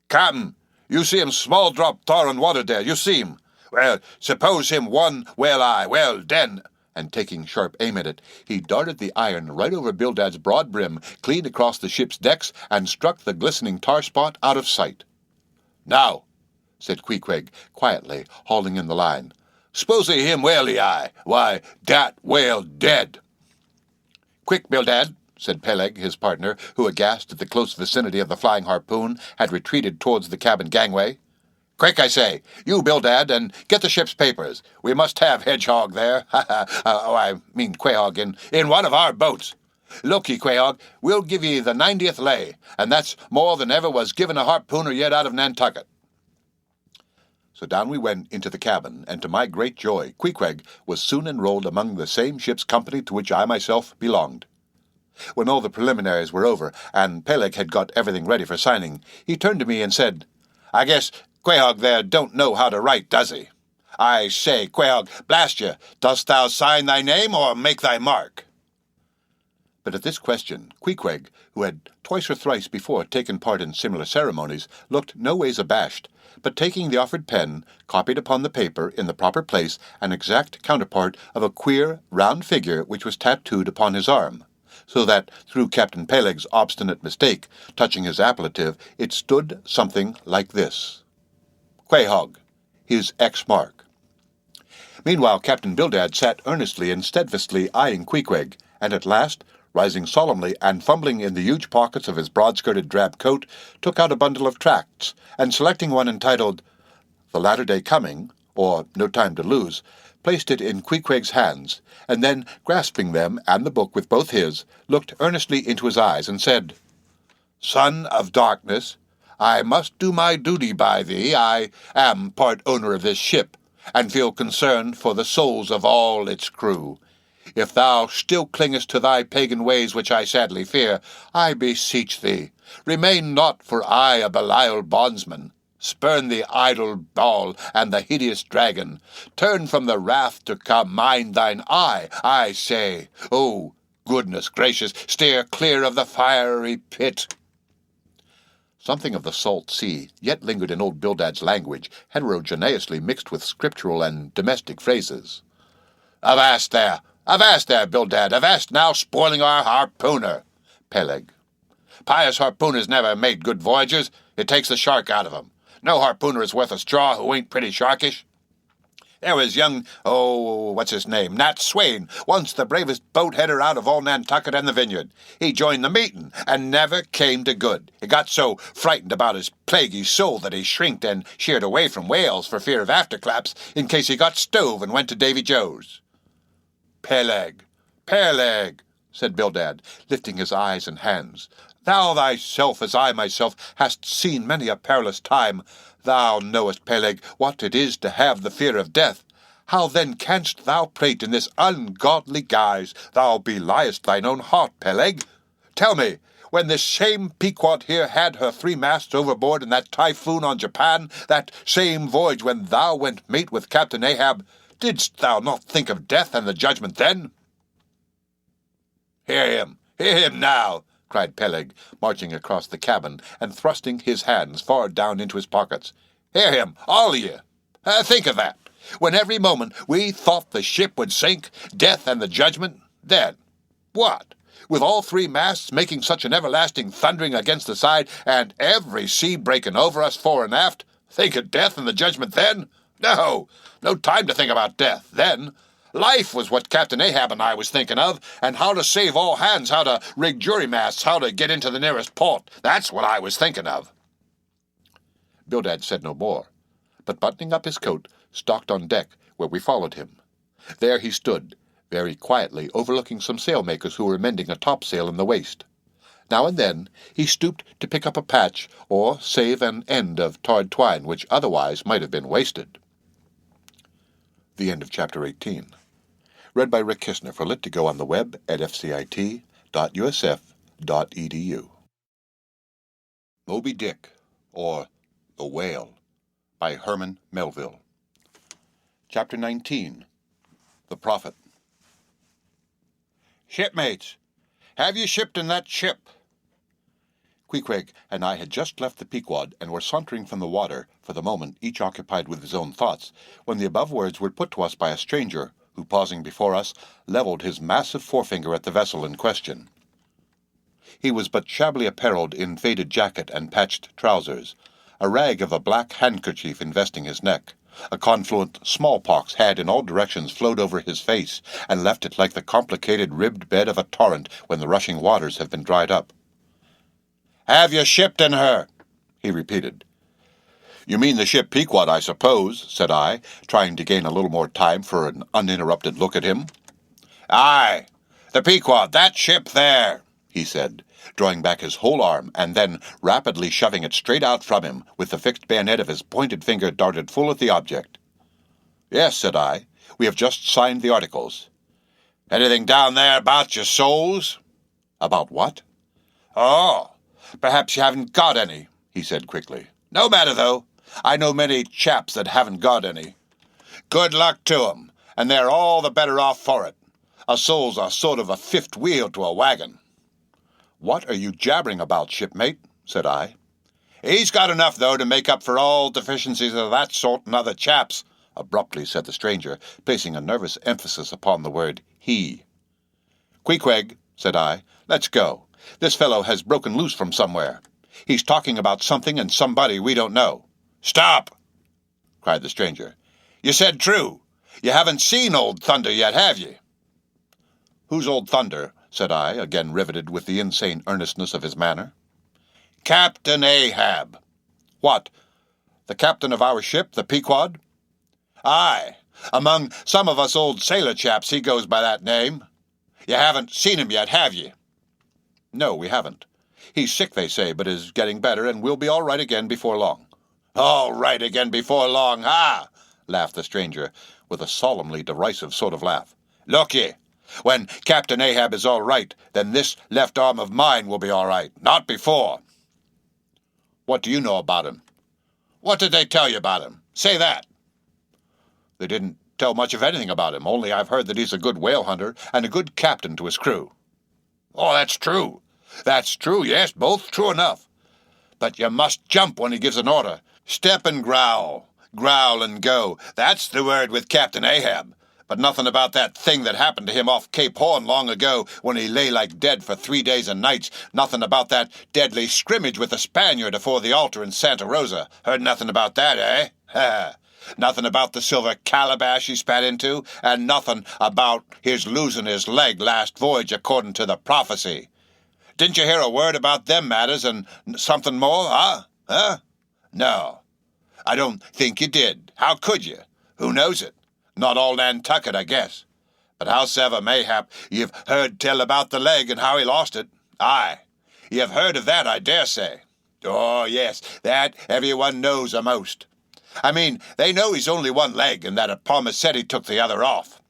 "Captain, you see him small drop tar and water there, you see him. Well, suppose him one whale eye, well, den—" And taking sharp aim at it, he darted the iron right over Bildad's broad brim, clean across the ship's decks, and struck the glistening tar spot out of sight. "Now," said Queequeg, quietly, hauling in the line, "s'pose him whaley eye, why, dat whale dead." "Quick, Bildad," said Peleg, his partner, who, aghast at the close vicinity of the flying harpoon, had retreated towards the cabin gangway. "Quick, I say, you, Bildad, and get the ship's papers. We must have Hedgehog there, Quahog, in one of our boats. Look ye, Quahog, we'll give ye the 90th lay, and that's more than ever was given a harpooner yet out of Nantucket." So down we went into the cabin, and to my great joy, Queequeg was soon enrolled among the same ship's company to which I myself belonged. When all the preliminaries were over, and Peleg had got everything ready for signing, he turned to me and said, "I guess Quahog there don't know how to write, does he? I say, Quail, blast you, dost thou sign thy name or make thy mark? But at this question, Queequeg, who had twice or thrice before taken part in similar ceremonies, looked no ways abashed, but taking the offered pen, copied upon the paper in the proper place an exact counterpart of a queer, round figure which was tattooed upon his arm, so that, through Captain Peleg's obstinate mistake touching his appellative, it stood something like this: Quahog, his X mark. Meanwhile Captain Bildad sat earnestly and steadfastly eyeing Queequeg, and at last, rising solemnly and fumbling in the huge pockets of his broad-skirted drab coat, took out a bundle of tracts, and selecting one entitled The Latter Day Coming, or No Time to Lose, placed it in Queequeg's hands, and then, grasping them and the book with both his, looked earnestly into his eyes, and said, Son of darkness, I must do my duty by thee. I am part owner of this ship, and feel concerned for the souls of all its crew. If thou still clingest to thy pagan ways, which I sadly fear, I beseech thee, remain not for aye a Belial bondsman. Spurn the idle ball and the hideous dragon. Turn from the wrath to come, mind thine eye, I say. Oh, goodness gracious, steer clear of the fiery pit. Something of the salt sea yet lingered in old Bildad's language, heterogeneously mixed with scriptural and domestic phrases. Avast there, Bildad, avast now, spoiling our harpooner. Peleg. Pious harpooners never made good voyagers. It takes the shark out of 'em. No harpooner is worth a straw who ain't pretty sharkish. There was young, what's his name, Nat Swain, once the bravest boat-header out of all Nantucket and the Vineyard. He joined the meeting, and never came to good. He got so frightened about his plaguey soul that he shrinked and sheered away from whales for fear of afterclaps, in case he got stove and went to Davy Joe's. Peleg, said Bildad, lifting his eyes and hands. Thou thyself, as I myself, hast seen many a perilous time. Thou knowest, Peleg, what it is to have the fear of death. How then canst thou prate in this ungodly guise? Thou beliest thine own heart, Peleg. Tell me, when this same Pequod here had her 3 masts overboard in that typhoon on Japan, that same voyage when thou went mate with Captain Ahab, didst thou not think of death and the judgment then? Hear him now, cried Peleg, marching across the cabin and thrusting his hands far down into his pockets. Hear him, all of ye. Think of that. When every moment we thought the ship would sink, death and the judgment, then what? With all 3 masts making such an everlasting thundering against the side, and every sea breaking over us fore and aft, think of death and the judgment then? No time to think about death then. Life was what Captain Ahab and I was thinking of, and how to save all hands, how to rig jury masts, how to get into the nearest port. That's what I was thinking of. Bildad said no more, but buttoning up his coat, stalked on deck, where we followed him. There he stood, very quietly overlooking some sailmakers who were mending a topsail in the waist. Now and then he stooped to pick up a patch, or save an end of tarred twine which otherwise might have been wasted. The end of Chapter 18. Read by Rick Kistner for Lit to Go on the web at fcit.usf.edu. Moby Dick, or The Whale, by Herman Melville. Chapter 19. The Prophet. Shipmates, have you shipped in that ship? Queequeg and I had just left the Pequod and were sauntering from the water, for the moment each occupied with his own thoughts, when the above words were put to us by a stranger, who, pausing before us, levelled his massive forefinger at the vessel in question. He was but shabbily apparelled in faded jacket and patched trousers, a rag of a black handkerchief investing his neck. A confluent smallpox had in all directions flowed over his face, and left it like the complicated ribbed bed of a torrent when the rushing waters have been dried up. "Have you shipped in her?" he repeated. "You mean the ship Pequod, I suppose," said I, trying to gain a little more time for an uninterrupted look at him. "Aye, the Pequod, that ship there," he said, drawing back his whole arm, and then rapidly shoving it straight out from him, with the fixed bayonet of his pointed finger darted full at the object. "Yes," said I, "we have just signed the articles." "Anything down there about your souls?" "About what?" "Oh, perhaps you haven't got any," he said quickly. "No matter, though. I know many chaps that haven't got any. Good luck to 'em, and they're all the better off for it. A soul's a sort of a fifth wheel to a wagon." "What are you jabbering about, shipmate?" said I. "He's got enough, though, to make up for all deficiencies of that sort and other chaps," abruptly said the stranger, placing a nervous emphasis upon the word he. "Queequeg," said I, "let's go. This fellow has broken loose from somewhere. He's talking about something and somebody we don't know." "Stop!" cried the stranger. "You said true. You haven't seen Old Thunder yet, have you?" "Who's Old Thunder?" said I, again riveted with the insane earnestness of his manner. "Captain Ahab." "What, the captain of our ship, the Pequod?" "Aye. Among some of us old sailor chaps he goes by that name. You haven't seen him yet, have you?" "No, we haven't. He's sick, they say, but is getting better, and will be all right again before long." "All right again before long, ha!" laughed the stranger, with a solemnly derisive sort of laugh. "Look ye, when Captain Ahab is all right, then this left arm of mine will be all right, not before." "What do you know about him?" "What did they tell you about him? Say that." "They didn't tell much of anything about him, only I've heard that he's a good whale hunter and a good captain to his crew." "Oh, that's true. That's true, yes, both true enough. But you must jump when he gives an order. Step and growl. Growl and go. That's the word with Captain Ahab. But nothing about that thing that happened to him off Cape Horn long ago when he lay like dead for 3 days and nights. Nothing about that deadly scrimmage with the Spaniard afore the altar in Santa Rosa. Heard nothing about that, eh? Ha! Nothing about the silver calabash he spat into, and nothing about his losing his leg last voyage according to the prophecy. Didn't you hear a word about them matters and something more, huh? No, I don't think you did. How could you? Who knows it? Not all Nantucket, I guess. But howsever mayhap, you've heard tell about the leg and how he lost it. Aye, you've heard of that, I dare say. Oh, yes, that everyone knows a'most. I mean, they know he's only one leg, and that a promise said he took the other off."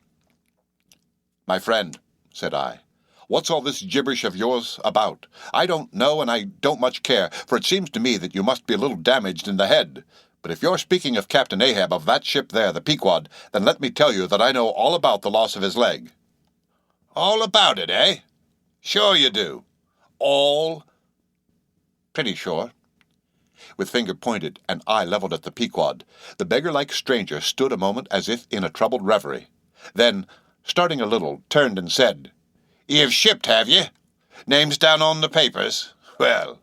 "My friend," said I, "what's all this gibberish of yours about? I don't know, and I don't much care, for it seems to me that you must be a little damaged in the head. But if you're speaking of Captain Ahab of that ship there, the Pequod, then let me tell you that I know all about the loss of his leg." "All about it, eh? Sure you do." "All?" "Pretty sure." With finger pointed and eye leveled at the Pequod, the beggar-like stranger stood a moment as if in a troubled reverie. Then, starting a little, turned and said, "You've shipped, have you? Name's down on the papers. Well,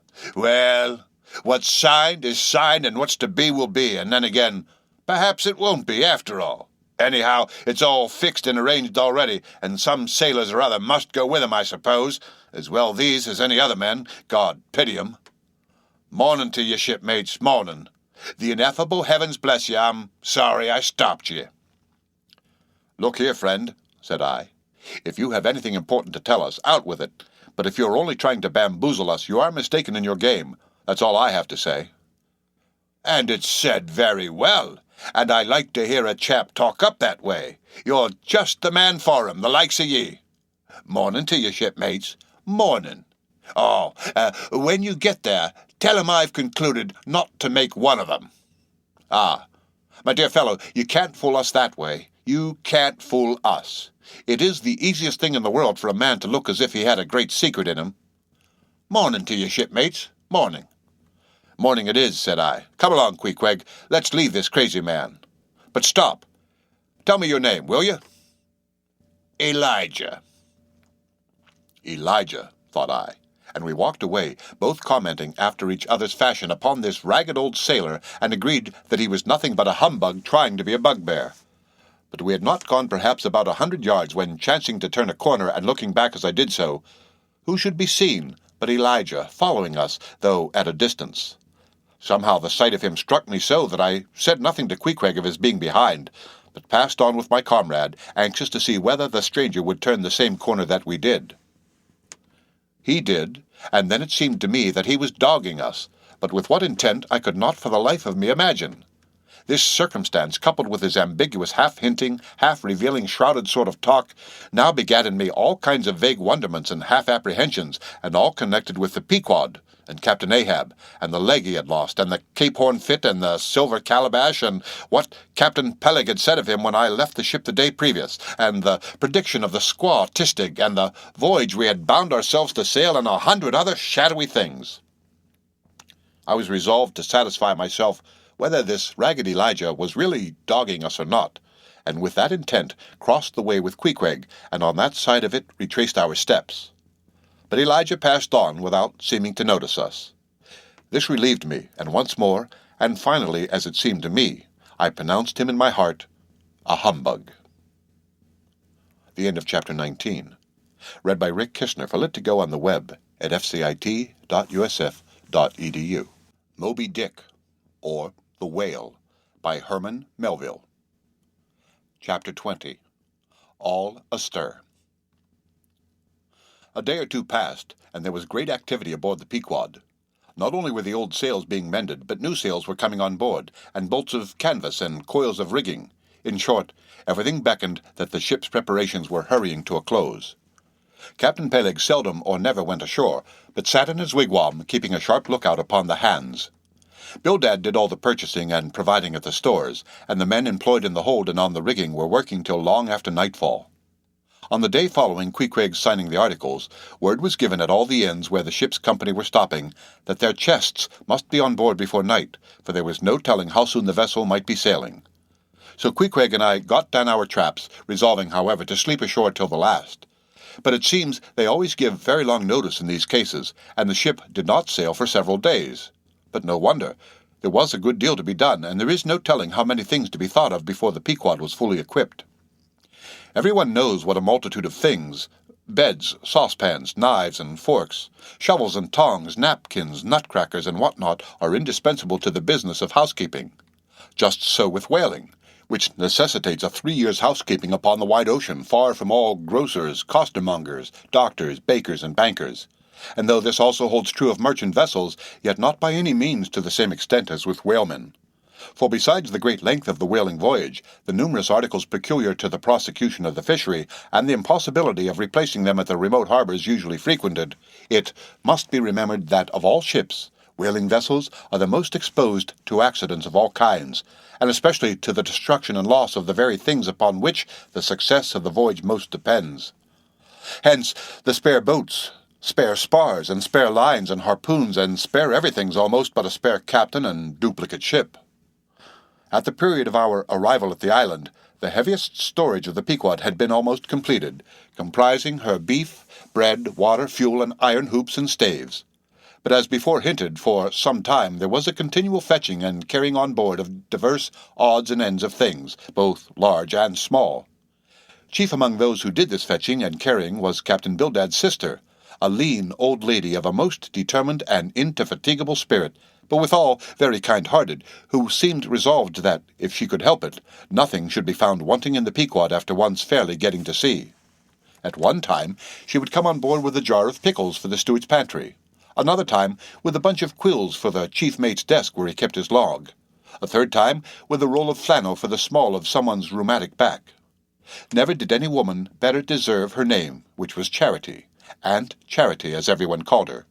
what's signed is signed, and what's to be will be, and then again, perhaps it won't be after all. Anyhow, it's all fixed and arranged already, and some sailors or other must go with 'em, I suppose, as well these as any other men, God pity 'em. Morning to you, shipmates, morning. The ineffable heavens bless you, I'm sorry I stopped you." "Look here, friend," said I, "if you have anything important to tell us, out with it. But if you're only trying to bamboozle us, you are mistaken in your game. That's all I have to say." "And it's said very well, and I like to hear a chap talk up that way. You're just the man for 'em, the likes of ye. Morning to you, shipmates, morning. Oh, when you get there, tell 'em I've concluded not to make one of 'em." "Ah, my dear fellow, you can't fool us that way. You can't fool us. It is the easiest thing in the world for a man to look as if he had a great secret in him." "Morning to you, shipmates, morning." "Morning it is," said I. "Come along, Queequeg. Let's leave this crazy man. But stop. Tell me your name, will you?" "Elijah." "Elijah," thought I, and we walked away, both commenting after each other's fashion upon this ragged old sailor, and agreed that he was nothing but a humbug trying to be a bugbear. But we had not gone perhaps about 100 yards when, chancing to turn a corner and looking back as I did so, who should be seen but Elijah following us, though at a distance. Somehow the sight of him struck me so that I said nothing to Queequeg of his being behind, but passed on with my comrade, anxious to see whether the stranger would turn the same corner that we did. He did, and then it seemed to me that he was dogging us, but with what intent I could not for the life of me imagine. This circumstance, coupled with his ambiguous, half-hinting, half-revealing, shrouded sort of talk, now begat in me all kinds of vague wonderments and half-apprehensions, and all connected with the Pequod, and Captain Ahab, and the leg he had lost, and the Cape Horn fit, and the silver calabash, and what Captain Peleg had said of him when I left the ship the day previous, and the prediction of the squaw Tistig, and the voyage we had bound ourselves to sail, and 100 other shadowy things. I was resolved to satisfy myself whether this ragged Elijah was really dogging us or not, and with that intent crossed the way with Queequeg, and on that side of it retraced our steps. But Elijah passed on without seeming to notice us. This relieved me, and once more, and finally, as it seemed to me, I pronounced him in my heart a humbug. The end of Chapter 19. Read by Rick Kishner for Lit to Go on the web at fcit.usf.edu. Moby Dick, or The Whale, by Herman Melville. Chapter 20. All Astir. A day or two passed, and there was great activity aboard the Pequod. Not only were the old sails being mended, but new sails were coming on board, and bolts of canvas and coils of rigging. In short, everything beckoned that the ship's preparations were hurrying to a close. Captain Peleg seldom or never went ashore, but sat in his wigwam, keeping a sharp lookout upon the hands. Bildad did all the purchasing and providing at the stores, and the men employed in the hold and on the rigging were working till long after nightfall. On the day following Queequeg's signing the articles, word was given at all the inns where the ship's company were stopping that their chests must be on board before night, for there was no telling how soon the vessel might be sailing. So Queequeg and I got down our traps, resolving, however, to sleep ashore till the last. But it seems they always give very long notice in these cases, and the ship did not sail for several days. But no wonder. There was a good deal to be done, and there is no telling how many things to be thought of before the Pequod was fully equipped. Everyone knows what a multitude of things, beds, saucepans, knives and forks, shovels and tongs, napkins, nutcrackers, and what-not, are indispensable to the business of housekeeping. Just so with whaling, which necessitates a 3 years' housekeeping upon the wide ocean, far from all grocers, costermongers, doctors, bakers, and bankers. And though this also holds true of merchant vessels, yet not by any means to the same extent as with whalemen. For besides the great length of the whaling voyage, the numerous articles peculiar to the prosecution of the fishery, and the impossibility of replacing them at the remote harbors usually frequented, it must be remembered that of all ships, whaling vessels are the most exposed to accidents of all kinds, and especially to the destruction and loss of the very things upon which the success of the voyage most depends. Hence the spare boats, spare spars, and spare lines and harpoons, and spare everything's almost but a spare captain and duplicate ship. At the period of our arrival at the island, the heaviest storage of the Pequod had been almost completed, comprising her beef, bread, water, fuel, and iron hoops and staves. But as before hinted, for some time there was a continual fetching and carrying on board of divers odds and ends of things, both large and small. Chief among those who did this fetching and carrying was Captain Bildad's sister, a lean old lady of a most determined and indefatigable spirit, but withal very kind-hearted, who seemed resolved that, if she could help it, nothing should be found wanting in the Pequod after once fairly getting to sea. At one time she would come on board with a jar of pickles for the steward's pantry, another time with a bunch of quills for the chief mate's desk where he kept his log, a third time with a roll of flannel for the small of someone's rheumatic back. Never did any woman better deserve her name, which was Charity, Aunt Charity, as everyone called her.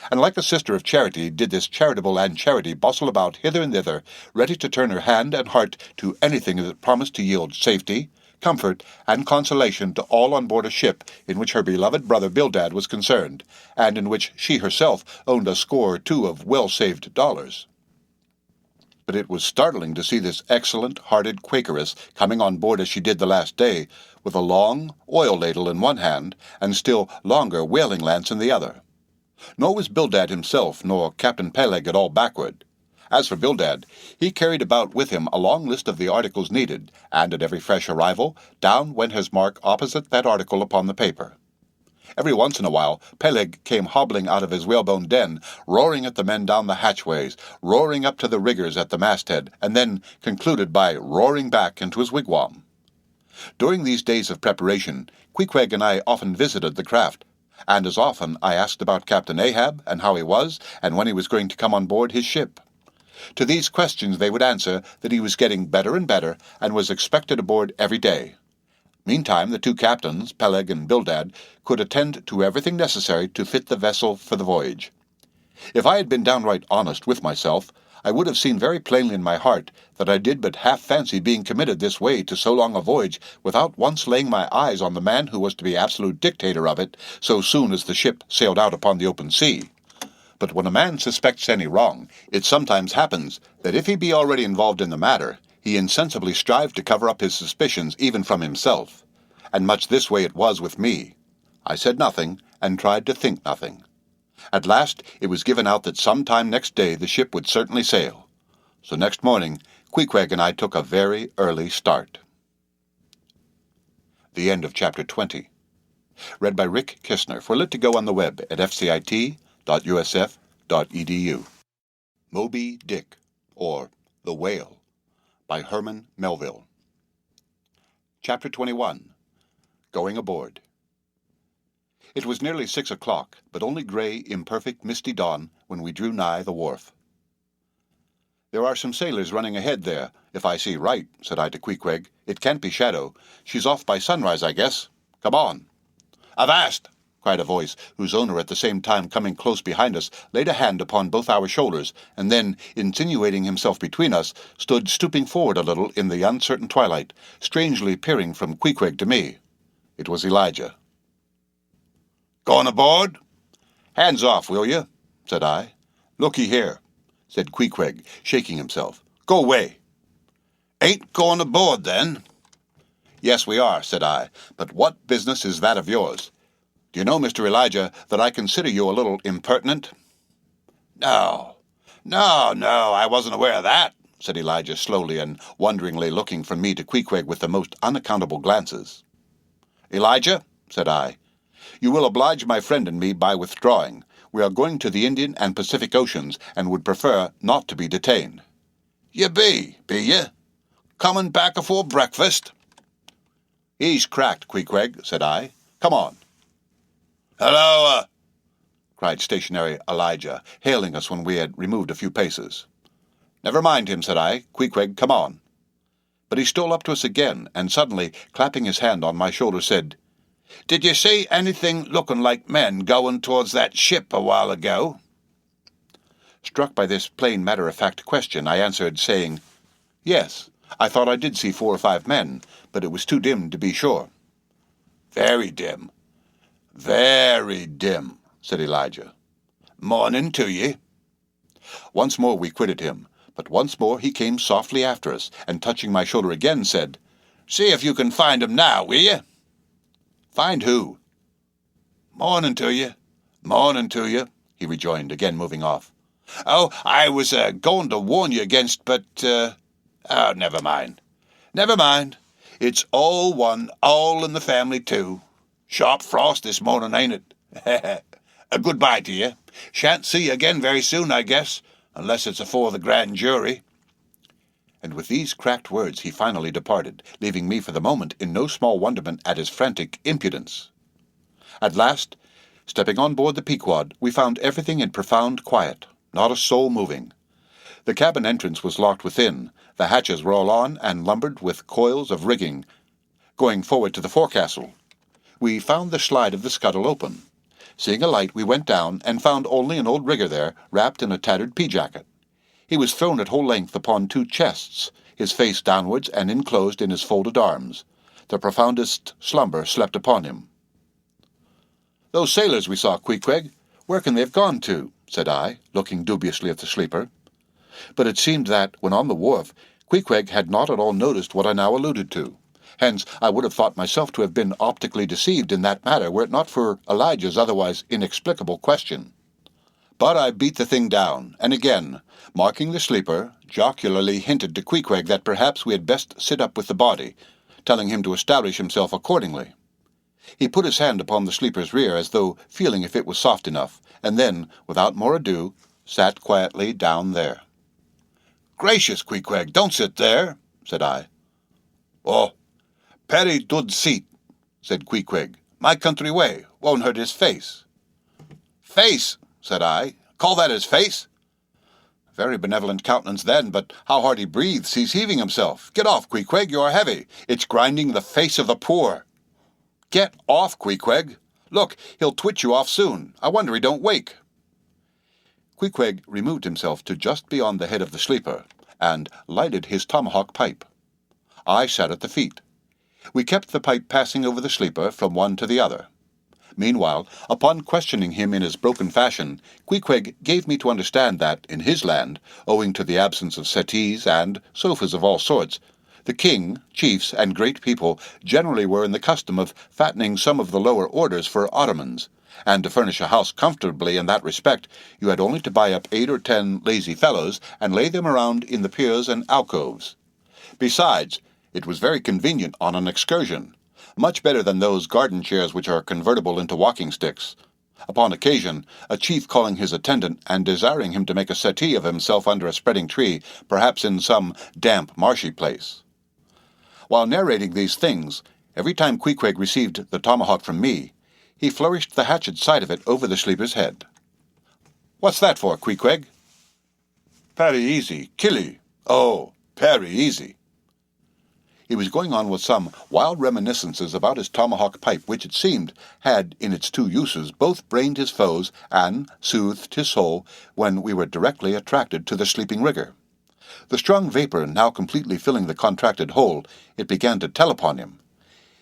And like a sister of Charity did this charitable Aunt Charity bustle about hither and thither, ready to turn her hand and heart to anything that promised to yield safety, comfort, and consolation to all on board a ship in which her beloved brother Bildad was concerned, and in which she herself owned a score or two of well-saved dollars. But it was startling to see this excellent-hearted Quakeress coming on board as she did the last day, with a long oil ladle in one hand, and still longer whaling lance in the other. Nor was Bildad himself, nor Captain Peleg at all backward. As for Bildad, he carried about with him a long list of the articles needed, and at every fresh arrival, down went his mark opposite that article upon the paper. Every once in a while, Peleg came hobbling out of his whalebone den, roaring at the men down the hatchways, roaring up to the riggers at the masthead, and then concluded by roaring back into his wigwam. During these days of preparation, Queequeg and I often visited the craft, and as often I asked about Captain Ahab, and how he was, and when he was going to come on board his ship. To these questions they would answer that he was getting better and better, and was expected aboard every day. Meantime the two captains, Peleg and Bildad, could attend to everything necessary to fit the vessel for the voyage. If I had been downright honest with myself, I would have seen very plainly in my heart that I did but half fancy being committed this way to so long a voyage without once laying my eyes on the man who was to be absolute dictator of it so soon as the ship sailed out upon the open sea. But when a man suspects any wrong, it sometimes happens that if he be already involved in the matter, he insensibly strives to cover up his suspicions even from himself. And much this way it was with me. I said nothing, and tried to think nothing. At last it was given out that some time next day the ship would certainly sail. So next morning Queequeg and I took a very early start. The end of Chapter 20. Read by Rick Kistner for Lit to Go on the web at fcit.usf.edu. Moby Dick, or The Whale, by Herman Melville. Chapter 21. Going Aboard. It was nearly 6 o'clock, but only grey, imperfect, misty dawn when we drew nigh the wharf. "There are some sailors running ahead there, if I see right," said I to Queequeg. "It can't be Shadow. She's off by sunrise, I guess. Come on." "Avast!" cried a voice, whose owner at the same time coming close behind us laid a hand upon both our shoulders, and then, insinuating himself between us, stood stooping forward a little in the uncertain twilight, strangely peering from Queequeg to me. It was Elijah. "Going aboard?" "Hands off, will you?" said I. "Looky here," said Queequeg, shaking himself. "Go away." "Ain't going aboard, then?" "Yes, we are," said I. "But what business is that of yours? Do you know, Mr. Elijah, that I consider you a little impertinent?" No, I wasn't aware of that," said Elijah slowly and wonderingly, looking from me to Queequeg with the most unaccountable glances. "Elijah," said I, "you will oblige my friend and me by withdrawing. We are going to the Indian and Pacific Oceans, and would prefer not to be detained." "You be you? Coming back afore breakfast?" "He's cracked, Queequeg," said I. "Come on." "Hello, cried stationary Elijah, hailing us when we had removed a few paces. "Never mind him," said I. "Queequeg, come on." But he stole up to us again, and suddenly, clapping his hand on my shoulder, said, "Did you see anything looking like men going towards that ship a while ago?" Struck by this plain matter-of-fact question, I answered, saying, "Yes, I thought I did see 4 or 5 men, but it was too dim to be sure." "Very dim, said Elijah. "Morning to ye." Once more we quitted him, but once more he came softly after us, and touching my shoulder again, said, "See if you can find 'em now, will ye?" "Find who?" Morning to ye, he rejoined, again moving off. "Oh, I was going to warn you against, but, never mind. It's all one, all in the family, too. Sharp frost this morning, ain't it? Goodbye to you. Shan't see you again very soon, I guess, unless it's afore the grand jury." And with these cracked words he finally departed, leaving me for the moment in no small wonderment at his frantic impudence. At last, stepping on board the Pequod, we found everything in profound quiet, not a soul moving. The cabin entrance was locked within, the hatches were all on and lumbered with coils of rigging, going forward to the forecastle. We found the slide of the scuttle open. Seeing a light, we went down, and found only an old rigger there, wrapped in a tattered pea-jacket. He was thrown at whole length upon 2 chests, his face downwards and enclosed in his folded arms. The profoundest slumber slept upon him. "Those sailors we saw, Queequeg, where can they have gone to?" said I, looking dubiously at the sleeper. But it seemed that, when on the wharf, Queequeg had not at all noticed what I now alluded to. Hence, I would have thought myself to have been optically deceived in that matter were it not for Elijah's otherwise inexplicable question. But I beat the thing down, and again, marking the sleeper, jocularly hinted to Queequeg that perhaps we had best sit up with the body, telling him to establish himself accordingly. He put his hand upon the sleeper's rear as though feeling if it was soft enough, and then, without more ado, sat quietly down there. "Gracious, Queequeg, don't sit there," said I. "Oh, Perry dud seat," said Queequeg. "My country way, won't hurt his face." "Face," said I. "Call that his face?" Very benevolent countenance then, but how hard he breathes. He's heaving himself. "Get off, Queequeg, you are heavy. It's grinding the face of the poor." "Get off, Queequeg. Look, he'll twitch you off soon. I wonder he don't wake." Queequeg removed himself to just beyond the head of the sleeper, and lighted his tomahawk pipe. I sat at the feet. We kept the pipe passing over the sleeper from one to the other. Meanwhile, upon questioning him in his broken fashion, Queequeg gave me to understand that, in his land, owing to the absence of settees and sofas of all sorts, the king, chiefs, and great people generally were in the custom of fattening some of the lower orders for ottomans, and to furnish a house comfortably in that respect, you had only to buy up 8 or 10 lazy fellows and lay them around in the piers and alcoves. Besides, it was very convenient on an excursion, much better than those garden chairs which are convertible into walking sticks. Upon occasion, a chief calling his attendant and desiring him to make a settee of himself under a spreading tree, perhaps in some damp, marshy place. While narrating these things, every time Queequeg received the tomahawk from me, he flourished the hatchet side of it over the sleeper's head. "What's that for, Queequeg?" "Very easy, killie. Oh, very easy." He was going on with some wild reminiscences about his tomahawk pipe, which it seemed had, in its 2 uses, both brained his foes and soothed his soul when we were directly attracted to the sleeping rigger. The strong vapour now completely filling the contracted hole, it began to tell upon him.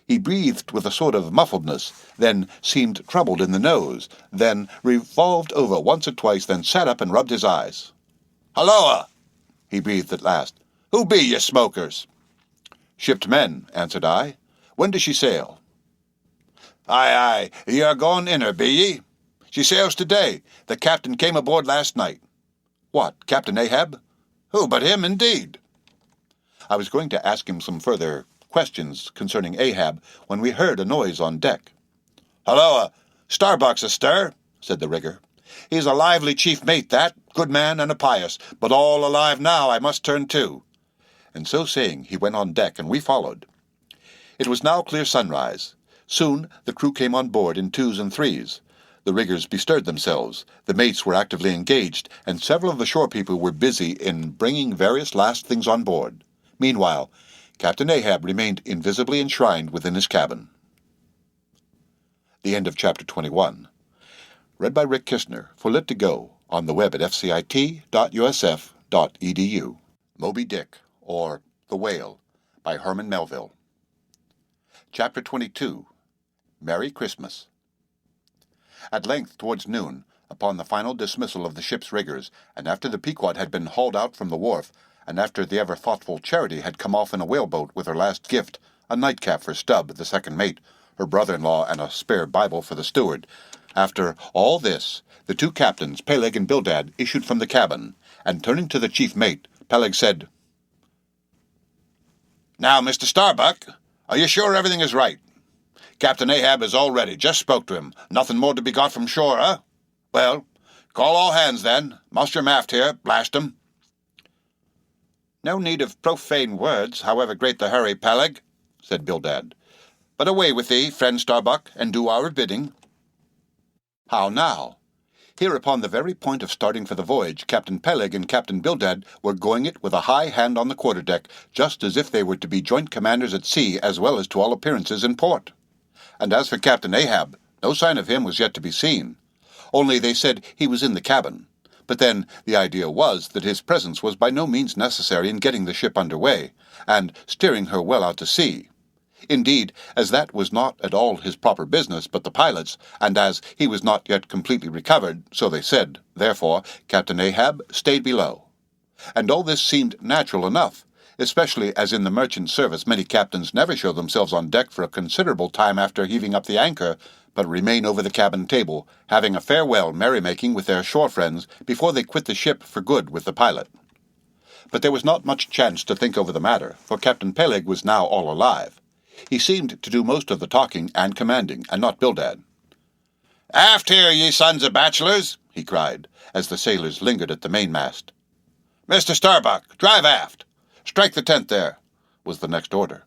He breathed with a sort of muffledness, then seemed troubled in the nose, then revolved over once or twice, then sat up and rubbed his eyes. "Halloa!" he breathed at last. "Who be ye smokers?" "Shipped men," answered I. "When does she sail?" Aye, ye are going in her, be ye? She sails today. The captain came aboard last night." "What, Captain Ahab?" "Who but him, indeed?" I was going to ask him some further questions concerning Ahab when we heard a noise on deck. "Halloa! Starbuck's astir," said the rigger. "He's a lively chief mate, that, good man and a pious, but all alive now I must turn to." And so saying, he went on deck, and we followed. It was now clear sunrise. Soon the crew came on board in 2s and 3s. The riggers bestirred themselves, the mates were actively engaged, and several of the shore people were busy in bringing various last things on board. Meanwhile, Captain Ahab remained invisibly enshrined within his cabin. The end of Chapter 21. Read by Rick Kistner for Lit to Go on the web at fcit.usf.edu. Moby Dick, or The Whale, by Herman Melville. Chapter 22. Merry Christmas. At length, towards noon, upon the final dismissal of the ship's riggers, and after the Pequod had been hauled out from the wharf, and after the ever-thoughtful Charity had come off in a whaleboat with her last gift, a nightcap for Stubb, the second mate, her brother-in-law, and a spare Bible for the steward, after all this, the 2 captains, Peleg and Bildad, issued from the cabin, and turning to the chief mate, Peleg said, "Now, Mr. Starbuck, are you sure everything is right? Captain Ahab is all ready. Just spoke to him. Nothing more to be got from shore, eh? Well, call all hands, then. Muster 'em aft here, blast 'em." "No need of profane words, however great the hurry, Peleg," said Bildad. "But away with thee, friend Starbuck, and do our bidding." "How now?" Here, upon the very point of starting for the voyage, Captain Peleg and Captain Bildad were going it with a high hand on the quarter-deck, just as if they were to be joint commanders at sea as well as to all appearances in port. And as for Captain Ahab, no sign of him was yet to be seen. Only they said he was in the cabin. But then the idea was that his presence was by no means necessary in getting the ship under way, and steering her well out to sea. Indeed, as that was not at all his proper business, but the pilot's, and as he was not yet completely recovered, so they said, therefore, Captain Ahab stayed below. And all this seemed natural enough, especially as in the merchant service many captains never show themselves on deck for a considerable time after heaving up the anchor, but remain over the cabin table, having a farewell merrymaking with their shore friends before they quit the ship for good with the pilot. But there was not much chance to think over the matter, for Captain Peleg was now all alive. He seemed to do most of the talking and commanding, and not Bildad. "Aft here, ye sons of bachelors!" he cried, as the sailors lingered at the mainmast. "Mr. Starbuck, drive aft! Strike the tent there!" was the next order.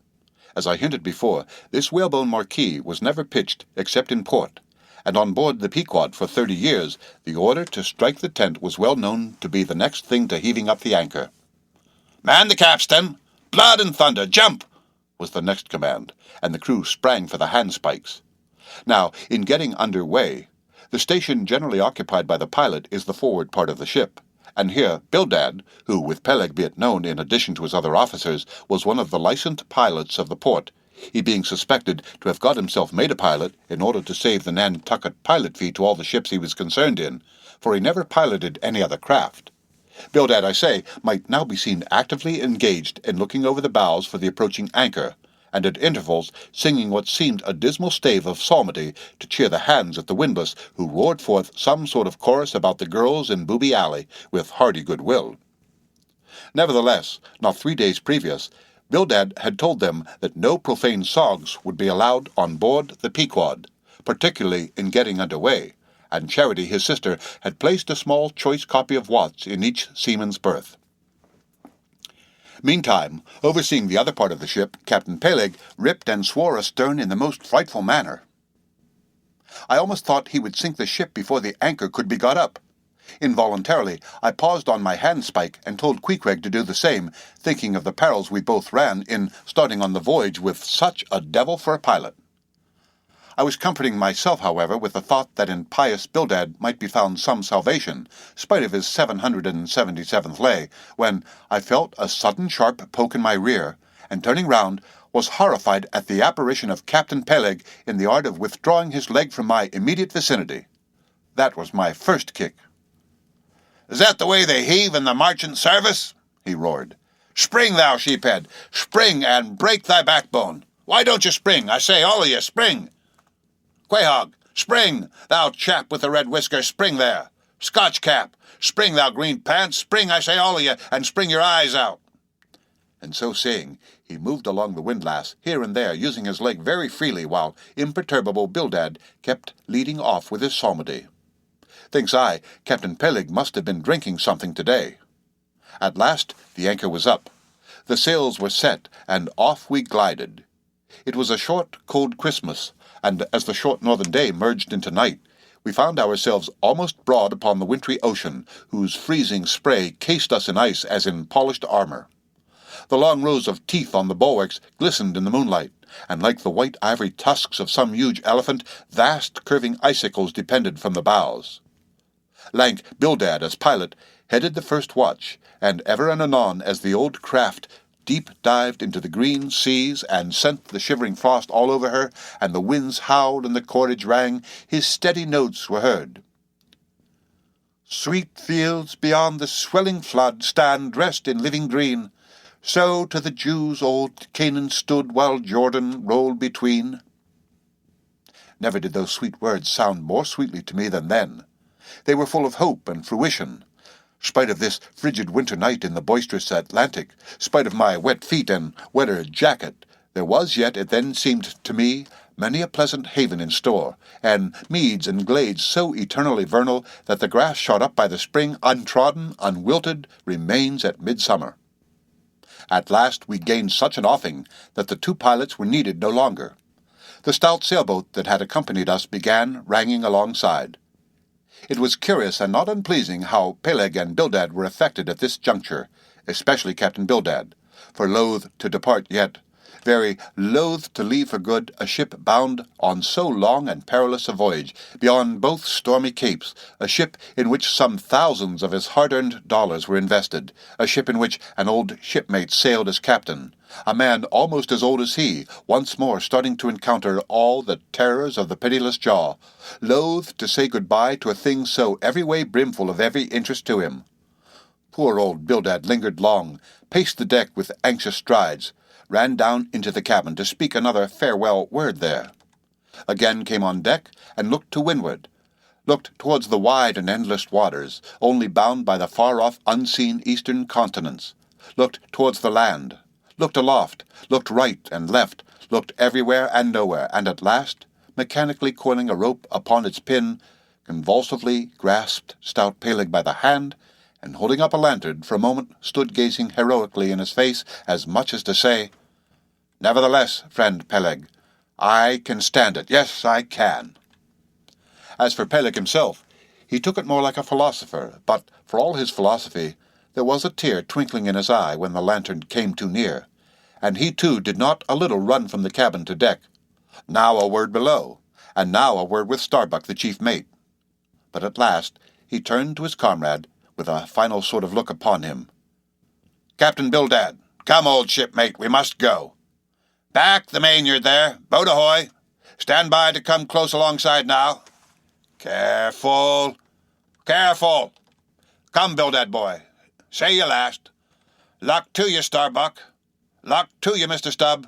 As I hinted before, this whalebone marquee was never pitched except in port, and on board the Pequod for 30 years the order to strike the tent was well known to be the next thing to heaving up the anchor. "Man the capstan! Blood and thunder, jump!" was the next command, and the crew sprang for the handspikes. Now, in getting under way, The station generally occupied by the pilot is the forward part of the ship, and here Bildad, who, with Peleg be it known, in addition to his other officers, was one of the licensed pilots of the port, he being suspected to have got himself made a pilot in order to save the Nantucket pilot fee to all the ships he was concerned in, for he never piloted any other craft. Bildad, I say, might now be seen actively engaged in looking over the bows for the approaching anchor, and at intervals singing what seemed a dismal stave of psalmody to cheer the hands at the windlass, who roared forth some sort of chorus about the girls in Booby Alley with hearty good will. Nevertheless, not 3 days previous, Bildad had told them that no profane songs would be allowed on board the Pequod, particularly in getting under way, and Charity, his sister, had placed a small choice copy of Watts in each seaman's berth. Meantime, overseeing the other part of the ship, Captain Peleg ripped and swore astern in the most frightful manner. I almost thought he would sink the ship before the anchor could be got up. Involuntarily, I paused on my handspike and told Queequeg to do the same, thinking of the perils we both ran in starting on the voyage with such a devil for a pilot. I was comforting myself, however, with the thought that in pious Bildad might be found some salvation, spite of his 777th lay, when I felt a sudden sharp poke in my rear, and turning round, was horrified at the apparition of Captain Peleg in the art of withdrawing his leg from my immediate vicinity. That was my first kick. "Is that the way they heave in the marchant service?" he roared. "Spring, thou sheephead! Spring, and break thy backbone! Why don't you spring? I say, all of you, spring! Quahog, spring, thou chap with the red whisker, spring there! Scotch cap, spring, thou green pants, spring, I say, all of you, and spring your eyes out!" And so saying, he moved along the windlass, here and there, using his leg very freely, while imperturbable Bildad kept leading off with his psalmody. Thinks I, Captain Peleg must have been drinking something today. At last the anchor was up. The sails were set, and off we glided. It was a short, cold Christmas, and as the short northern day merged into night, we found ourselves almost broad upon the wintry ocean, whose freezing spray cased us in ice as in polished armor. The long rows of teeth on the bulwarks glistened in the moonlight, and like the white ivory tusks of some huge elephant, vast curving icicles depended from the bows. Lank Bildad, as pilot, headed the first watch, and ever and anon, as the old craft deep-dived into the green seas and sent the shivering frost all over her, and the winds howled and the cordage rang, his steady notes were heard. "Sweet fields beyond the swelling flood stand dressed in living green, so to the Jews old Canaan stood while Jordan rolled between." Never did those sweet words sound more sweetly to me than then. They were full of hope and fruition. Spite of this frigid winter night in the boisterous Atlantic, spite of my wet feet and wetter jacket, there was yet, it then seemed to me, many a pleasant haven in store, and meads and glades so eternally vernal that the grass shot up by the spring, untrodden, unwilted, remains at midsummer. At last we gained such an offing that the 2 pilots were needed no longer. The stout sailboat that had accompanied us began ranging alongside. It was curious and not unpleasing how Peleg and Bildad were affected at this juncture, especially Captain Bildad, for loath to depart yet, very loath to leave for good a ship bound on so long and perilous a voyage, beyond both stormy capes, a ship in which some thousands of his hard-earned dollars were invested, a ship in which an old shipmate sailed as captain, a man almost as old as he, once more starting to encounter all the terrors of the pitiless jaw, loath to say good-bye to a thing so every way brimful of every interest to him. Poor old Bildad lingered long, paced the deck with anxious strides, ran down into the cabin to speak another farewell word there, again came on deck and looked to windward, looked towards the wide and endless waters, only bound by the far-off unseen eastern continents, looked towards the land, looked aloft, looked right and left, looked everywhere and nowhere, and at last, mechanically coiling a rope upon its pin, convulsively grasped stout Peleg by the hand, and holding up a lantern, for a moment stood gazing heroically in his face, as much as to say, "Nevertheless, friend Peleg, I can stand it. Yes, I can." As for Peleg himself, he took it more like a philosopher, but for all his philosophy, there was a tear twinkling in his eye when the lantern came too near, and he too did not a little run from the cabin to deck, now a word below, and now a word with Starbuck, the chief mate. But at last he turned to his comrade with a final sort of look upon him. "Captain Bildad, come, old shipmate, we must go. Back the mainyard there, boat ahoy! Stand by to come close alongside now. Careful, careful! Come, Bildad boy, say your last. Luck to you, Starbuck. Luck to you, Mr. Stubb.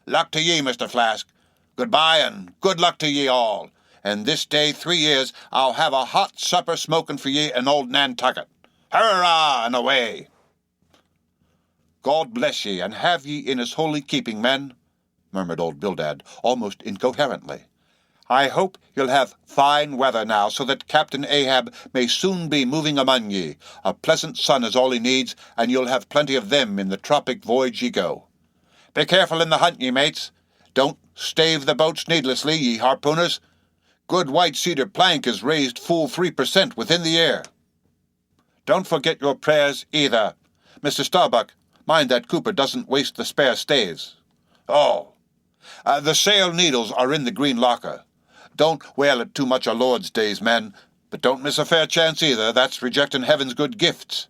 Luck to ye, Mr. Flask. Goodbye and good luck to ye all. And this day 3 years I'll have a hot supper smoking for ye in old Nantucket. Hurrah and away!" "God bless ye, and have ye in his holy keeping, men," murmured old Bildad, almost incoherently. "I hope you'll have fine weather now, so that Captain Ahab may soon be moving among ye. A pleasant sun is all he needs, and you'll have plenty of them in the tropic voyage ye go. Be careful in the hunt, ye mates. Don't stave the boats needlessly, ye harpooners. Good white cedar plank is raised full 3% within the air. Don't forget your prayers either. Mr. Starbuck, mind that Cooper doesn't waste the spare staves. Oh, the sail needles are in the green locker. Don't whale it too much a Lord's days, men, but don't miss a fair chance either. That's rejecting heaven's good gifts.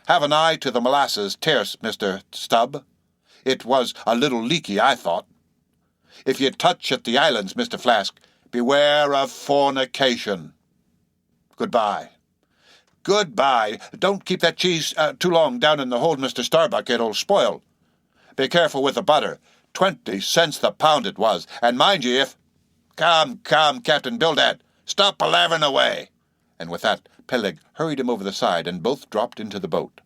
Have an eye to the molasses tierce, Mr. Stubb. It was a little leaky, I thought. If you touch at the islands, Mr. Flask, beware of fornication. Goodbye. Goodbye. Don't keep that cheese too long down in the hold, Mr. Starbuck. It'll spoil. Be careful with the butter. 20 cents the pound it was. And mind ye, if... Come, Captain Bildad, stop palavering away." And with that, Peleg hurried him over the side, and both dropped into the boat.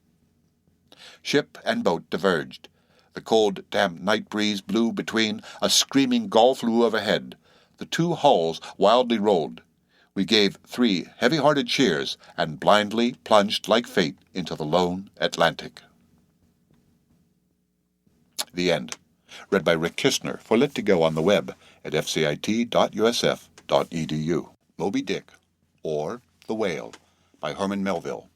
Ship and boat diverged. The cold, damp night breeze blew between, a screaming gull flew overhead. The two hulls wildly rolled. We gave 3 heavy-hearted cheers, and blindly plunged like fate into the lone Atlantic. The end. Read by Rick Kistner for Lit to Go on the web at fcit.usf.edu. Moby Dick, or The Whale, by Herman Melville.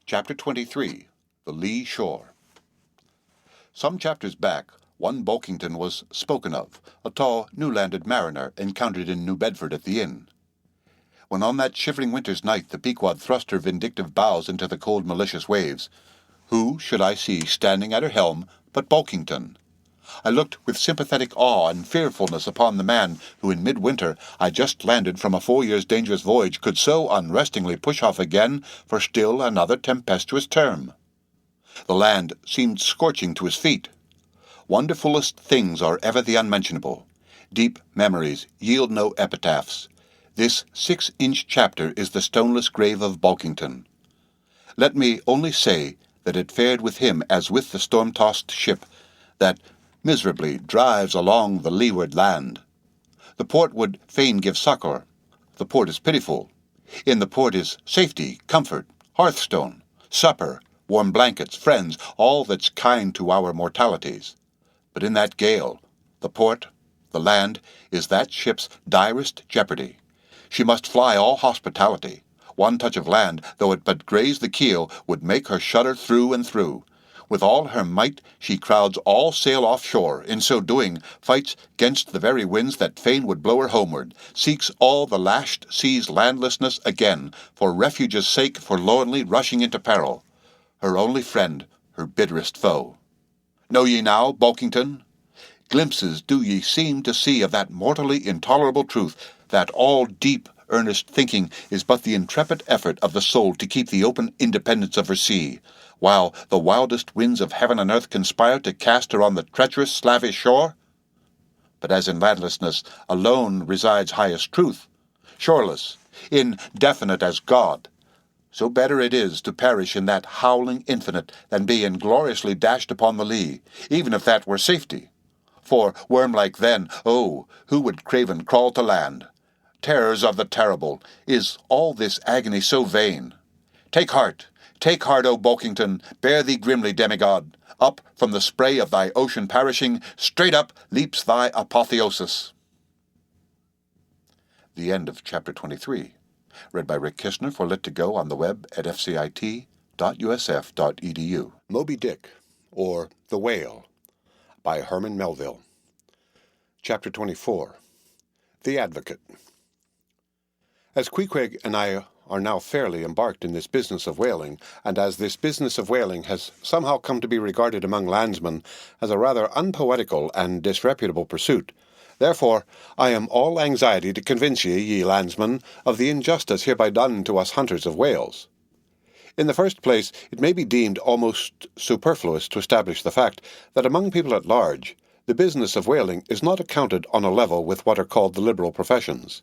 Chapter 23, The Lee Shore. Some chapters back, one Bulkington was spoken of, a tall, new-landed mariner encountered in New Bedford at the inn. When on that shivering winter's night the Pequod thrust her vindictive bows into the cold malicious waves, who should I see standing at her helm but Bulkington? I looked with sympathetic awe and fearfulness upon the man who in midwinter I just landed from a 4 years' dangerous voyage could so unrestingly push off again for still another tempestuous term. The land seemed scorching to his feet. Wonderfulest things are ever the unmentionable. Deep memories yield no epitaphs. This 6-inch chapter is the stoneless grave of Bulkington. Let me only say that it fared with him as with the storm-tossed ship that miserably drives along the leeward land. The port would fain give succor. The port is pitiful. In the port is safety, comfort, hearthstone, supper, warm blankets, friends, all that's kind to our mortalities. But in that gale, the port, the land, is that ship's direst jeopardy. She must fly all hospitality. One touch of land, though it but graze the keel, would make her shudder through and through. With all her might she crowds all sail offshore, in so doing fights 'gainst the very winds that fain would blow her homeward, seeks all the lashed sea's landlessness again, for refuge's sake forlornly rushing into peril, her only friend, her bitterest foe. Know ye now, Bulkington? Glimpses do ye seem to see of that mortally intolerable truth, that all deep, earnest thinking is but the intrepid effort of the soul to keep the open independence of her sea, while the wildest winds of heaven and earth conspire to cast her on the treacherous slavish shore? But as in landlessness alone resides highest truth, shoreless, indefinite as God, so better it is to perish in that howling infinite than be ingloriously dashed upon the lee, even if that were safety. For, worm-like then, oh, who would craven crawl to land? Terrors of the terrible, is all this agony so vain? Take heart, O Bulkington, bear thee grimly, demigod. Up from the spray of thy ocean perishing, straight up leaps thy apotheosis. The end of Chapter 23. Read by Rick Kistner for Lit to Go on the web at fcit.usf.edu. Moby Dick, or The Whale, by Herman Melville. Chapter 24. The Advocate. As Queequeg and I are now fairly embarked in this business of whaling, and as this business of whaling has somehow come to be regarded among landsmen as a rather unpoetical and disreputable pursuit, therefore I am all anxiety to convince ye landsmen, of the injustice hereby done to us hunters of whales. In the first place, it may be deemed almost superfluous to establish the fact that among people at large, the business of whaling is not accounted on a level with what are called the liberal professions.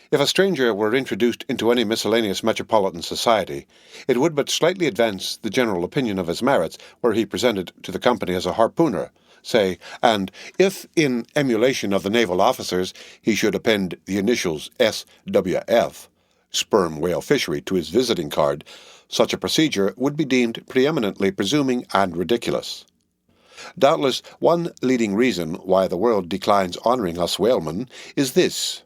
If a stranger were introduced into any miscellaneous metropolitan society, it would but slightly advance the general opinion of his merits were he presented to the company as a harpooner, say, and if, in emulation of the naval officers, he should append the initials SWF, sperm whale fishery, to his visiting card, such a procedure would be deemed preeminently presuming and ridiculous. Doubtless, one leading reason why the world declines honouring us whalemen is this.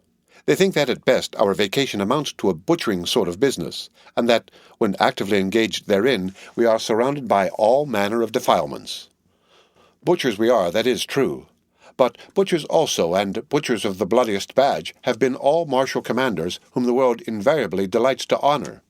They think that at best our vacation amounts to a butchering sort of business, and that, when actively engaged therein, we are surrounded by all manner of defilements. Butchers we are, that is true. But butchers also, and butchers of the bloodiest badge, have been all martial commanders whom the world invariably delights to honour.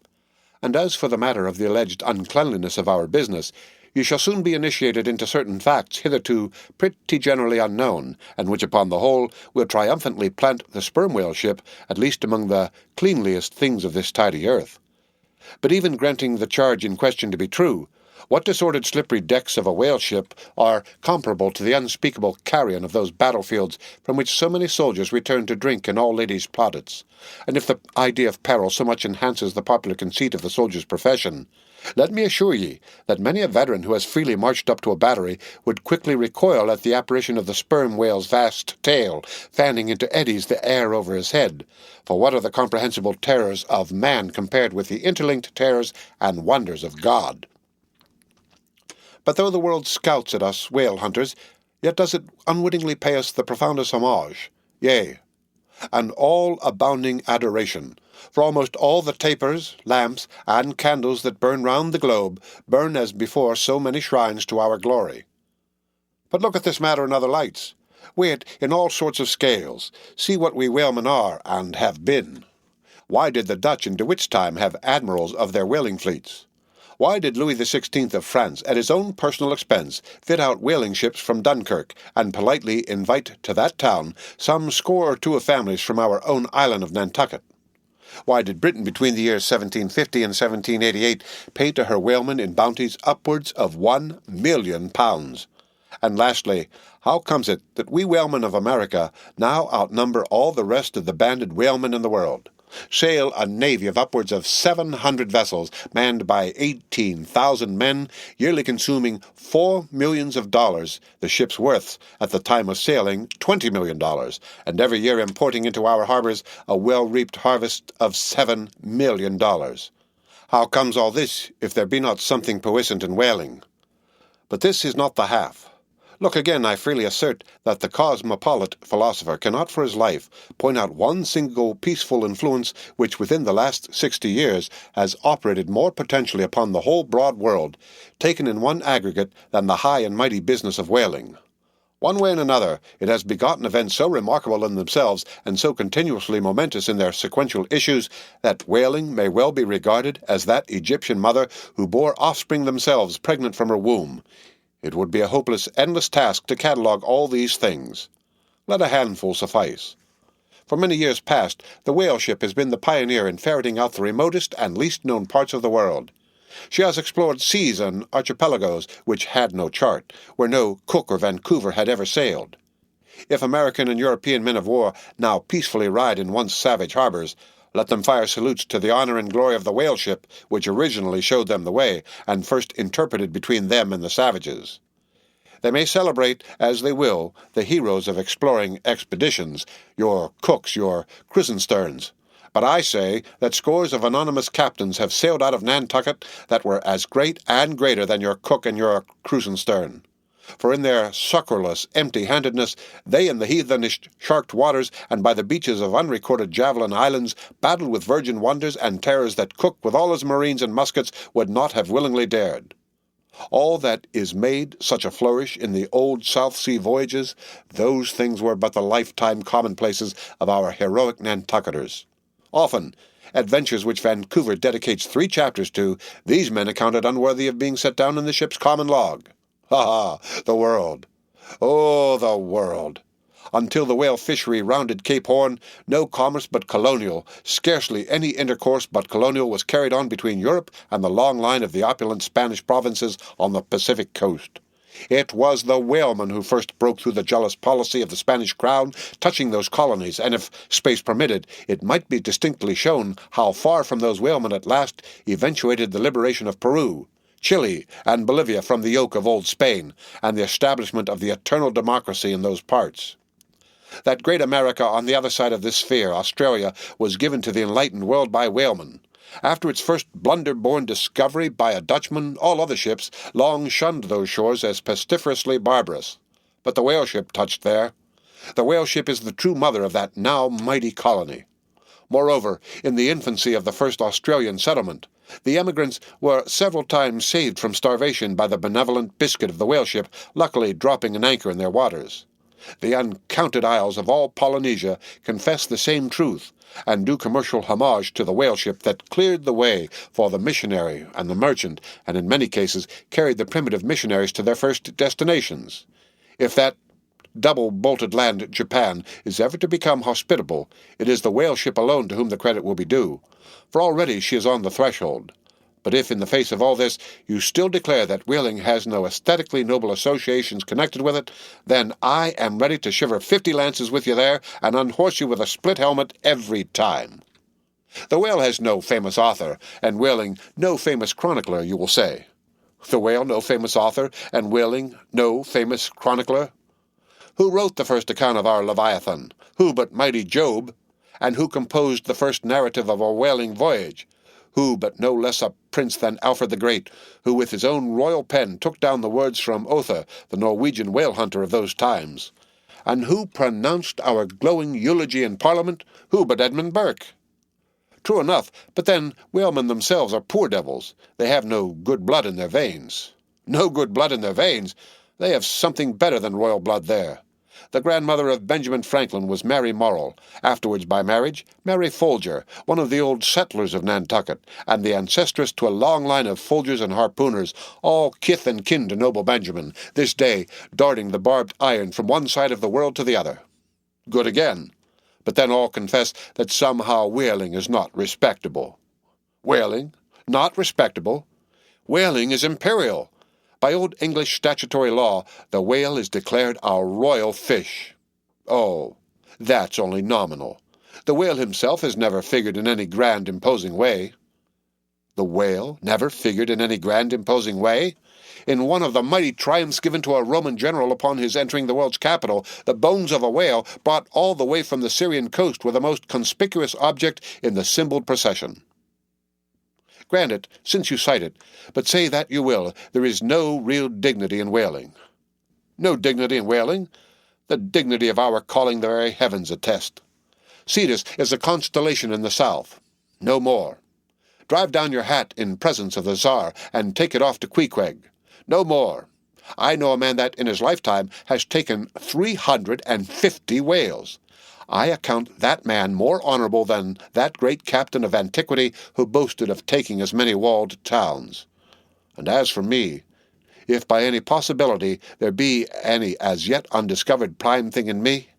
And as for the matter of the alleged uncleanliness of our business, you shall soon be initiated into certain facts hitherto pretty generally unknown, and which upon the whole will triumphantly plant the sperm whale ship at least among the cleanliest things of this tidy earth. But even granting the charge in question to be true, what disordered slippery decks of a whale ship are comparable to the unspeakable carrion of those battlefields from which so many soldiers return to drink in all ladies' plaudits? And if the idea of peril so much enhances the popular conceit of the soldier's profession, let me assure ye that many a veteran who has freely marched up to a battery would quickly recoil at the apparition of the sperm whale's vast tail, fanning into eddies the air over his head. For what are the comprehensible terrors of man compared with the interlinked terrors and wonders of God? But though the world scouts at us whale hunters, yet does it unwittingly pay us the profoundest homage, yea, and all-abounding adoration, for almost all the tapers, lamps, and candles that burn round the globe burn as before so many shrines to our glory. But look at this matter in other lights. Weigh it in all sorts of scales. See what we whalemen are, and have been. Why did the Dutch in De Witt's time have admirals of their whaling fleets? Why did Louis XVI of France, at his own personal expense, fit out whaling ships from Dunkirk, and politely invite to that town some score or two of families from our own island of Nantucket? Why did Britain between the years 1750 and 1788 pay to her whalemen in bounties upwards of £1,000,000? And lastly, how comes it that we whalemen of America now outnumber all the rest of the banded whalemen in the world, sail a navy of upwards of 700 vessels, manned by 18,000 men, yearly consuming $4 millions, the ship's worth, at the time of sailing $20 million, and every year importing into our harbors a well-reaped harvest of $7 million? How comes all this, if there be not something puissant in whaling? But this is not the half. Look again, I freely assert that the cosmopolite philosopher cannot for his life point out one single peaceful influence which within the last 60 years has operated more potentially upon the whole broad world, taken in one aggregate, than the high and mighty business of whaling. One way and another, it has begotten events so remarkable in themselves, and so continuously momentous in their sequential issues, that whaling may well be regarded as that Egyptian mother who bore offspring themselves pregnant from her womb. It would be a hopeless, endless task to catalogue all these things. Let a handful suffice. For many years past, the whale ship has been the pioneer in ferreting out the remotest and least known parts of the world. She has explored seas and archipelagos which had no chart, where no Cook or Vancouver had ever sailed. If American and European men of war now peacefully ride in once savage harbors, let them fire salutes to the honor and glory of the whale ship, which originally showed them the way, and first interpreted between them and the savages. They may celebrate, as they will, the heroes of exploring expeditions, your Cooks, your Krusensterns. But I say that scores of anonymous captains have sailed out of Nantucket that were as great and greater than your Cook and your Krusenstern. For in their succourless empty-handedness, they in the heathenish sharked waters and by the beaches of unrecorded javelin islands battled with virgin wonders and terrors that Cook with all his marines and muskets would not have willingly dared. All that is made such a flourish in the old South Sea voyages, those things were but the lifetime commonplaces of our heroic Nantucketers. Often, adventures which Vancouver dedicates 3 chapters to, these men accounted unworthy of being set down in the ship's common log. Ha ha! The world! Oh, the world! Until the whale fishery rounded Cape Horn, no commerce but colonial, scarcely any intercourse but colonial was carried on between Europe and the long line of the opulent Spanish provinces on the Pacific coast. It was the whalemen who first broke through the jealous policy of the Spanish crown touching those colonies, and if space permitted, it might be distinctly shown how far from those whalemen at last eventuated the liberation of Peru, Chile, and Bolivia from the yoke of old Spain, and the establishment of the eternal democracy in those parts. That great America on the other side of this sphere, Australia, was given to the enlightened world by whalemen. After its first blunder-born discovery by a Dutchman, all other ships long shunned those shores as pestiferously barbarous. But the whale ship touched there. The whale ship is the true mother of that now mighty colony. Moreover, in the infancy of the first Australian settlement, the emigrants were several times saved from starvation by the benevolent biscuit of the whale ship, luckily dropping an anchor in their waters. The uncounted isles of all Polynesia confess the same truth, and do commercial homage to the whale ship that cleared the way for the missionary and the merchant, and in many cases carried the primitive missionaries to their first destinations. If that double-bolted land, Japan, is ever to become hospitable, it is the whale ship alone to whom the credit will be due, for already she is on the threshold. But if, in the face of all this, you still declare that whaling has no aesthetically noble associations connected with it, then I am ready to shiver 50 lances with you there and unhorse you with a split helmet every time. The whale has no famous author, and whaling no famous chronicler, you will say. The whale no famous author, and whaling no famous chronicler? Who wrote the first account of our Leviathan? Who but mighty Job? And who composed the first narrative of our whaling voyage? Who but no less a prince than Alfred the Great, who with his own royal pen took down the words from Other, the Norwegian whale hunter of those times? And who pronounced our glowing eulogy in Parliament? Who but Edmund Burke? True enough, but then whalemen themselves are poor devils. They have no good blood in their veins. No good blood in their veins? They have something better than royal blood there. The grandmother of Benjamin Franklin was Mary Morrill, afterwards by marriage Mary Folger, one of the old settlers of Nantucket, and the ancestress to a long line of Folgers and harpooners, all kith and kin to noble Benjamin, this day darting the barbed iron from one side of the world to the other. Good again. But then all confess that somehow whaling is not respectable. Whaling? Not respectable? Whaling is imperial. By Old English statutory law, the whale is declared our royal fish. Oh, that's only nominal. The whale himself has never figured in any grand imposing way. The whale never figured in any grand imposing way? In one of the mighty triumphs given to a Roman general upon his entering the world's capital, the bones of a whale, brought all the way from the Syrian coast, were the most conspicuous object in the symboled procession. Grant it, since you cite it, but say that you will, there is no real dignity in whaling. No dignity in whaling? The dignity of our calling the very heavens attest. Cetus is a constellation in the south. No more. Drive down your hat in presence of the Tsar, and take it off to Queequeg. No more. I know a man that, in his lifetime, has taken 350 whales. I account that man more honorable than that great captain of antiquity who boasted of taking as many walled towns. And as for me, if by any possibility there be any as yet undiscovered prime thing in me,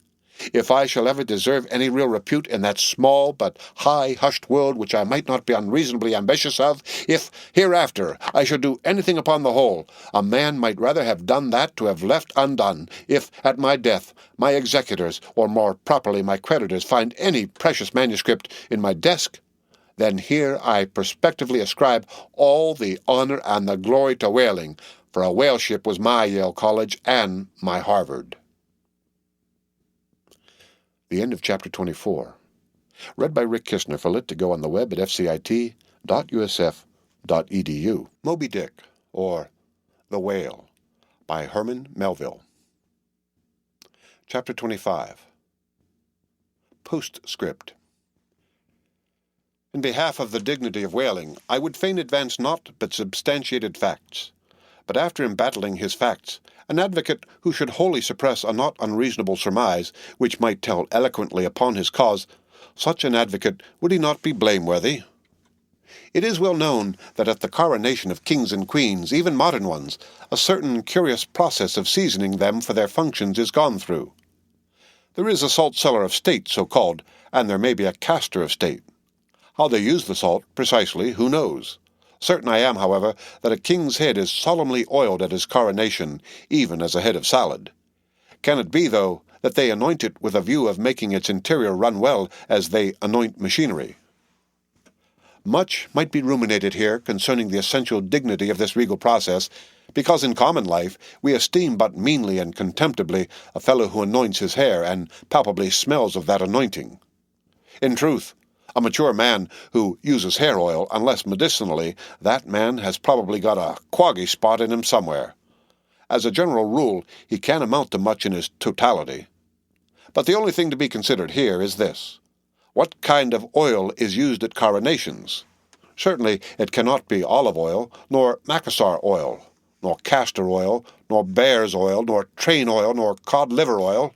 if I shall ever deserve any real repute in that small but high-hushed world which I might not be unreasonably ambitious of, if hereafter I shall do anything upon the whole, a man might rather have done that to have left undone, if at my death my executors, or more properly my creditors, find any precious manuscript in my desk, then here I prospectively ascribe all the honor and the glory to whaling, for a whale ship was my Yale College and my Harvard. The end of Chapter 24. Read by Rick Kistner for Lit to go on the web at fcit.usf.edu. Moby Dick, or The Whale, by Herman Melville. Chapter 25. Postscript. In behalf of the dignity of whaling, I would fain advance not but substantiated facts. But after embattling his facts, an advocate who should wholly suppress a not unreasonable surmise, which might tell eloquently upon his cause, Such an advocate would he not be blameworthy? It is well known that at the coronation of kings and queens, even modern ones, a certain curious process of seasoning them for their functions is gone through. There is a salt-cellar of state, so-called, and there may be a caster of state. How they use the salt, precisely, who knows? Certain I am, however, that a king's head is solemnly oiled at his coronation, even as a head of salad. Can it be, though, that they anoint it with a view of making its interior run well as they anoint machinery? Much might be ruminated here concerning the essential dignity of this regal process, because in common life we esteem but meanly and contemptibly a fellow who anoints his hair and palpably smells of that anointing. In truth, a mature man who uses hair oil, unless medicinally, that man has probably got a quaggy spot in him somewhere. As a general rule, he can't amount to much in his totality. But the only thing to be considered here is this: what kind of oil is used at coronations? Certainly it cannot be olive oil, nor Macassar oil, nor castor oil, nor bear's oil, nor train oil, nor cod liver oil.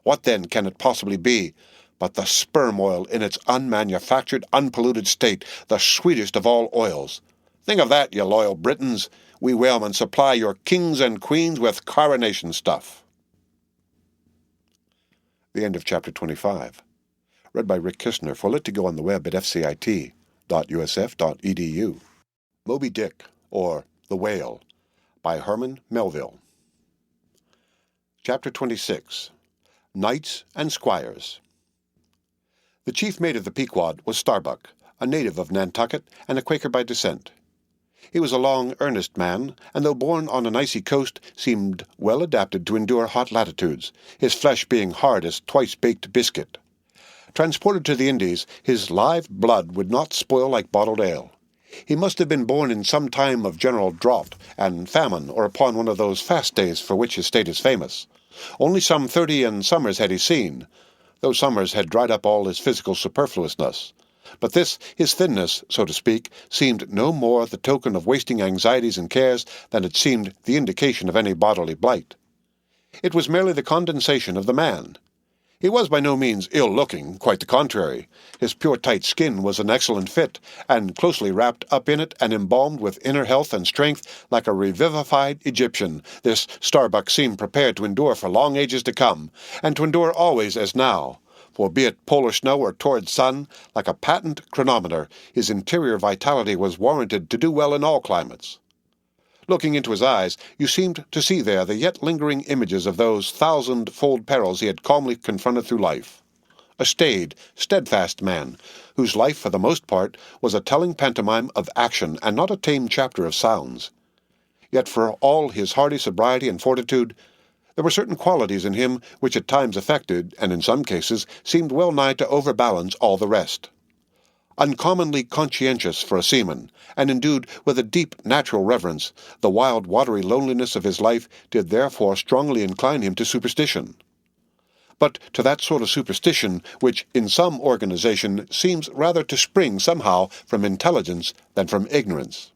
What then can it possibly be but the sperm oil in its unmanufactured, unpolluted state, the sweetest of all oils? Think of that, ye loyal Britons. We whalemen supply your kings and queens with coronation stuff. The end of chapter 25. Read by Rick Kistner, for Lit to go on the web at fcit.usf.edu. Moby Dick, or The Whale, by Herman Melville. Chapter 26. Knights and Squires. The chief mate of the Pequod was Starbuck, a native of Nantucket and a Quaker by descent. He was a long, earnest man, and though born on an icy coast, seemed well adapted to endure hot latitudes, his flesh being hard as twice-baked biscuit. Transported to the Indies, his live blood would not spoil like bottled ale. He must have been born in some time of general drought and famine, or upon one of those fast days for which his state is famous. Only some 30 summers had he seen. Those summers had dried up all his physical superfluousness. But this, his thinness, so to speak, seemed no more the token of wasting anxieties and cares than it seemed the indication of any bodily blight. It was merely the condensation of the man. He was by no means ill-looking, quite the contrary. His pure tight skin was an excellent fit, and closely wrapped up in it and embalmed with inner health and strength like a revivified Egyptian, this Starbuck seemed prepared to endure for long ages to come, and to endure always as now. For be it polar snow or torrid sun, like a patent chronometer, his interior vitality was warranted to do well in all climates. Looking into his eyes, you seemed to see there the yet lingering images of those thousand-fold perils he had calmly confronted through life. A staid, steadfast man, whose life for the most part was a telling pantomime of action and not a tame chapter of sounds. Yet for all his hardy sobriety and fortitude, there were certain qualities in him which at times affected, and in some cases seemed well nigh to overbalance all the rest. Uncommonly conscientious for a seaman, and endued with a deep natural reverence, the wild watery loneliness of his life did therefore strongly incline him to superstition. But to that sort of superstition which in some organization seems rather to spring somehow from intelligence than from ignorance.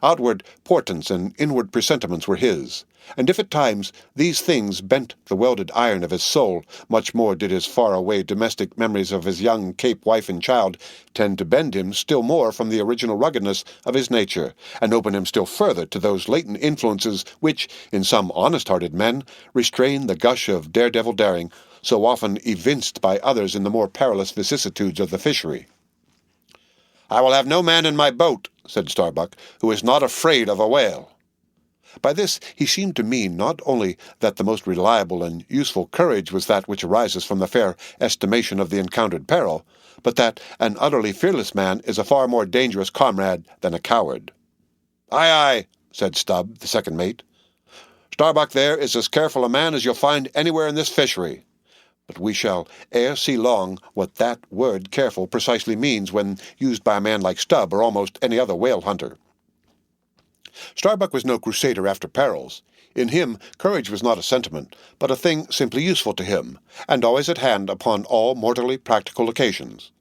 Outward portents and inward presentiments were his, and if at times these things bent the welded iron of his soul, much more did his far-away domestic memories of his young Cape wife and child tend to bend him still more from the original ruggedness of his nature, and open him still further to those latent influences which, in some honest-hearted men, restrain the gush of daredevil daring, so often evinced by others in the more perilous vicissitudes of the fishery. "I will have no man in my boat," said Starbuck, "who is not afraid of a whale." By this he seemed to mean not only that the most reliable and useful courage was that which arises from the fair estimation of the encountered peril, but that an utterly fearless man is a far more dangerous comrade than a coward. "Aye, aye," said Stubb, the second mate. "Starbuck there is as careful a man as you'll find anywhere in this fishery. But we shall ere see long what that word careful precisely means when used by a man like Stubb or almost any other whale hunter." Starbuck was no crusader after perils. In him courage was not a sentiment, but a thing simply useful to him, and always at hand upon all mortally practical occasions.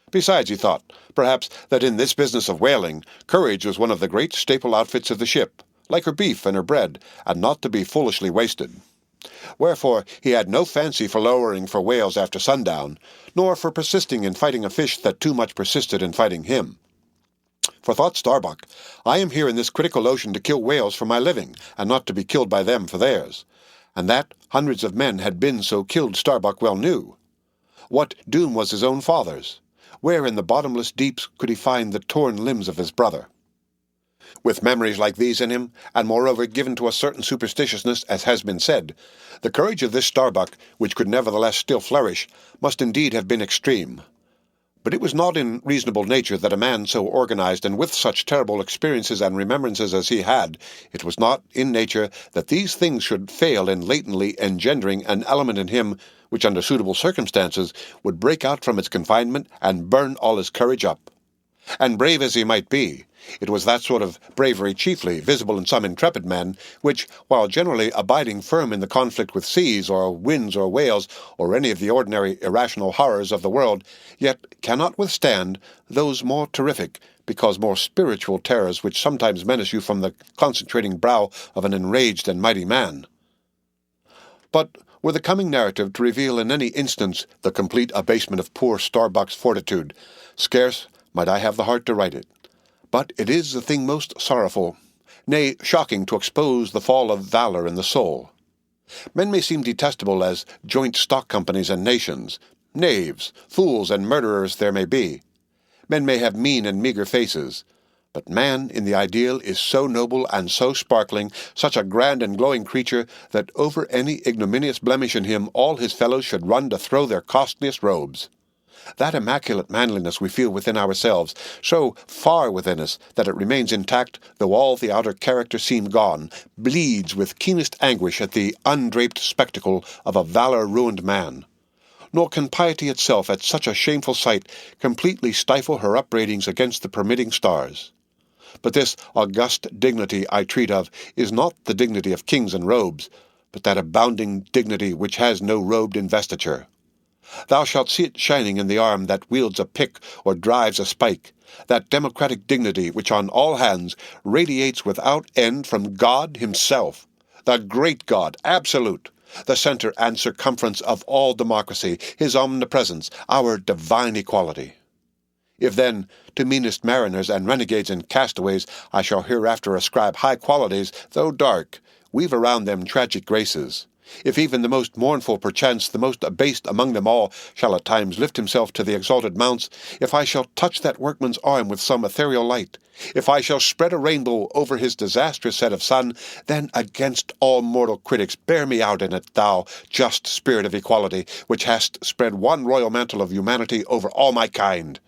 Besides, he thought, perhaps, that in this business of whaling, courage was one of the great staple outfits of the ship, like her beef and her bread, and not to be foolishly wasted. Wherefore he had no fancy for lowering for whales after sundown, nor for persisting in fighting a fish that too much persisted in fighting him. For thought Starbuck, I am here in this critical ocean to kill whales for my living, and not to be killed by them for theirs. And that hundreds of men had been so killed Starbuck well knew. What doom was his own father's? Where in the bottomless deeps could he find the torn limbs of his brother? With memories like these in him, and moreover given to a certain superstitiousness, as has been said, the courage of this Starbuck, which could nevertheless still flourish, must indeed have been extreme. But it was not in reasonable nature that a man so organized and with such terrible experiences and remembrances as he had, it was not in nature that these things should fail in latently engendering an element in him which under suitable circumstances would break out from its confinement and burn all his courage up. And brave as he might be, it was that sort of bravery chiefly visible in some intrepid men, which, while generally abiding firm in the conflict with seas, or winds, or whales, or any of the ordinary irrational horrors of the world, yet cannot withstand those more terrific, because more spiritual terrors which sometimes menace you from the concentrating brow of an enraged and mighty man. But were the coming narrative to reveal in any instance the complete abasement of poor Starbuck's fortitude, scarce might I have the heart to write it. But it is the thing most sorrowful, nay, shocking, to expose the fall of valor in the soul. Men may seem detestable as joint stock companies and nations. Knaves, fools, and murderers there may be. Men may have mean and meagre faces. But man in the ideal is so noble and so sparkling, such a grand and glowing creature, that over any ignominious blemish in him all his fellows should run to throw their costliest robes. That immaculate manliness we feel within ourselves, so far within us that it remains intact, though all the outer character seem gone, bleeds with keenest anguish at the undraped spectacle of a valor-ruined man. Nor can piety itself, at such a shameful sight, completely stifle her upbraidings against the permitting stars. But this august dignity I treat of is not the dignity of kings and robes, but that abounding dignity which has no robed investiture. Thou shalt see it shining in the arm that wields a pick or drives a spike, that democratic dignity which on all hands radiates without end from God himself, the great God, absolute, the center and circumference of all democracy, his omnipresence, our divine equality. If then, to meanest mariners and renegades and castaways I shall hereafter ascribe high qualities, though dark, weave around them tragic graces, if even the most mournful, perchance the most abased among them all, shall at times lift himself to the exalted mounts, if I shall touch that workman's arm with some ethereal light, if I shall spread a rainbow over his disastrous set of sun, then against all mortal critics bear me out in it, thou just spirit of equality, which hast spread one royal mantle of humanity over all my kind.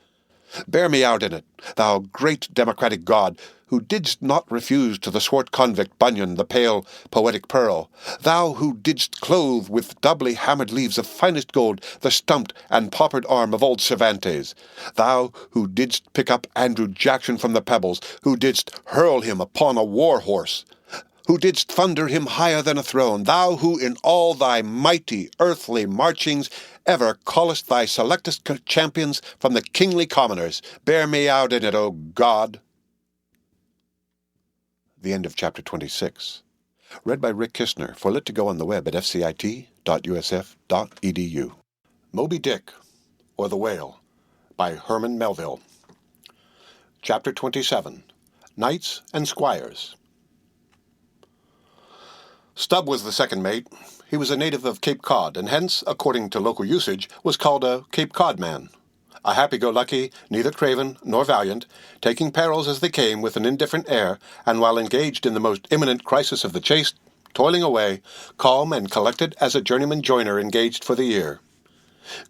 Bear me out in it, thou great democratic God, who didst not refuse to the swart convict Bunyan the pale poetic pearl, thou who didst clothe with doubly hammered leaves of finest gold the stumped and paupered arm of old Cervantes, thou who didst pick up Andrew Jackson from the pebbles, who didst hurl him upon a war-horse, who didst thunder him higher than a throne, thou who in all thy mighty earthly marchings ever callest thy selectest champions from the kingly commoners, bear me out in it, O God. The end of chapter 26. Read by Rick Kistner, for lit to go on the web at fcit.usf.edu. Moby Dick, or the Whale, by Herman Melville. Chapter 27. Knights and Squires. Stubb was the second mate. He was a native of Cape Cod, and hence, according to local usage, was called a Cape Cod man. A happy-go-lucky, neither craven nor valiant, taking perils as they came with an indifferent air, and while engaged in the most imminent crisis of the chase, toiling away, calm and collected as a journeyman joiner engaged for the year.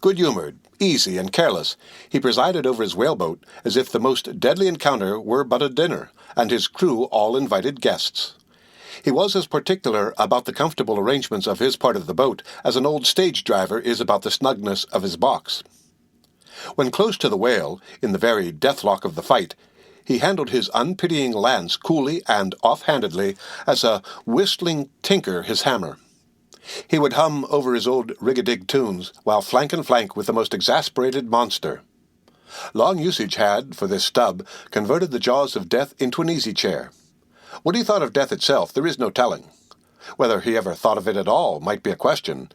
Good-humoured, easy, and careless, he presided over his whaleboat as if the most deadly encounter were but a dinner, and his crew all invited guests. He was as particular about the comfortable arrangements of his part of the boat as an old stage driver is about the snugness of his box. When close to the whale, in the very deathlock of the fight, he handled his unpitying lance coolly and off-handedly as a whistling tinker his hammer. He would hum over his old rig-a-dig tunes, while flank and flank with the most exasperated monster. Long usage had, for this Stubb, converted the jaws of death into an easy chair. What he thought of death itself there is no telling. Whether he ever thought of it at all might be a question,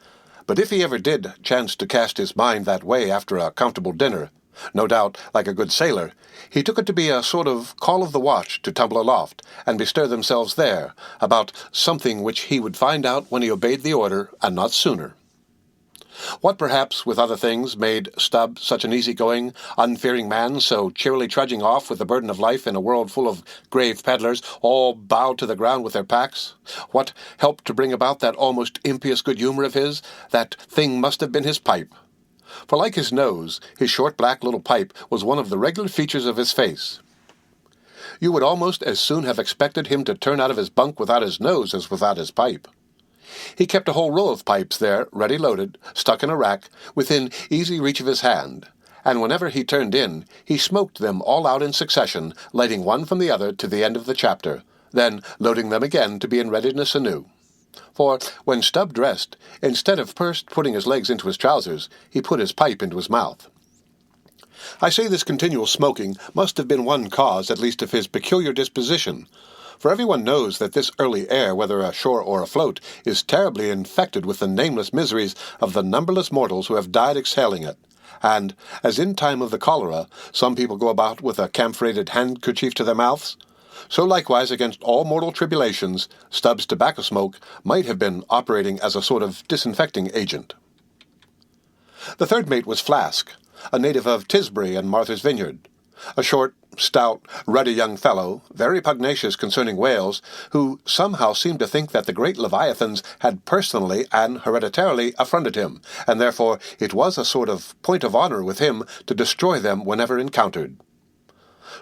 but if he ever did chance to cast his mind that way after a comfortable dinner, no doubt, like a good sailor, he took it to be a sort of call of the watch to tumble aloft and bestir themselves there about something which he would find out when he obeyed the order, and not sooner. What, perhaps, with other things, made Stubb such an easy-going, unfearing man, so cheerily trudging off with the burden of life in a world full of grave peddlers, all bowed to the ground with their packs? What helped to bring about that almost impious good humour of his? That thing must have been his pipe. For like his nose, his short black little pipe was one of the regular features of his face. You would almost as soon have expected him to turn out of his bunk without his nose as without his pipe. He kept a whole row of pipes there, ready loaded, stuck in a rack, within easy reach of his hand, and whenever he turned in, he smoked them all out in succession, lighting one from the other to the end of the chapter, then loading them again to be in readiness anew. For when Stubb dressed, instead of first putting his legs into his trousers, he put his pipe into his mouth. I say this continual smoking must have been one cause, at least, of his peculiar disposition, for everyone knows that this early air, whether ashore or afloat, is terribly infected with the nameless miseries of the numberless mortals who have died exhaling it, and, as in time of the cholera, some people go about with a camphorated handkerchief to their mouths, so likewise against all mortal tribulations, Stubb's tobacco smoke might have been operating as a sort of disinfecting agent. The third mate was Flask, a native of Tisbury and Martha's Vineyard, a short, stout, ruddy young fellow, very pugnacious concerning whales, who somehow seemed to think that the great leviathans had personally and hereditarily affronted him, and therefore it was a sort of point of honour with him to destroy them whenever encountered.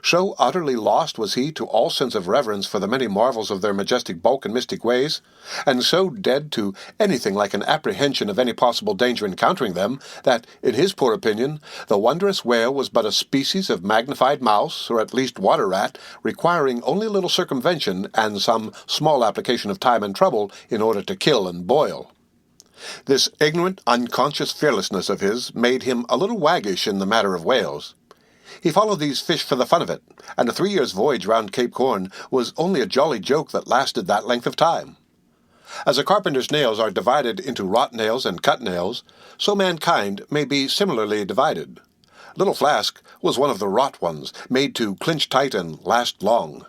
So utterly lost was he to all sense of reverence for the many marvels of their majestic bulk and mystic ways, and so dead to anything like an apprehension of any possible danger encountering them, that, in his poor opinion, the wondrous whale was but a species of magnified mouse, or at least water rat, requiring only a little circumvention and some small application of time and trouble in order to kill and boil. This ignorant, unconscious fearlessness of his made him a little waggish in the matter of whales. He followed these fish for the fun of it, and a 3 years' voyage round Cape Horn was only a jolly joke that lasted that length of time. As a carpenter's nails are divided into wrought nails and cut nails, so mankind may be similarly divided. Little Flask was one of the wrought ones, made to clinch tight and last long.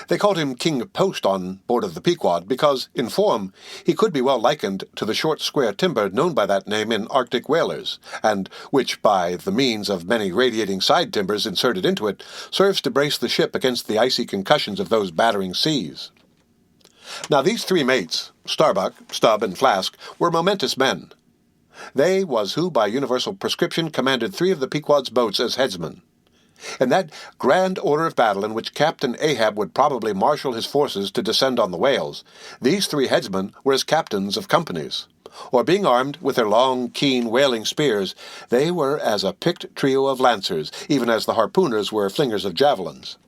They called him King Post on board of the Pequod because, in form, he could be well likened to the short square timber known by that name in Arctic whalers, and which, by the means of many radiating side timbers inserted into it, serves to brace the ship against the icy concussions of those battering seas. Now these three mates, Starbuck, Stubb, and Flask, were momentous men. They was who by universal prescription commanded 3 of the Pequod's boats as headsmen. In that grand order of battle in which Captain Ahab would probably marshal his forces to descend on the whales, these 3 headsmen were as captains of companies, or being armed with their long, keen, whaling spears, they were as a picked trio of lancers, even as the harpooners were flingers of javelins.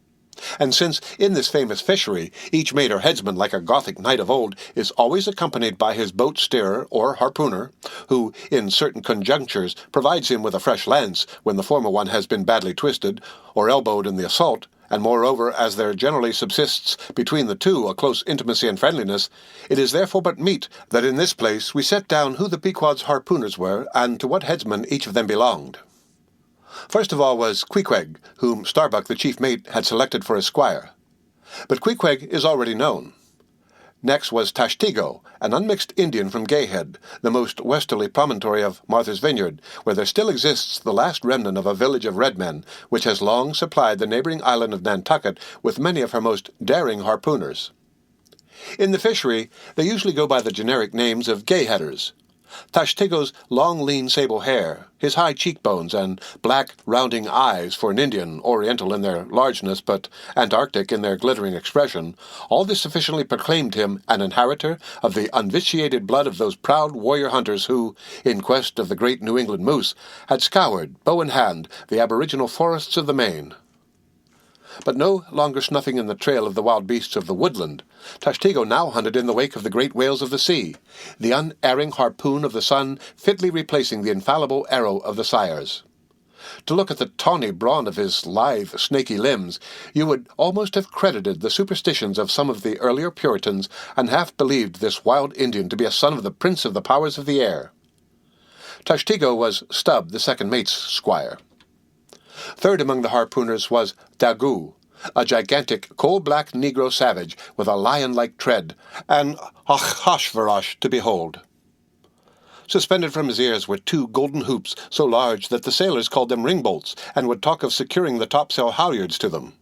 And since, in this famous fishery, each mate or headsman, like a Gothic knight of old, is always accompanied by his boat steerer or harpooner, who, in certain conjunctures, provides him with a fresh lance when the former one has been badly twisted or elbowed in the assault, and moreover, as there generally subsists between the two a close intimacy and friendliness, it is therefore but meet that in this place we set down who the Pequod's harpooners were, and to what headsman each of them belonged. First of all was Queequeg, whom Starbuck, the chief mate, had selected for his squire. But Queequeg is already known. Next was Tashtego, an unmixed Indian from Gayhead, the most westerly promontory of Martha's Vineyard, where there still exists the last remnant of a village of red men, which has long supplied the neighboring island of Nantucket with many of her most daring harpooners. In the fishery, they usually go by the generic names of Gayheaders. Tashtego's long, lean sable hair, his high cheekbones, and black, rounding eyes for an Indian, oriental in their largeness, but Antarctic in their glittering expression, all this sufficiently proclaimed him an inheritor of the unvitiated blood of those proud warrior hunters who, in quest of the great New England moose, had scoured, bow in hand, the aboriginal forests of the Maine. But no longer snuffing in the trail of the wild beasts of the woodland, Tashtego now hunted in the wake of the great whales of the sea, the unerring harpoon of the sun fitly replacing the infallible arrow of the sires. To look at the tawny brawn of his lithe, snaky limbs, you would almost have credited the superstitions of some of the earlier Puritans and half believed this wild Indian to be a son of the prince of the powers of the air. Tashtego was Stubb, the second mate's squire. Third among the harpooners was Daggoo, a gigantic, coal-black Negro savage with a lion-like tread, and ℌ𝔞𝔫𝔫𝔞𝔥 to behold. Suspended from his ears were 2 golden hoops so large that the sailors called them ring-bolts, and would talk of securing the topsail halyards to them.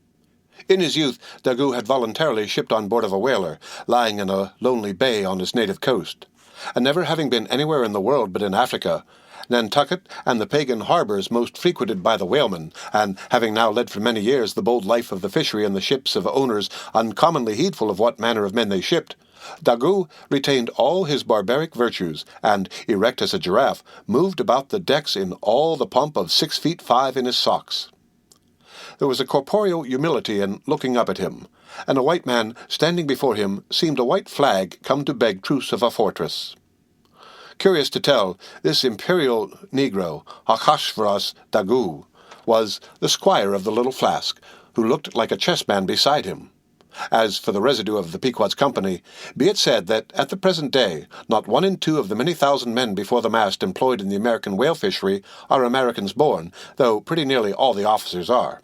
In his youth, Daggoo had voluntarily shipped on board of a whaler, lying in a lonely bay on his native coast, and never having been anywhere in the world but in Africa, Nantucket and the pagan harbours most frequented by the whalemen, and having now led for many years the bold life of the fishery in the ships of owners uncommonly heedful of what manner of men they shipped, Daggoo retained all his barbaric virtues, and, erect as a giraffe, moved about the decks in all the pomp of 6 feet 5 in his socks. There was a corporeal humility in looking up at him, and a white man standing before him seemed a white flag come to beg truce of a fortress. Curious to tell, this imperial Negro, ℌ𝔞𝔫𝔫𝔞𥐥 Daggoo, was the squire of the little flask, who looked like a chessman beside him. As for the residue of the Pequod's company, be it said that at the present day not 1 in 2 of the many thousand men before the mast employed in the American whale fishery are Americans born, though pretty nearly all the officers are.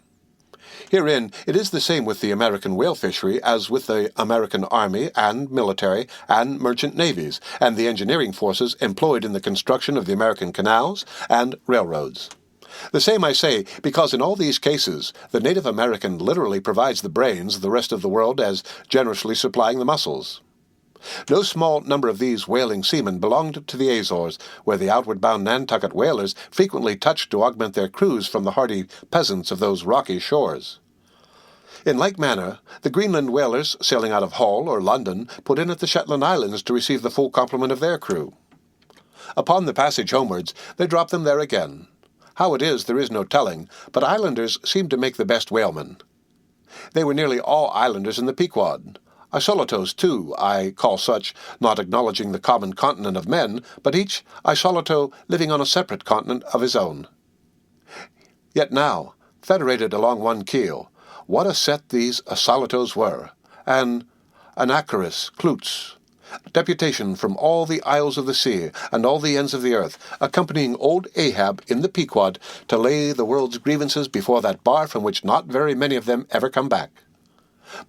Herein it is the same with the American whale fishery as with the American army and military and merchant navies, and the engineering forces employed in the construction of the American canals and railroads. The same I say, because in all these cases the Native American literally provides the brains, the rest of the world as generously supplying the muscles. No small number of these whaling seamen belonged to the Azores, where the outward-bound Nantucket whalers frequently touched to augment their crews from the hardy peasants of those rocky shores. In like manner, the Greenland whalers sailing out of Hull or London put in at the Shetland Islands to receive the full complement of their crew. Upon the passage homewards, they drop them there again. How it is, there is no telling, but islanders seem to make the best whalemen. They were nearly all islanders in the Pequod. Isolatos, too, I call such, not acknowledging the common continent of men, but each isolato living on a separate continent of his own. Yet now, federated along one keel, what a set these isolatos were, and Anacharis, Klutz, deputation from all the isles of the sea and all the ends of the earth, accompanying old Ahab in the Pequod to lay the world's grievances before that bar from which not very many of them ever come back.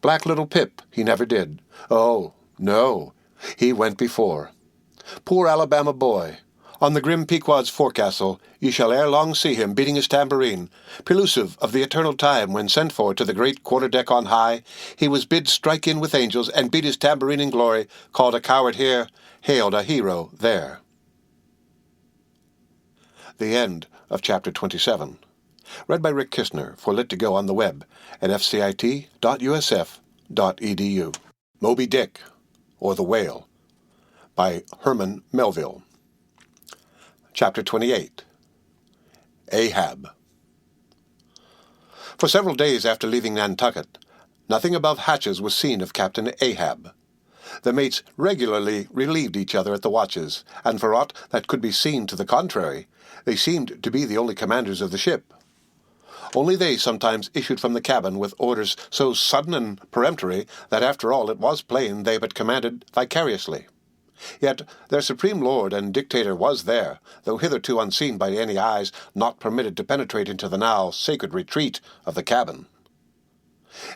Black little Pip, he never did. Oh, no, he went before. Poor Alabama boy. On the grim Pequod's forecastle, ye shall ere long see him beating his tambourine, prelusive of the eternal time when sent for to the great quarter-deck on high, he was bid strike in with angels and beat his tambourine in glory, called a coward here, hailed a hero there. The end of Chapter 27. Read by Rick Kistner for Lit to Go on the web at fcit.usf.edu. Moby Dick, or The Whale, by Herman Melville. Chapter 28. Ahab. For several days after leaving Nantucket, nothing above hatches was seen of Captain Ahab. The mates regularly relieved each other at the watches, and for aught that could be seen to the contrary, they seemed to be the only commanders of the ship. Only they sometimes issued from the cabin with orders so sudden and peremptory that after all it was plain they but commanded vicariously. Yet their supreme lord and dictator was there, though hitherto unseen by any eyes not permitted to penetrate into the now sacred retreat of the cabin.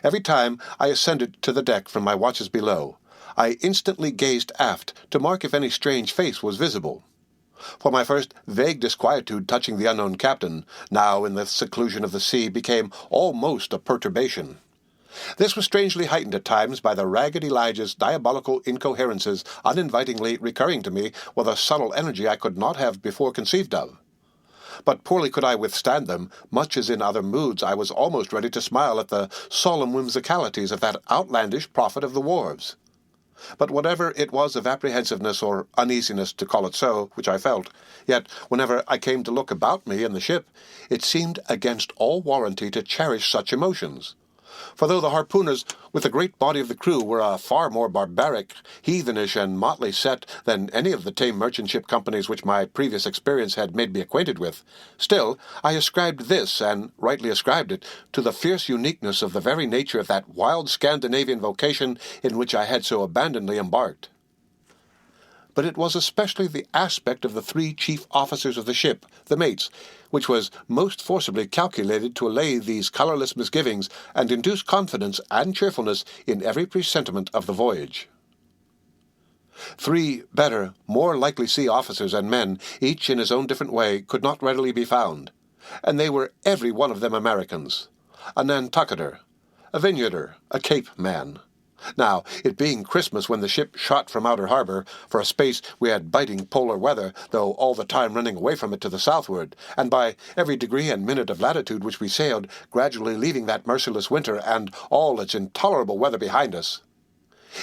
Every time I ascended to the deck from my watches below, I instantly gazed aft to mark if any strange face was visible. For my first vague disquietude touching the unknown captain, now in the seclusion of the sea, became almost a perturbation. This was strangely heightened at times by the ragged Elijah's diabolical incoherences uninvitingly recurring to me with a subtle energy I could not have before conceived of. But poorly could I withstand them, much as in other moods I was almost ready to smile at the solemn whimsicalities of that outlandish prophet of the wharves. But whatever it was of apprehensiveness or uneasiness, to call it so, which I felt, yet whenever I came to look about me in the ship, it seemed against all warranty to cherish such emotions. For though the harpooners, with the great body of the crew, were a far more barbaric, heathenish, and motley set than any of the tame merchant ship companies which my previous experience had made me acquainted with, still I ascribed this, and rightly ascribed it, to the fierce uniqueness of the very nature of that wild Scandinavian vocation in which I had so abandonedly embarked. But it was especially the aspect of the three chief officers of the ship, the mates, which was most forcibly calculated to allay these colourless misgivings and induce confidence and cheerfulness in every presentiment of the voyage. Three better, more likely sea officers and men, each in his own different way, could not readily be found, and they were every one of them Americans, a Nantucketer, a Vineyarder, a Cape man. Now, it being Christmas when the ship shot from outer harbour, for a space we had biting polar weather, though all the time running away from it to the southward, and by every degree and minute of latitude which we sailed, gradually leaving that merciless winter and all its intolerable weather behind us.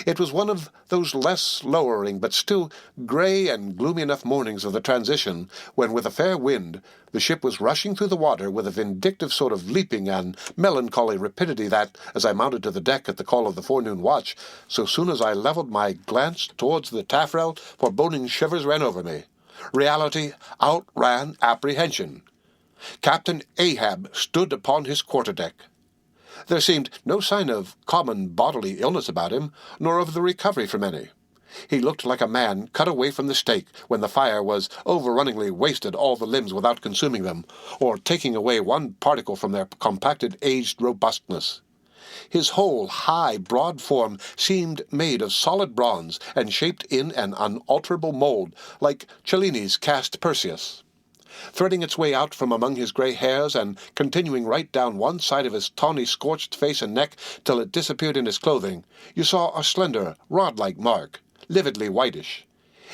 It was one of those less lowering but still grey and gloomy enough mornings of the transition, when with a fair wind the ship was rushing through the water with a vindictive sort of leaping and melancholy rapidity that, as I mounted to the deck at the call of the forenoon watch, so soon as I levelled my glance towards the taffrail, foreboding shivers ran over me. Reality outran apprehension. Captain Ahab stood upon his quarter-deck. There seemed no sign of common bodily illness about him, nor of the recovery from any. He looked like a man cut away from the stake when the fire was overrunningly wasted all the limbs without consuming them, or taking away one particle from their compacted aged robustness. His whole high, broad form seemed made of solid bronze, and shaped in an unalterable mould, like Cellini's cast Perseus. Threading its way out from among his grey hairs, and continuing right down one side of his tawny scorched face and neck till it disappeared in his clothing, you saw a slender, rod-like mark, lividly whitish.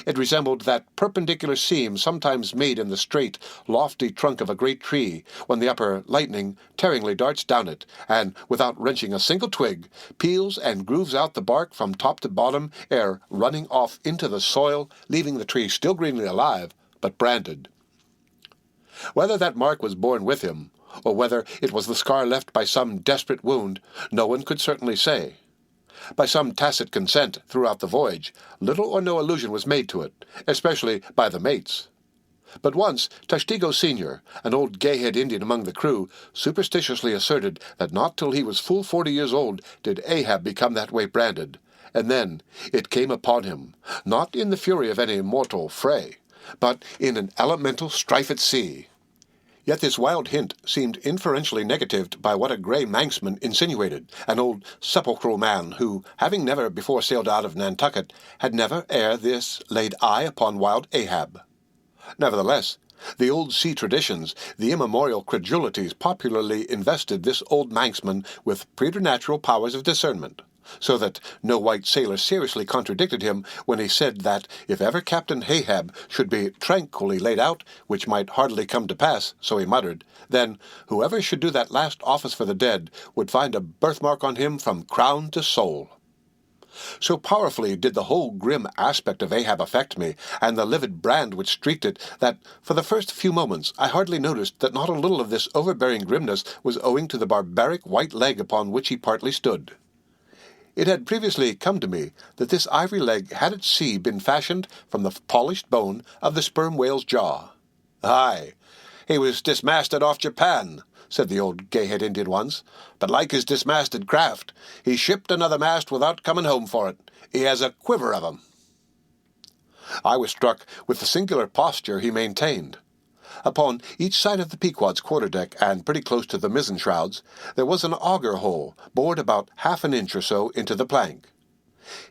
It resembled that perpendicular seam sometimes made in the straight, lofty trunk of a great tree, when the upper lightning tearingly darts down it, and, without wrenching a single twig, peels and grooves out the bark from top to bottom, ere running off into the soil, leaving the tree still greenly alive, but branded. Whether that mark was born with him, or whether it was the scar left by some desperate wound, no one could certainly say. By some tacit consent throughout the voyage, little or no allusion was made to it, especially by the mates. But once Testigo Senior, an old gay-head Indian among the crew, superstitiously asserted that not till he was full 40 years old did Ahab become that way branded, and then it came upon him, not in the fury of any mortal fray, but in an elemental strife at sea. Yet this wild hint seemed inferentially negatived by what a grey Manxman insinuated, an old sepulchral man who, having never before sailed out of Nantucket, had never ere this laid eye upon wild Ahab. Nevertheless, the old sea traditions, the immemorial credulities popularly invested this old Manxman with preternatural powers of discernment, so that no white sailor seriously contradicted him when he said that if ever Captain Ahab should be tranquilly laid out, which might hardly come to pass, so he muttered, then whoever should do that last office for the dead would find a birthmark on him from crown to sole. So powerfully did the whole grim aspect of Ahab affect me, and the livid brand which streaked it, that for the first few moments I hardly noticed that not a little of this overbearing grimness was owing to the barbaric white leg upon which he partly stood. It had previously come to me that this ivory leg had at sea been fashioned from the polished bone of the sperm whale's jaw. "Aye, he was dismasted off Japan," said the old gay-head Indian once, "but like his dismasted craft, he shipped another mast without coming home for it. He has a quiver of 'em." I was struck with the singular posture he maintained. Upon each side of the Pequod's quarter-deck, and pretty close to the mizzen shrouds, there was an auger hole, bored about half an inch or so into the plank.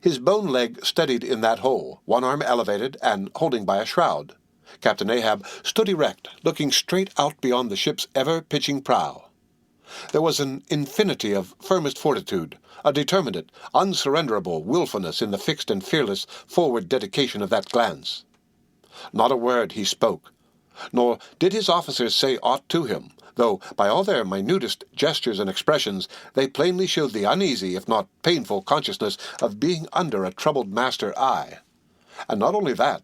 His bone leg steadied in that hole, one arm elevated and holding by a shroud. Captain Ahab stood erect, looking straight out beyond the ship's ever-pitching prow. There was an infinity of firmest fortitude, a determinate, unsurrenderable willfulness in the fixed and fearless forward dedication of that glance. Not a word he spoke, nor did his officers say aught to him, though by all their minutest gestures and expressions they plainly showed the uneasy, if not painful, consciousness of being under a troubled master eye. And not only that,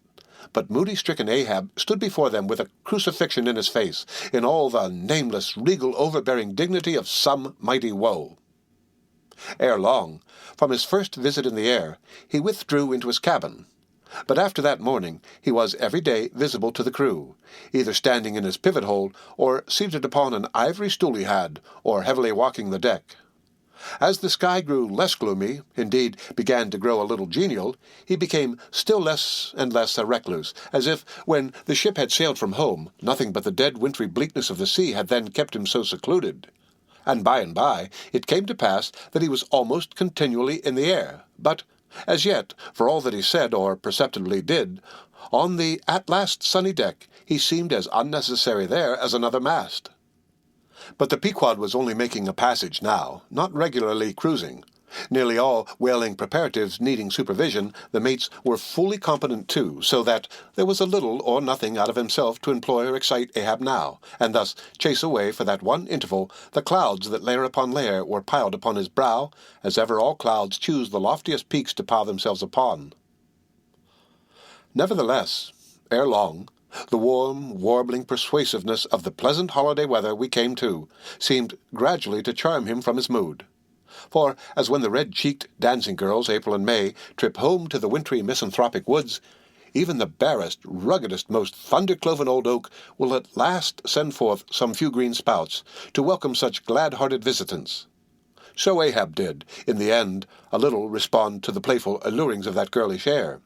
but moody-stricken Ahab stood before them with a crucifixion in his face, in all the nameless, regal, overbearing dignity of some mighty woe. Ere long, from his first visit in the air, he withdrew into his cabin. But after that morning he was every day visible to the crew, either standing in his pivot-hole, or seated upon an ivory stool he had, or heavily walking the deck. As the sky grew less gloomy, indeed began to grow a little genial, he became still less and less a recluse, as if, when the ship had sailed from home, nothing but the dead wintry bleakness of the sea had then kept him so secluded. And by, it came to pass that he was almost continually in the air, but, as yet, for all that he said or perceptibly did, on the at last sunny deck he seemed as unnecessary there as another mast. But the Pequod was only making a passage now, not regularly cruising. Nearly all whaling preparatives needing supervision, the mates were fully competent too, so that there was a little or nothing out of himself to employ or excite Ahab now, and thus chase away for that one interval the clouds that layer upon layer were piled upon his brow, as ever all clouds choose the loftiest peaks to pile themselves upon. Nevertheless, ere long, the warm, warbling persuasiveness of the pleasant holiday weather we came to seemed gradually to charm him from his mood. For, as when the red-cheeked dancing girls, April and May, trip home to the wintry misanthropic woods, even the barest, ruggedest, most thunder-cloven old oak will at last send forth some few green spouts to welcome such glad-hearted visitants. So Ahab did, in the end, a little respond to the playful allurings of that girlish air.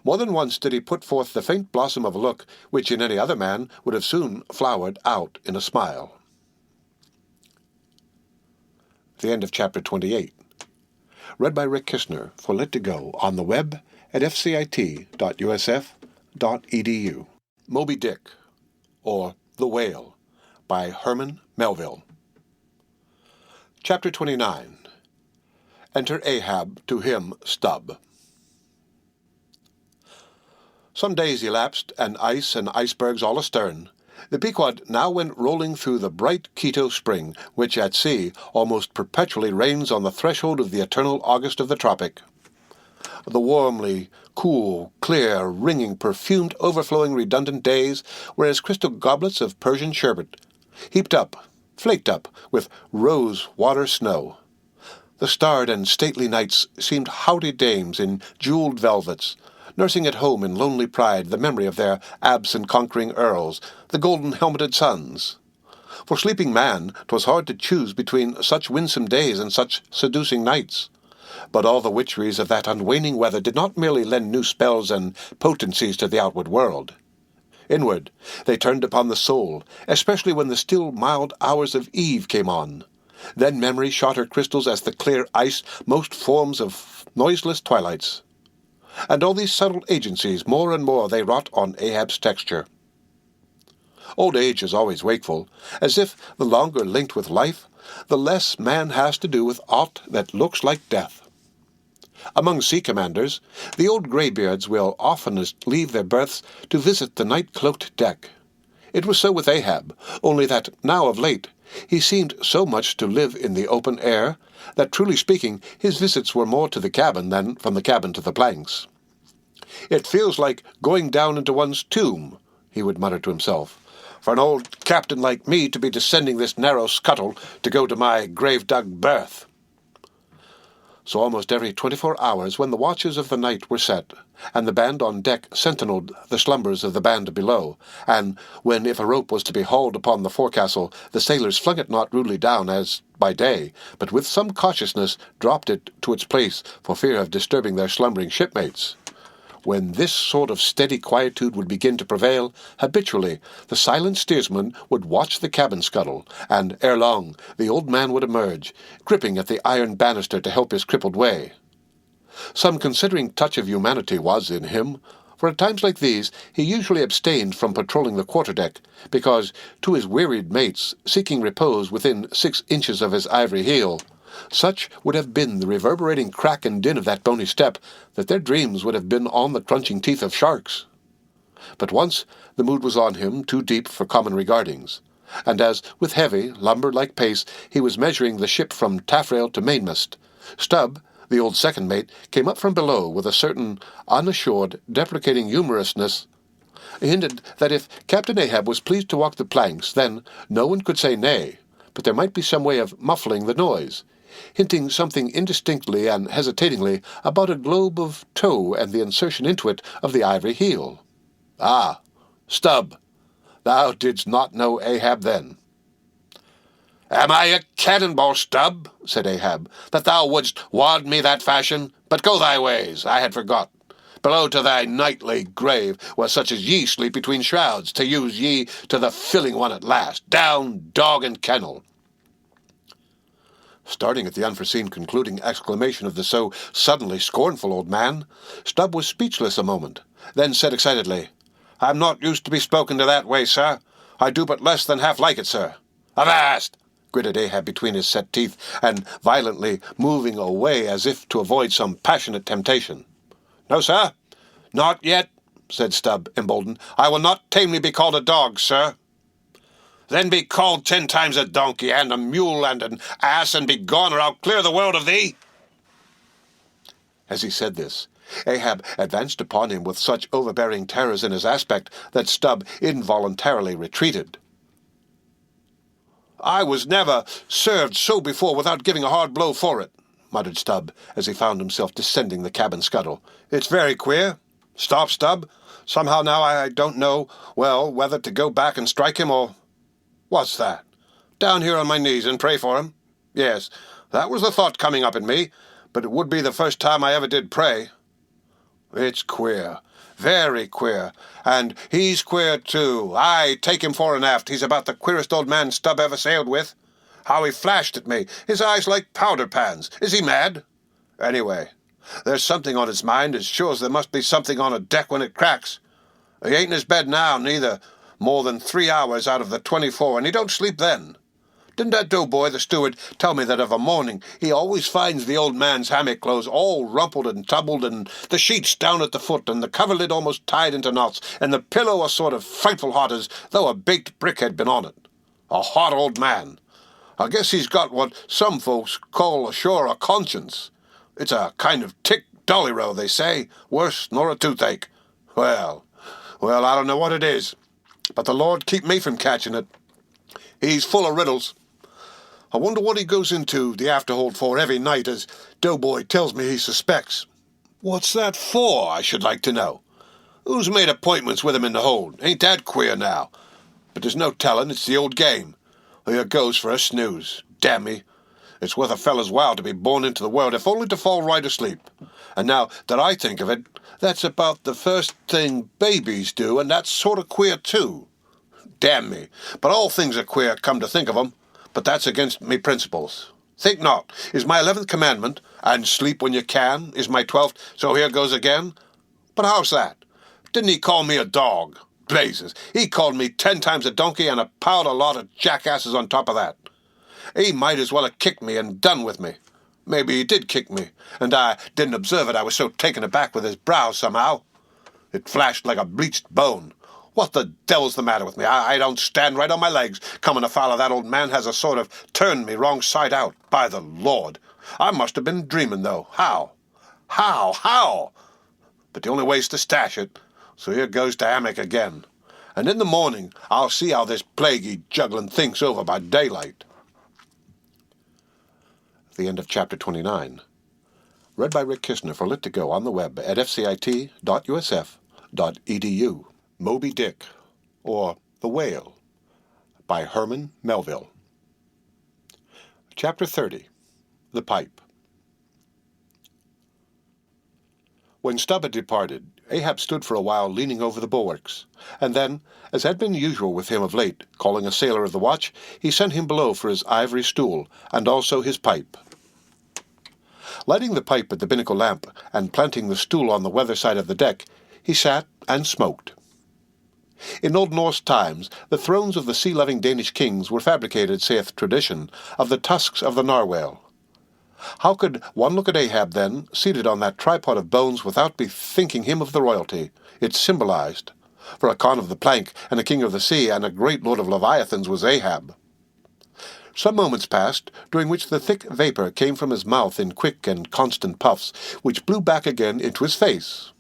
More than once did he put forth the faint blossom of a look which in any other man would have soon flowered out in a smile. The end of Chapter 28. Read by Rick Kishner for Lit2Go on the web at fcit.usf.edu. Moby Dick, or The Whale, by Herman Melville. Chapter 29. Enter Ahab to him Stubb. Some days elapsed, and ice and icebergs all astern. The Pequod now went rolling through the bright Quito spring, which at sea almost perpetually reigns on the threshold of the eternal August of the tropic. The warmly, cool, clear, ringing, perfumed, overflowing, redundant days were as crystal goblets of Persian sherbet, heaped up, flaked up, with rose-water snow. The starred and stately nights seemed haughty dames in jewelled velvets, nursing at home in lonely pride the memory of their absent conquering earls, the golden-helmeted suns. For sleeping man, 'twas hard to choose between such winsome days and such seducing nights. But all the witcheries of that unwaning weather did not merely lend new spells and potencies to the outward world. Inward, they turned upon the soul, especially when the still mild hours of eve came on. Then memory shot her crystals as the clear ice most forms of noiseless twilights. And all these subtle agencies more and more they wrought on Ahab's texture. Old age is always wakeful, as if the longer linked with life, the less man has to do with aught that looks like death. Among sea commanders, the old greybeards will oftenest leave their berths to visit the night-cloaked deck. It was so with Ahab, only that now of late he seemed so much to live in the open air that, truly speaking, his visits were more to the cabin than from the cabin to the planks. "It feels like going down into one's tomb," he would mutter to himself, "for an old captain like me to be descending this narrow scuttle to go to my grave-dug berth." So almost every 24 hours, when the watches of the night were set, and the band on deck sentinelled the slumbers of the band below, and when, if a rope was to be hauled upon the forecastle, the sailors flung it not rudely down as by day, but with some cautiousness dropped it to its place for fear of disturbing their slumbering shipmates. When this sort of steady quietude would begin to prevail, habitually the silent steersman would watch the cabin scuttle, and ere long the old man would emerge, gripping at the iron banister to help his crippled way. Some considering touch of humanity was in him, for at times like these he usually abstained from patrolling the quarter-deck, because, to his wearied mates, seeking repose within 6 inches of his ivory heel, such would have been the reverberating crack and din of that bony step that their dreams would have been on the crunching teeth of sharks. But once the mood was on him too deep for common regardings, and as, with heavy, lumber-like pace, he was measuring the ship from taffrail to mainmast, Stubb, the old second mate, came up from below with a certain unassured, deprecating humorousness. He hinted that if Captain Ahab was pleased to walk the planks, then no one could say nay, but there might be some way of muffling the noise. hinting something indistinctly and hesitatingly about a globe of tow and the insertion into it of the ivory heel. "Ah, Stubb, thou didst not know Ahab then." "Am I a cannonball, Stubb," said Ahab, "that thou wouldst wad me that fashion? But go thy ways, I had forgot. Below to thy nightly grave, where such as ye sleep between shrouds, to use ye to the filling one at last. Down, dog and kennel." Starting at the unforeseen concluding exclamation of the so suddenly scornful old man, Stubb was speechless a moment, then said excitedly, "I'm not used to be spoken to that way, sir. I do but less than half like it, sir." "Avast!" gritted Ahab between his set teeth, and violently moving away as if to avoid some passionate temptation. "No, sir, not yet," said Stubb, emboldened. "I will not tamely be called a dog, sir." "Then be called 10 times a donkey, and a mule, and an ass, and be gone, or I'll clear the world of thee." As he said this, Ahab advanced upon him with such overbearing terrors in his aspect that Stubb involuntarily retreated. "I was never served so before without giving a hard blow for it," muttered Stubb, as he found himself descending the cabin scuttle. "It's very queer. Stop, Stubb. Somehow now I don't know, well, whether to go back and strike him or... What's that? Down here on my knees and pray for him? Yes, that was the thought coming up in me, but it would be the first time I ever did pray. It's queer, very queer, and he's queer too. Aye, take him fore and aft. He's about the queerest old man Stubb ever sailed with. How he flashed at me, his eyes like powder pans. Is he mad? Anyway, there's something on his mind, as sure as there must be something on a deck when it cracks. He ain't in his bed now, neither, more than 3 hours out of the 24, and he don't sleep then. Didn't that doughboy, the steward, tell me that of a morning he always finds the old man's hammock clothes all rumpled and tumbled, and the sheets down at the foot, and the coverlid almost tied into knots, and the pillow a sort of frightful hot as though a baked brick had been on it? A hot old man. I guess he's got what some folks call ashore a conscience. It's a kind of dolly-row, they say, worse nor a toothache. Well, I don't know what it is, but the Lord keep me from catching it. He's full of riddles. I wonder what he goes into the afterhold for every night, as Doughboy tells me he suspects. What's that for, I should like to know? Who's made appointments with him in the hold? Ain't that queer now? But there's no telling, it's the old game. Here goes for a snooze. Damn me. It's worth a fellow's while to be born into the world, if only to fall right asleep. And now that I think of it, that's about the first thing babies do, and that's sort of queer too. Damn me, but all things are queer, come to think of 'em. But that's against me principles. Think not, is my 11th commandment, and sleep when you can, is my 12th, so here goes again. But how's that? Didn't he call me a dog? Blazes, he called me 10 times a donkey and a powder lot of jackasses on top of that. He might as well have kicked me and done with me. Maybe he did kick me, and I didn't observe it. I was so taken aback with his brow somehow. It flashed like a bleached bone. What the devil's the matter with me? I don't stand right on my legs. Coming afoul of that old man has a sort of turned me wrong side out. By the Lord! I must have been dreaming, though. How? But the only way's to stash it. So here goes to hammock again. And in the morning I'll see how this plaguey juggling thinks over by daylight. The end of Chapter 29. Read by Rick Kishner for Lit2Go on the web at fcit.usf.edu. Moby Dick, or The Whale, by Herman Melville. Chapter 30. The Pipe. When Stubb had departed, Ahab stood for a while leaning over the bulwarks, and then, as had been usual with him of late, calling a sailor of the watch, he sent him below for his ivory stool, and also his pipe. Lighting the pipe at the binnacle lamp, and planting the stool on the weather side of the deck, he sat and smoked. In Old Norse times, the thrones of the sea-loving Danish kings were fabricated, saith tradition, of the tusks of the narwhal. How could one look at Ahab, then, seated on that tripod of bones, without bethinking him of the royalty it symbolized? For a Khan of the plank, and a king of the sea, and a great lord of Leviathans was Ahab. Some moments passed, during which the thick vapor came from his mouth in quick and constant puffs, which blew back again into his face.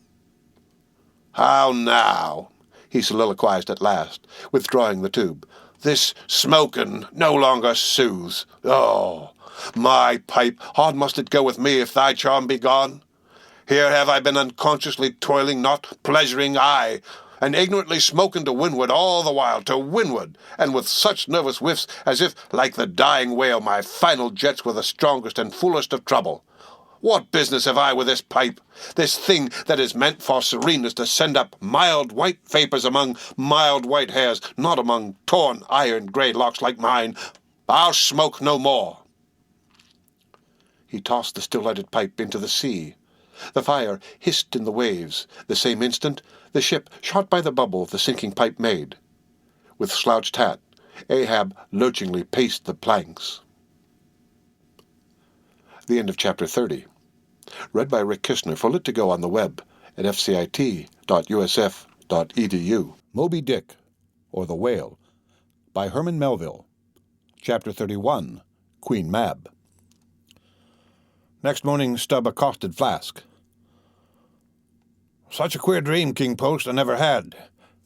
"How now?" he soliloquized at last, withdrawing the tube. "This smoking no longer soothes. Oh, My pipe, how must it go with me if thy charm be gone? Here have I been unconsciously toiling, not pleasuring I, and ignorantly smoking to windward all the while, to windward, and with such nervous whiffs as if, like the dying whale, my final jets were the strongest and fullest of trouble. What business have I with this pipe, this thing that is meant for sereneness to send up mild white vapours among mild white hairs, not among torn iron grey locks like mine? I'll smoke no more." He tossed the still-lighted pipe into the sea. The fire hissed in the waves. The same instant, the ship shot by the bubble the sinking pipe made. With slouched hat, Ahab lurchingly paced the planks. The end of Chapter 30. Read by Rick Kistner for Lit to Go on the web at fcit.usf.edu. Moby Dick, or The Whale, by Herman Melville. Chapter 31. Queen Mab. Next morning, Stubb accosted Flask. "Such a queer dream, King Post, I never had.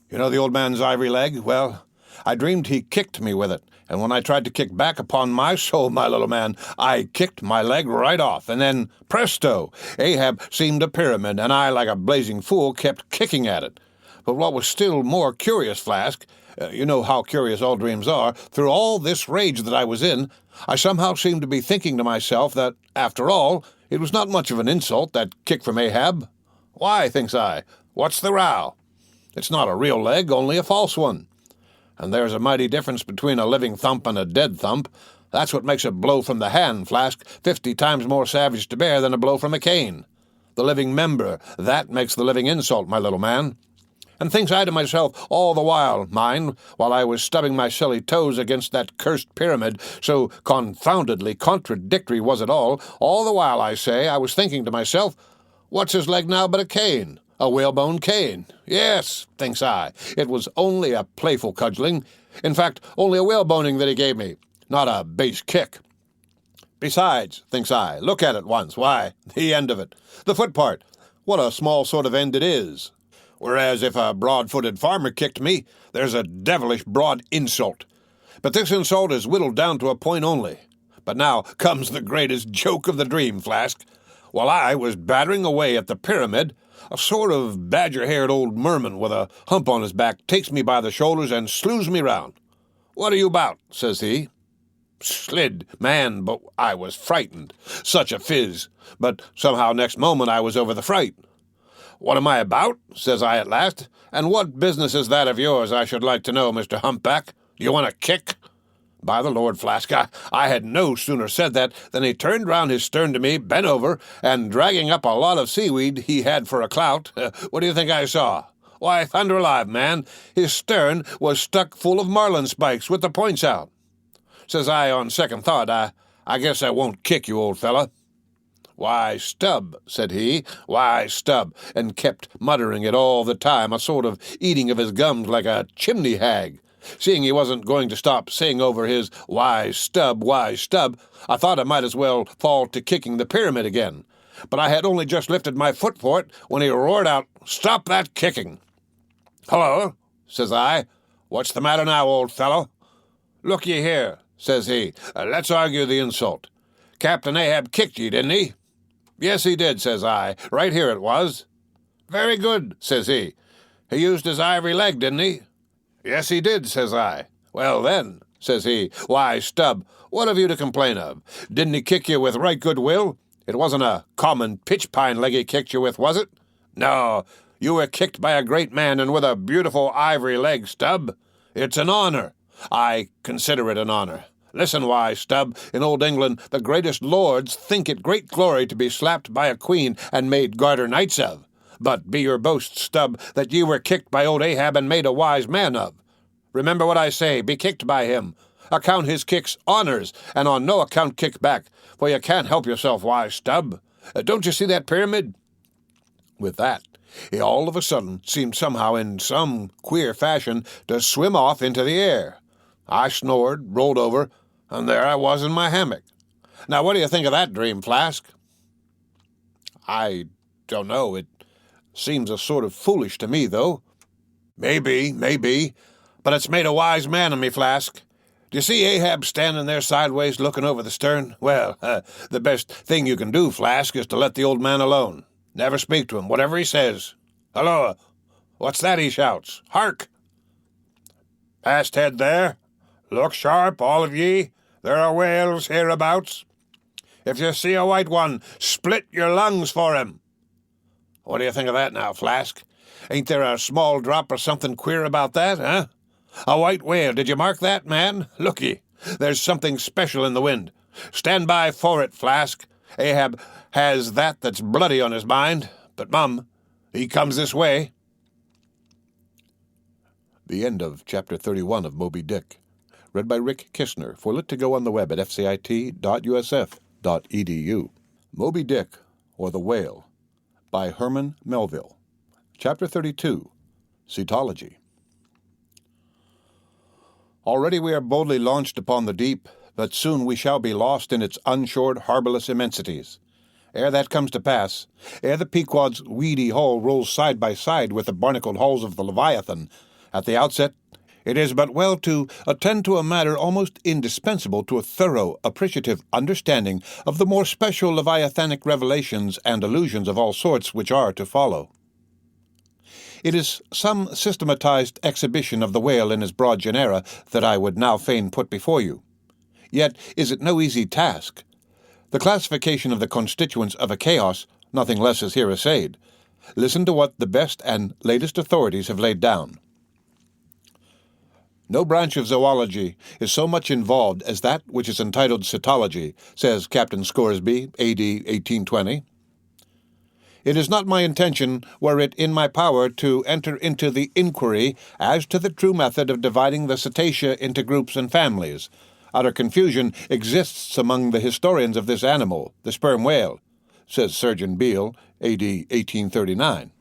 You know the old man's ivory leg? Well, I dreamed he kicked me with it, and when I tried to kick back, upon my soul, my little man, I kicked my leg right off, and then, presto, Ahab seemed a pyramid, and I, like a blazing fool, kept kicking at it. But what was still more curious, Flask, you know how curious all dreams are, through all this rage that I was in, I somehow seemed to be thinking to myself that, after all, it was not much of an insult, that kick from Ahab. Why, thinks I, what's the row? It's not a real leg, only a false one. And there's a mighty difference between a living thump and a dead thump. That's what makes a blow from the hand, Flask, 50 times more savage to bear than a blow from a cane. The living member, that makes the living insult, my little man. And thinks I to myself all the while, mind, while I was stubbing my silly toes against that cursed pyramid, so confoundedly contradictory was it all the while, I say, I was thinking to myself, what's his leg now but a cane? A whalebone cane. Yes, thinks I, it was only a playful cudgeling. In fact, only a whaleboning that he gave me, not a base kick. Besides, thinks I, look at it once, why, the end of it, the foot part, what a small sort of end it is. Whereas if a broad-footed farmer kicked me, there's a devilish broad insult. But this insult is whittled down to a point only. But now comes the greatest joke of the dream, Flask. While I was battering away at the pyramid, a sort of badger-haired old merman with a hump on his back takes me by the shoulders and slews me round. "What are you about?" says he. Slid, man, but I was frightened. Such a fizz. But somehow next moment I was over the fright. "What am I about?" says I at last. "And what business is that of yours, I should like to know, Mr. Humpback? Do you want a kick?" By the Lord, Flask, I had no sooner said that than he turned round his stern to me, bent over, and dragging up a lot of seaweed he had for a clout, what do you think I saw? Why, thunder alive, man, his stern was stuck full of marlin spikes with the points out. Says I, on second thought, I guess I won't kick you, old fella. "Why, Stubb," said he, "why, Stubb," and kept muttering it all the time, a sort of eating of his gums like a chimney hag. Seeing he wasn't going to stop saying over his why, Stubb, I thought I might as well fall to kicking the pyramid again. But I had only just lifted my foot for it when he roared out, "Stop that kicking!" "Hullo," says I, "what's the matter now, old fellow?" "Look ye here," says he, "let's argue the insult. Captain Ahab kicked ye, didn't he?" "Yes, he did," says I. "Right here it was." "Very good," says he. "He used his ivory leg, didn't he?" "Yes, he did," says I. "Well, then," says he, "why, Stubb, what have you to complain of? Didn't he kick you with right good will? It wasn't a common pitch-pine leg he kicked you with, was it? No, you were kicked by a great man and with a beautiful ivory leg, Stubb. It's an honor. I consider it an honor. Listen why, Stubb, in old England the greatest lords think it great glory to be slapped by a queen and made garter knights of. But be your boast, Stubb, that ye were kicked by old Ahab and made a wise man of. Remember what I say, be kicked by him. Account his kicks honors, and on no account kick back, for you can't help yourself, wise Stubb. Don't you see that pyramid?" With that, he all of a sudden seemed somehow in some queer fashion to swim off into the air. I snored, rolled over, and there I was in my hammock. Now, what do you think of that dream, Flask? I don't know. It seems a sort of foolish to me, though. Maybe, but it's made a wise man of me, Flask. Do you see Ahab standing there sideways looking over the stern? Well, the best thing you can do, Flask, is to let the old man alone. Never speak to him, whatever he says. Halloa! What's that he shouts? Hark! Past head there. Look sharp, all of ye. There are whales hereabouts. If you see a white one, split your lungs for him. What do you think of that now, Flask? Ain't there a small drop or something queer about that, huh? A white whale, did you mark that, man? Look-ye, there's something special in the wind. Stand by for it, Flask. Ahab has that's bloody on his mind. But, Mum, he comes this way. The end of Chapter 31 of Moby Dick. Read by Rick Kishner, for Lit to Go on the web at fcit.usf.edu. Moby Dick, or the Whale, by Herman Melville. Chapter 32, Cetology. Already we are boldly launched upon the deep, but soon we shall be lost in its unshored, harbourless immensities. Ere that comes to pass, ere the Pequod's weedy hull rolls side by side with the barnacled hulls of the Leviathan, at the outset, it is but well to attend to a matter almost indispensable to a thorough, appreciative understanding of the more special Leviathanic revelations and allusions of all sorts which are to follow. It is some systematized exhibition of the whale in his broad genera that I would now fain put before you. Yet is it no easy task. The classification of the constituents of a chaos, nothing less is here essayed. Listen to what the best and latest authorities have laid down. No branch of zoology is so much involved as that which is entitled cetology, says Captain Scoresby, A.D. 1820. It is not my intention, were it in my power, to enter into the inquiry as to the true method of dividing the cetacea into groups and families. Utter confusion exists among the historians of this animal, the sperm whale, says Surgeon Beale, A.D. 1839.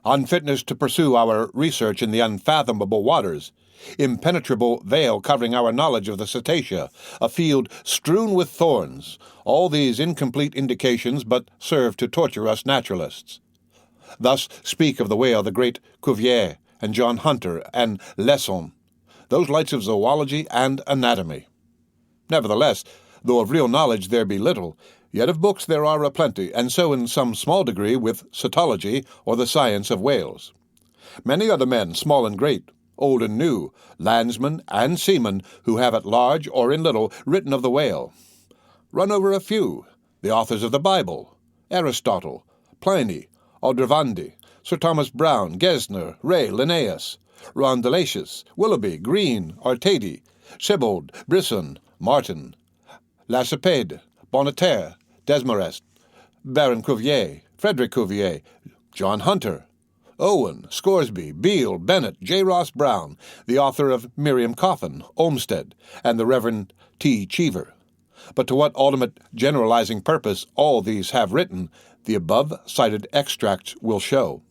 Unfitness to pursue our research in the unfathomable waters, impenetrable veil covering our knowledge of the cetacea, a field strewn with thorns, all these incomplete indications but serve to torture us naturalists. Thus speak of the whale the great Cuvier and John Hunter and Lesson, those lights of zoology and anatomy. Nevertheless, though of real knowledge there be little, yet of books there are aplenty, and so in some small degree with cetology, or the science of whales. Many are the men, small and great, old and new, landsmen and seamen, who have at large or in little written of the whale. Run over a few: the authors of the Bible, Aristotle, Pliny, Aldrovandi, Sir Thomas Browne, Gesner, Ray, Linnaeus, Rondeletius, Willoughby, Green, Artedi, Sibbald, Brisson, Martin, Lacépède, Bonneterre, Desmarest, Baron Cuvier, Frederick Cuvier, John Hunter, Owen, Scoresby, Beale, Bennett, J. Ross Browne, the author of Miriam Coffin, Olmsted, and the Reverend T. Cheever. But to what ultimate generalizing purpose all these have written, the above-cited extracts will show.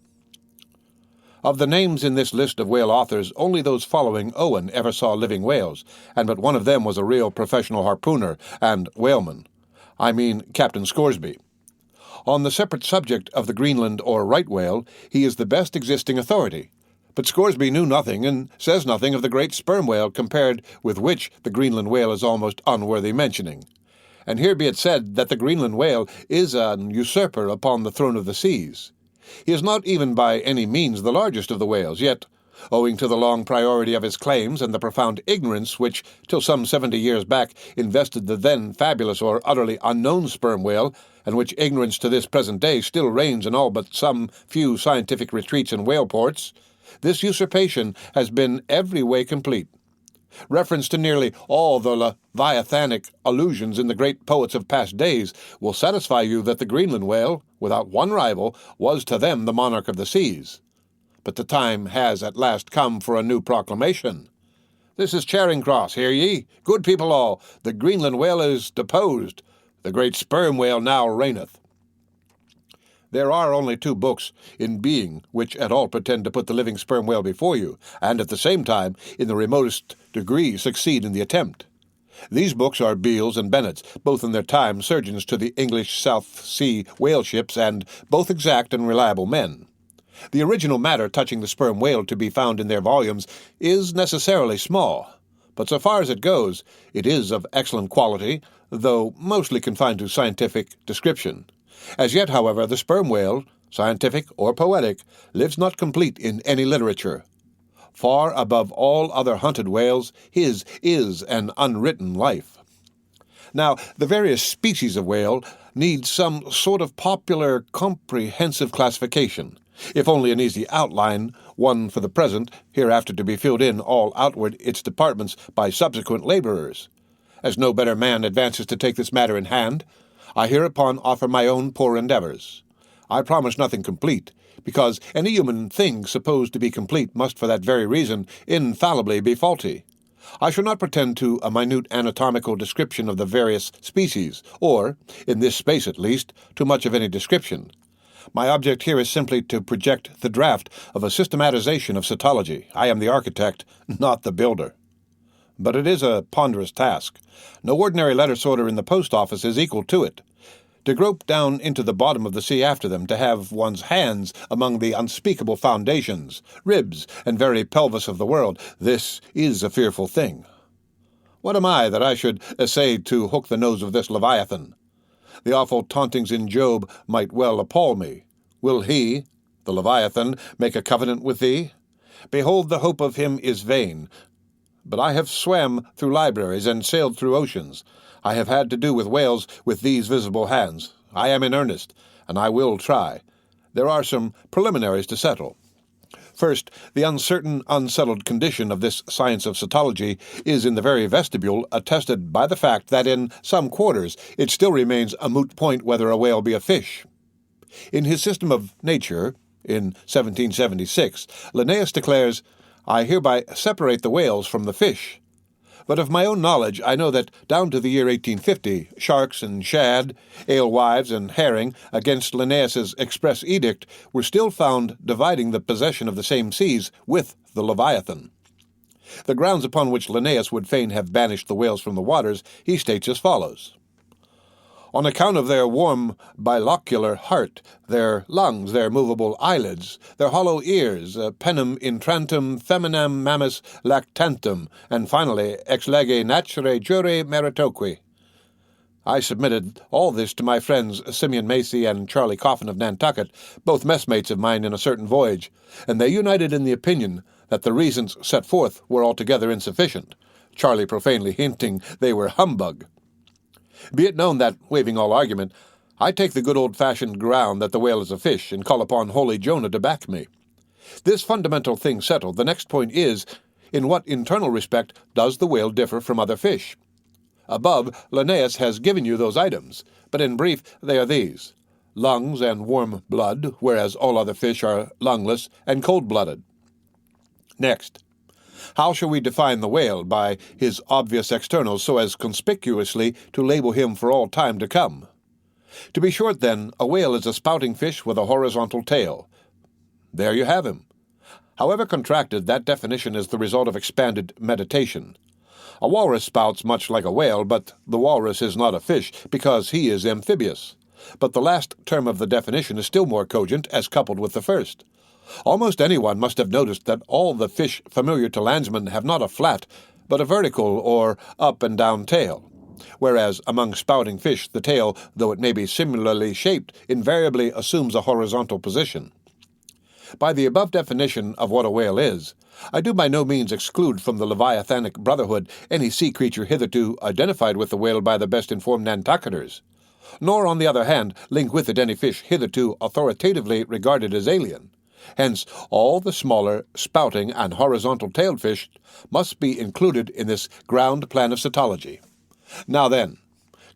Of the names in this list of whale authors, only those following Owen ever saw living whales, and but one of them was a real professional harpooner and whaleman. I mean Captain Scoresby. On the separate subject of the Greenland or right whale, he is the best existing authority. But Scoresby knew nothing and says nothing of the great sperm whale, compared with which the Greenland whale is almost unworthy mentioning. And here be it said that the Greenland whale is an usurper upon the throne of the seas. He is not even by any means the largest of the whales, yet, owing to the long priority of his claims and the profound ignorance which, till some 70 years back, invested the then fabulous or utterly unknown sperm whale, and which ignorance to this present day still reigns in all but some few scientific retreats and whale ports, this usurpation has been every way complete. Reference to nearly all the Leviathanic allusions in the great poets of past days will satisfy you that the Greenland whale, without one rival, was to them the monarch of the seas. But the time has at last come for a new proclamation. This is Charing Cross, hear ye? Good people all, the Greenland whale is deposed. The great sperm whale now reigneth. There are only 2 books in being which at all pretend to put the living sperm whale before you, and at the same time, in the remotest degree, succeed in the attempt. These books are Beale's and Bennett's, both in their time surgeons to the English South Sea whale ships, and both exact and reliable men. The original matter touching the sperm whale to be found in their volumes is necessarily small, but so far as it goes, it is of excellent quality, though mostly confined to scientific description. As yet, however, the sperm whale, scientific or poetic, lives not complete in any literature. Far above all other hunted whales, his is an unwritten life. Now, the various species of whale need some sort of popular, comprehensive classification, if only an easy outline, one for the present, hereafter to be filled in all outward its departments by subsequent labourers. As no better man advances to take this matter in hand, I hereupon offer my own poor endeavours. I promise nothing complete, because any human thing supposed to be complete must for that very reason infallibly be faulty. I shall not pretend to a minute anatomical description of the various species, or, in this space at least, to much of any description. My object here is simply to project the draft of a systematization of cetology. I am the architect, not the builder. But it is a ponderous task. No ordinary letter sorter in the post office is equal to it. To grope down into the bottom of the sea after them, to have one's hands among the unspeakable foundations, ribs, and very pelvis of the world, this is a fearful thing. What am I that I should essay to hook the nose of this Leviathan? The awful tauntings in Job might well appall me. Will he, the Leviathan, make a covenant with thee? Behold, the hope of him is vain. But I have swam through libraries and sailed through oceans. I have had to do with whales with these visible hands. I am in earnest, and I will try. There are some preliminaries to settle. First, the uncertain, unsettled condition of this science of cetology is in the very vestibule attested by the fact that in some quarters it still remains a moot point whether a whale be a fish. In his System of Nature, in 1776, Linnaeus declares, "I hereby separate the whales from the fish." But of my own knowledge I know that down to the year 1850, sharks and shad, alewives and herring, against Linnaeus's express edict, were still found dividing the possession of the same seas with the Leviathan. The grounds upon which Linnaeus would fain have banished the whales from the waters he states as follows. On account of their warm bilocular heart, their lungs, their movable eyelids, their hollow ears, penem intrantum feminam mammis lactantum, and finally ex lege nature jure meritoque. I submitted all this to my friends Simeon Macy and Charlie Coffin of Nantucket, both messmates of mine in a certain voyage, and they united in the opinion that the reasons set forth were altogether insufficient, Charlie profanely hinting they were humbug. Be it known that, waiving all argument, I take the good old-fashioned ground that the whale is a fish, and call upon holy Jonah to back me. This fundamental thing settled, the next point is, in what internal respect does the whale differ from other fish? Above, Linnaeus has given you those items, but in brief they are these: lungs and warm blood, whereas all other fish are lungless and cold-blooded. Next, how shall we define the whale by his obvious externals so as conspicuously to label him for all time to come? To be short, then, a whale is a spouting fish with a horizontal tail. There you have him. However contracted, that definition is the result of expanded meditation. A walrus spouts much like a whale, but the walrus is not a fish, because he is amphibious. But the last term of the definition is still more cogent as coupled with the first. Almost anyone must have noticed that all the fish familiar to landsmen have not a flat, but a vertical or up-and-down tail, whereas among spouting fish the tail, though it may be similarly shaped, invariably assumes a horizontal position. By the above definition of what a whale is, I do by no means exclude from the Leviathanic brotherhood any sea creature hitherto identified with the whale by the best-informed Nantucketers, nor, on the other hand, link with it any fish hitherto authoritatively regarded as alien. Hence, all the smaller, spouting, and horizontal-tailed fish must be included in this ground plan of cetology. Now then,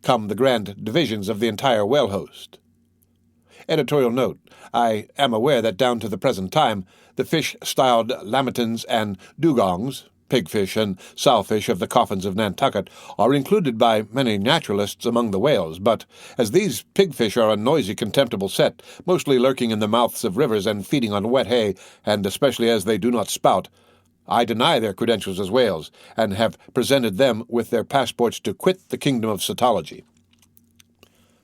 come the grand divisions of the entire whale host. Editorial note: I am aware that down to the present time, the fish styled lammatins and dugongs, pigfish and sowfish of the coffins of Nantucket, are included by many naturalists among the whales, but as these pigfish are a noisy, contemptible set, mostly lurking in the mouths of rivers and feeding on wet hay, and especially as they do not spout, I deny their credentials as whales, and have presented them with their passports to quit the kingdom of cetology.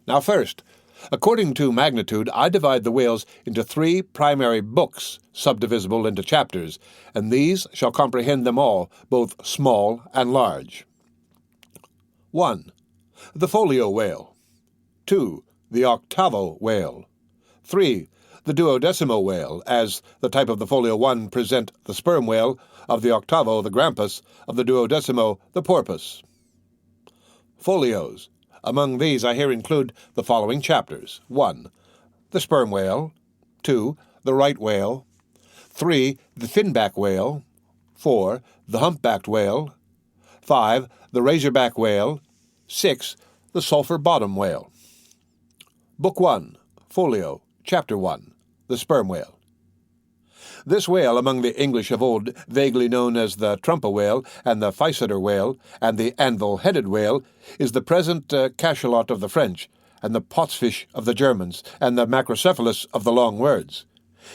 Now first, According to magnitude, I divide the whales into 3 primary books, subdivisible into chapters, and these shall comprehend them all, both small and large. 1. The folio whale. 2. The octavo whale. 3. The duodecimo whale, as the type of the folio 1 present the sperm whale, of the octavo the grampus, of the duodecimo the porpoise. Folios. Among these I here include the following chapters. 1. The sperm whale. 2. The right whale. 3. The finback whale. 4. The humpbacked whale. 5. The razorback whale. 6. The sulphur bottom whale. Book 1. Folio. Chapter 1. The sperm whale. This whale, among the English of old, vaguely known as the trumpa whale and the physeter whale and the anvil-headed whale, is the present cachalot of the French, and the potsfish of the Germans, and the macrocephalus of the long words.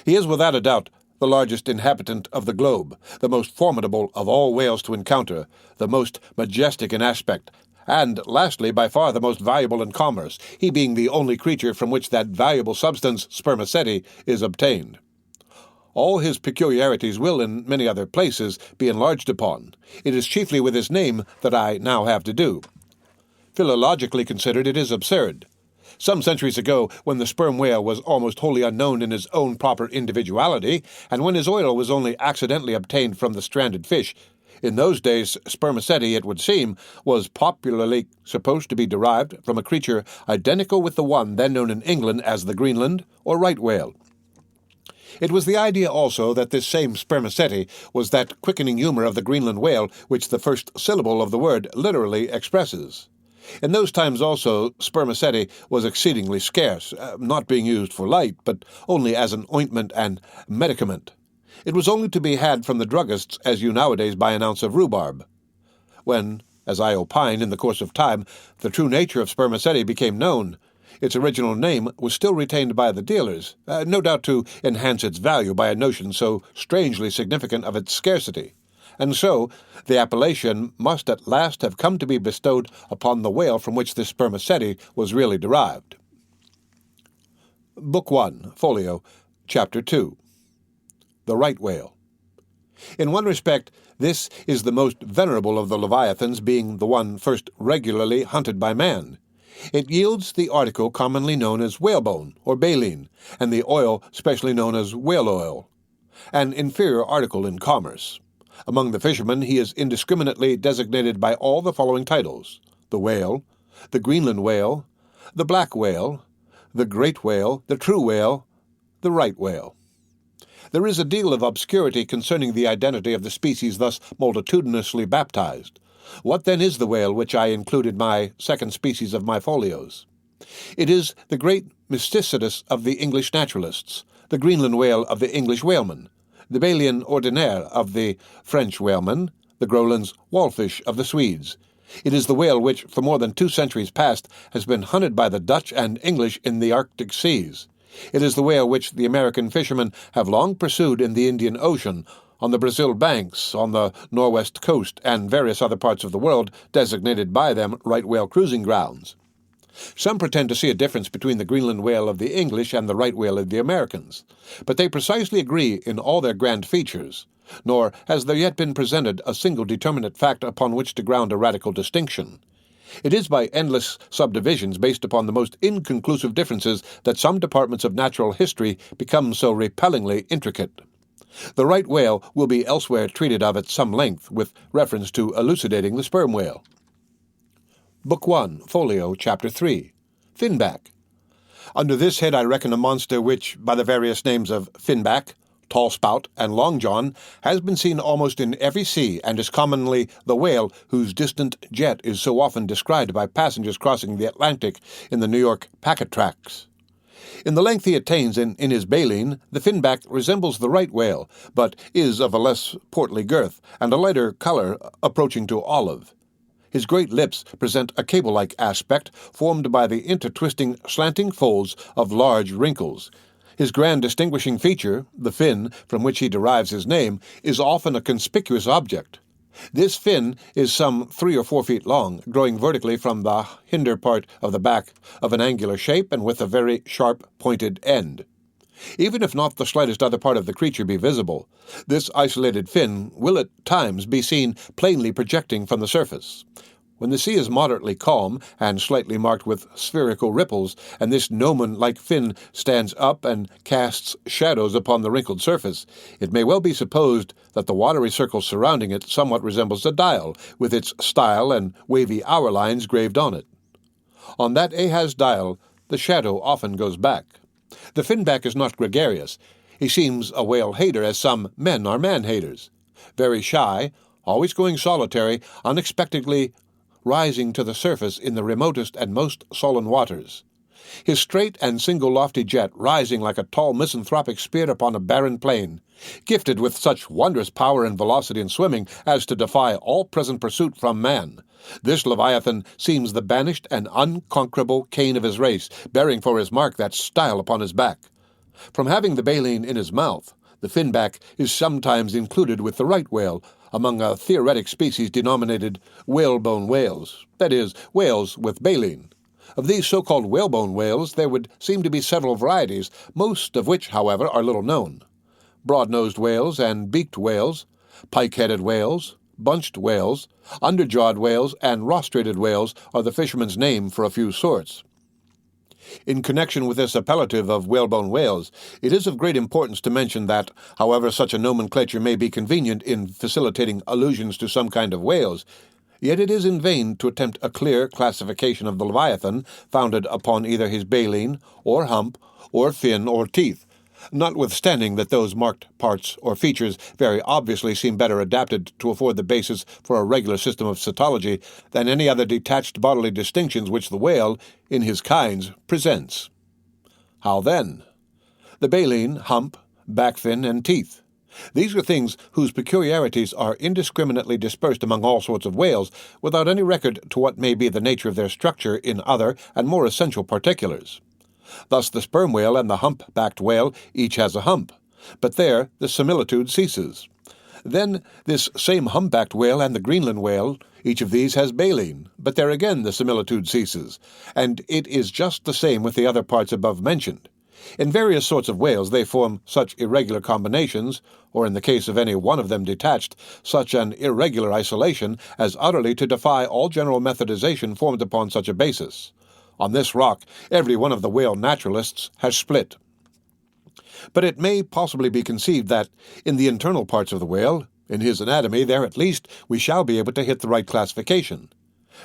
He is without a doubt the largest inhabitant of the globe, the most formidable of all whales to encounter, the most majestic in aspect, and, lastly, by far the most valuable in commerce, he being the only creature from which that valuable substance, spermaceti, is obtained. All his peculiarities will, in many other places, be enlarged upon. It is chiefly with his name that I now have to do. Philologically considered, it is absurd. Some centuries ago, when the sperm whale was almost wholly unknown in his own proper individuality, and when his oil was only accidentally obtained from the stranded fish, in those days spermaceti, it would seem, was popularly supposed to be derived from a creature identical with the one then known in England as the Greenland or right whale. It was the idea also that this same spermaceti was that quickening humor of the Greenland whale which the first syllable of the word literally expresses. In those times also spermaceti was exceedingly scarce, not being used for light, but only as an ointment and medicament. It was only to be had from the druggists as you nowadays buy an ounce of rhubarb. When, as I opine, in the course of time, the true nature of spermaceti became known, its original name was still retained by the dealers, no doubt to enhance its value by a notion so strangely significant of its scarcity, and so the appellation must at last have come to be bestowed upon the whale from which this spermaceti was really derived. Book 1, Folio, Chapter 2. The right whale. In one respect, this is the most venerable of the leviathans, being the one first regularly hunted by man. It yields the article commonly known as whalebone or baleen, and the oil specially known as whale oil, an inferior article in commerce. Among the fishermen he is indiscriminately designated by all the following titles: the whale, the Greenland whale, the black whale, the great whale, the true whale, the right whale. There is a deal of obscurity concerning the identity of the species thus multitudinously baptized. What then is the whale which I included my second species of my folios? It is the great mysticetus of the English naturalists, the Greenland whale of the English whalemen, the Baleine ordinaire of the French whalemen, the Groland's wallfish of the Swedes. It is the whale which, for more than 2 centuries past, has been hunted by the Dutch and English in the Arctic seas. It is the whale which the American fishermen have long pursued in the Indian Ocean, on the Brazil banks, on the Norwest coast, and various other parts of the world designated by them right whale cruising grounds. Some pretend to see a difference between the Greenland whale of the English and the right whale of the Americans, but they precisely agree in all their grand features, nor has there yet been presented a single determinate fact upon which to ground a radical distinction. It is by endless subdivisions based upon the most inconclusive differences that some departments of natural history become so repellingly intricate. The right whale will be elsewhere treated of at some length, with reference to elucidating the sperm whale. Book 1, Folio, Chapter 3. Finback. Under this head I reckon a monster which, by the various names of finback, tall spout, and long john, has been seen almost in every sea, and is commonly the whale whose distant jet is so often descried by passengers crossing the Atlantic in the New York packet tracks. In the length he attains in his baleen, the finback resembles the right whale, but is of a less portly girth, and a lighter color approaching to olive. His great lips present a cable-like aspect, formed by the intertwisting, slanting folds of large wrinkles. His grand distinguishing feature, the fin, from which he derives his name, is often a conspicuous object. This fin is some 3 or 4 feet long, growing vertically from the hinder part of the back of an angular shape and with a very sharp pointed end. Even if not the slightest other part of the creature be visible, this isolated fin will at times be seen plainly projecting from the surface. When the sea is moderately calm and slightly marked with spherical ripples, and this gnomon-like fin stands up and casts shadows upon the wrinkled surface, it may well be supposed that the watery circle surrounding it somewhat resembles a dial, with its style and wavy hour lines graved on it. On that Ahaz dial, the shadow often goes back. The finback is not gregarious. He seems a whale-hater, as some men are man-haters. Very shy, always going solitary, unexpectedly rising to the surface in the remotest and most sullen waters. His straight and single lofty jet rising like a tall misanthropic spear upon a barren plain, gifted with such wondrous power and velocity in swimming as to defy all present pursuit from man. This Leviathan seems the banished and unconquerable Cain of his race, bearing for his mark that style upon his back. From having the baleen in his mouth, the finback is sometimes included with the right whale among a theoretic species denominated whalebone whales, that is, whales with baleen. Of these so-called whalebone whales there would seem to be several varieties, most of which, however, are little known. Broad-nosed whales and beaked whales, pike-headed whales, bunched whales, underjawed whales, and rostrated whales are the fisherman's name for a few sorts. In connection with this appellative of whalebone whales, it is of great importance to mention that, however such a nomenclature may be convenient in facilitating allusions to some kind of whales, yet it is in vain to attempt a clear classification of the Leviathan founded upon either his baleen, or hump, or fin, or teeth, notwithstanding that those marked parts or features very obviously seem better adapted to afford the basis for a regular system of cetology than any other detached bodily distinctions which the whale, in his kinds, presents. How then? The baleen, hump, back fin, and teeth. These are things whose peculiarities are indiscriminately dispersed among all sorts of whales, without any record to what may be the nature of their structure in other and more essential particulars. Thus the sperm whale and the hump-backed whale each has a hump, but there the similitude ceases. Then this same humpbacked whale and the Greenland whale, each of these has baleen, but there again the similitude ceases, and it is just the same with the other parts above mentioned. In various sorts of whales they form such irregular combinations, or in the case of any one of them detached, such an irregular isolation, as utterly to defy all general methodization formed upon such a basis. On this rock, every one of the whale naturalists has split. But it may possibly be conceived that, in the internal parts of the whale, in his anatomy, there at least we shall be able to hit the right classification.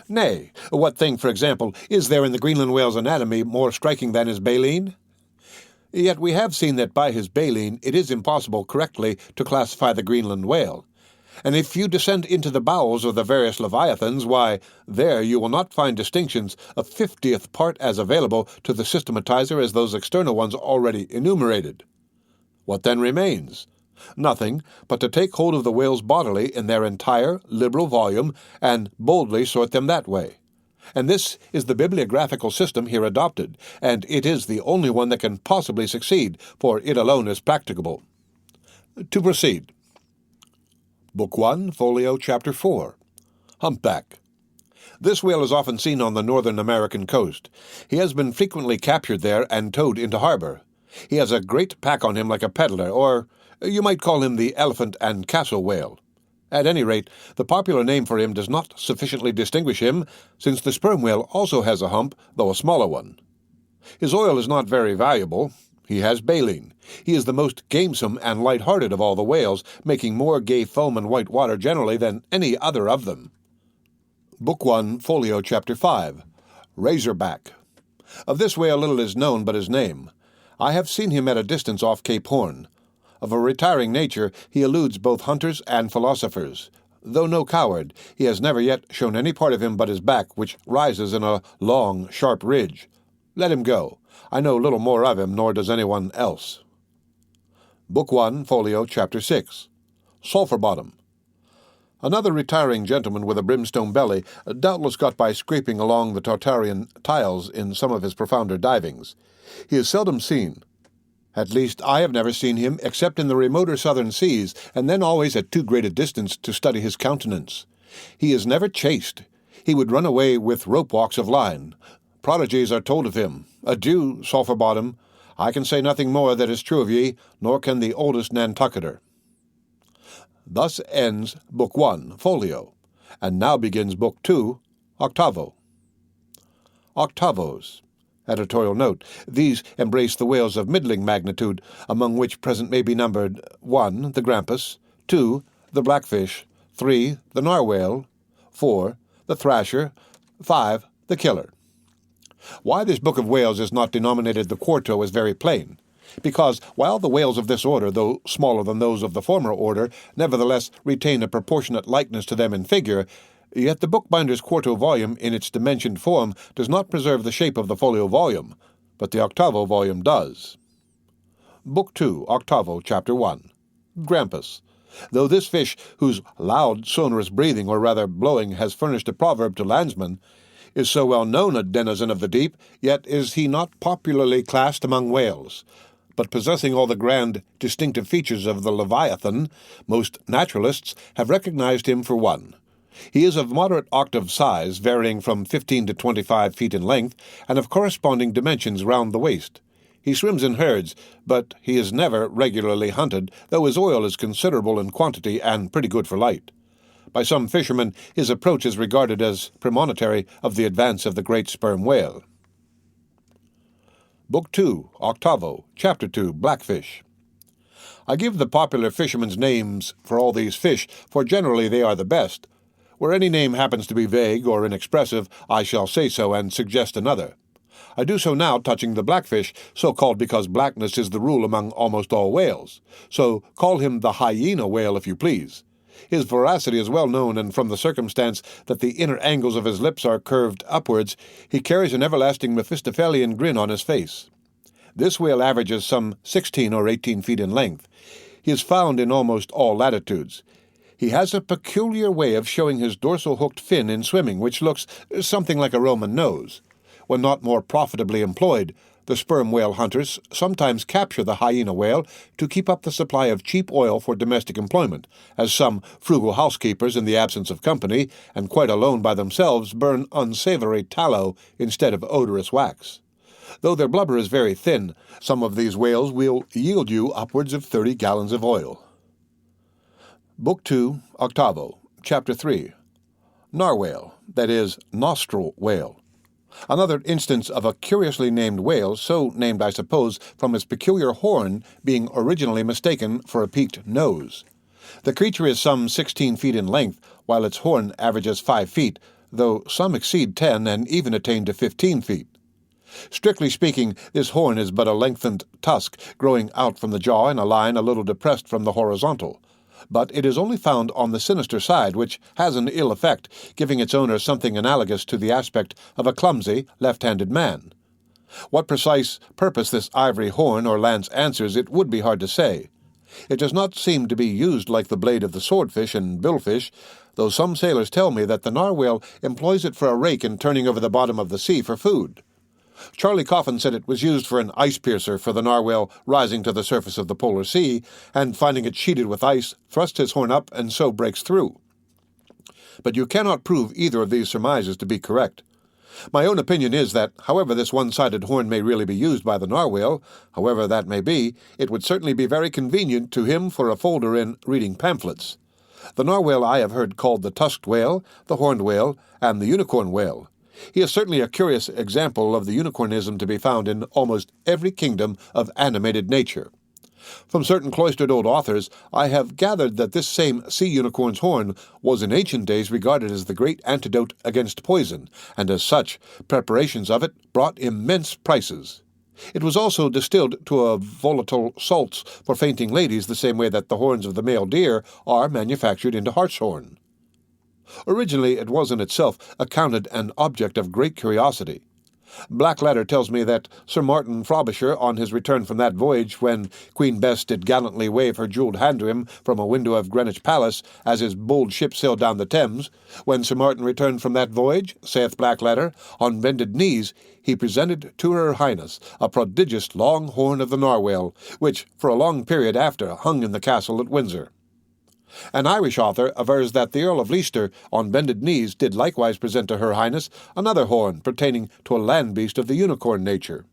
Nay, what thing, for example, is there in the Greenland whale's anatomy more striking than his baleen? Yet we have seen that by his baleen it is impossible correctly to classify the Greenland whale. And if you descend into the bowels of the various leviathans, why, there you will not find distinctions a 50th part as available to the systematizer as those external ones already enumerated. What then remains? Nothing but to take hold of the whales bodily in their entire liberal volume and boldly sort them that way. And this is the bibliographical system here adopted, and it is the only one that can possibly succeed, for it alone is practicable. To proceed. Book 1, Folio, Chapter 4. Humpback. This whale is often seen on the northern American coast. He has been frequently captured there and towed into harbor. He has a great pack on him like a peddler, or you might call him the elephant and castle whale. At any rate, the popular name for him does not sufficiently distinguish him, since the sperm whale also has a hump, though a smaller one. His oil is not very valuable. He has baleen. He is the most gamesome and light-hearted of all the whales, making more gay foam and white water generally than any other of them. Book 1, Folio, Chapter 5. Razorback. Of this whale little is known but his name. I have seen him at a distance off Cape Horn. Of a retiring nature, he eludes both hunters and philosophers. Though no coward, he has never yet shown any part of him but his back, which rises in a long, sharp ridge. Let him go. I know little more of him, nor does anyone else. Book 1, Folio, Chapter 6. Sulphur Bottom. Another retiring gentleman with a brimstone belly doubtless got by scraping along the Tartarian tiles in some of his profounder divings. He is seldom seen. At least I have never seen him except in the remoter southern seas, and then always at too great a distance to study his countenance. He is never chased. He would run away with rope walks of line. Prodigies are told of him. Adieu, Sulphur Bottom. I can say nothing more that is true of ye, nor can the oldest Nantucketer. Thus ends Book 1, Folio, and now begins Book 2, Octavo. Octavos. Editorial note: these embrace the whales of middling magnitude, among which present may be numbered 1. The grampus, 2. The blackfish, 3. The narwhale, 4. The thrasher, 5. The killer. Why this book of whales is not denominated the quarto is very plain, because while the whales of this order, though smaller than those of the former order, nevertheless retain a proportionate likeness to them in figure, yet the bookbinder's quarto volume in its dimensioned form does not preserve the shape of the folio volume, but the octavo volume does. Book 2, Octavo, Chapter 1. Grampus. Though this fish, whose loud, sonorous breathing, or rather blowing, has furnished a proverb to landsmen, is so well known a denizen of the deep, yet is he not popularly classed among whales. But possessing all the grand, distinctive features of the Leviathan, most naturalists have recognized him for one. He is of moderate octave size, varying from 15 to 25 feet in length, and of corresponding dimensions round the waist. He swims in herds, but he is never regularly hunted, though his oil is considerable in quantity and pretty good for light. By some fishermen his approach is regarded as premonitory of the advance of the great sperm whale. Book 2, Octavo, Chapter 2, Blackfish. I give the popular fishermen's names for all these fish, for generally they are the best. Where any name happens to be vague or inexpressive, I shall say so and suggest another. I do so now touching the blackfish, so called because blackness is the rule among almost all whales. So call him the hyena whale if you please. His voracity is well known, and from the circumstance that the inner angles of his lips are curved upwards, he carries an everlasting Mephistophelian grin on his face. This whale averages some 16 or 18 feet in length. He is found in almost all latitudes. He has a peculiar way of showing his dorsal hooked fin in swimming, which looks something like a Roman nose. When not more profitably employed, the sperm whale hunters sometimes capture the hyena whale to keep up the supply of cheap oil for domestic employment, as some frugal housekeepers, in the absence of company, and quite alone by themselves, burn unsavory tallow instead of odorous wax. Though their blubber is very thin, some of these whales will yield you upwards of 30 gallons of oil. Book 2, Octavo, Chapter 3. Narwhale, that is, nostril whale. Another instance of a curiously named whale, so named, I suppose, from its peculiar horn being originally mistaken for a peaked nose. The creature is some 16 feet in length, while its horn averages 5 feet, though some exceed 10 and even attain to 15 feet. Strictly speaking, this horn is but a lengthened tusk growing out from the jaw in a line a little depressed from the horizontal. But it is only found on the sinister side, which has an ill effect, giving its owner something analogous to the aspect of a clumsy, left-handed man. What precise purpose this ivory horn or lance answers, it would be hard to say. It does not seem to be used like the blade of the swordfish and billfish, though some sailors tell me that the narwhale employs it for a rake in turning over the bottom of the sea for food. Charlie Coffin said it was used for an ice piercer for the narwhale rising to the surface of the polar sea, and finding it sheeted with ice, thrusts his horn up and so breaks through. But you cannot prove either of these surmises to be correct. My own opinion is that, however this one-sided horn may really be used by the narwhale, however that may be, it would certainly be very convenient to him for a folder in reading pamphlets. The narwhale I have heard called the tusked whale, the horned whale, and the unicorn whale. He is certainly a curious example of the unicornism to be found in almost every kingdom of animated nature. From certain cloistered old authors, I have gathered that this same sea unicorn's horn was in ancient days regarded as the great antidote against poison, and as such, preparations of it brought immense prices. It was also distilled to a volatile salts for fainting ladies, the same way that the horns of the male deer are manufactured into hartshorn. Originally it was in itself accounted an object of great curiosity. ℌ𝔞𝔫𝔫𝔞 tells me that Sir Martin Frobisher, on his return from that voyage, when Queen Bess did gallantly wave her jewelled hand to him from a window of Greenwich Palace as his bold ship sailed down the Thames, when Sir Martin returned from that voyage, saith ℌ𝔞𝔫𝔫𝔞, on bended knees he presented to her Highness a prodigious long horn of the narwhale, which for a long period after hung in the castle at Windsor. An Irish author avers that the Earl of Leicester, on bended knees, did likewise present to her Highness another horn pertaining to a land beast of the unicorn nature.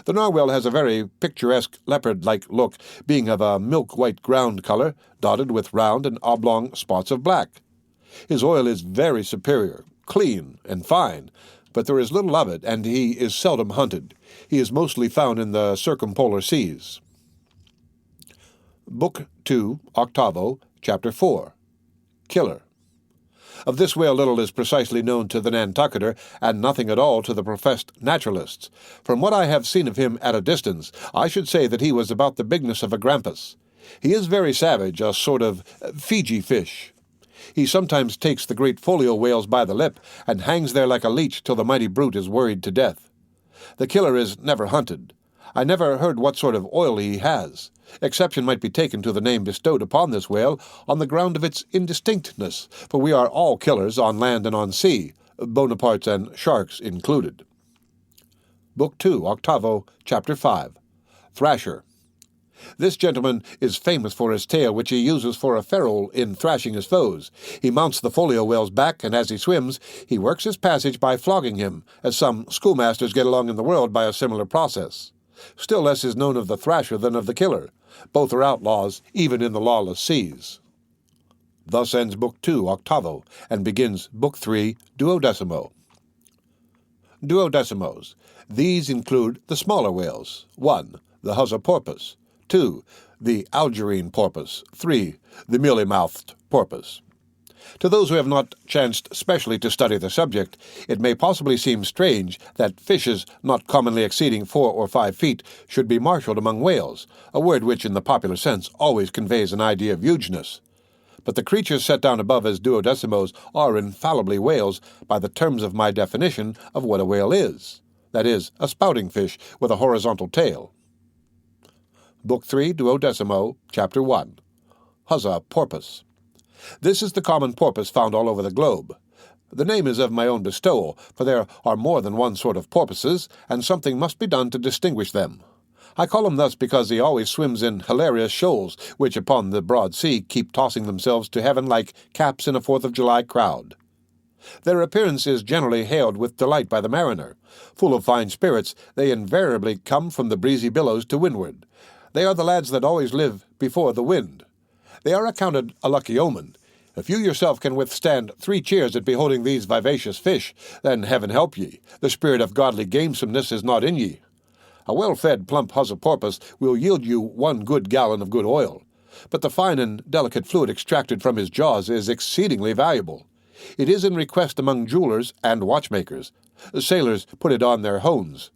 The narwhal has a very picturesque leopard-like look, being of a milk-white ground colour, dotted with round and oblong spots of black. His oil is very superior, clean, and fine, but there is little of it, and he is seldom hunted. He is mostly found in the circumpolar seas. Book 2, 8vo, Chapter 4. Killer. Of this whale little is precisely known to the Nantucketer, and nothing at all to the professed naturalists. From what I have seen of him at a distance, I should say that he was about the bigness of a grampus. He is very savage, a sort of Fiji fish. He sometimes takes the great folio whales by the lip, and hangs there like a leech till the mighty brute is worried to death. The killer is never hunted. I never heard what sort of oil he has. Exception might be taken to the name bestowed upon this whale on the ground of its indistinctness, for we are all killers on land and on sea, Bonapartes and sharks included. Book 2, 8vo, Chapter 5. Thrasher. This gentleman is famous for his tail, which he uses for a ferule in thrashing his foes. He mounts the folio whale's back, and as he swims, he works his passage by flogging him, as some schoolmasters get along in the world by a similar process. Still less is known of the thrasher than of the killer. Both are outlaws, even in the lawless seas. Thus ends Book 2, 8vo, and begins Book 3, 12mo. Duodecimos. These include the smaller whales. 1. The Huzzah porpoise. 2. The Algerine porpoise. 3. The mealy-mouthed porpoise. To those who have not chanced specially to study the subject, it may possibly seem strange that fishes not commonly exceeding 4 or 5 feet should be marshalled among whales, a word which in the popular sense always conveys an idea of hugeness. But the creatures set down above as duodecimos are infallibly whales by the terms of my definition of what a whale is, that is, a spouting fish with a horizontal tail. Book 3, 12mo, Chapter 1. Huzzah porpoise. This is the common porpoise found all over the globe. The name is of my own bestowal, for there are more than one sort of porpoises, and something must be done to distinguish them. I call him thus because he always swims in hilarious shoals, which upon the broad sea keep tossing themselves to heaven like caps in a 4th of July crowd. Their appearance is generally hailed with delight by the mariner. Full of fine spirits, they invariably come from the breezy billows to windward. They are the lads that always live before the wind. They are accounted a lucky omen. If you yourself can withstand 3 cheers at beholding these vivacious fish, then heaven help ye, the spirit of godly gamesomeness is not in ye. A well-fed, plump Huzzah porpoise will yield you 1 good gallon of good oil, but the fine and delicate fluid extracted from his jaws is exceedingly valuable. It is in request among jewelers and watchmakers. Sailors put it on their hones.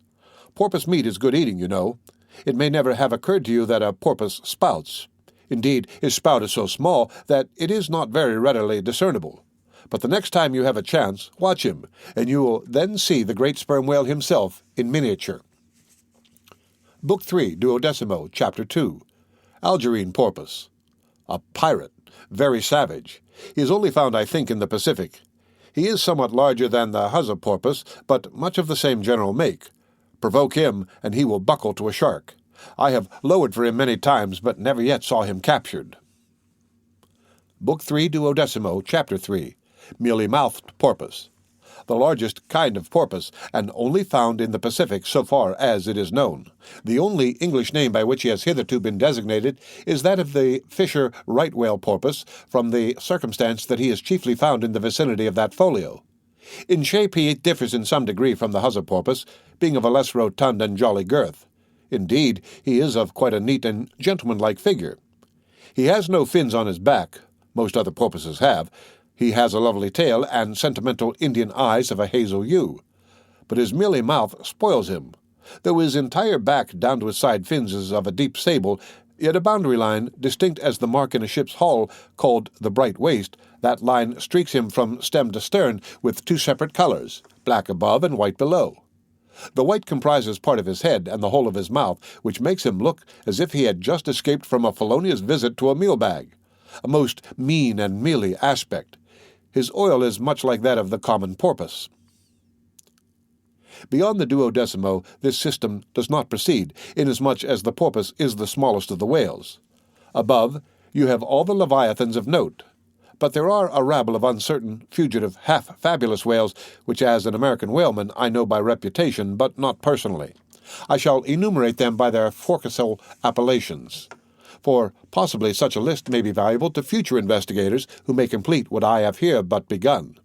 Porpoise meat is good eating, you know. It may never have occurred to you that a porpoise spouts. Indeed, his spout is so small that it is not very readily discernible. But the next time you have a chance, watch him, and you will then see the great sperm whale himself in miniature. Book 3, 12mo, Chapter 2. Algerine porpoise. A pirate, very savage. He is only found, I think, in the Pacific. He is somewhat larger than the Huzzah porpoise, but much of the same general make. Provoke him, and he will buckle to a shark. I have lowered for him many times, but never yet saw him captured. Book 3, 12mo, Chapter 3. Mealy-mouthed porpoise. The largest kind of porpoise, and only found in the Pacific so far as it is known. The only English name by which he has hitherto been designated is that of the Fisher right whale porpoise, from the circumstance that he is chiefly found in the vicinity of that folio. In shape he differs in some degree from the Huzzah porpoise, being of a less rotund and jolly girth. Indeed, he is of quite a neat and gentlemanlike figure. He has no fins on his back. Most other porpoises have. He has a lovely tail and sentimental Indian eyes of a hazel hue. But his mealy mouth spoils him. Though his entire back down to his side fins is of a deep sable, yet a boundary line, distinct as the mark in a ship's hull, called the bright waist, that line streaks him from stem to stern with 2 separate colors, black above and white below. The white comprises part of his head and the whole of his mouth, which makes him look as if he had just escaped from a felonious visit to a meal bag, a most mean and mealy aspect. His oil is much like that of the common porpoise. Beyond the 12mo, this system does not proceed, inasmuch as the porpoise is the smallest of the whales. Above, you have all the leviathans of note, but there are a rabble of uncertain, fugitive, half-fabulous whales, which as an American whaleman I know by reputation, but not personally. I shall enumerate them by their forecastle appellations, for possibly such a list may be valuable to future investigators who may complete what I have here but begun.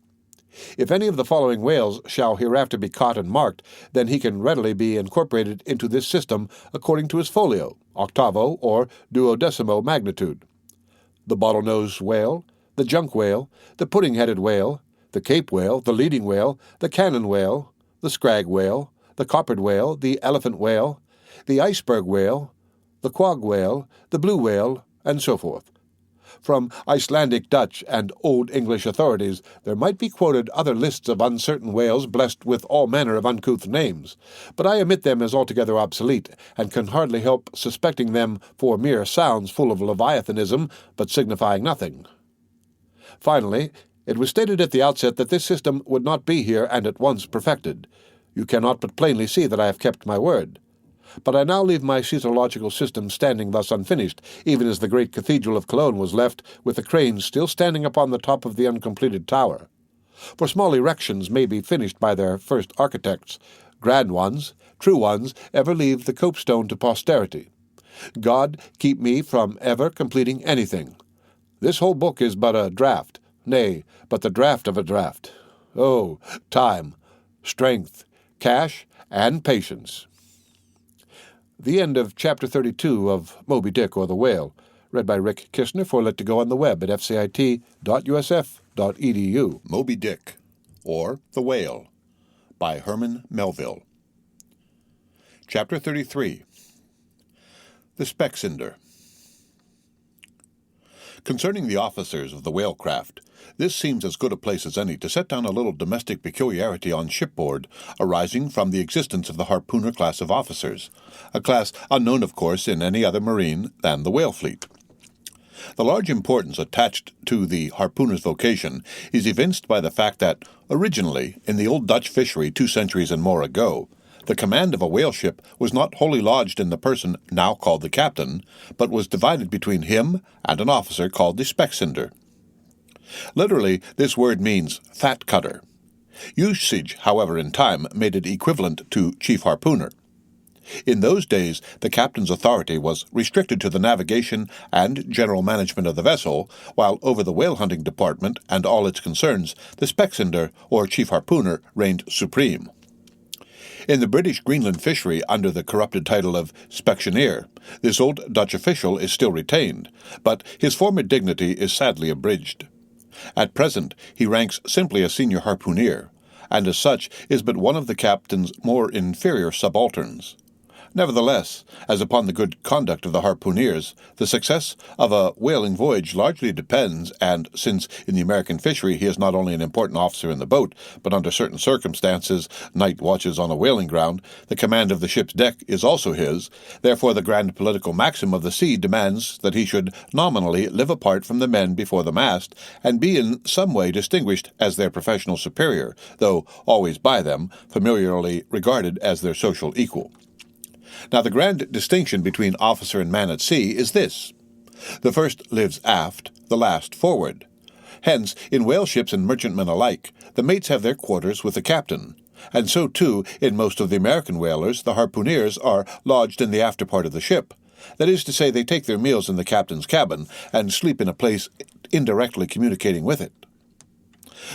If any of the following whales shall hereafter be caught and marked, then he can readily be incorporated into this system according to his folio, octavo, or 12mo magnitude. The bottlenose whale, the junk whale, the pudding-headed whale, the cape whale, the leading whale, the cannon whale, the scrag whale, the coppered whale, the elephant whale, the iceberg whale, the quag whale, the blue whale, and so forth. From Icelandic Dutch and Old English authorities there might be quoted other lists of uncertain whales blessed with all manner of uncouth names, but I omit them as altogether obsolete, and can hardly help suspecting them for mere sounds full of leviathanism, but signifying nothing. Finally, it was stated at the outset that this system would not be here and at once perfected. You cannot but plainly see that I have kept my word. But I now leave my caetological system standing thus unfinished, even as the great cathedral of Cologne was left, with the cranes still standing upon the top of the uncompleted tower. For small erections may be finished by their first architects. Grand ones, true ones, ever leave the copestone to posterity. God keep me from ever completing anything. This whole book is but a draft, nay, but the draft of a draft. Oh, time, strength, cash, and patience. The end of Chapter 32 of Moby Dick or the Whale, read by Rick Kistner for Let to Go on the web at fcit.usf.edu. Moby Dick, or The Whale, by Herman Melville. Chapter 33. The Speckcinder. Concerning the officers of the whalecraft, this seems as good a place as any to set down a little domestic peculiarity on shipboard, arising from the existence of the harpooner class of officers, a class unknown, of course, in any other marine than the whale fleet. The large importance attached to the harpooner's vocation is evinced by the fact that, originally, in the old Dutch fishery 2 centuries and more ago, the command of a whale ship was not wholly lodged in the person now called the captain, but was divided between him and an officer called the Speckcinder. Literally, this word means fat cutter. Usage, however, in time made it equivalent to chief harpooner. In those days, the captain's authority was restricted to the navigation and general management of the vessel, while over the whale-hunting department and all its concerns, the Speckcinder, or chief harpooner, reigned supreme. In the British Greenland fishery, under the corrupted title of Specksioneer, this old Dutch official is still retained, but his former dignity is sadly abridged. At present, he ranks simply as senior harpooner, and as such is but one of the captain's more inferior subalterns. Nevertheless, as upon the good conduct of the harpooneers, the success of a whaling voyage largely depends, and since in the American fishery he is not only an important officer in the boat, but under certain circumstances, night watches on a whaling ground, the command of the ship's deck is also his, therefore the grand political maxim of the sea demands that he should nominally live apart from the men before the mast, and be in some way distinguished as their professional superior, though always by them familiarly regarded as their social equal. Now, the grand distinction between officer and man at sea is this. The first lives aft, the last forward. Hence, in whale ships and merchantmen alike, the mates have their quarters with the captain, and so, too, in most of the American whalers, the harpooneers are lodged in the after part of the ship. That is to say, they take their meals in the captain's cabin, and sleep in a place indirectly communicating with it.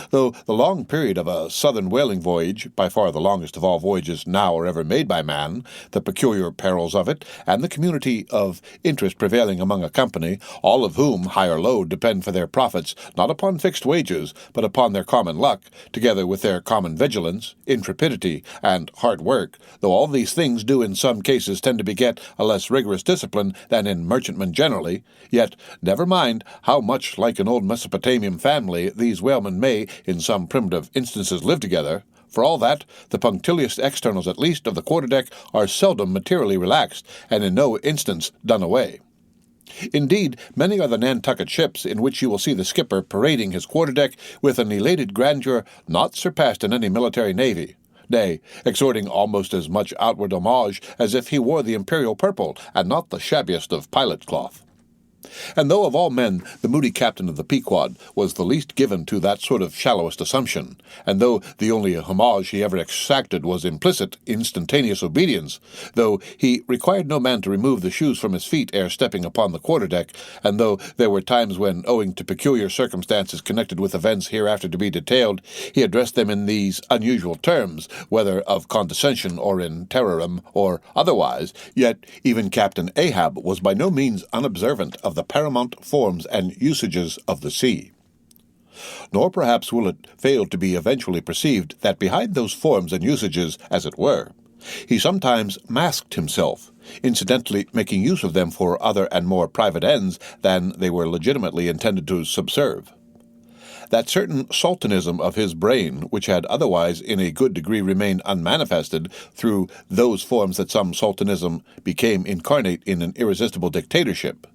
Though the long period of a southern whaling voyage, by far the longest of all voyages now or ever made by man, the peculiar perils of it, and the community of interest prevailing among a company, all of whom, high or low, depend for their profits not upon fixed wages, but upon their common luck, together with their common vigilance, intrepidity, and hard work, though all these things do in some cases tend to beget a less rigorous discipline than in merchantmen generally, yet never mind how much like an old Mesopotamian family these whalemen may, in some primitive instances, live together, For all that, the punctilious externals at least of the quarterdeck are seldom materially relaxed, and in no instance done away. Indeed, many are the Nantucket ships in which you will see the skipper parading his quarterdeck with an elated grandeur not surpassed in any military navy, nay, extorting almost as much outward homage as if he wore the imperial purple, and not the shabbiest of pilot cloth. And though of all men the moody captain of the Pequod was the least given to that sort of shallowest assumption, and though the only homage he ever exacted was implicit, instantaneous obedience, though he required no man to remove the shoes from his feet ere stepping upon the quarterdeck, and though there were times when, owing to peculiar circumstances connected with events hereafter to be detailed, he addressed them in these unusual terms, whether of condescension or in terrorem or otherwise, yet even Captain Ahab was by no means unobservant of the paramount forms and usages of the sea. Nor perhaps will it fail to be eventually perceived that behind those forms and usages, as it were, he sometimes masked himself, incidentally making use of them for other and more private ends than they were legitimately intended to subserve. That certain sultanism of his brain, which had otherwise in a good degree remained unmanifested through those forms that some sultanism became incarnate in an irresistible dictatorship.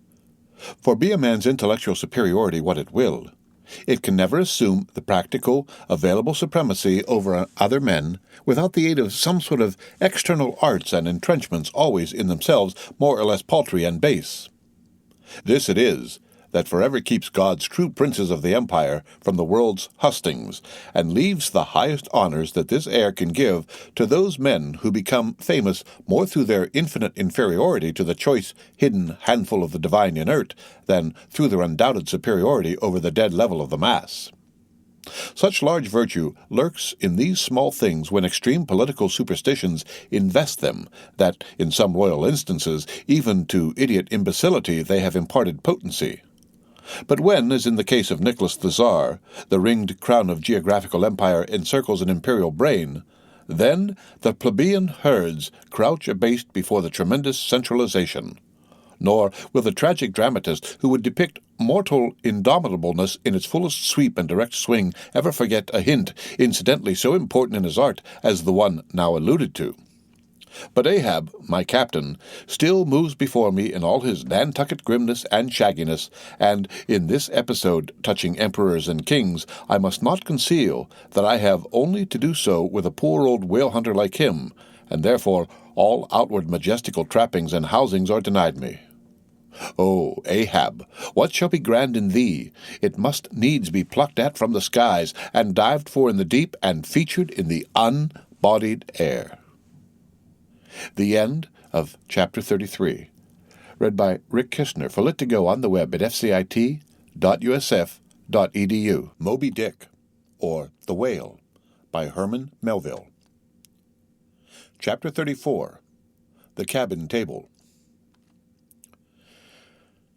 For be a man's intellectual superiority what it will, it can never assume the practical, available supremacy over other men without the aid of some sort of external arts and entrenchments always in themselves more or less paltry and base. This it is that forever keeps God's true princes of the empire from the world's hustings, and leaves the highest honors that this air can give to those men who become famous more through their infinite inferiority to the choice, hidden handful of the divine inert than through their undoubted superiority over the dead level of the mass. Such large virtue lurks in these small things when extreme political superstitions invest them, that in some royal instances, even to idiot imbecility, they have imparted potency. But when, as in the case of Nicholas the Tsar, the ringed crown of geographical empire encircles an imperial brain, then the plebeian herds crouch abased before the tremendous centralization. Nor will the tragic dramatist who would depict mortal indomitableness in its fullest sweep and direct swing ever forget a hint, incidentally so important in his art as the one now alluded to. But Ahab, my captain, still moves before me in all his Nantucket grimness and shagginess, and in this episode touching emperors and kings, I must not conceal that I have only to do so with a poor old whale-hunter like him, and therefore all outward majestical trappings and housings are denied me. O Ahab, what shall be grand in thee? It must needs be plucked at from the skies, and dived for in the deep, and featured in the unbodied air. The end of Chapter 33. Read by Rick Kistner for Lit to Go on the web at fcit.usf.edu. Moby Dick, or The Whale, by Herman Melville. Chapter 34. The Cabin Table.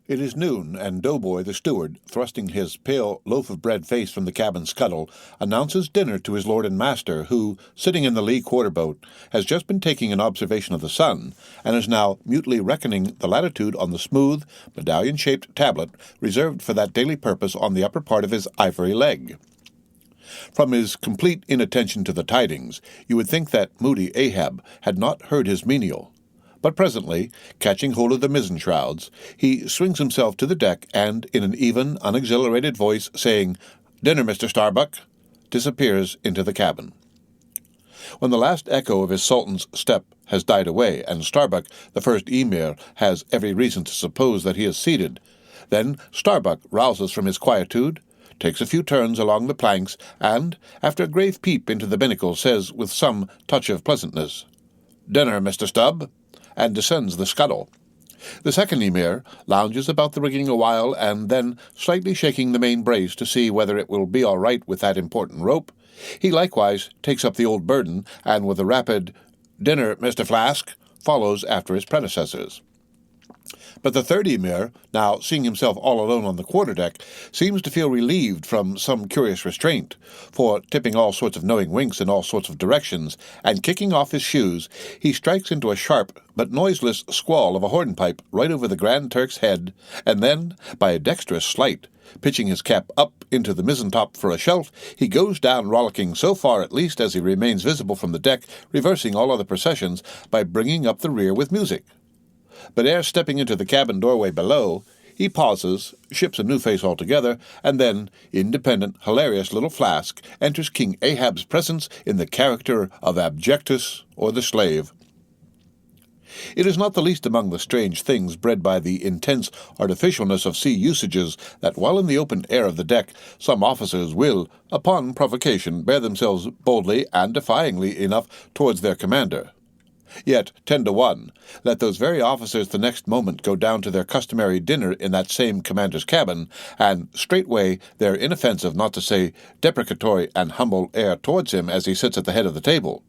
It is noon, and Doughboy the steward, thrusting his pale loaf-of-bread face from the cabin scuttle, announces dinner to his lord and master, who, sitting in the lee quarter-boat, has just been taking an observation of the sun, and is now mutely reckoning the latitude on the smooth, medallion-shaped tablet reserved for that daily purpose on the upper part of his ivory leg. From his complete inattention to the tidings, you would think that moody Ahab had not heard his menial. But presently, catching hold of the mizzen-shrouds, he swings himself to the deck and, in an even, unexhilarated voice, saying, "Dinner, Mr. Starbuck," disappears into the cabin. When the last echo of his sultan's step has died away, and Starbuck, the first emir, has every reason to suppose that he is seated, then Starbuck rouses from his quietude, takes a few turns along the planks, and, after a grave peep into the binnacle, says with some touch of pleasantness, "Dinner, Mr. Stubb," and descends the scuttle. The second emir lounges about the rigging a while, and then, slightly shaking the main brace to see whether it will be all right with that important rope, he likewise takes up the old burden, and with a rapid "Dinner, Mr. Flask," follows after his predecessors. But the third emir, now seeing himself all alone on the quarterdeck, seems to feel relieved from some curious restraint, for, tipping all sorts of knowing winks in all sorts of directions, and kicking off his shoes, he strikes into a sharp but noiseless squall of a hornpipe right over the Grand Turk's head, and then, by a dexterous sleight, pitching his cap up into the mizzen-top for a shelf, he goes down rollicking so far at least as he remains visible from the deck, reversing all other processions by bringing up the rear with music. But ere stepping into the cabin doorway below, he pauses, ships a new face altogether, and then, independent, hilarious little Flask enters King Ahab's presence in the character of Abjectus, or the slave. It is not the least among the strange things bred by the intense artificialness of sea usages that while in the open air of the deck, some officers will, upon provocation, bear themselves boldly and defyingly enough towards their commander. Yet, 10 to 1, let those very officers the next moment go down to their customary dinner in that same commander's cabin, and straightway their inoffensive, not to say deprecatory and humble air towards him as he sits at the head of the table.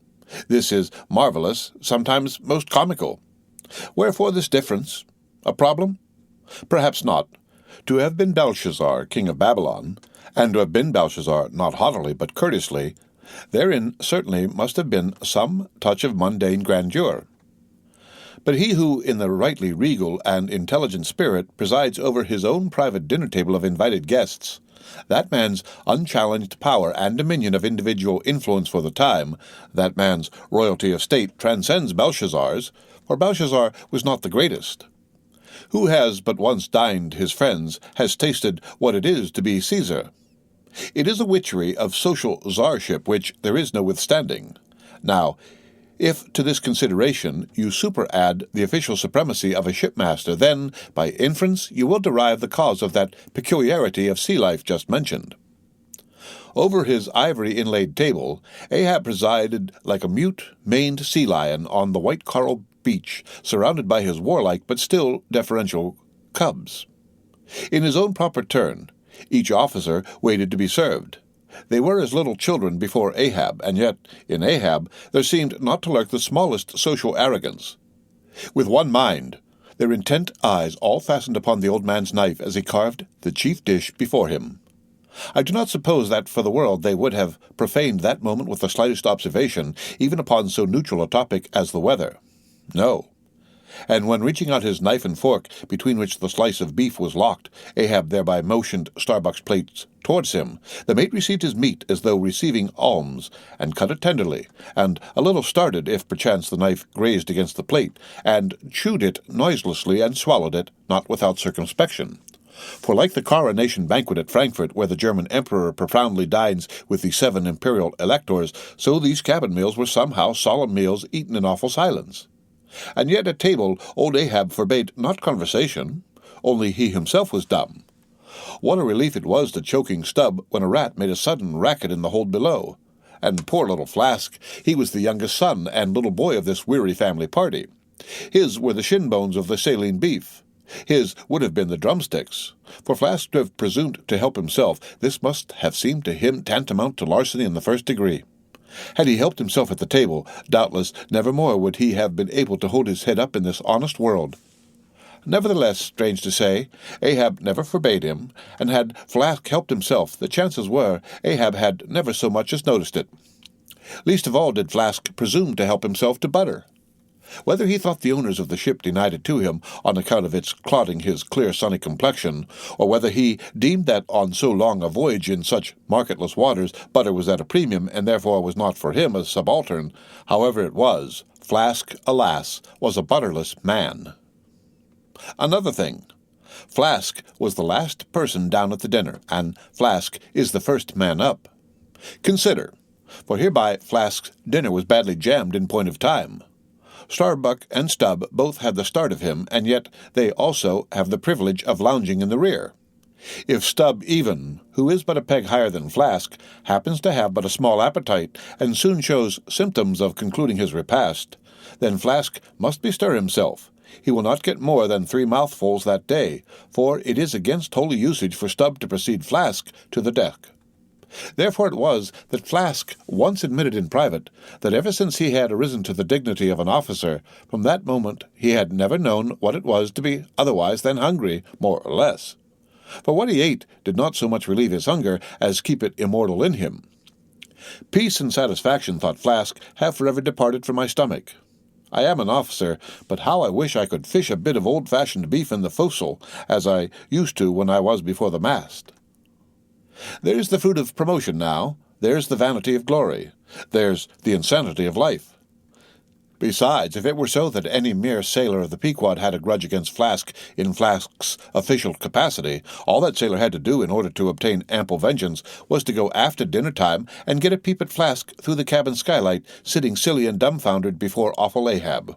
This is marvelous, sometimes most comical. Wherefore this difference? A problem? Perhaps not. To have been Belshazzar, king of Babylon, and to have been Belshazzar not haughtily but courteously, therein certainly must have been some touch of mundane grandeur. But he who, in the rightly regal and intelligent spirit, presides over his own private dinner-table of invited guests, that man's unchallenged power and dominion of individual influence for the time, that man's royalty of state transcends Belshazzar's, for Belshazzar was not the greatest. Who has but once dined his friends has tasted what it is to be Caesar. It is a witchery of social czarship which there is no withstanding. Now, if to this consideration you superadd the official supremacy of a shipmaster, then, by inference, you will derive the cause of that peculiarity of sea life just mentioned. Over his ivory-inlaid table, Ahab presided like a mute, maned sea lion on the white coral beach, surrounded by his warlike but still deferential cubs. In his own proper turn, each officer waited to be served. They were as little children before Ahab, and yet, in Ahab, there seemed not to lurk the smallest social arrogance. With one mind, their intent eyes all fastened upon the old man's knife as he carved the chief dish before him. I do not suppose that for the world they would have profaned that moment with the slightest observation, even upon so neutral a topic as the weather. No. And when reaching out his knife and fork, between which the slice of beef was locked, Ahab thereby motioned Starbuck's plates towards him, the mate received his meat as though receiving alms, and cut it tenderly, and a little started if perchance the knife grazed against the plate, and chewed it noiselessly and swallowed it, not without circumspection. For like the coronation banquet at Frankfurt, where the German emperor profoundly dines with the 7 imperial electors, so these cabin meals were somehow solemn meals eaten in awful silence. And yet at table old Ahab forbade not conversation, only he himself was dumb. What a relief it was to choking Stubb when a rat made a sudden racket in the hold below. And poor little Flask, he was the youngest son and little boy of this weary family party. His were the shin bones of the saline beef. His would have been the drumsticks. For Flask to have presumed to help himself, this must have seemed to him tantamount to larceny in the first degree. Had he helped himself at the table, doubtless nevermore would he have been able to hold his head up in this honest world. Nevertheless, strange to say, Ahab never forbade him, and had Flask helped himself, the chances were Ahab had never so much as noticed it. Least of all did Flask presume to help himself to butter. Whether he thought the owners of the ship denied it to him on account of its clouding his clear sunny complexion, or whether he deemed that on so long a voyage in such marketless waters butter was at a premium and therefore was not for him a subaltern, however it was, Flask, alas, was a butterless man. Another thing. Flask was the last person down at the dinner, and Flask is the first man up. Consider, for hereby Flask's dinner was badly jammed in point of time. Starbuck and Stubb both had the start of him, and yet they also have the privilege of lounging in the rear. If Stubb even, who is but a peg higher than Flask, happens to have but a small appetite, and soon shows symptoms of concluding his repast, then Flask must bestir himself. He will not get more than 3 mouthfuls that day, for it is against holy usage for Stubb to precede Flask to the deck. Therefore it was that Flask once admitted in private that ever since he had arisen to the dignity of an officer, from that moment he had never known what it was to be otherwise than hungry, more or less. For what he ate did not so much relieve his hunger as keep it immortal in him. Peace and satisfaction, thought Flask, have forever departed from my stomach. I am an officer, but how I wish I could fish a bit of old-fashioned beef in the forecastle, as I used to when I was before the mast. There's the fruit of promotion now, there's the vanity of glory, there's the insanity of life. Besides, if it were so that any mere sailor of the Pequod had a grudge against Flask in Flask's official capacity, all that sailor had to do in order to obtain ample vengeance was to go aft at dinner-time and get a peep at Flask through the cabin skylight, sitting silly and dumbfounded before awful Ahab.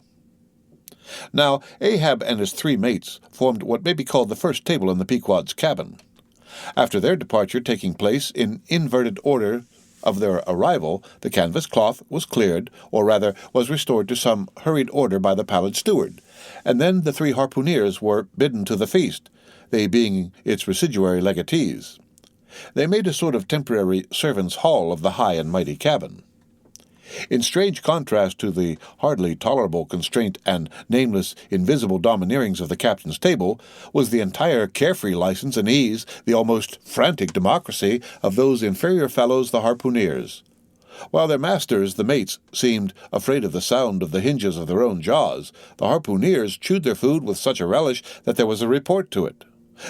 Now, Ahab and his 3 mates formed what may be called the first table in the Pequod's cabin. After their departure taking place in inverted order of their arrival, the canvas cloth was cleared, or rather was restored to some hurried order by the pallid steward, and then the 3 harpooneers were bidden to the feast, they being its residuary legatees. They made a sort of temporary servants' hall of the high and mighty cabin. In strange contrast to the hardly tolerable constraint and nameless, invisible domineerings of the captain's table was the entire carefree license and ease, the almost frantic democracy of those inferior fellows, the harpooneers. While their masters, the mates, seemed afraid of the sound of the hinges of their own jaws, the harpooneers chewed their food with such a relish that there was a report to it.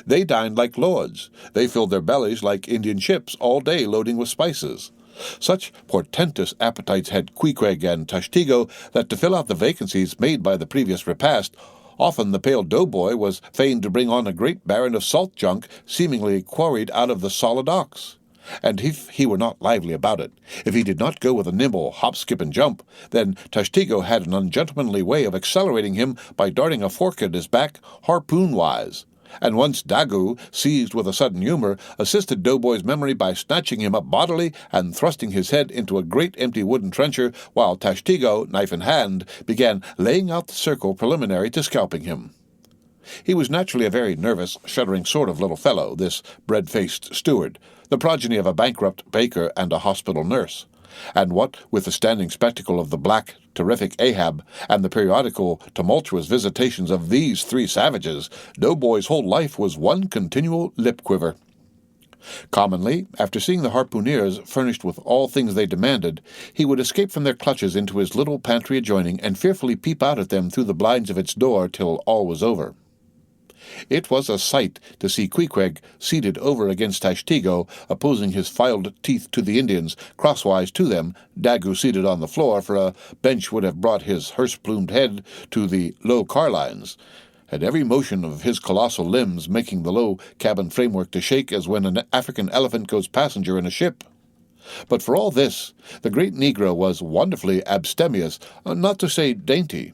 They dined like lords. They filled their bellies like Indian ships, all day loading with spices. Such portentous appetites had Queequeg and ℌ𝔫𝔫𝔞𥥗 that to fill out the vacancies made by the previous repast, often the pale doughboy was fain to bring on a great baron of salt junk seemingly quarried out of the solid ox. And if he were not lively about it, if he did not go with a nimble hop, skip, and jump, then ℌ𝔫𝔫𝔞𥥗 had an ungentlemanly way of accelerating him by darting a fork at his back, harpoon-wise. And once Daggoo, seized with a sudden humor, assisted Doughboy's memory by snatching him up bodily and thrusting his head into a great empty wooden trencher, while ℌ𝔫𝔫𝔞𥥗, knife in hand, began laying out the circle preliminary to scalping him. He was naturally a very nervous, shuddering sort of little fellow, this bread-faced steward, the progeny of a bankrupt baker and a hospital nurse. And what with the standing spectacle of the black, terrific Ahab, and the periodical, tumultuous visitations of these 3 savages, Doughboy's whole life was one continual lip-quiver. Commonly, after seeing the harpooneers furnished with all things they demanded, he would escape from their clutches into his little pantry adjoining and fearfully peep out at them through the blinds of its door till all was over. It was a sight to see Queequeg seated over against ℌ𝔫𝔫𝔞𥥗, opposing his filed teeth to the Indians, crosswise to them, Daggoo seated on the floor, for a bench would have brought his hearse-plumed head to the low carlines, and every motion of his colossal limbs making the low cabin framework to shake as when an African elephant goes passenger in a ship. But for all this, the great negro was wonderfully abstemious, not to say dainty.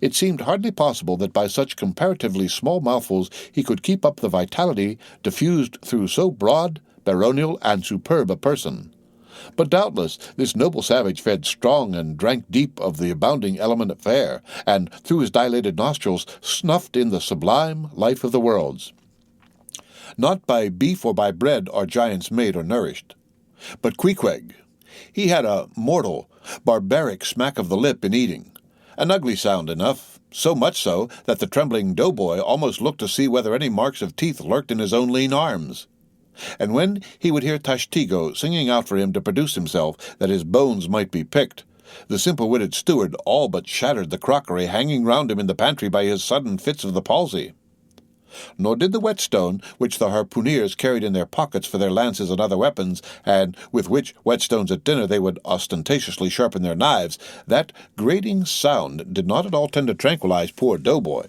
It seemed hardly possible that by such comparatively small mouthfuls he could keep up the vitality diffused through so broad, baronial, and superb a person. But doubtless this noble savage fed strong and drank deep of the abounding element of air, and through his dilated nostrils snuffed in the sublime life of the worlds. Not by beef or by bread are giants made or nourished. But Queequeg, he had a mortal, barbaric smack of the lip in eating. An ugly sound enough, so much so that the trembling doughboy almost looked to see whether any marks of teeth lurked in his own lean arms. And when he would hear ℌ𝔫𝔫𝔞𥥗 singing out for him to produce himself, that his bones might be picked, the simple-witted steward all but shattered the crockery hanging round him in the pantry by his sudden fits of the palsy. Nor did the whetstone, which the harpooneers carried in their pockets for their lances and other weapons, and with which whetstones at dinner they would ostentatiously sharpen their knives, that grating sound did not at all tend to tranquilize poor doughboy.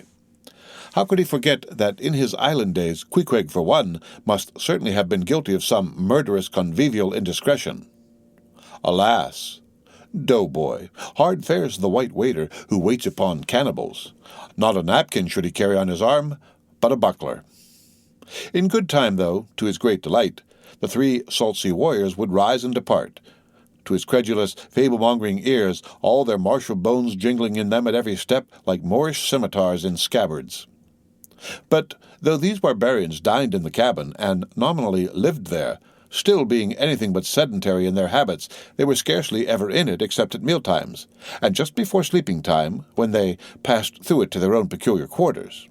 How could he forget that in his island days Queequeg, for one, must certainly have been guilty of some murderous convivial indiscretion? Alas! Doughboy, hard fares the white waiter who waits upon cannibals. Not a napkin should he carry on his arm, but a buckler. In good time, though, to his great delight, the 3 salt-sea warriors would rise and depart, to his credulous, fable-mongering ears, all their martial bones jingling in them at every step like Moorish scimitars in scabbards. But though these barbarians dined in the cabin and nominally lived there, Still being anything but sedentary in their habits, they were scarcely ever in it except at mealtimes, and just before sleeping time, when they passed through it to their own peculiar quarters.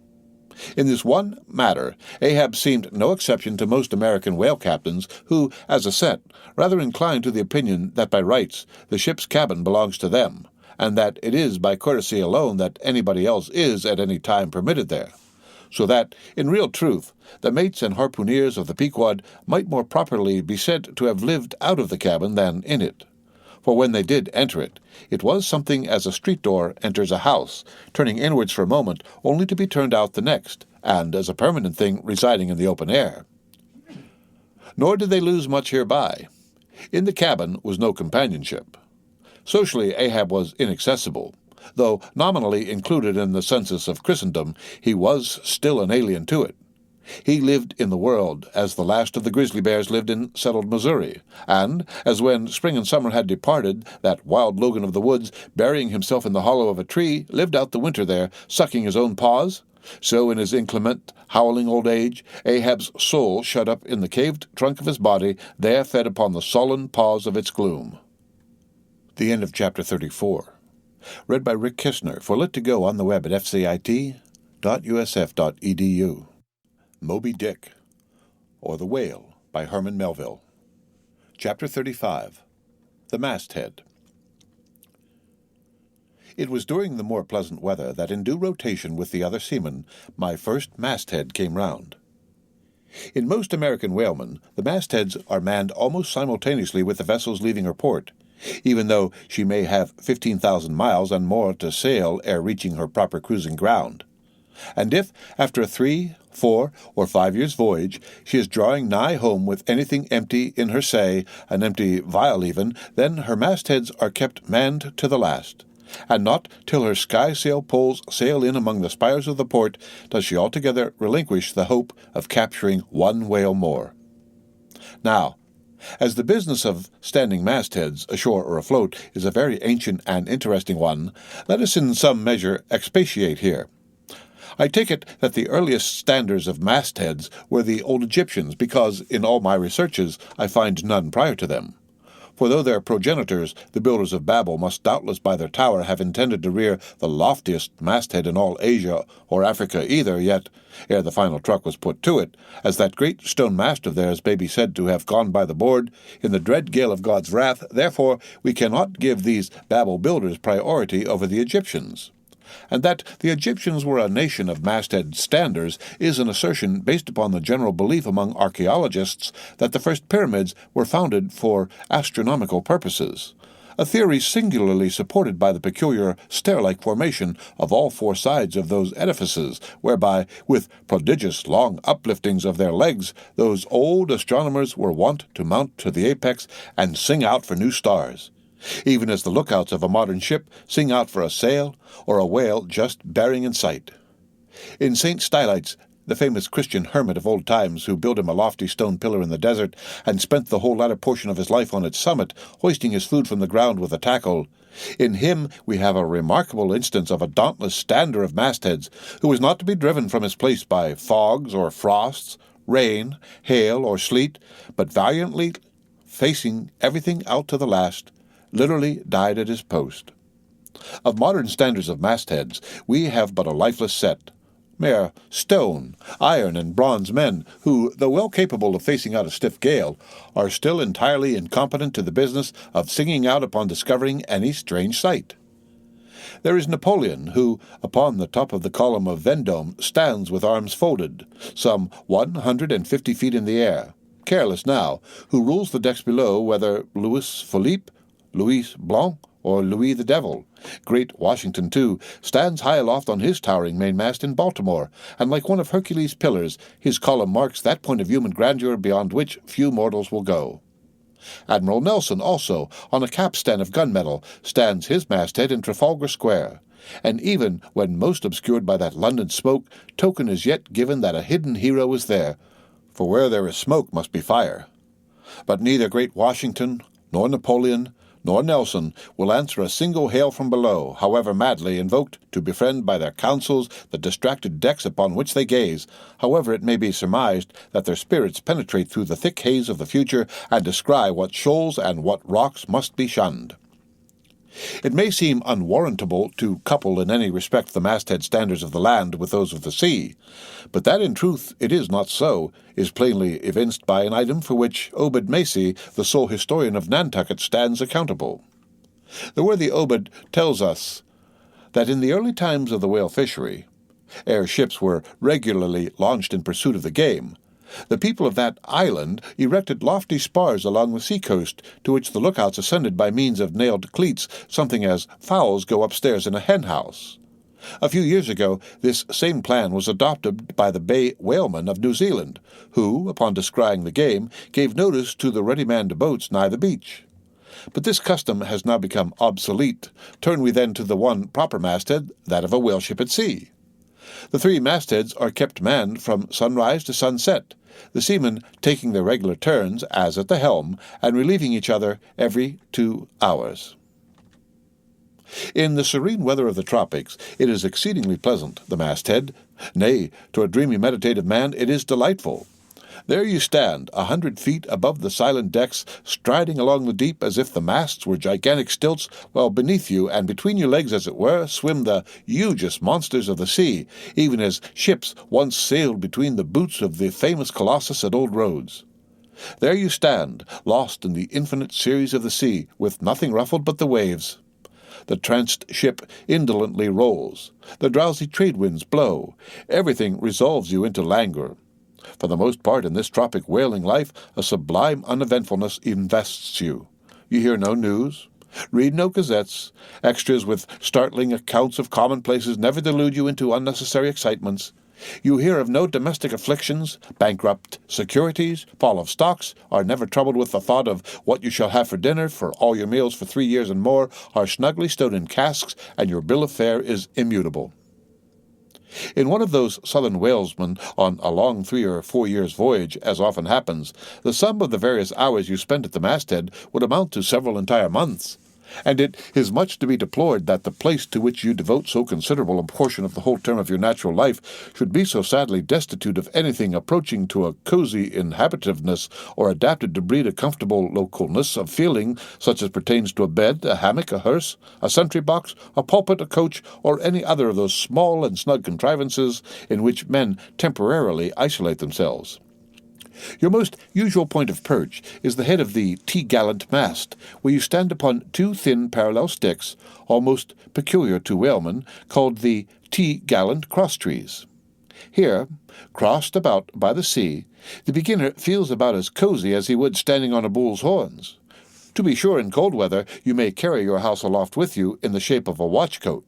In this one matter, Ahab seemed no exception to most American whale captains who, as a set, rather incline to the opinion that by rights the ship's cabin belongs to them, and that it is by courtesy alone that anybody else is at any time permitted there. So that, in real truth, the mates and harpooneers of the Pequod might more properly be said to have lived out of the cabin than in it. For when they did enter it, it was something as a street door enters a house, turning inwards for a moment only to be turned out the next, and as a permanent thing residing in the open air. Nor did they lose much hereby. In the cabin was no companionship. Socially Ahab was inaccessible. Though nominally included in the census of Christendom, he was still an alien to it. He lived in the world as the last of the grizzly bears lived in settled Missouri, and, as when spring and summer had departed, that wild Logan of the woods, burying himself in the hollow of a tree, lived out the winter there, sucking his own paws, so in his inclement, howling old age, Ahab's soul shut up in the caved trunk of his body, there fed upon the sullen paws of its gloom. The end of chapter 34. Read by Rick Kistner for Lit2Go on the web at fcit.usf.edu. Moby Dick, or The Whale, by Herman Melville. Chapter 35. The Masthead. It was during the more pleasant weather that, in due rotation with the other seamen, my first masthead came round. In most American whalemen, the mastheads are manned almost simultaneously with the vessels leaving her port, even though she may have 15,000 miles and more to sail ere reaching her proper cruising ground. And if, after a 3, 4, or 5 years' voyage, she is drawing nigh home with anything empty in her say, an empty vial even, then her mastheads are kept manned to the last, and not till her skysail poles sail in among the spires of the port does she altogether relinquish the hope of capturing one whale more. Now, as the business of standing mastheads, ashore or afloat, is a very ancient and interesting one, let us in some measure expatiate here. I take it that the earliest standers of mastheads were the old Egyptians, because in all my researches I find none prior to them. For though their progenitors, the builders of Babel, must doubtless by their tower have intended to rear the loftiest masthead in all Asia or Africa either, yet, ere the final truck was put to it, as that great stone mast of theirs may be said to have gone by the board, in the dread gale of God's wrath, therefore we cannot give these Babel builders priority over the Egyptians. And that the Egyptians were a nation of masthead standers is an assertion based upon the general belief among archaeologists that the first pyramids were founded for astronomical purposes, a theory singularly supported by the peculiar stair-like formation of all 4 sides of those edifices, whereby, with prodigious long upliftings of their legs, those old astronomers were wont to mount to the apex and sing out for new stars, even as the lookouts of a modern ship sing out for a sail or a whale just bearing in sight. In St. Stylites, the famous Christian hermit of old times, who built him a lofty stone pillar in the desert and spent the whole latter portion of his life on its summit, hoisting his food from the ground with a tackle, in him we have a remarkable instance of a dauntless stander of mastheads, who was not to be driven from his place by fogs or frosts, rain, hail, or sleet, but valiantly facing everything out to the last, literally died at his post. Of modern standers of mastheads, we have but a lifeless set, mere stone, iron, and bronze men, who, though well capable of facing out a stiff gale, are still entirely incompetent to the business of singing out upon discovering any strange sight. There is Napoleon, who, upon the top of the column of Vendôme, stands with arms folded, some 150 feet in the air, careless now, who rules the decks below, whether Louis Philippe, Louis Blanc, or Louis the Devil. Great Washington, too, stands high aloft on his towering mainmast in Baltimore, and like one of Hercules' pillars, his column marks that point of human grandeur beyond which few mortals will go. Admiral Nelson, also, on a capstan of gunmetal, stands his masthead in Trafalgar Square, and even when most obscured by that London smoke, token is yet given that a hidden hero is there, for where there is smoke must be fire. But neither great Washington, nor Napoleon, nor Nelson will answer a single hail from below, however madly invoked to befriend by their counsels the distracted decks upon which they gaze, however it may be surmised that their spirits penetrate through the thick haze of the future and descry what shoals and what rocks must be shunned. It may seem unwarrantable to couple in any respect the masthead standards of the land with those of the sea, but that in truth it is not so is plainly evinced by an item for which ℌ𝔞𝔫𝔞𝔥, the sole historian of Nantucket, stands accountable. The worthy Obed tells us that in the early times of the whale fishery, ere ships were regularly launched in pursuit of the game, the people of that island erected lofty spars along the sea-coast, to which the lookouts ascended by means of nailed cleats, something as fowls go upstairs in a hen-house. A few years ago, this same plan was adopted by the bay whalemen of New Zealand, who, upon descrying the game, gave notice to the ready-manned boats nigh the beach. But this custom has now become obsolete. Turn we then to the one proper masthead, that of a whale ship at sea. The 3 mastheads are kept manned from sunrise to sunset, the seamen taking their regular turns, as at the helm, and relieving each other every 2 hours. In the serene weather of the tropics, it is exceedingly pleasant, the masthead. Nay, to a dreamy meditative man it is delightful. There you stand, 100 feet above the silent decks, striding along the deep as if the masts were gigantic stilts, while beneath you, and between your legs as it were, swim the hugest monsters of the sea, even as ships once sailed between the boots of the famous Colossus at Old Rhodes. There you stand, lost in the infinite series of the sea, with nothing ruffled but the waves. The tranced ship indolently rolls. The drowsy trade winds blow. Everything resolves you into languor. For the most part in this tropic whaling life, a sublime uneventfulness invests you. You hear no news, read no gazettes, extras with startling accounts of commonplaces never delude you into unnecessary excitements. You hear of no domestic afflictions, bankrupt securities, fall of stocks, are never troubled with the thought of what you shall have for dinner, for all your meals for 3 years and more are snugly stowed in casks, and your bill of fare is immutable. In one of those southern whalesmen on a long 3 or 4 years' voyage, as often happens, the sum of the various hours you spent at the masthead would amount to several entire months, and it is much to be deplored that the place to which you devote so considerable a portion of the whole term of your natural life should be so sadly destitute of anything approaching to a cozy inhabitativeness, or adapted to breed a comfortable localness of feeling, such as pertains to a bed, a hammock, a hearse, a sentry-box, a pulpit, a coach, or any other of those small and snug contrivances in which men temporarily isolate themselves. Your most usual point of perch is the head of the T-gallant mast, where you stand upon 2 thin parallel sticks, almost peculiar to whalemen, called the T-gallant cross-trees. Here, crossed about by the sea, the beginner feels about as cozy as he would standing on a bull's horns. To be sure, in cold weather you may carry your house aloft with you in the shape of a watch-coat.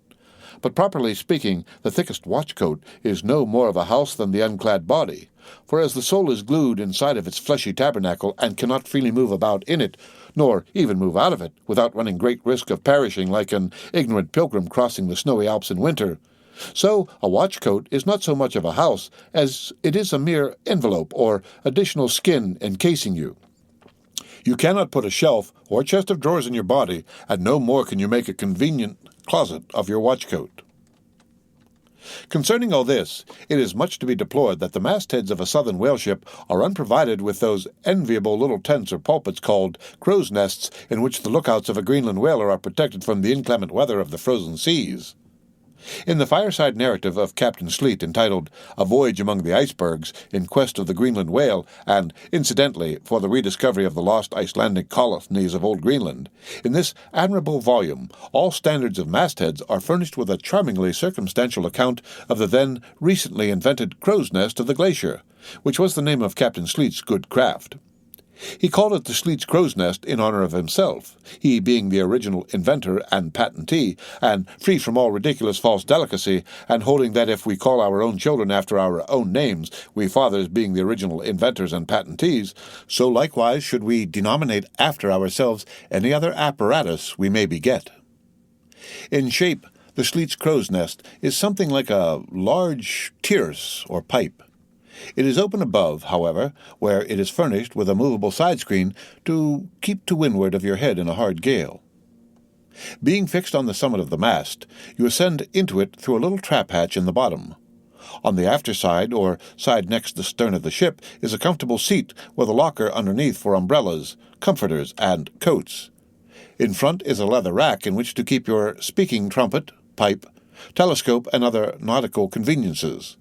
But properly speaking, the thickest watch-coat is no more of a house than the unclad body, for as the soul is glued inside of its fleshy tabernacle and cannot freely move about in it, nor even move out of it, without running great risk of perishing like an ignorant pilgrim crossing the snowy Alps in winter, so a watch-coat is not so much of a house as it is a mere envelope or additional skin encasing you. You cannot put a shelf or chest of drawers in your body, and no more can you make a convenient closet of your watch-coat. Concerning all this, it is much to be deplored that the mastheads of a southern whale ship are unprovided with those enviable little tents or pulpits called crow's nests, in which the lookouts of a Greenland whaler are protected from the inclement weather of the frozen seas. In the fireside narrative of Captain ℌ𝔞𝔫𝔞�╗ entitled A Voyage Among the Icebergs, in quest of the Greenland whale, and, incidentally, for the rediscovery of the lost Icelandic colonies of Old Greenland, in this admirable volume all standards of mastheads are furnished with a charmingly circumstantial account of the then recently invented crow's nest of the glacier, which was the name of Captain ℌ𝔞𝔫𝔞𝔥's good craft. He called it the ℌ𝔞𝔫𝔞's crow's nest in honor of himself, he being the original inventor and patentee, and free from all ridiculous false delicacy, and holding that if we call our own children after our own names, we fathers being the original inventors and patentees, so likewise should we denominate after ourselves any other apparatus we may beget. In shape, the ℌ𝔞𝔫𝔞's crow's nest is something like a large tierce or pipe. It is open above, however, where it is furnished with a movable side screen to keep to windward of your head in a hard gale. Being fixed on the summit of the mast, you ascend into it through a little trap hatch in the bottom. On the after side, or side next the stern of the ship, is a comfortable seat with a locker underneath for umbrellas, comforters, and coats. In front is a leather rack in which to keep your speaking trumpet, pipe, telescope, and other nautical conveniences.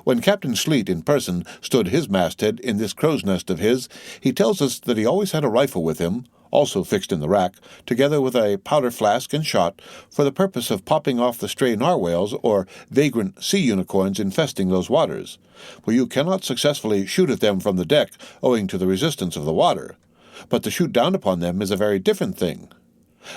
When Captain ℌ𝔞𝔫𝔫𝔞 in person stood his masthead in this crow's nest of his, he tells us that he always had a rifle with him, also fixed in the rack, together with a powder flask and shot, for the purpose of popping off the stray narwhales or vagrant sea unicorns infesting those waters, for you cannot successfully shoot at them from the deck owing to the resistance of the water, but to shoot down upon them is a very different thing.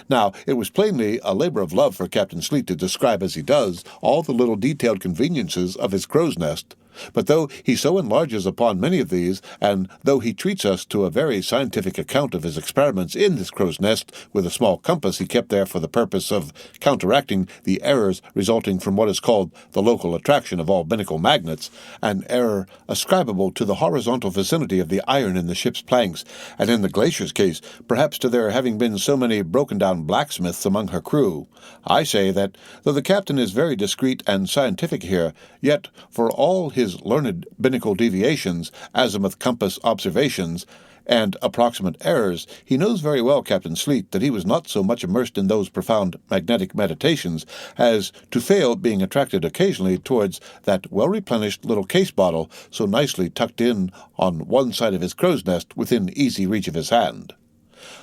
Now, it was plainly a labor of love for Captain ℌ𝔞𝔫𝔫𝔞 to describe as he does all the little detailed conveniences of his crow's nest, but though he so enlarges upon many of these, and though he treats us to a very scientific account of his experiments in this crow's nest with a small compass he kept there for the purpose of counteracting the errors resulting from what is called the local attraction of all binnacle magnets, an error ascribable to the horizontal vicinity of the iron in the ship's planks, and in the Glacier's case, perhaps to there having been so many broken-down blacksmiths among her crew, I say that, though the captain is very discreet and scientific here, yet, for all his learned binnacle deviations, azimuth compass observations, and approximate errors, he knows very well, Captain ℌ𝔞𝔫𝔫𝔞, that he was not so much immersed in those profound magnetic meditations as to fail being attracted occasionally towards that well-replenished little case bottle so nicely tucked in on one side of his crow's nest within easy reach of his hand.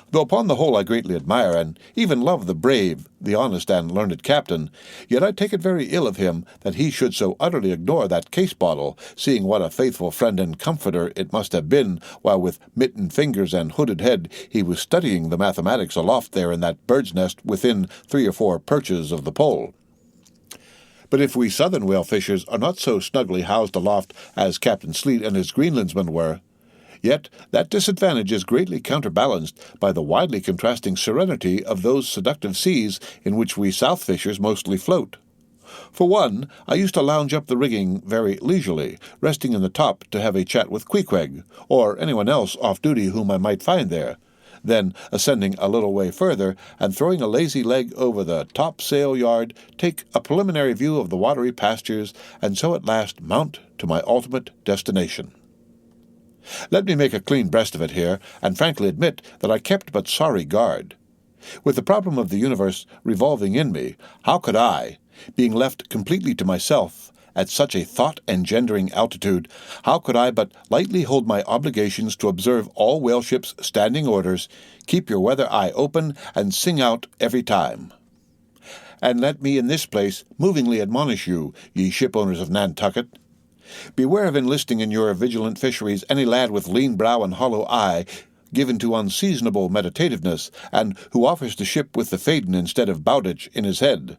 Though upon the whole I greatly admire and even love the brave, the honest, and learned captain, yet I take it very ill of him that he should so utterly ignore that case-bottle, seeing what a faithful friend and comforter it must have been, while with mittened fingers and hooded head he was studying the mathematics aloft there in that bird's nest within 3 or 4 perches of the pole. But if we southern whale fishers are not so snugly housed aloft as Captain ℌ𝔞𝔫𝔫𝔞 and his Greenlandsmen were, yet that disadvantage is greatly counterbalanced by the widely contrasting serenity of those seductive seas in which we south fishers mostly float. For one, I used to lounge up the rigging very leisurely, resting in the top to have a chat with Queequeg, or anyone else off duty whom I might find there, then ascending a little way further, and throwing a lazy leg over the topsail yard, take a preliminary view of the watery pastures, and so at last mount to my ultimate destination. Let me make a clean breast of it here, and frankly admit that I kept but sorry guard. With the problem of the universe revolving in me, how could I, being left completely to myself, at such a thought-engendering altitude, how could I but lightly hold my obligations to observe all whale ships' standing orders, keep your weather eye open, and sing out every time? And let me in this place movingly admonish you, ye shipowners of Nantucket, beware of enlisting in your vigilant fisheries any lad with lean brow and hollow eye, given to unseasonable meditativeness, and who offers to ship with the Phaeton instead of Bowditch in his head.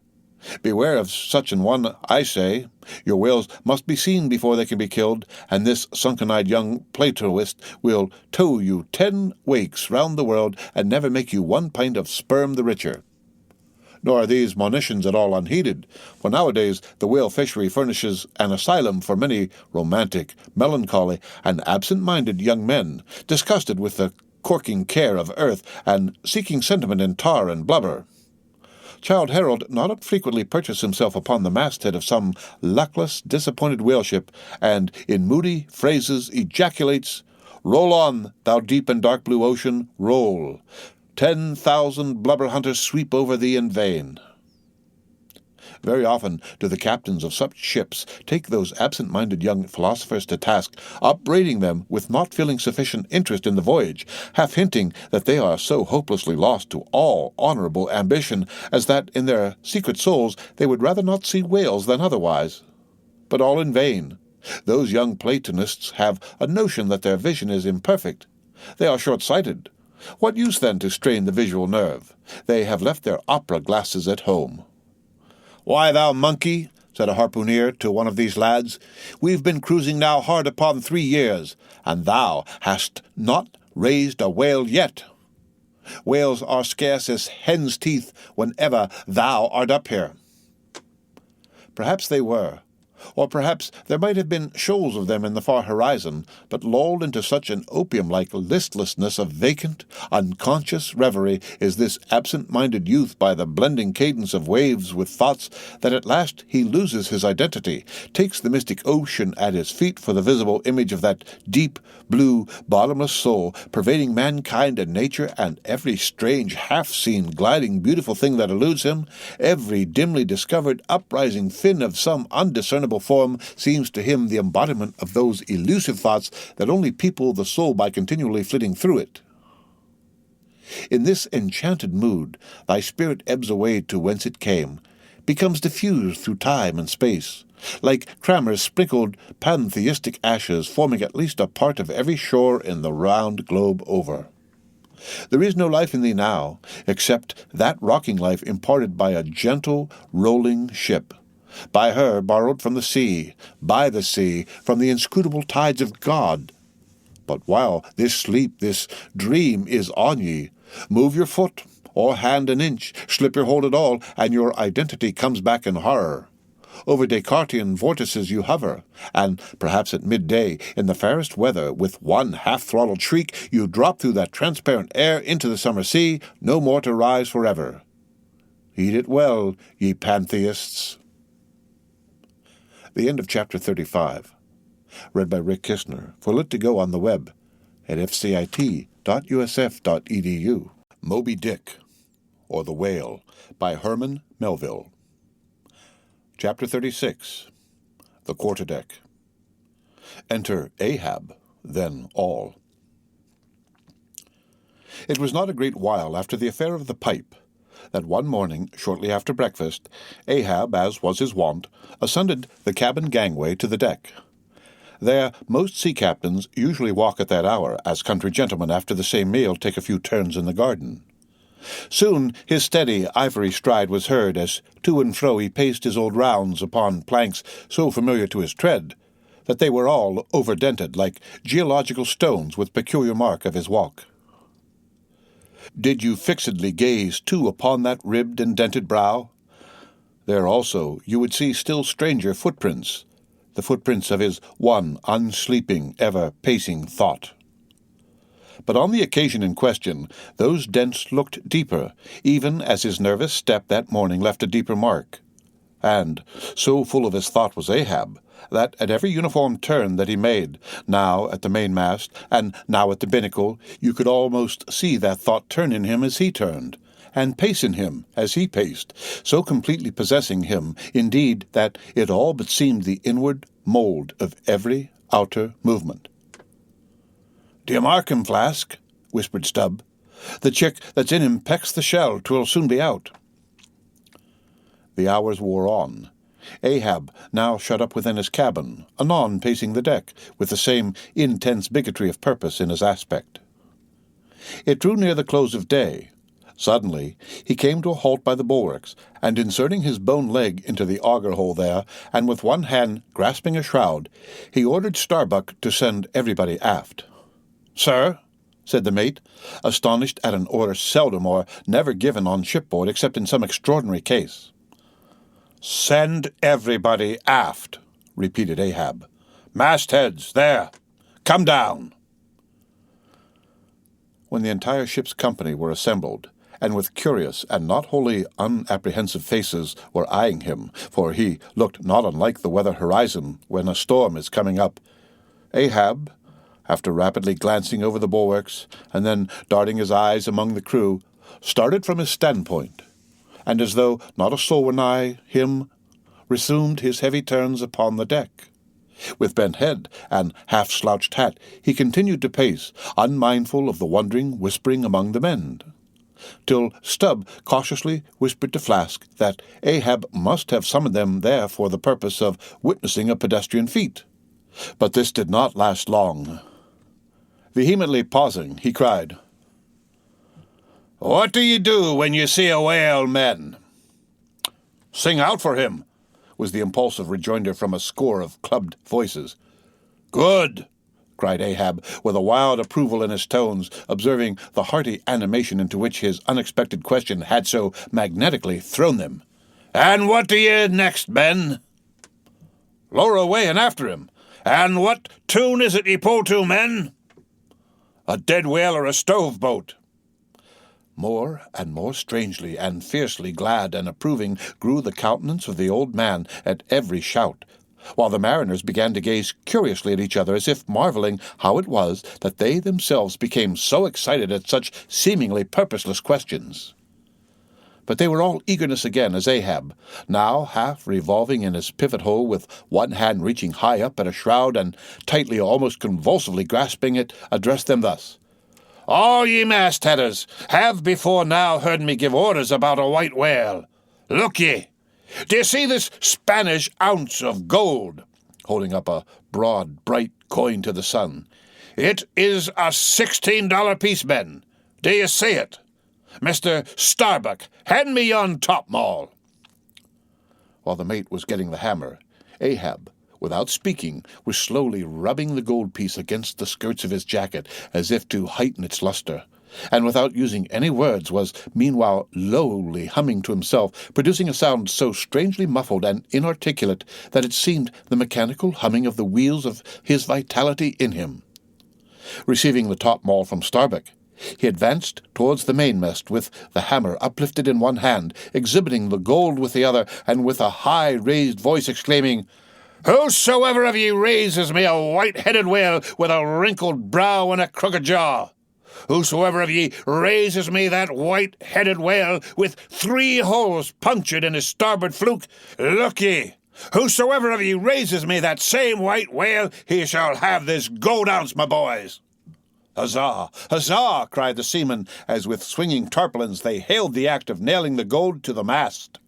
Beware of such an one, I say. Your whales must be seen before they can be killed, and this sunken-eyed young Platoist will tow you 10 wakes round the world and never make you 1 pint of sperm the richer. Nor are these monitions at all unheeded, for nowadays the whale fishery furnishes an asylum for many romantic, melancholy, and absent-minded young men, disgusted with the corking care of earth, and seeking sentiment in tar and blubber. Childe Harold not unfrequently perches himself upon the masthead of some luckless, disappointed whaleship, and in moody phrases ejaculates, "Roll on, thou deep and dark blue ocean, roll. 10,000 blubber hunters sweep over thee in vain." Very often do the captains of such ships take those absent-minded young philosophers to task, upbraiding them with not feeling sufficient interest in the voyage, half hinting that they are so hopelessly lost to all honorable ambition as that in their secret souls they would rather not see whales than otherwise. But all in vain. Those young Platonists have a notion that their vision is imperfect. They are short-sighted. What use, then, to strain the visual nerve? They have left their opera glasses at home. "Why, thou monkey," said a harpooner to one of these lads, "we've been cruising now hard upon 3 years, and thou hast not raised a whale yet. Whales are scarce as hen's teeth whenever thou art up here." Perhaps they were, Or perhaps there might have been shoals of them in the far horizon, but lulled into such an opium-like listlessness of vacant, unconscious reverie is this absent-minded youth by the blending cadence of waves with thoughts that at last he loses his identity, takes the mystic ocean at his feet for the visible image of that deep, blue, bottomless soul, pervading mankind and nature and every strange, half-seen, gliding, beautiful thing that eludes him, every dimly discovered uprising fin of some undiscernible form seems to him the embodiment of those elusive thoughts that only people the soul by continually flitting through it. In this enchanted mood, thy spirit ebbs away to whence it came, becomes diffused through time and space, like Cramer's sprinkled pantheistic ashes forming at least a part of every shore in the round globe over. There is no life in thee now, except that rocking life imparted by a gentle, rolling ship, by her borrowed from the sea, by the sea, from the inscrutable tides of God. But while this sleep, this dream is on ye, move your foot, or hand an inch, slip your hold at all, and your identity comes back in horror. Over Descartian vortices you hover, and perhaps at midday, in the fairest weather, with one half-throttled shriek, you drop through that transparent air into the summer sea, no more to rise forever. Heed it well, ye pantheists. The end of Chapter 35. Read by Rick Kistner. For Lit to Go on the web at fcit.usf.edu. Moby Dick, or The Whale, by Herman, Melville. Chapter 36. The Quarterdeck. Enter Ahab, then all. It was not a great while after the affair of the pipe that one morning, shortly after breakfast, Ahab, as was his wont, ascended the cabin gangway to the deck. There most sea captains usually walk at that hour, as country gentlemen after the same meal take a few turns in the garden. Soon his steady ivory stride was heard as to and fro he paced his old rounds upon planks so familiar to his tread that they were all overdented like geological stones with peculiar mark of his walk. Did you fixedly gaze, too, upon that ribbed and dented brow? There also you would see still stranger footprints, the footprints of his one unsleeping, ever-pacing thought. But on the occasion in question, those dents looked deeper, even as his nervous step that morning left a deeper mark. And so full of his thought was Ahab, that at every uniform turn that he made, now at the mainmast, and now at the binnacle, you could almost see that thought turn in him as he turned, and pace in him as he paced, so completely possessing him, indeed, that it all but seemed the inward mould of every outer movement. "D'ye mark him, Flask?" whispered Stubb. "The chick that's in him pecks the shell. 'Twill soon be out." The hours wore on. Ahab now shut up within his cabin, anon pacing the deck, with the same intense bigotry of purpose in his aspect. It drew near the close of day. Suddenly he came to a halt by the bulwarks, and inserting his bone leg into the auger-hole there, and with one hand grasping a shroud, he ordered Starbuck to send everybody aft. "Sir," said the mate, astonished at an order seldom or never given on shipboard except in some extraordinary case. "Send everybody aft," repeated Ahab. "Mastheads, there! Come down!" When the entire ship's company were assembled, and with curious and not wholly unapprehensive faces were eyeing him, for he looked not unlike the weather horizon when a storm is coming up, Ahab, after rapidly glancing over the bulwarks, and then darting his eyes among the crew, started from his standpoint, and as though not a soul were nigh him, resumed his heavy turns upon the deck. With bent head and half-slouched hat he continued to pace, unmindful of the wondering whispering among the men, till Stubb cautiously whispered to Flask that Ahab must have summoned them there for the purpose of witnessing a pedestrian feat. But this did not last long. Vehemently pausing, he cried, "What do you do when you see a whale, men?" "Sing out for him," was the impulsive rejoinder from a score of clubbed voices. "Good!" cried Ahab, with a wild approval in his tones, observing the hearty animation into which his unexpected question had so magnetically thrown them. "And what do you next, Ben?" Lower away and after him. And what tune is it ye pull to, men? A dead whale or a stove boat? More and more strangely and fiercely glad and approving grew the countenance of the old man at every shout, while the mariners began to gaze curiously at each other as if marveling how it was that they themselves became so excited at such seemingly purposeless questions. But they were all eagerness again as Ahab, now half revolving in his pivot hole with one hand reaching high up at a shroud and tightly, almost convulsively grasping it, addressed them thus. All ye mastheaders have before now heard me give orders about a white whale. Look ye, do you see this Spanish ounce of gold? Holding up a broad, bright coin to the sun. It is a $16 piece, men. Do you see it? Mr. Starbuck, hand me yon topmaul. While the mate was getting the hammer, Ahab, without speaking, was slowly rubbing the gold piece against the skirts of his jacket as if to heighten its luster, and without using any words was meanwhile lowly humming to himself, producing a sound so strangely muffled and inarticulate that it seemed the mechanical humming of the wheels of his vitality in him. Receiving the topmaul from Starbuck, he advanced towards the mainmast with the hammer uplifted in one hand, exhibiting the gold with the other, and with a high raised voice exclaiming, Whosoever of ye raises me a white-headed whale with a wrinkled brow and a crooked jaw, whosoever of ye raises me that white-headed whale with 3 holes punctured in his starboard fluke, look ye, whosoever of ye raises me that same white whale, he shall have this gold ounce, my boys. Huzzah! Huzzah! Cried the seamen, as with swinging tarpaulins they hailed the act of nailing the gold to the mast.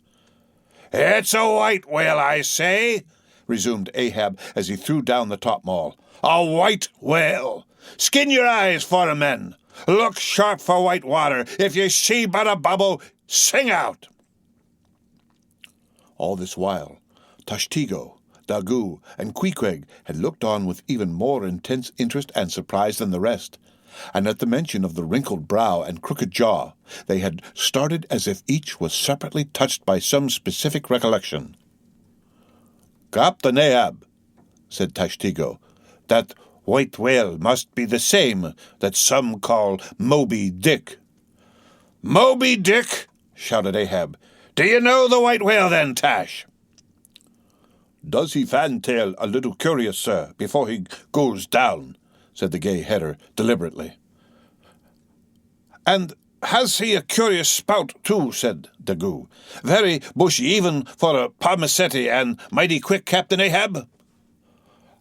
It's a white whale, I say, resumed Ahab as he threw down the topmaul. A white whale! Skin your eyes for 'em, men. Look sharp for white water. If you see but a bubble, sing out. All this while, Tashtego, Daggoo, and Queequeg had looked on with even more intense interest and surprise than the rest, and at the mention of the wrinkled brow and crooked jaw, they had started as if each was separately touched by some specific recollection. Captain Ahab, said Tashtego, that white whale must be the same that some call Moby Dick. Moby Dick? Shouted Ahab. Do you know the white whale then, Tash? Does he fantail a little curious, sir, before he goes down? Said the gay header deliberately. And has he a curious spout, too? Said Daggoo. Very bushy, even for a parmacetti, and mighty quick, Captain Ahab.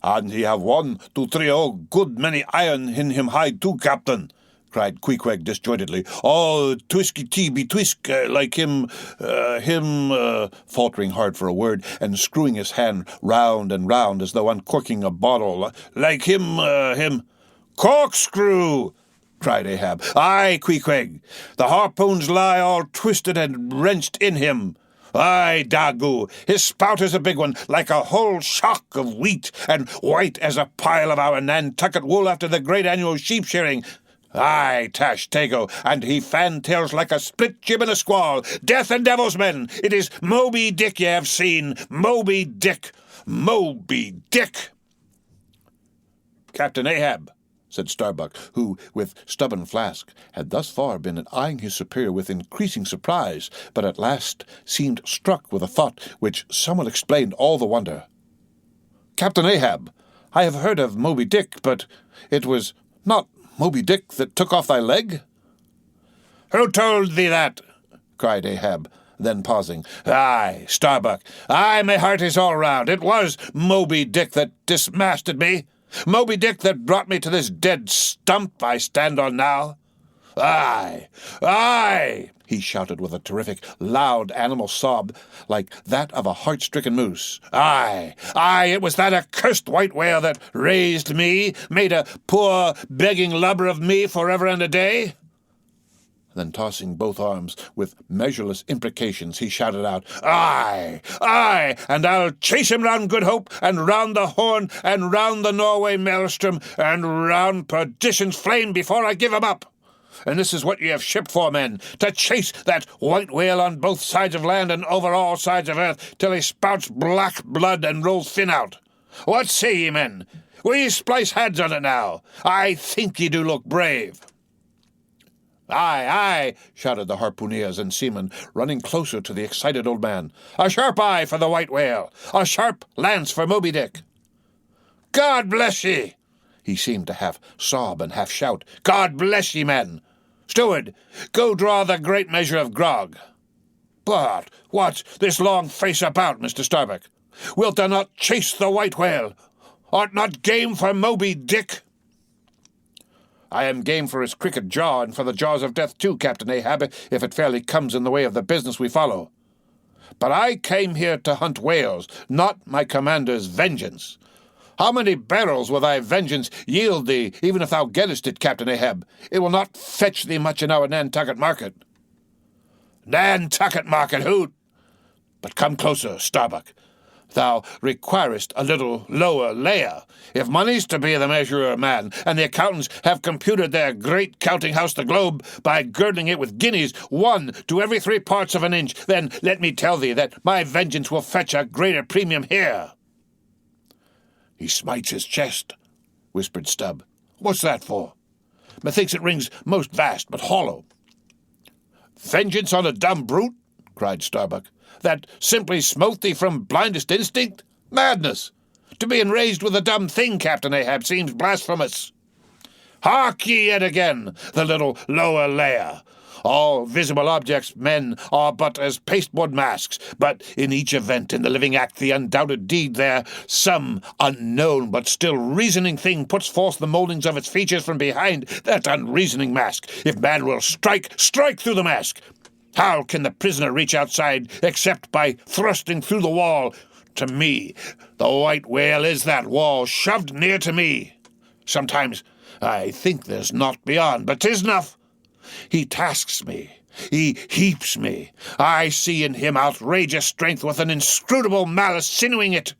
And he have 1, 2, 3, oh, good many iron in him hide, too, Captain, cried Queequeg disjointedly. Oh, twisky-tee-be-twisk, like him, faltering hard for a word, and screwing his hand round and round as though uncorking a bottle, like him. Corkscrew! Cried Ahab. Aye, Queequeg, the harpoons lie all twisted and wrenched in him. Aye, Daggoo, his spout is a big one, like a whole shock of wheat, and white as a pile of our Nantucket wool after the great annual sheep-shearing. Aye, Tashtego, and he fantails like a split jib in a squall. Death and devils, men, it is Moby Dick ye have seen. Moby Dick. Moby Dick. Captain Ahab, said Starbuck, who, with stubborn flask, had thus far been eyeing his superior with increasing surprise, but at last seemed struck with a thought which somewhat explained all the wonder. Captain Ahab, I have heard of Moby Dick, but it was not Moby Dick that took off thy leg? Who told thee that? Cried Ahab, then pausing. Aye, Starbuck, aye, my heart is all round. It was Moby Dick that dismasted me. Moby Dick that brought me to this dead stump I stand on now. Aye, aye, he shouted with a terrific, loud animal sob like that of a heart-stricken moose. Aye, aye, it was that accursed white whale that raised me, made a poor begging lubber of me forever and a day. Then tossing both arms with measureless imprecations, he shouted out, Aye, aye, and I'll chase him round Good Hope, and round the Horn, and round the Norway Maelstrom, and round perdition's flame before I give him up. And this is what ye have shipped for, men, to chase that white whale on both sides of land and over all sides of earth, till he spouts black blood and rolls thin out. What say ye, men? Will ye splice heads on it now? I think ye do look brave." "Aye, aye," shouted the harpooneers and seamen, running closer to the excited old man. "A sharp eye for the white whale! A sharp lance for Moby Dick!" "God bless ye!" He seemed to half sob and half shout. "God bless ye, men! Steward, go draw the great measure of grog. But what's this long face about, Mr. Starbuck? Wilt thou not chase the white whale? Art not game for Moby Dick?" "I am game for his crooked jaw, and for the jaws of death too, Captain Ahab, if it fairly comes in the way of the business we follow. But I came here to hunt whales, not my commander's vengeance. How many barrels will thy vengeance yield thee, even if thou gettest it, Captain Ahab? It will not fetch thee much in our Nantucket market." "Nantucket market, hoot! But come closer, Starbuck. Thou requirest a little lower layer. If money's to be the measure of man, and the accountants have computed their great counting house the globe by girdling it with guineas, 1 to every 3 parts of an inch, then let me tell thee that my vengeance will fetch a greater premium here." "He smites his chest," whispered Stubb. "What's that for? Methinks it rings most vast, but hollow." "Vengeance on a dumb brute?" cried Starbuck. "That simply smote thee from blindest instinct? Madness! To be enraged with a dumb thing, Captain Ahab, seems blasphemous. Hark ye yet again, the little lower layer. All visible objects, men, are but as pasteboard masks, but in each event in the living act, the undoubted deed there, some unknown but still reasoning thing puts forth the mouldings of its features from behind that unreasoning mask. If man will strike through the mask. How can the prisoner reach outside except by thrusting through the wall? To me, the white whale is that wall, shoved near to me. Sometimes I think there's naught beyond, but 'tis enough. He tasks me. He heaps me. I see in him outrageous strength with an inscrutable malice sinewing it.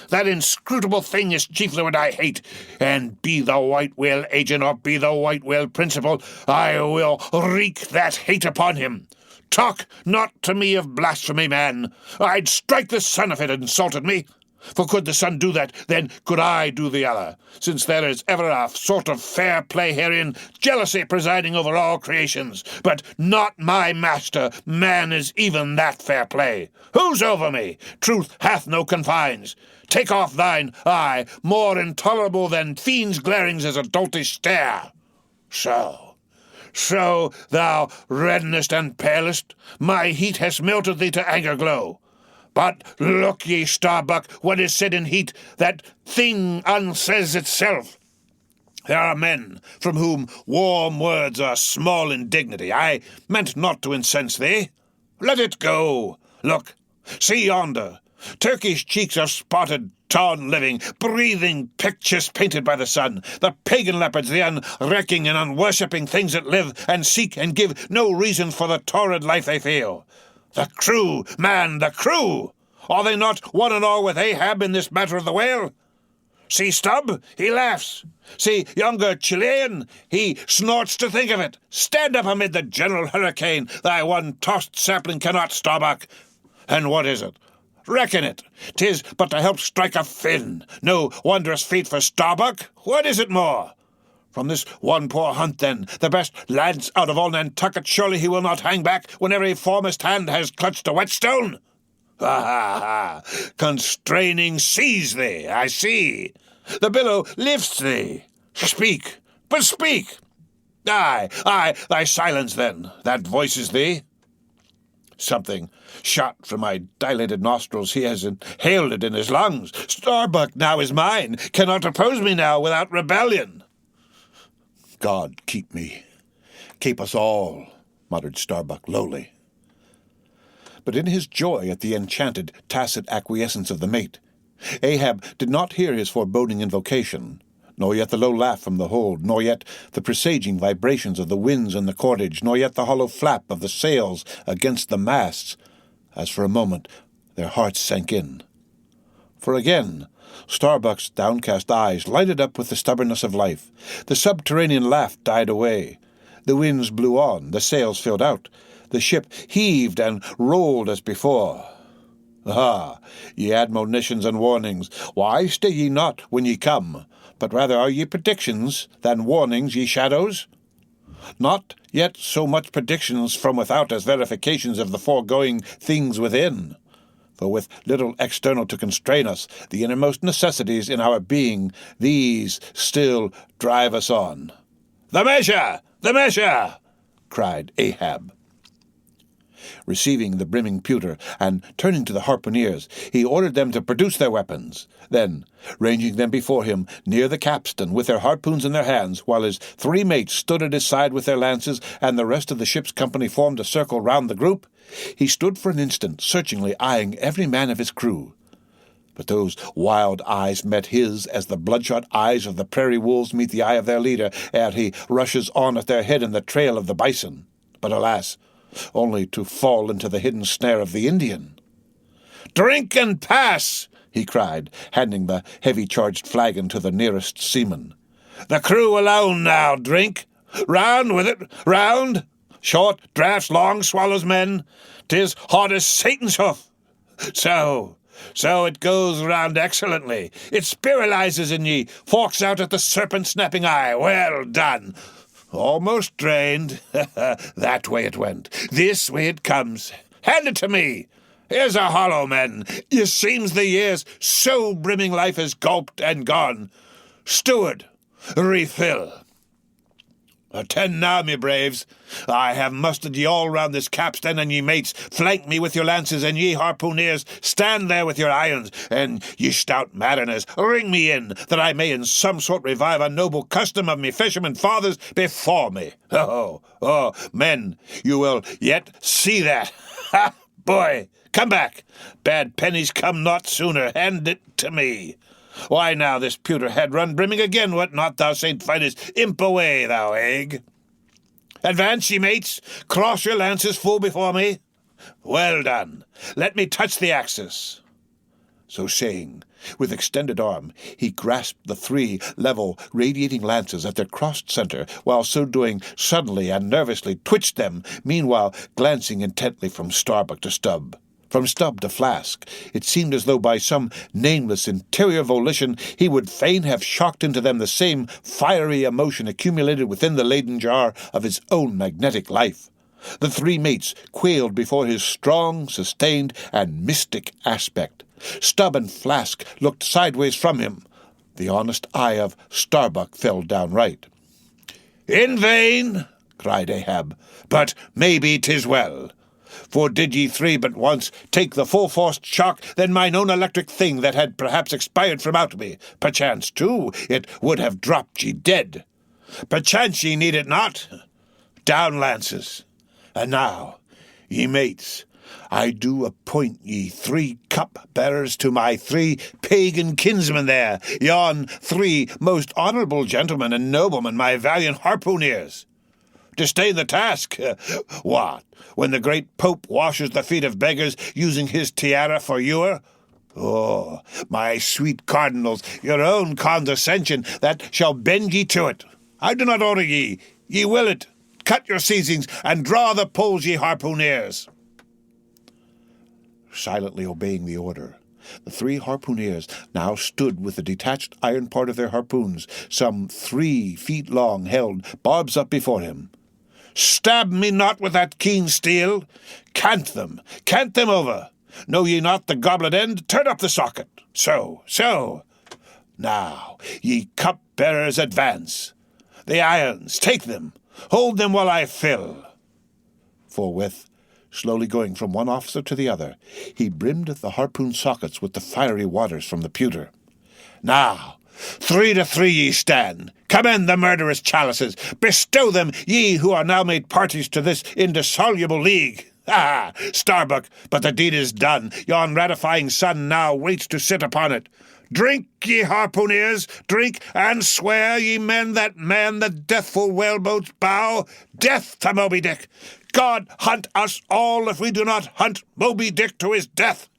That inscrutable thing is chiefly what I hate, and be the white whale agent or be the white whale principal, I will wreak that hate upon him. Talk not to me of blasphemy, man. I'd strike the son if it insulted me. For could the son do that, then could I do the other, since there is ever a sort of fair play herein, jealousy presiding over all creations. But not my master, man is even that fair play. Who's over me? Truth hath no confines. Take off thine eye, more intolerable than fiends' glarings as a doltish stare. So thou reddenest and palest, my heat has melted thee to anger glow. But look ye, Starbuck, what is said in heat, that thing unsays itself. There are men from whom warm words are small indignity. I meant not to incense thee. Let it go. Look, see yonder. Turkish cheeks are spotted, torn living, breathing pictures painted by the sun. The pagan leopards, the unrecking and unworshipping things that live and seek and give no reason for the torrid life they feel. The crew, man, the crew! Are they not one and all with Ahab in this matter of the whale? See Stubb, he laughs. See younger Chilean, he snorts to think of it. Stand up amid the general hurricane, thy one-tossed sapling cannot, Starbuck. And what is it? Reckon it. 'Tis but to help strike a fin. No wondrous feat for Starbuck. What is it more? From this one poor hunt, then, the best lance out of all Nantucket, surely he will not hang back when every foremost hand has clutched a whetstone? Ha! Constraining seize thee, I see. The billow lifts thee. Speak, but speak. Aye, thy silence, then, that voices thee. Something shot from my dilated nostrils. He has inhaled it in his lungs. Starbuck now is mine, cannot oppose me now without rebellion. God keep me, keep us all, muttered Starbuck lowly. But in his joy at the enchanted, tacit acquiescence of the mate, Ahab did not hear his foreboding invocation, nor yet the low laugh from the hold, nor yet the presaging vibrations of the winds in the cordage, nor yet the hollow flap of the sails against the masts, as for a moment their hearts sank in. For again Starbuck's downcast eyes lighted up with the stubbornness of life. The subterranean laugh died away. The winds blew on, the sails filled out, the ship heaved and rolled as before. Ah, ye admonitions and warnings, why stay ye not when ye come? But rather are ye predictions than warnings, ye shadows? Not yet so much predictions from without as verifications of the foregoing things within. For with little external to constrain us, the innermost necessities in our being, these still drive us on. "The measure! The measure!" cried Ahab. Receiving the brimming pewter, and turning to the harpooneers, he ordered them to produce their weapons. Then, ranging them before him, near the capstan, with their harpoons in their hands, while his 3 mates stood at his side with their lances, and the rest of the ship's company formed a circle round the group, he stood for an instant, searchingly eyeing every man of his crew. But those wild eyes met his as the bloodshot eyes of the prairie wolves meet the eye of their leader ere he rushes on at their head in the trail of the bison. But alas, only to fall into the hidden snare of the Indian. "Drink and pass!" he cried, handing the heavy-charged flagon to the nearest seaman. "The crew alone now, drink! Round with it, round! Short draughts, long swallows, men! 'Tis hot as Satan's hoof! So it goes round excellently. It spiralizes in ye, forks out at the serpent-snapping eye. Well done! Almost drained. That way it went. This way it comes. Hand it to me. Here's a hollow, men. Ye seems the years so brimming life is gulped and gone. Steward, refill. Attend now, me braves. I have mustered ye all round this capstan, and ye mates, flank me with your lances, and ye harpooneers, stand there with your irons, and ye stout mariners, ring me in, that I may in some sort revive a noble custom of me fishermen fathers before me. Oh, men, you will yet see that. Ha, boy, come back. Bad pennies come not sooner. Hand it to me. Why now, this pewter head run brimming again, what not, thou St. Vitus? Imp away, thou egg! Advance, ye mates! Cross your lances full before me! Well done! Let me touch the axis!" So saying, with extended arm, he grasped the 3 level, radiating lances at their crossed center, while so doing suddenly and nervously twitched them, meanwhile glancing intently from Starbuck to Stubb. From Stubb to Flask, it seemed as though by some nameless interior volition he would fain have shocked into them the same fiery emotion accumulated within the Leyden jar of his own magnetic life. The 3 mates quailed before his strong, sustained, and mystic aspect. Stubb and Flask looked sideways from him. The honest eye of Starbuck fell downright. "In vain," cried Ahab, "but maybe 'tis well. For did ye 3 but once take the full-forced shock, then mine own electric thing that had perhaps expired from out me, perchance, too, it would have dropped ye dead. Perchance ye need it not. Down lances. And now, ye mates, I do appoint ye 3 cup-bearers to my 3 pagan kinsmen there, yon 3 most honourable gentlemen and noblemen, my valiant harpooneers. Disdain the task? What, when the great Pope washes the feet of beggars, using his tiara for ewer? Oh, my sweet cardinals, your own condescension that shall bend ye to it. I do not order ye. Ye will it. Cut your seizings, and draw the poles, ye harpooneers." Silently obeying the order, the 3 harpooneers now stood with the detached iron part of their harpoons, some 3 feet long, held barbs up before him. "Stab me not with that keen steel. Cant them over. Know ye not the goblet end? Turn up the socket. So. Now, ye cup-bearers, advance. The irons, take them. Hold them while I fill." Forthwith, slowly going from one officer to the other, he brimmed the harpoon sockets with the fiery waters from the pewter. "Now, 3 to 3 ye stand. Commend the murderous chalices. Bestow them, ye who are now made parties to this indissoluble league. Ah, Starbuck, but the deed is done. Yon ratifying sun now waits to sit upon it. Drink, ye harpooneers, drink, and swear, ye men that man the deathful whaleboat's bow. Death to Moby Dick! God hunt us all if we do not hunt Moby Dick to his death."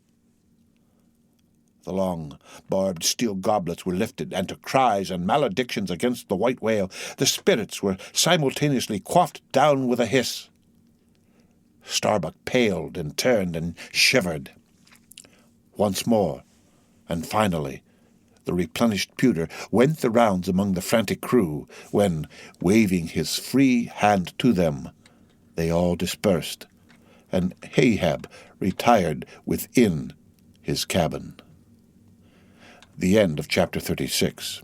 The long, barbed steel goblets were lifted, and to cries and maledictions against the white whale, the spirits were simultaneously quaffed down with a hiss. Starbuck paled and turned and shivered. Once more, and finally, the replenished pewter went the rounds among the frantic crew, when, waving his free hand to them, they all dispersed, and Ahab retired within his cabin. The end of chapter 36.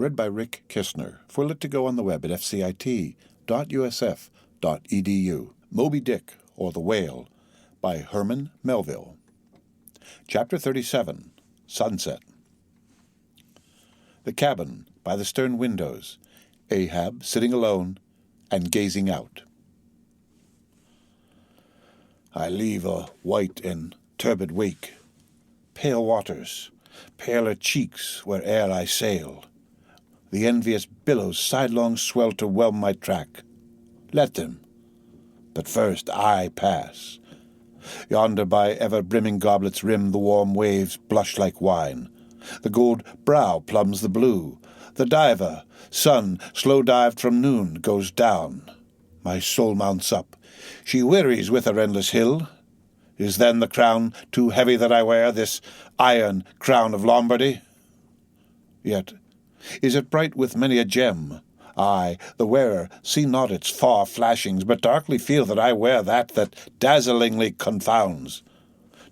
Read by Rick Kistner. For Lit to Go on the web at fcit.usf.edu. Moby Dick, or the Whale, by Herman Melville. Chapter 37. Sunset. The cabin, by the stern windows, Ahab sitting alone and gazing out. I leave a white and turbid wake, pale waters, paler cheeks where'er I sail. The envious billows sidelong swell to whelm my track. Let them. But first I pass. Yonder by ever-brimming goblets rim the warm waves blush like wine. The gold brow plumbs the blue. The diver, sun, slow-dived from noon, goes down. My soul mounts up. She wearies with her endless hill. Is then the crown too heavy that I wear, this iron crown of Lombardy? Yet is it bright with many a gem? I, the wearer, see not its far flashings, but darkly feel that I wear that dazzlingly confounds.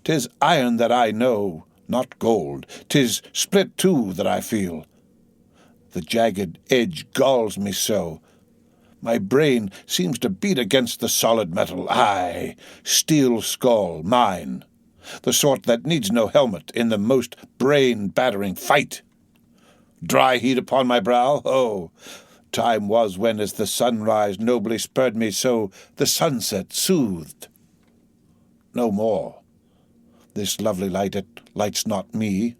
'Tis iron that I know, not gold. 'Tis split too that I feel. The jagged edge galls me so. My brain seems to beat against the solid metal. Aye, steel skull, mine, the sort that needs no helmet in the most brain-battering fight. Dry heat upon my brow? Oh, time was when, as the sunrise nobly spurred me, so the sunset soothed. No more. This lovely light, it lights not me.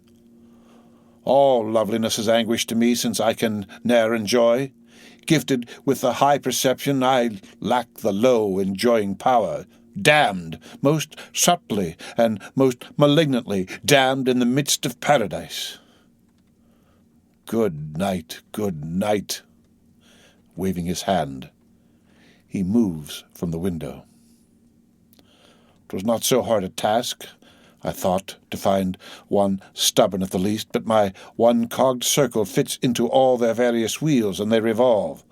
All loveliness is anguish to me, since I can ne'er enjoy. Gifted with the high perception, I lack the low enjoying power. Damned most subtly and most malignantly, damned in the midst of paradise. Good night, good night. Waving his hand, he moves from the window. 'Twas not so hard a task, I thought, to find one stubborn at the least, but my one-cogged circle fits into all their various wheels, and they revolve.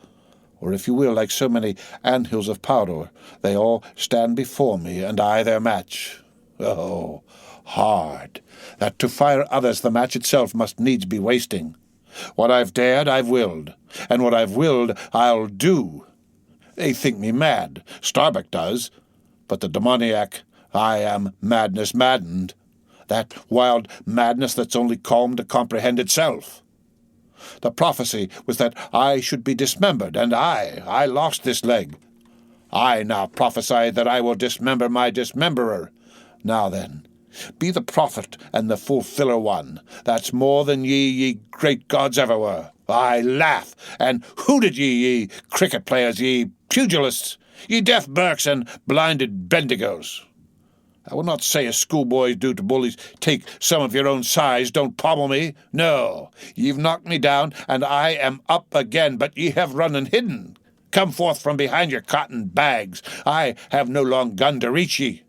Or, if you will, like so many anthills of powder, they all stand before me, and I their match. Oh, hard, that to fire others the match itself must needs be wasting. What I've dared, I've willed, and what I've willed, I'll do. They think me mad, Starbuck does, but the demoniac, I am madness maddened, that wild madness that's only calm to comprehend itself. The prophecy was that I should be dismembered, and I lost this leg. I now prophesy that I will dismember my dismemberer. Now then, be the prophet and the fulfiller one. That's more than ye great gods ever were. I laugh, and hooted ye cricket players, ye pugilists, ye deaf Burkes and blinded Bendigos. I will not say as schoolboys do to bullies, take some of your own size, don't pommel me. No, ye've knocked me down, and I am up again, but ye have run and hidden. Come forth from behind your cotton bags. I have no long gun to reach ye.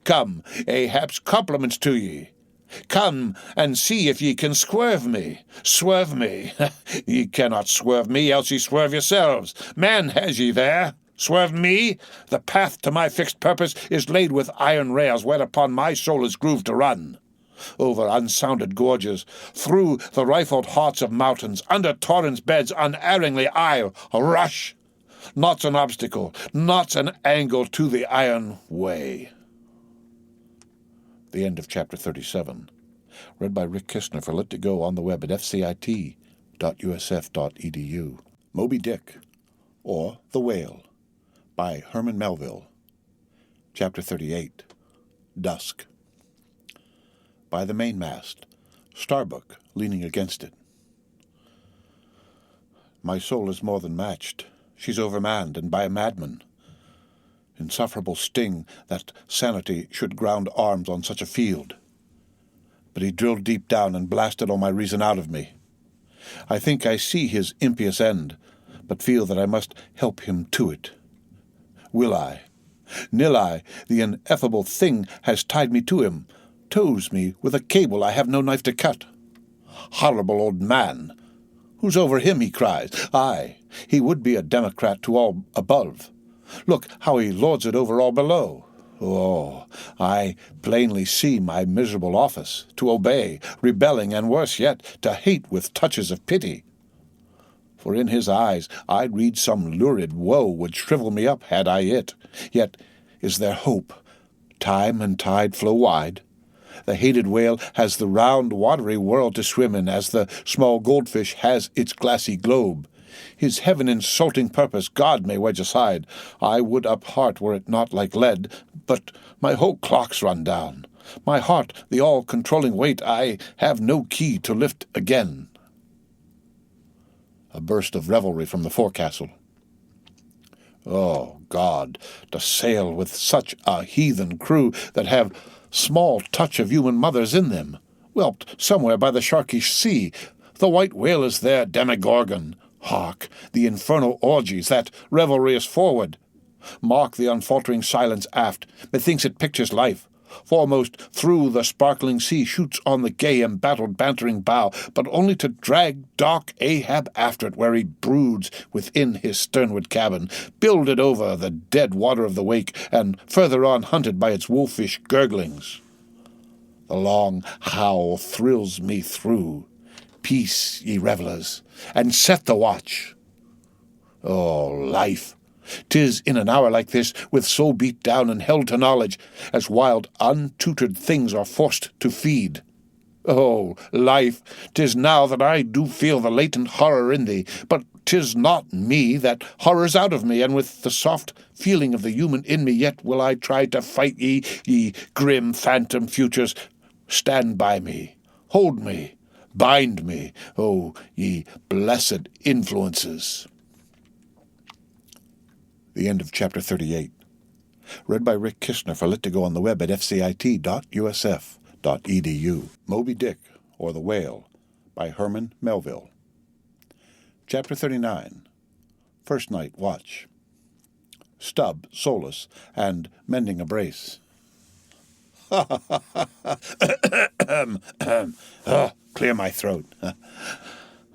Come, Ahab's compliments to ye. Come and see if ye can swerve me. Swerve me. Ye cannot swerve me, else ye swerve yourselves. Man has ye there. Swerve me? The path to my fixed purpose is laid with iron rails, whereupon my soul is grooved to run. Over unsounded gorges, through the rifled hearts of mountains, under torrents' beds, unerringly I'll rush. Not's an obstacle, not's an angle to the iron way. The end of chapter 37. Read by Rick Kistner for Lit to Go on the web at fcit.usf.edu. Moby Dick, or The Whale, by Herman Melville. Chapter 38. Dusk. By the mainmast, Starbuck leaning against it. My soul is more than matched. She's overmanned, and by a madman. Insufferable sting that sanity should ground arms on such a field. But he drilled deep down and blasted all my reason out of me. I think I see his impious end, but feel that I must help him to it. Will I? Nill I, the ineffable thing has tied me to him, tows me with a cable I have no knife to cut. Horrible old man! Who's over him, he cries. Aye, he would be a democrat to all above. Look how he lords it over all below. Oh, I plainly see my miserable office, to obey, rebelling, and worse yet, to hate with touches of pity. For in his eyes I'd read some lurid woe would shrivel me up had I it. Yet is there hope? Time and tide flow wide. The hated whale has the round, watery world to swim in, as the small goldfish has its glassy globe. His heaven-insulting purpose God may wedge aside. I would up-heart were it not like lead, but my whole clock's run down. My heart, the all-controlling weight, I have no key to lift again. A burst of revelry from the forecastle. Oh, God, to sail with such a heathen crew that have small touch of human mothers in them, whelped somewhere by the sharkish sea. The white whale is their demigorgon. Hark, the infernal orgies, that revelry is forward. Mark the unfaltering silence aft, methinks it pictures life. Foremost through the sparkling sea shoots on the gay embattled bantering bow, but only to drag dark Ahab after it, where he broods within his sternward cabin, builded over the dead water of the wake, and further on hunted by its wolfish gurglings. The long howl thrills me through. Peace, ye revellers, and set the watch. Oh, life! 'Tis in an hour like this, with soul beat down and held to knowledge, as wild, untutored things are forced to feed. Oh, life! 'Tis now that I do feel the latent horror in thee, but 'tis not me that horrors out of me, and with the soft feeling of the human in me yet will I try to fight ye, ye grim phantom futures. Stand by me, hold me, bind me, oh, ye blessed influences. The end of Chapter 38. Read by Rick Kishner for Lit to Go on the web at fcit.usf.edu. Moby Dick, or The Whale, by Herman, Melville. Chapter 39. First Night Watch. Stubb, soulless, and mending a brace. Clear my throat.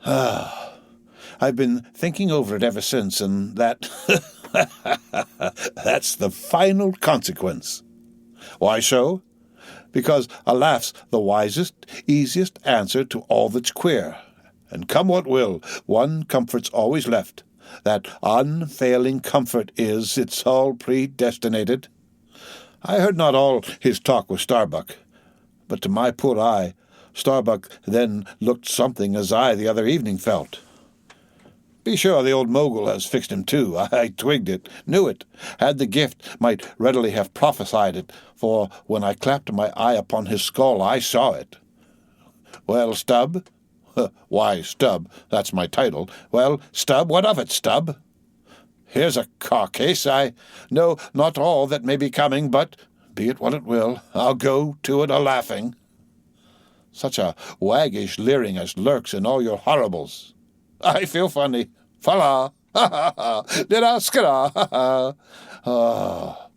I've been thinking over it ever since, and that... that's the final consequence. Why so? Because a laugh's the wisest, easiest answer to all that's queer. And come what will, one comfort's always left. That unfailing comfort is, it's all predestinated. I heard not all his talk with Starbuck, but to my poor eye, Starbuck then looked something as I the other evening felt. Be sure the old mogul has fixed him too. I twigged it, knew it, had the gift, might readily have prophesied it, for when I clapped my eye upon his skull, I saw it. Well, Stubb? Why, Stubb, that's my title. Well, Stubb, what of it, Stubb? Here's a carcase. I know not all that may be coming, but, be it what it will, I'll go to it a-laughing. Such a waggish leering as lurks in all your horribles. I feel funny. Fa-la! Ha-ha-ha! Did-a-skid-a! Ha-ha! Ah,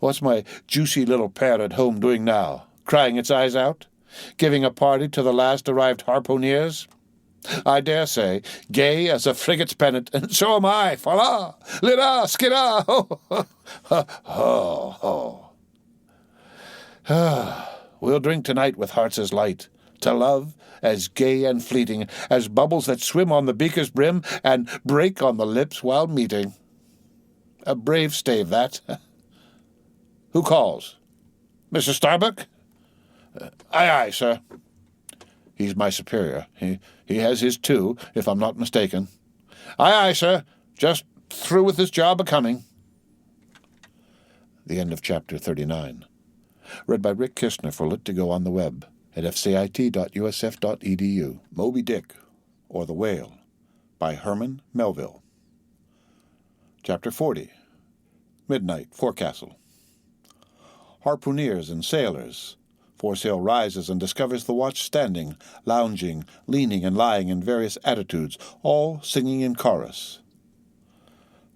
what's my juicy little pair at home doing now? Crying its eyes out? Giving a party to the last-arrived harpooneers? I dare say, gay as a frigate's pennant, and so am I. Fa-la! Lid-a-skid-a! Ho-ho-ho! We'll drink tonight with hearts as light, to love as gay and fleeting as bubbles that swim on the beaker's brim and break on the lips while meeting. A brave stave, that. Who calls? Mr. Starbuck? Aye, aye, sir. He's my superior. He has his too, if I'm not mistaken. Aye, aye, sir. Just through with this job a-coming. The end of Chapter 39. Read by Rick Kishner for Lit to Go on the web at fcit.usf.edu. Moby Dick, or the Whale, by Herman Melville. Chapter 40. Midnight Forecastle. Harpooneers and sailors. Foresail rises and discovers the watch standing, lounging, leaning, and lying in various attitudes, all singing in chorus.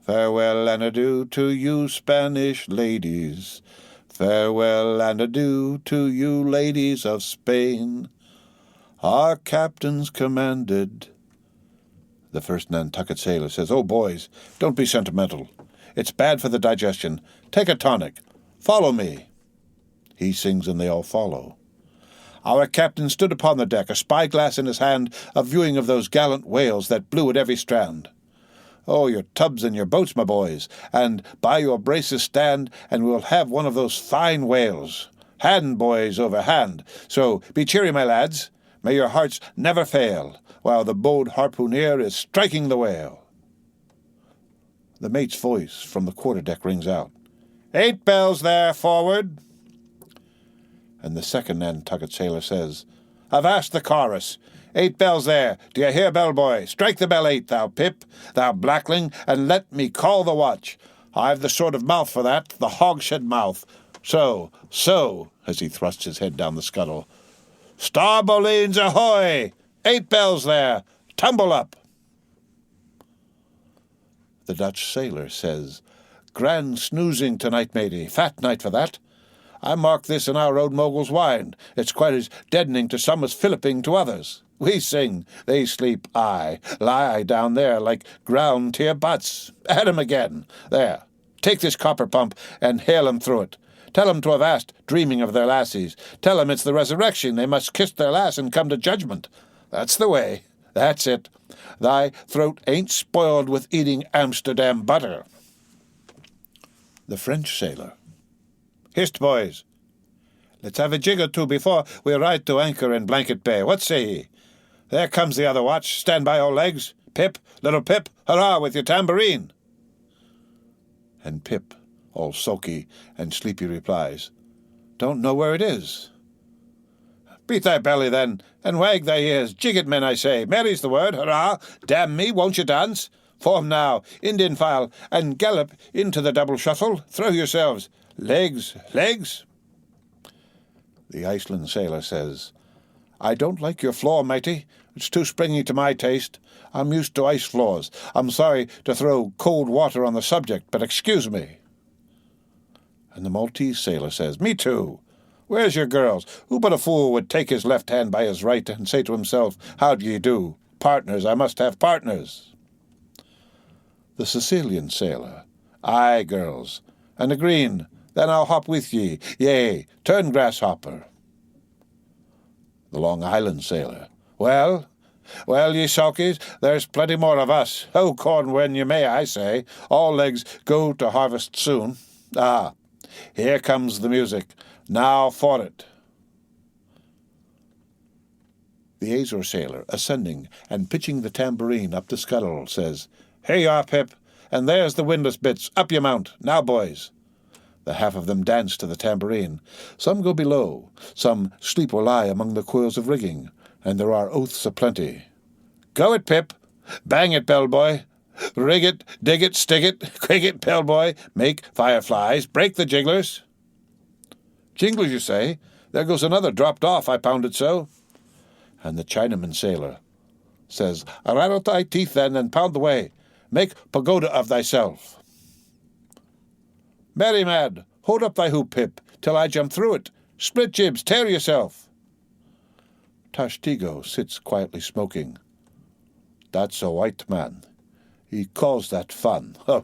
Farewell and adieu to you, Spanish ladies. Farewell and adieu to you, ladies of Spain. Our captains commanded. The first Nantucket sailor says, "Oh, boys, don't be sentimental. It's bad for the digestion. Take a tonic. Follow me." He sings and they all follow. Our captain stood upon the deck, a spyglass in his hand, a viewing of those gallant whales that blew at every strand. "Oh, your tubs and your boats, my boys, and by your braces stand, and we'll have one of those fine whales. Hand, boys, over hand. So be cheery, my lads. May your hearts never fail, while the bold harpooneer is striking the whale." The mate's voice from the quarterdeck rings out, "8 bells there, forward." And the second Nantucket sailor says, "Avast the chorus. 8 bells there. Do you hear, bellboy? Strike the bell 8, thou Pip, thou blackling, and let me call the watch. I've the sort of mouth for that, the hogshead mouth. So, as he thrusts his head down the scuttle. Starbolines ahoy! 8 bells there. Tumble up." The Dutch sailor says, "Grand snoozing tonight, matey. Fat night for that. I mark this in our old mogul's wine. It's quite as deadening to some as filliping to others. We sing, they sleep, I lie down there like ground to your butts. At 'em again. There, take this copper pump and hail 'em through it. Tell 'em to avast, dreaming of their lassies. Tell 'em it's the resurrection, they must kiss their lass and come to judgment. That's the way. That's it. Thy throat ain't spoiled with eating Amsterdam butter." The French sailor. "Hist, boys. Let's have a jig or two before we ride to anchor in Blanket Bay. What say ye? There comes the other watch. Stand by all legs. Pip, little Pip, hurrah with your tambourine." And Pip, all sulky and sleepy, replies, "Don't know where it is." "Beat thy belly, then, and wag thy ears. Jig it, men, I say. Merry's the word. Hurrah! Damn me, won't you dance? Form now, Indian file, and gallop into the double shuffle. Throw yourselves. Legs, legs." The Iceland sailor says, "I don't like your floor, matey. It's too springy to my taste. I'm used to ice floors. I'm sorry to throw cold water on the subject, but excuse me." And the Maltese sailor says, "Me too. Where's your girls? Who but a fool would take his left hand by his right and say to himself, 'How do ye do? Partners, I must have partners.'" The Sicilian sailor, "Aye, girls, and a green. Then I'll hop with ye. Yea, turn grasshopper." The Long Island sailor, Well, ye sulkies, there's plenty more of us. Ho, corn when you may, I say. All legs go to harvest soon. Ah, here comes the music. Now for it." The Azore sailor, ascending and pitching the tambourine up the scuttle, says, "Here you are, Pip, and there's the windlass bits. Up you mount. Now, boys." The half of them dance to the tambourine. Some go below, some sleep or lie among the coils of rigging, and there are oaths aplenty. "Go it, Pip! Bang it, bellboy! Rig it, dig it, stick it, quick it, bellboy! Make fireflies, break the jigglers!" "Jinglers, you say? There goes another dropped off, I pound it so." And the Chinaman sailor says, "Rattle thy teeth then, and pound the way. Make pagoda of thyself." "Merry mad, hold up thy hoop, Pip, till I jump through it. Split jibs, tear yourself." Tashtego sits quietly smoking. "That's a white man. He calls that fun. Huh.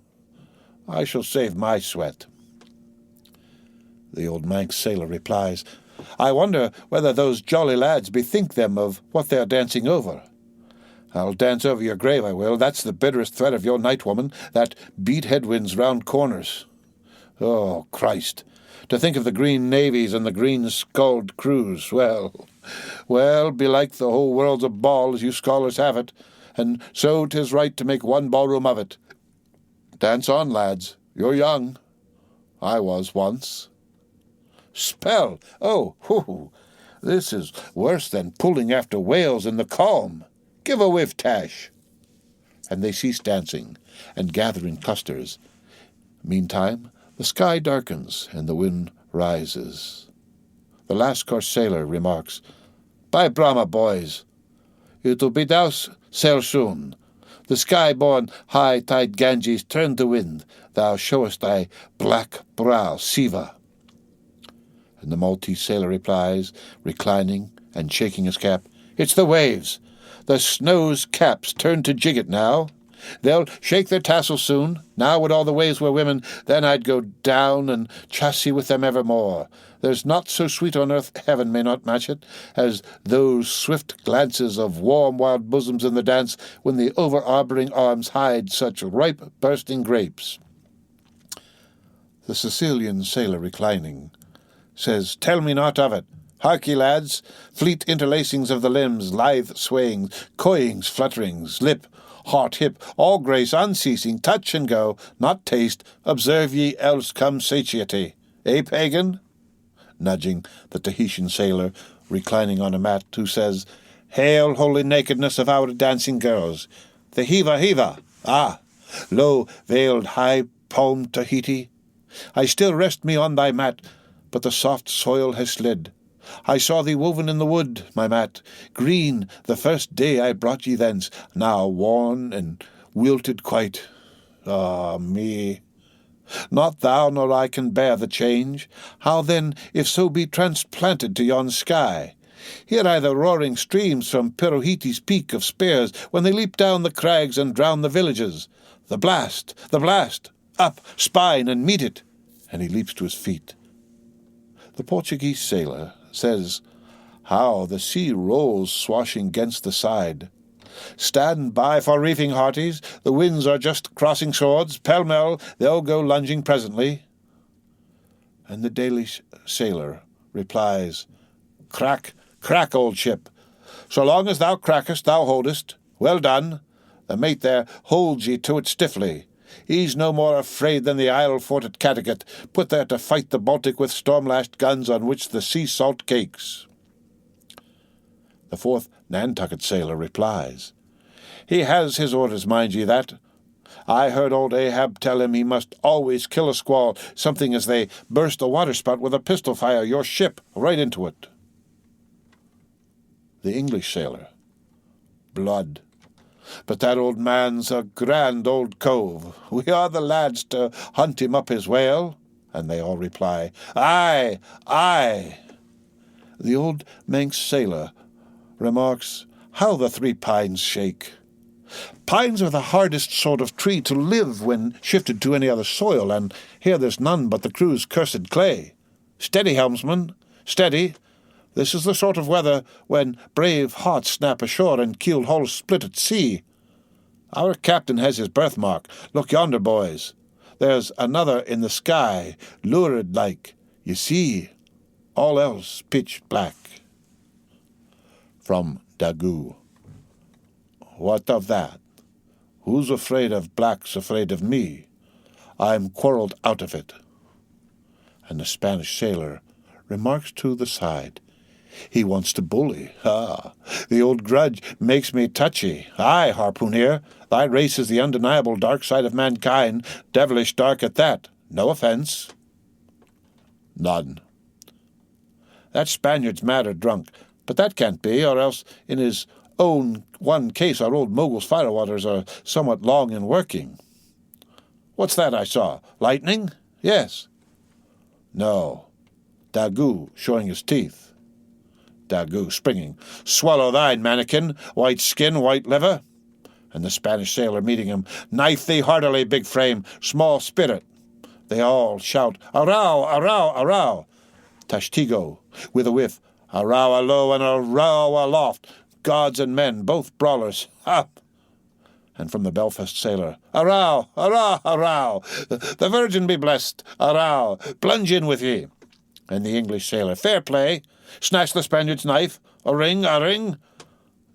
I shall save my sweat." The old Manx sailor replies, "I wonder whether those jolly lads bethink them of what they are dancing over." "I'll dance over your grave, I will. That's the bitterest threat of your night, woman, that beat headwinds round corners. Oh, Christ! To think of the green navies and the green-skulled crews. Well, belike the whole world's a ball, as you scholars have it, and so 'tis right to make one ballroom of it. Dance on, lads. You're young. I was once. Spell! Oh, hoo! This is worse than pulling after whales in the calm. Give a whiff, Tash." And they cease dancing and gather in clusters. Meantime, the sky darkens and the wind rises. The Lascar sailor remarks, "By Brahma, boys, it'll be douse sail soon. The sky-born high-tide Ganges turn the wind. Thou showest thy black brow, Siva." And the Maltese sailor replies, reclining and shaking his cap, "It's the waves. The snow's caps turn to jigget now. They'll shake their tassels soon. Now would all the waves were women, then I'd go down and chassy with them evermore. There's naught so sweet on earth heaven may not match it, as those swift glances of warm wild bosoms in the dance, when the over-arbouring arms hide such ripe bursting grapes." The Sicilian sailor reclining says, "Tell me naught of it. Hark ye, lads, fleet interlacings of the limbs, lithe swayings, coyings, flutterings, lip, heart, hip, all grace unceasing, touch and go, not taste, observe ye, else come satiety. Eh, pagan?" Nudging the Tahitian sailor, reclining on a mat, who says, "Hail, holy nakedness of our dancing girls! The heava! Ah, low, veiled, high-palmed Tahiti! I still rest me on thy mat, but the soft soil has slid. I saw thee woven in the wood, my mat, green the first day I brought ye thence, now worn and wilted quite. Ah, me! Not thou nor I can bear the change. How then, if so be transplanted to yon sky? Hear I the roaring streams from Pirohite's peak of spears, when they leap down the crags and drown the villages. The blast! Up, spine, and meet it!" And he leaps to his feet. The Portuguese sailor says, "How the sea rolls swashing against the side. Stand by for reefing, hearties. The winds are just crossing swords. Pell-mell, they'll go lunging presently." And the Danish sailor replies, "Crack, crack, old ship. So long as thou crackest, thou holdest. Well done. The mate there holds ye to it stiffly. He's no more afraid than the isle fort at Kattegat, put there to fight the Baltic with storm-lashed guns on which the sea salt cakes." The fourth Nantucket sailor replies, "He has his orders, mind ye that. I heard old Ahab tell him he must always kill a squall, something as they burst a waterspout with a pistol fire your ship right into it." The English sailor, "Blood. But that old man's a grand old cove. We are the lads to hunt him up his whale." And they all reply, "Aye, aye." The old Manx sailor remarks, "How the three pines shake." Pines are the hardest sort of tree to live when shifted to any other soil, and here there's none but the crew's cursed clay. Steady, helmsman, steady. This is the sort of weather when brave hearts snap ashore and keeled hulls split at sea. Our captain has his birthmark. Look yonder, boys. There's another in the sky, lurid-like. You see, all else pitch black." From Daggoo. "What of that? Who's afraid of black's afraid of me. I'm quarrelled out of it." And the Spanish sailor remarks to the side, "He wants to bully. Ah, the old grudge makes me touchy. Aye, harpooner, thy race is the undeniable dark side of mankind, devilish dark at that. No offence." None. "That Spaniard's mad or drunk, but that can't be, or else in his own one case our old mogul's firewaters are somewhat long in working. What's that I saw? Lightning? Yes. No. Daggoo showing his teeth." Daggoo springing, "Swallow thine, mannikin, white skin, white liver." And the Spanish sailor meeting him, "Knife thee heartily, big frame, small spirit." They all shout, "Arrow, arrow, arrow." Tashtigo, with a whiff, "Arrow alow and arrow aloft. Gods and men, both brawlers, up." And from the Belfast sailor, "Arrow, arrow, arrow. The Virgin be blessed, arrow. Plunge in with ye." And the English sailor, "Fair play. Snatch the Spaniard's knife. A ring, a ring."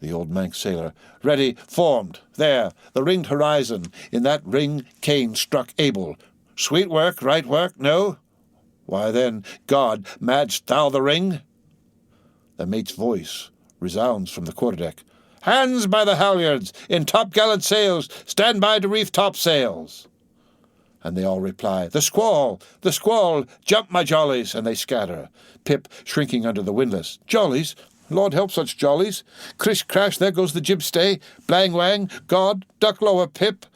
The old Manx sailor, "Ready, formed. There, the ringed horizon. In that ring Cain struck Abel. Sweet work, right work, no? Why then, God, madst thou the ring?" The mate's voice resounds from the quarterdeck. "Hands by the halyards! In topgallant sails! Stand by to reef topsails!" And they all reply, "The squall! The squall! Jump, my jollies!" And they scatter, Pip shrinking under the windlass. "Jollies? Lord help such jollies! Crish-crash, there goes the jibstay! Blang-wang! God! Duck lower, Pip!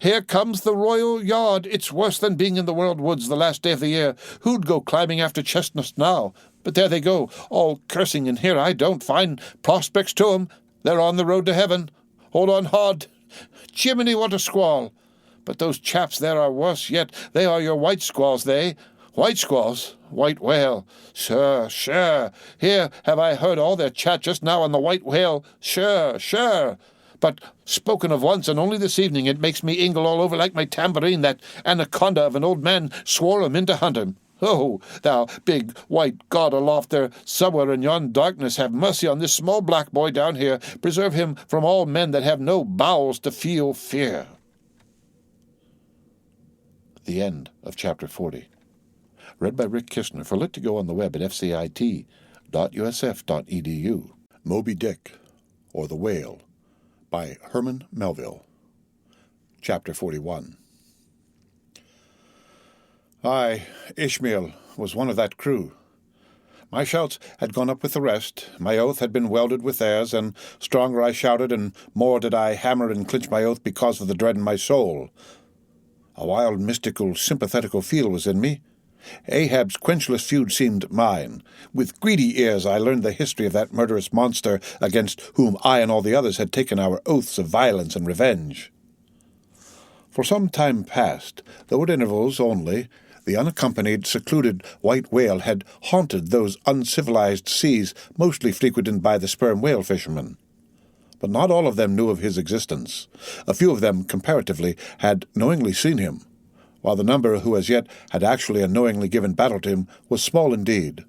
Here comes the royal yard! It's worse than being in the world woods the last day of the year. Who'd go climbing after chestnuts now? But there they go, all cursing, and here I don't find prospects to 'em. They're on the road to heaven. Hold on hard. Jiminy, what a squall! But those chaps there are worse yet. They are your white squalls, they. White squalls? White whale. Sure. Here have I heard all their chat just now on the white whale. Sure. But spoken of once, and only this evening, it makes me ingle all over like my tambourine. That anaconda of an old man swore 'em in to hunt him. Oh, thou big white God aloft there somewhere in yon darkness, have mercy on this small black boy down here. Preserve him from all men that have no bowels to feel fear. The end of Chapter 40. Read by Rick Kistner for Lit to Go on the web at fcit.usf.edu. Moby Dick, or The Whale, by Herman Melville. Chapter 41. I, Ishmael, was one of that crew. My shouts had gone up with the rest, my oath had been welded with theirs, and stronger I shouted, and more did I hammer and clinch my oath because of the dread in my soul. A wild, mystical, sympathetical feel was in me. Ahab's quenchless feud seemed mine. With greedy ears I learned the history of that murderous monster against whom I and all the others had taken our oaths of violence and revenge. For some time past, though at intervals only, the unaccompanied, secluded white whale had haunted those uncivilized seas mostly frequented by the sperm whale fishermen. But not all of them knew of his existence. A few of them, comparatively, had knowingly seen him, while the number who as yet had actually and knowingly given battle to him was small indeed.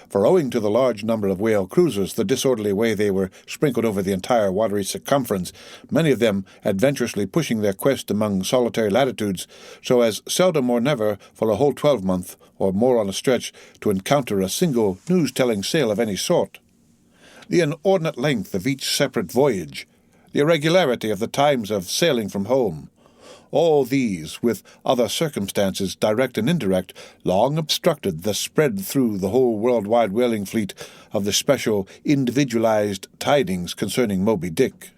For owing to the large number of whale cruisers, the disorderly way they were sprinkled over the entire watery circumference, many of them adventurously pushing their quest among solitary latitudes, so as seldom or never for a whole 12-month, or more on a stretch, to encounter a single news-telling sail of any sort. The inordinate length of each separate voyage, the irregularity of the times of sailing from home, all these, with other circumstances, direct and indirect, long obstructed the spread through the whole worldwide whaling fleet of the special, individualized tidings concerning Moby Dick.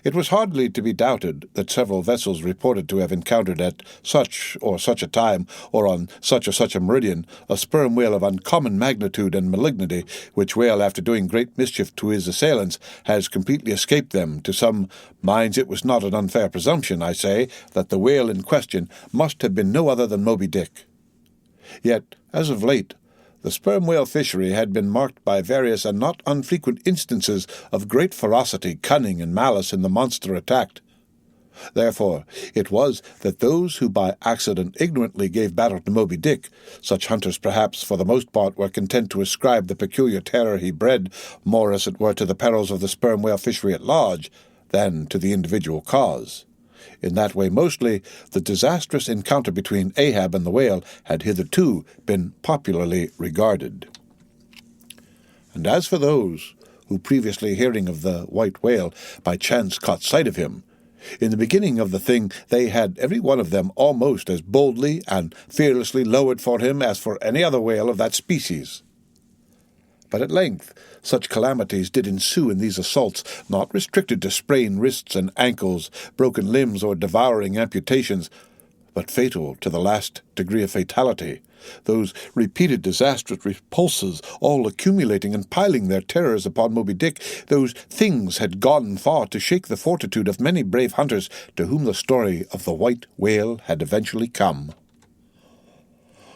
It was hardly to be doubted that several vessels reported to have encountered at such or such a time, or on such or such a meridian, a sperm whale of uncommon magnitude and malignity, which whale, after doing great mischief to his assailants, has completely escaped them. To some minds it was not an unfair presumption, I say, that the whale in question must have been no other than Moby Dick. Yet, as of late, the sperm whale fishery had been marked by various and not unfrequent instances of great ferocity, cunning, and malice in the monster attacked. Therefore, it was that those who by accident ignorantly gave battle to Moby Dick, such hunters perhaps for the most part were content to ascribe the peculiar terror he bred more as it were to the perils of the sperm whale fishery at large than to the individual cause. In that way mostly, the disastrous encounter between Ahab and the whale had hitherto been popularly regarded. And as for those who, previously hearing of the white whale, by chance caught sight of him, in the beginning of the thing they had every one of them almost as boldly and fearlessly lowered for him as for any other whale of that species. But at length such calamities did ensue in these assaults, not restricted to sprained wrists and ankles, broken limbs, or devouring amputations, but fatal to the last degree of fatality, those repeated disastrous repulses all accumulating and piling their terrors upon Moby Dick. Those things had gone far to shake the fortitude of many brave hunters to whom the story of the white whale had eventually come.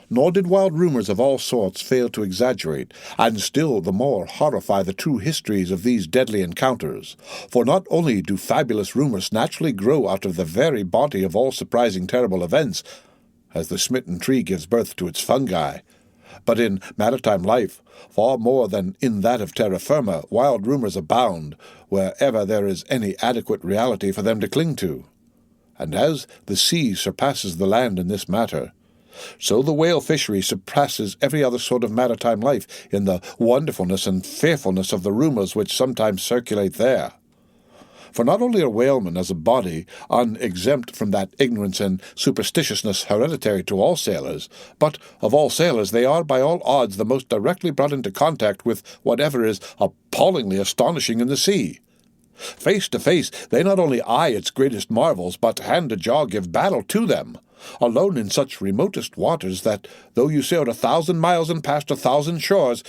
Nor did wild rumors of all sorts fail to exaggerate, and still the more horrify the true histories of these deadly encounters. For not only do fabulous rumors naturally grow out of the very body of all surprising terrible events, as the smitten tree gives birth to its fungi, but in maritime life, far more than in that of terra firma, wild rumors abound, wherever there is any adequate reality for them to cling to. And as the sea surpasses the land in this matter, So the whale fishery surpasses every other sort of maritime life in the wonderfulness and fearfulness of the rumours which sometimes circulate there. For not only are whalemen as a body unexempt from that ignorance and superstitiousness hereditary to all sailors, but of all sailors they are by all odds the most directly brought into contact with whatever is appallingly astonishing in the sea. Face to face, they not only eye its greatest marvels, but hand to jaw give battle to them, alone in such remotest waters that, though you sailed 1,000 miles and passed 1,000 shores,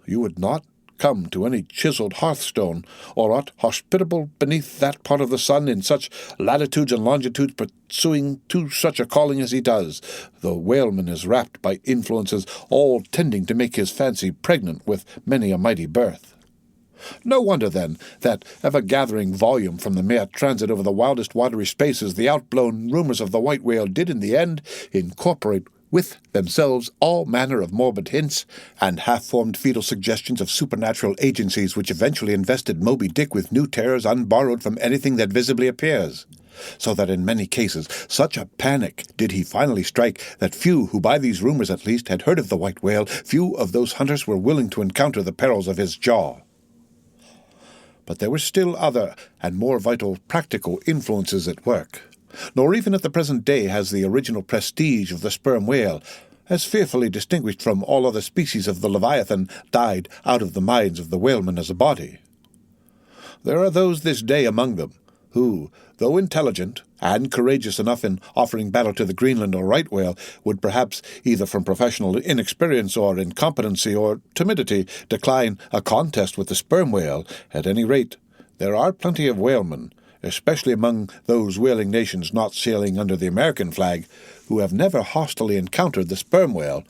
you would not come to any chiselled hearthstone, or aught hospitable beneath that part of the sun in such latitudes and longitudes pursuing to such a calling as he does, the whaleman is wrapped by influences all tending to make his fancy pregnant with many a mighty birth. No wonder, then, that ever-gathering volume from the mere transit over the wildest watery spaces the outblown rumours of the white whale did in the end incorporate with themselves all manner of morbid hints and half-formed fetal suggestions of supernatural agencies which eventually invested Moby Dick with new terrors unborrowed from anything that visibly appears. So that in many cases such a panic did he finally strike that few who by these rumours at least had heard of the white whale, few of those hunters were willing to encounter the perils of his jaw. But there were still other and more vital practical influences at work. Nor even at the present day has the original prestige of the sperm whale, as fearfully distinguished from all other species of the Leviathan, died out of the minds of the whalemen as a body. There are those this day among them who, though intelligent and courageous enough in offering battle to the Greenland or right whale, would perhaps, either from professional inexperience or incompetency or timidity, decline a contest with the sperm whale. At any rate, there are plenty of whalemen, especially among those whaling nations not sailing under the American flag, who have never hostilely encountered the sperm whale,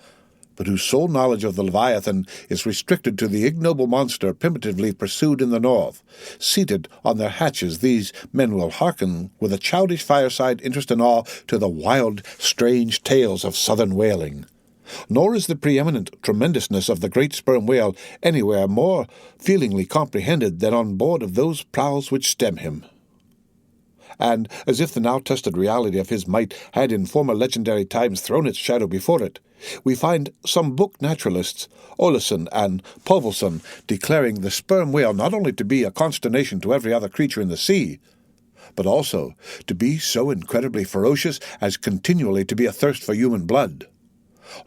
but whose sole knowledge of the Leviathan is restricted to the ignoble monster primitively pursued in the north. Seated on their hatches, these men will hearken with a childish fireside interest and awe to the wild, strange tales of southern whaling. Nor is the preeminent tremendousness of the great sperm whale anywhere more feelingly comprehended than on board of those prows which stem him. And, as if the now-tested reality of his might had in former legendary times thrown its shadow before it, we find some book naturalists, Olesen and Povelson, declaring the sperm whale not only to be a consternation to every other creature in the sea, but also to be so incredibly ferocious as continually to be athirst for human blood.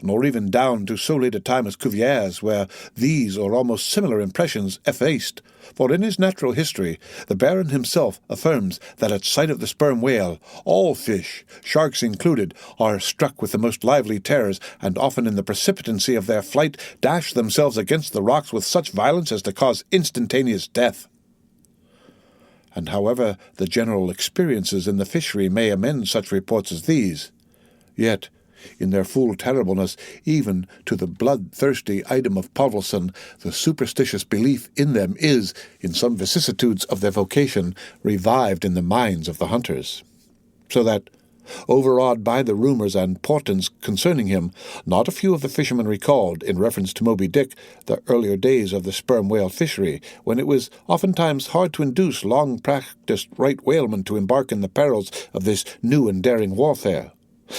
Nor even down to so late a time as Cuvier's, where these or almost similar impressions effaced, for in his natural history the Baron himself affirms that at sight of the sperm whale all fish, sharks included, are struck with the most lively terrors, and often in the precipitancy of their flight dash themselves against the rocks with such violence as to cause instantaneous death. And however the general experiences in the fishery may amend such reports as these, yet in their full terribleness, even to the bloodthirsty item of Povelson, the superstitious belief in them is, in some vicissitudes of their vocation, revived in the minds of the hunters. So that, overawed by the rumours and portents concerning him, not a few of the fishermen recalled, in reference to Moby Dick, the earlier days of the sperm whale fishery, when it was oftentimes hard to induce long-practised right whalemen to embark in the perils of this new and daring warfare.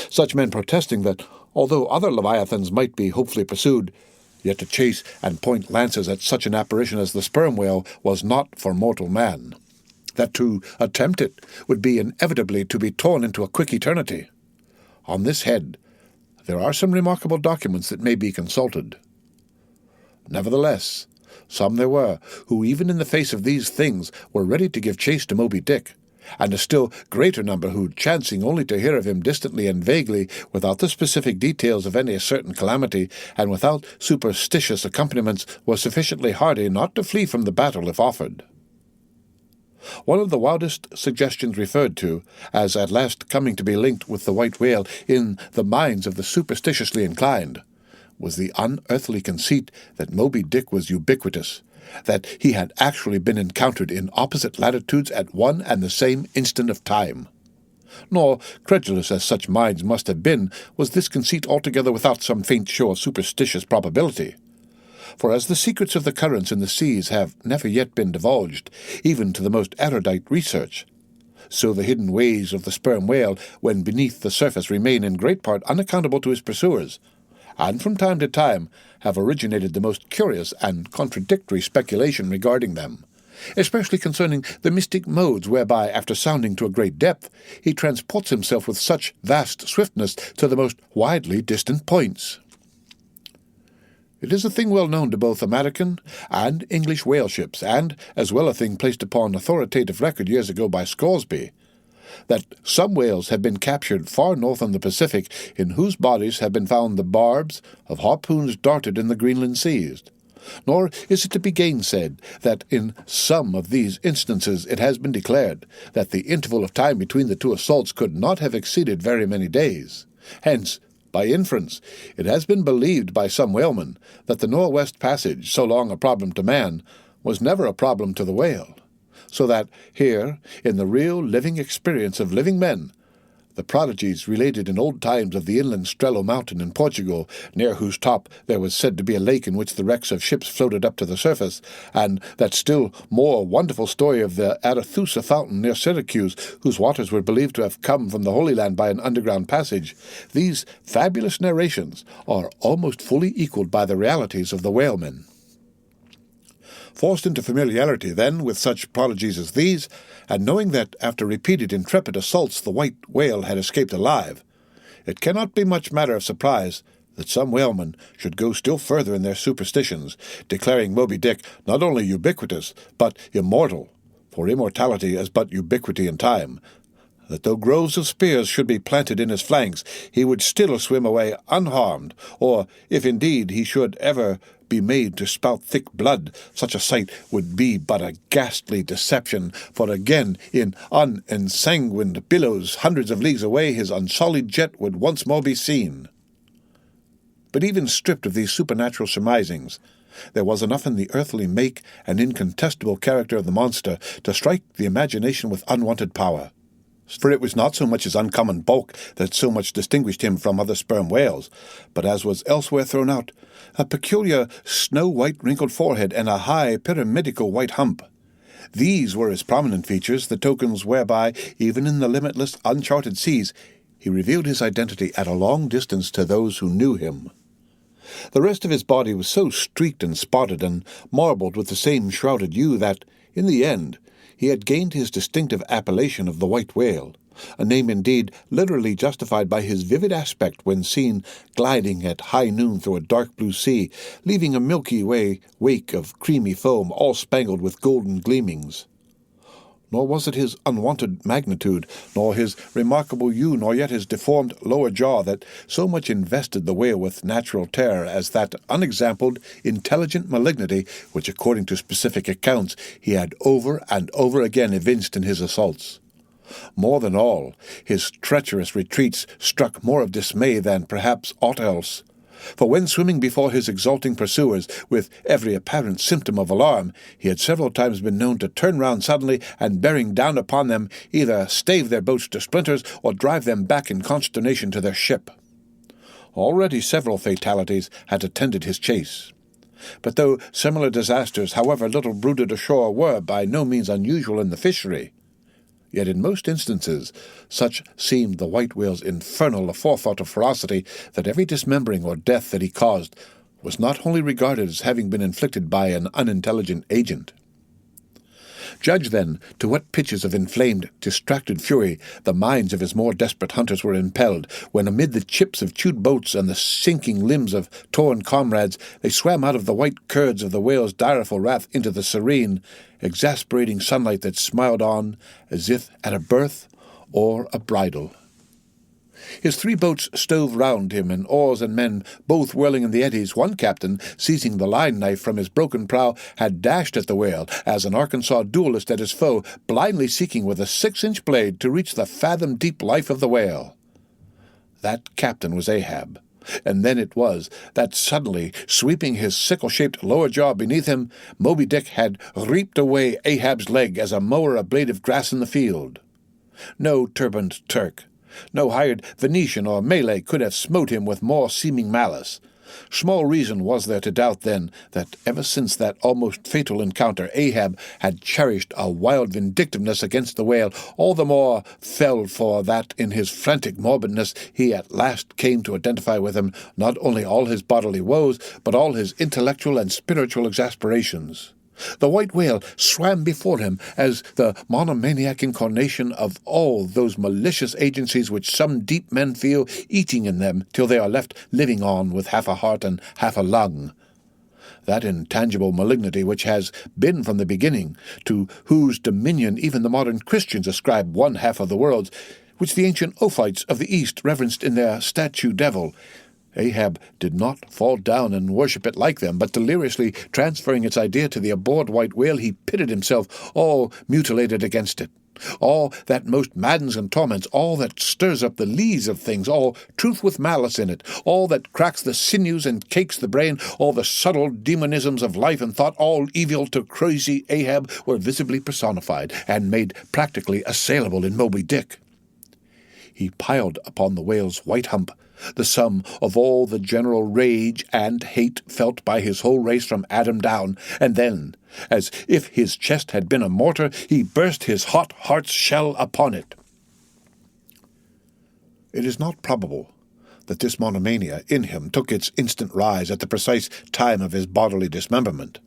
Such men protesting that, although other leviathans might be hopefully pursued, yet to chase and point lances at such an apparition as the sperm whale was not for mortal man. That to attempt it would be inevitably to be torn into a quick eternity. On this head, there are some remarkable documents that may be consulted. Nevertheless, some there were who, even in the face of these things, were ready to give chase to Moby Dick, and a still greater number who, chancing only to hear of him distantly and vaguely, without the specific details of any certain calamity, and without superstitious accompaniments, were sufficiently hardy not to flee from the battle if offered. One of the wildest suggestions referred to, as at last coming to be linked with the white whale in the minds of the superstitiously inclined, was the unearthly conceit that Moby Dick was ubiquitous, that he had actually been encountered in opposite latitudes at one and the same instant of time. Nor, credulous as such minds must have been, was this conceit altogether without some faint show of superstitious probability. For as the secrets of the currents in the seas have never yet been divulged, even to the most erudite research, so the hidden ways of the sperm whale when beneath the surface remain in great part unaccountable to his pursuers, and from time to time have originated the most curious and contradictory speculation regarding them, especially concerning the mystic modes whereby, after sounding to a great depth, he transports himself with such vast swiftness to the most widely distant points. It is a thing well known to both American and English whale ships, and as well a thing placed upon authoritative record years ago by Scoresby, that some whales have been captured far north on the Pacific, in whose bodies have been found the barbs of harpoons darted in the Greenland seas. Nor is it to be gainsaid that in some of these instances it has been declared that the interval of time between the two assaults could not have exceeded very many days. Hence, by inference, it has been believed by some whalemen that the Northwest Passage, so long a problem to man, was never a problem to the whale, so that here, in the real living experience of living men, the prodigies related in old times of the inland Strelo mountain in Portugal, near whose top there was said to be a lake in which the wrecks of ships floated up to the surface, and that still more wonderful story of the Arethusa fountain near Syracuse, whose waters were believed to have come from the Holy Land by an underground passage, these fabulous narrations are almost fully equalled by the realities of the whalemen. Forced into familiarity, then, with such prodigies as these, and knowing that, after repeated intrepid assaults, the white whale had escaped alive, it cannot be much matter of surprise that some whalemen should go still further in their superstitions, declaring Moby Dick not only ubiquitous, but immortal, for immortality is but ubiquity in time, that though groves of spears should be planted in his flanks, he would still swim away unharmed, or, if indeed he should ever be made to spout thick blood, such a sight would be but a ghastly deception, for again in unensanguined billows hundreds of leagues away his unsullied jet would once more be seen. But even stripped of these supernatural surmisings, there was enough in the earthly make and incontestable character of the monster to strike the imagination with unwonted power. For it was not so much his uncommon bulk that so much distinguished him from other sperm whales, but, as was elsewhere thrown out, a peculiar snow-white wrinkled forehead and a high pyramidical white hump. These were his prominent features, the tokens whereby, even in the limitless, uncharted seas, he revealed his identity at a long distance to those who knew him. The rest of his body was so streaked and spotted and marbled with the same shrouded hue that, in the end, he had gained his distinctive appellation of the white whale, a name indeed literally justified by his vivid aspect when seen gliding at high noon through a dark blue sea, leaving a Milky Way wake of creamy foam all spangled with golden gleamings. Nor was it his unwonted magnitude, nor his remarkable hue, nor yet his deformed lower jaw that so much invested the whale with natural terror as that unexampled, intelligent malignity which, according to specific accounts, he had over and over again evinced in his assaults. More than all, his treacherous retreats struck more of dismay than perhaps aught else. For when swimming before his exulting pursuers, with every apparent symptom of alarm, he had several times been known to turn round suddenly, and bearing down upon them, either stave their boats to splinters, or drive them back in consternation to their ship. Already several fatalities had attended his chase. But though similar disasters, however little bruited ashore, were by no means unusual in the fishery, yet in most instances such seemed the white whale's infernal aforethought of ferocity that every dismembering or death that he caused was not only regarded as having been inflicted by an unintelligent agent. Judge, then, to what pitches of inflamed, distracted fury the minds of his more desperate hunters were impelled, when amid the chips of chewed boats and the sinking limbs of torn comrades, they swam out of the white curds of the whale's direful wrath into the serene, exasperating sunlight that smiled on as if at a birth or a bridal. His 3 boats stove round him, and oars and men both whirling in the eddies. One captain, seizing the line-knife from his broken prow, had dashed at the whale, as an Arkansas duellist at his foe, blindly seeking with a 6-inch blade to reach the fathom-deep life of the whale. That captain was Ahab, and then it was that suddenly, sweeping his sickle-shaped lower jaw beneath him, Moby Dick had reaped away Ahab's leg as a mower a blade of grass in the field. No turbaned Turk, no hired Venetian or Malay could have smote him with more seeming malice, Small reason was there to doubt then that ever since that almost fatal encounter Ahab had cherished a wild vindictiveness against the whale, all the more fell for that in his frantic morbidness he at last came to identify with him not only all his bodily woes, but all his intellectual and spiritual exasperations. The white whale swam before him as the monomaniac incarnation of all those malicious agencies which some deep men feel eating in them till they are left living on with half a heart and half a lung. That intangible malignity which has been from the beginning, to whose dominion even the modern Christians ascribe one half of the world, which the ancient Ophites of the East reverenced in their statue devil, Ahab did not fall down and worship it like them, but deliriously transferring its idea to the abhorred white whale, he pitted himself all mutilated against it. All that most maddens and torments, all that stirs up the lees of things, all truth with malice in it, all that cracks the sinews and cakes the brain, all the subtle demonisms of life and thought, all evil to crazy Ahab, were visibly personified and made practically assailable in Moby Dick. He piled upon the whale's white hump the sum of all the general rage and hate felt by his whole race from Adam down, and then, as if his chest had been a mortar, he burst his hot heart's shell upon it. It is not probable that this monomania in him took its instant rise at the precise time of his bodily dismemberment.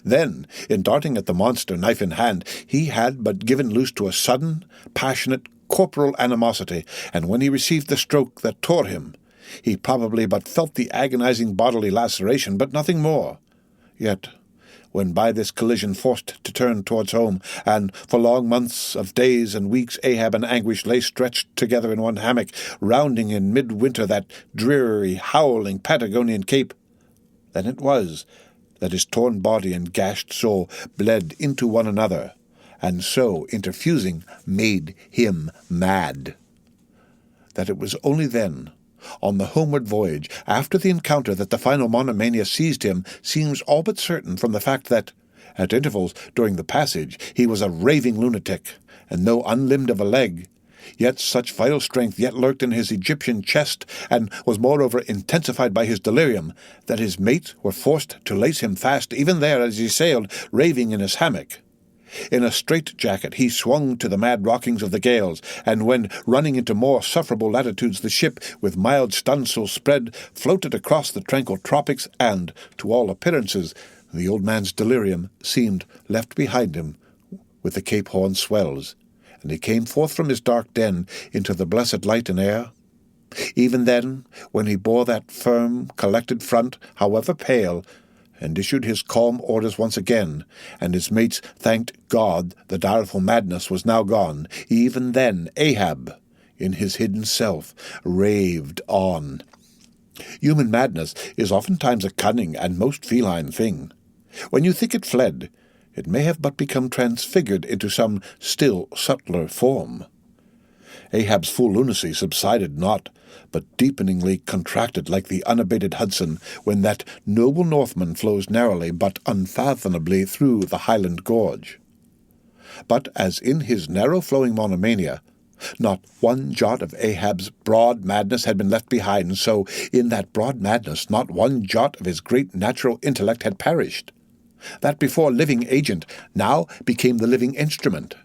Then, in darting at the monster knife in hand, he had but given loose to a sudden, passionate, corporal animosity, and when he received the stroke that tore him, he probably but felt the agonizing bodily laceration, but nothing more. Yet, when by this collision forced to turn towards home, and for long months of days and weeks Ahab and Anguish lay stretched together in one hammock, rounding in midwinter that dreary, howling Patagonian cape, then it was that his torn body and gashed soul bled into one another, and so, interfusing, made him mad. That it was only then, on the homeward voyage, after the encounter, that the final monomania seized him, seems all but certain from the fact that, at intervals during the passage, he was a raving lunatic, and though unlimbed of a leg, yet such vital strength yet lurked in his Egyptian chest, and was moreover intensified by his delirium, that his mates were forced to lace him fast even there as he sailed, raving in his hammock. In a straitjacket he swung to the mad rockings of the gales, and when running into more sufferable latitudes the ship, with mild stunsail spread, floated across the tranquil tropics, and, to all appearances, the old man's delirium seemed left behind him with the Cape Horn swells, and he came forth from his dark den into the blessed light and air. Even then, when he bore that firm, collected front, however pale, and issued his calm orders once again, and his mates thanked God the direful madness was now gone, even then Ahab, in his hidden self, raved on. Human madness is oftentimes a cunning and most feline thing. When you think it fled, it may have but become transfigured into some still subtler form. Ahab's full lunacy subsided not, but deepeningly contracted like the unabated Hudson, when that noble Northman flows narrowly but unfathomably through the Highland Gorge. But as in his narrow-flowing monomania, not one jot of Ahab's broad madness had been left behind, so in that broad madness not one jot of his great natural intellect had perished. That before living agent now became the living instrument.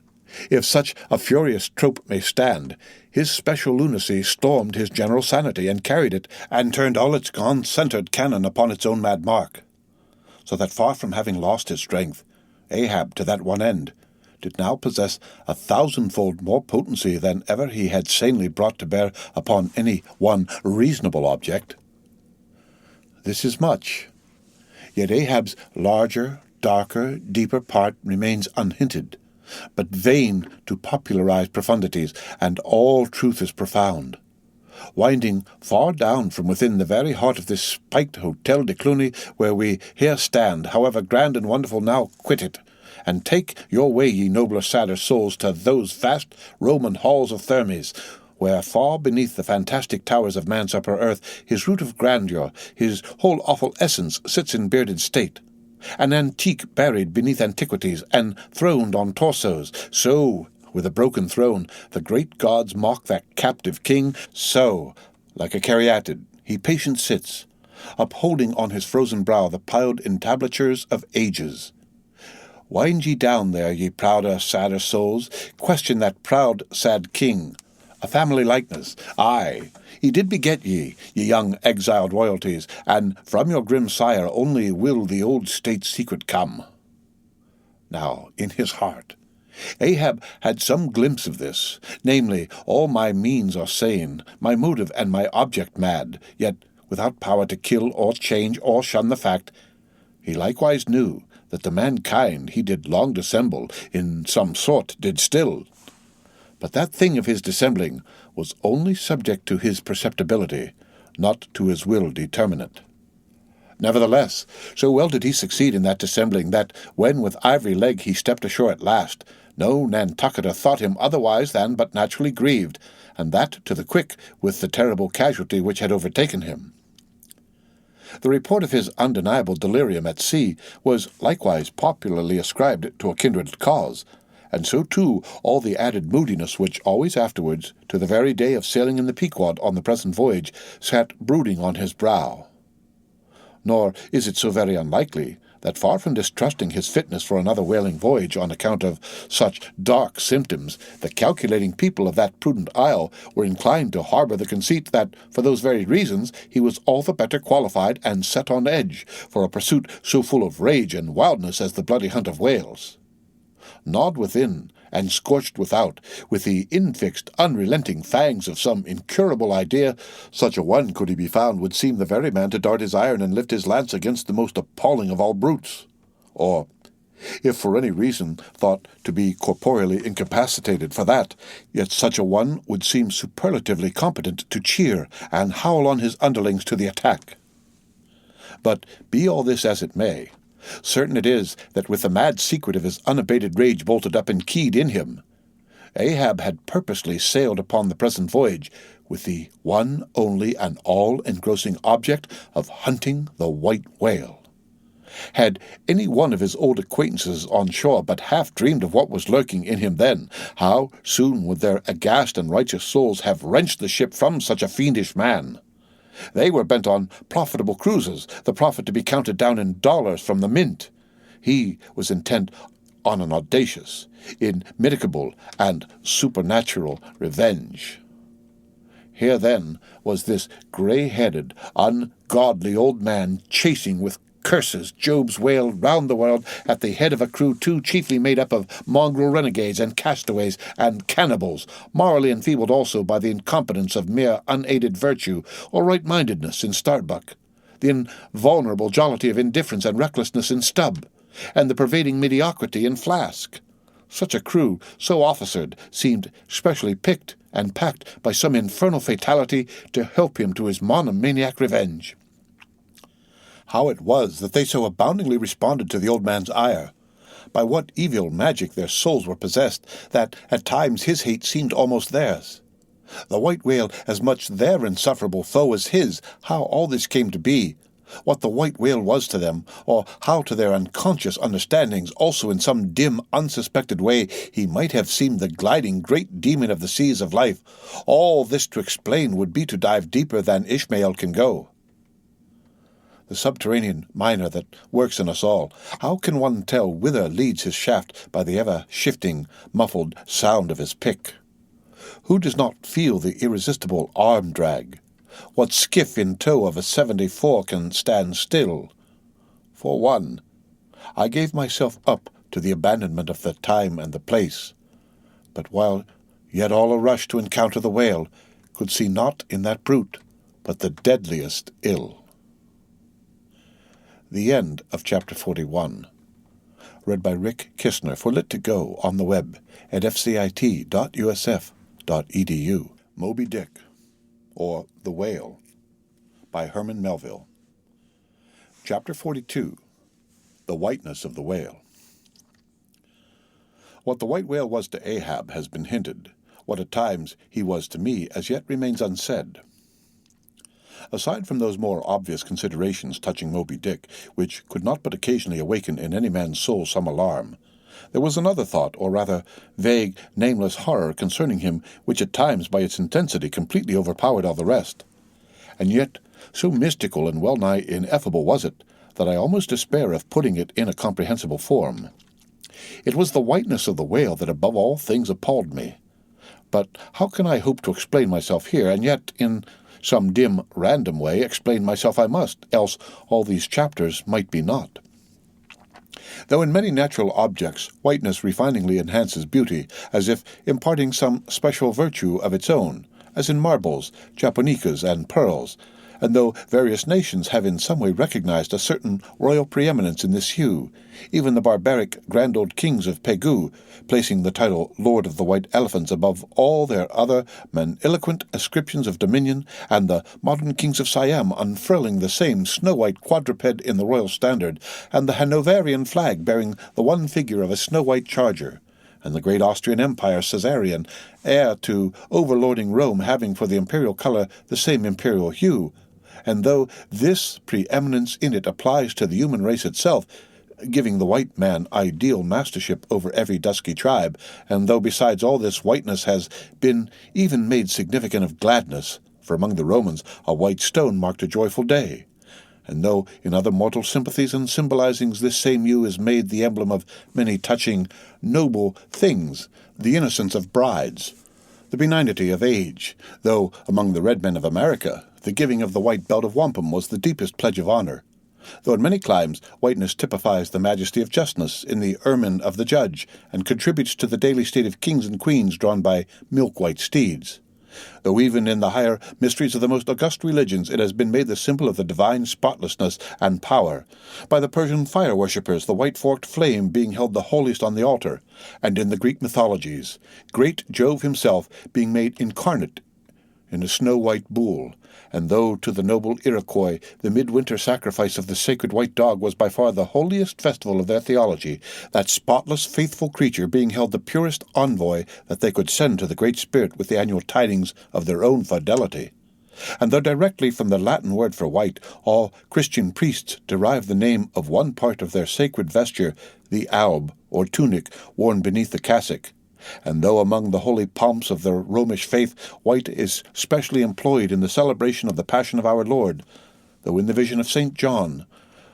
If such a furious trope may stand, his special lunacy stormed his general sanity, and carried it, and turned all its gone-centred cannon upon its own mad mark. So that far from having lost his strength, Ahab, to that one end, did now possess 1,000-fold more potency than ever he had sanely brought to bear upon any one reasonable object. This is much. Yet Ahab's larger, darker, deeper part remains unhinted, but vain to popularize profundities, and all truth is profound. Winding far down from within the very heart of this spiked Hotel de Cluny, where we here stand, however grand and wonderful, now quit it, and take your way, ye nobler, sadder souls, to those vast Roman halls of Thermes, where far beneath the fantastic towers of man's upper earth, his root of grandeur, his whole awful essence, sits in bearded state. An antique buried beneath antiquities, and throned on torsos, so, with a broken throne, the great gods mock that captive king, so, like a caryatid, he patient sits, upholding on his frozen brow the piled entablatures of ages. Wind ye down there, ye prouder, sadder souls, question that proud, sad king. A family likeness, aye, he did beget ye, ye young exiled royalties, and from your grim sire only will the old state's secret come. Now, in his heart, Ahab had some glimpse of this, namely, all my means are sane, my motive and my object mad, yet without power to kill or change or shun the fact, he likewise knew that the mankind he did long dissemble, in some sort did still. But that thing of his dissembling was only subject to his perceptibility, not to his will determinate. Nevertheless, so well did he succeed in that dissembling that, when with ivory leg he stepped ashore at last, no Nantucketer thought him otherwise than but naturally grieved, and that to the quick with the terrible casualty which had overtaken him. The report of his undeniable delirium at sea was likewise popularly ascribed to a kindred cause, and so too all the added moodiness which always afterwards, to the very day of sailing in the Pequod on the present voyage, sat brooding on his brow. Nor is it so very unlikely that, far from distrusting his fitness for another whaling voyage on account of such dark symptoms, the calculating people of that prudent isle were inclined to harbour the conceit that, for those very reasons, he was all the better qualified and set on edge for a pursuit so full of rage and wildness as the bloody hunt of whales. Gnawed within and scorched without, with the infixed, unrelenting fangs of some incurable idea, such a one, could he be found, would seem the very man to dart his iron and lift his lance against the most appalling of all brutes. Or, if for any reason thought to be corporeally incapacitated for that, yet such a one would seem superlatively competent to cheer and howl on his underlings to the attack. But be all this as it may, certain it is that with the mad secret of his unabated rage bolted up and keyed in him, Ahab had purposely sailed upon the present voyage with the one, only, and all-engrossing object of hunting the white whale. Had any one of his old acquaintances on shore but half dreamed of what was lurking in him then, how soon would their aghast and righteous souls have wrenched the ship from such a fiendish man! They were bent on profitable cruises, the profit to be counted down in dollars from the mint. He was intent on an audacious, immitigable, and supernatural revenge. Here, then, was this grey-headed, ungodly old man chasing with curses Job's whale round the world at the head of a crew too chiefly made up of mongrel renegades and castaways and cannibals, morally enfeebled also by the incompetence of mere unaided virtue or right-mindedness in Starbuck, the invulnerable jollity of indifference and recklessness in Stubb, and the pervading mediocrity in Flask. Such a crew, so officered, seemed specially picked and packed by some infernal fatality to help him to his monomaniac revenge. How it was that they so aboundingly responded to the old man's ire, by what evil magic their souls were possessed, that at times his hate seemed almost theirs. The white whale as much their insufferable foe as his, how all this came to be, what the white whale was to them, or how to their unconscious understandings also in some dim, unsuspected way he might have seemed the gliding great demon of the seas of life, all this to explain would be to dive deeper than Ishmael can go. The subterranean miner that works in us all, how can one tell whither leads his shaft by the ever-shifting, muffled sound of his pick? Who does not feel the irresistible arm drag? What skiff in tow of a 74 can stand still? For one, I gave myself up to the abandonment of the time and the place, but while yet all a rush to encounter the whale, could see naught in that brute but the deadliest ill. The end of Chapter 41. Read by Rick Kistner for Lit2Go on the web at fcit.usf.edu. Moby Dick, or The Whale, by Herman Melville. Chapter 42. The Whiteness of the Whale. What the white whale was to Ahab has been hinted. What at times he was to me as yet remains unsaid. Aside from those more obvious considerations touching Moby Dick, which could not but occasionally awaken in any man's soul some alarm, there was another thought, or rather vague, nameless horror concerning him, which at times by its intensity completely overpowered all the rest. And yet So mystical and well-nigh ineffable was it, that I almost despair of putting it in a comprehensible form. It was the whiteness of the whale that above all things appalled me. But how can I hope to explain myself here, and yet, in some dim, random way, explain myself I must, else all these chapters might be naught. Though in many natural objects whiteness refiningly enhances beauty, as if imparting some special virtue of its own, as in marbles, japonicas, and pearls, and though various nations have in some way recognized a certain royal preeminence in this hue, even the barbaric grand old kings of Pequod, placing the title Lord of the White Elephants above all their other magniloquent ascriptions of dominion, and the modern kings of Siam unfurling the same snow-white quadruped in the royal standard, and the Hanoverian flag bearing the one figure of a snow-white charger, and the great Austrian Empire, Caesarian, heir to overlording Rome, having for the imperial colour the same imperial hue, and though this preeminence in it applies to the human race itself, giving the white man ideal mastership over every dusky tribe, and though besides all this whiteness has been even made significant of gladness, for among the Romans a white stone marked a joyful day, and though in other mortal sympathies and symbolizings this same hue is made the emblem of many touching, noble things, the innocence of brides, the benignity of age, though among the red men of America the giving of the white belt of wampum was the deepest pledge of honor, though in many climes whiteness typifies the majesty of justness in the ermine of the judge, and contributes to the daily state of kings and queens drawn by milk-white steeds, though even in the higher mysteries of the most august religions it has been made the symbol of the divine spotlessness and power, by the Persian fire-worshippers the white forked flame being held the holiest on the altar, and in the Greek mythologies, great Jove himself being made incarnate in a snow-white bull, and though to the noble Iroquois the midwinter sacrifice of the sacred white dog was by far the holiest festival of their theology, that spotless, faithful creature being held the purest envoy that they could send to the Great Spirit with the annual tidings of their own fidelity. And though directly from the Latin word for white all Christian priests derive the name of one part of their sacred vesture, the alb, or tunic, worn beneath the cassock, and though among the holy pomps of the Romish faith white is specially employed in the celebration of the Passion of our Lord, though in the vision of St. John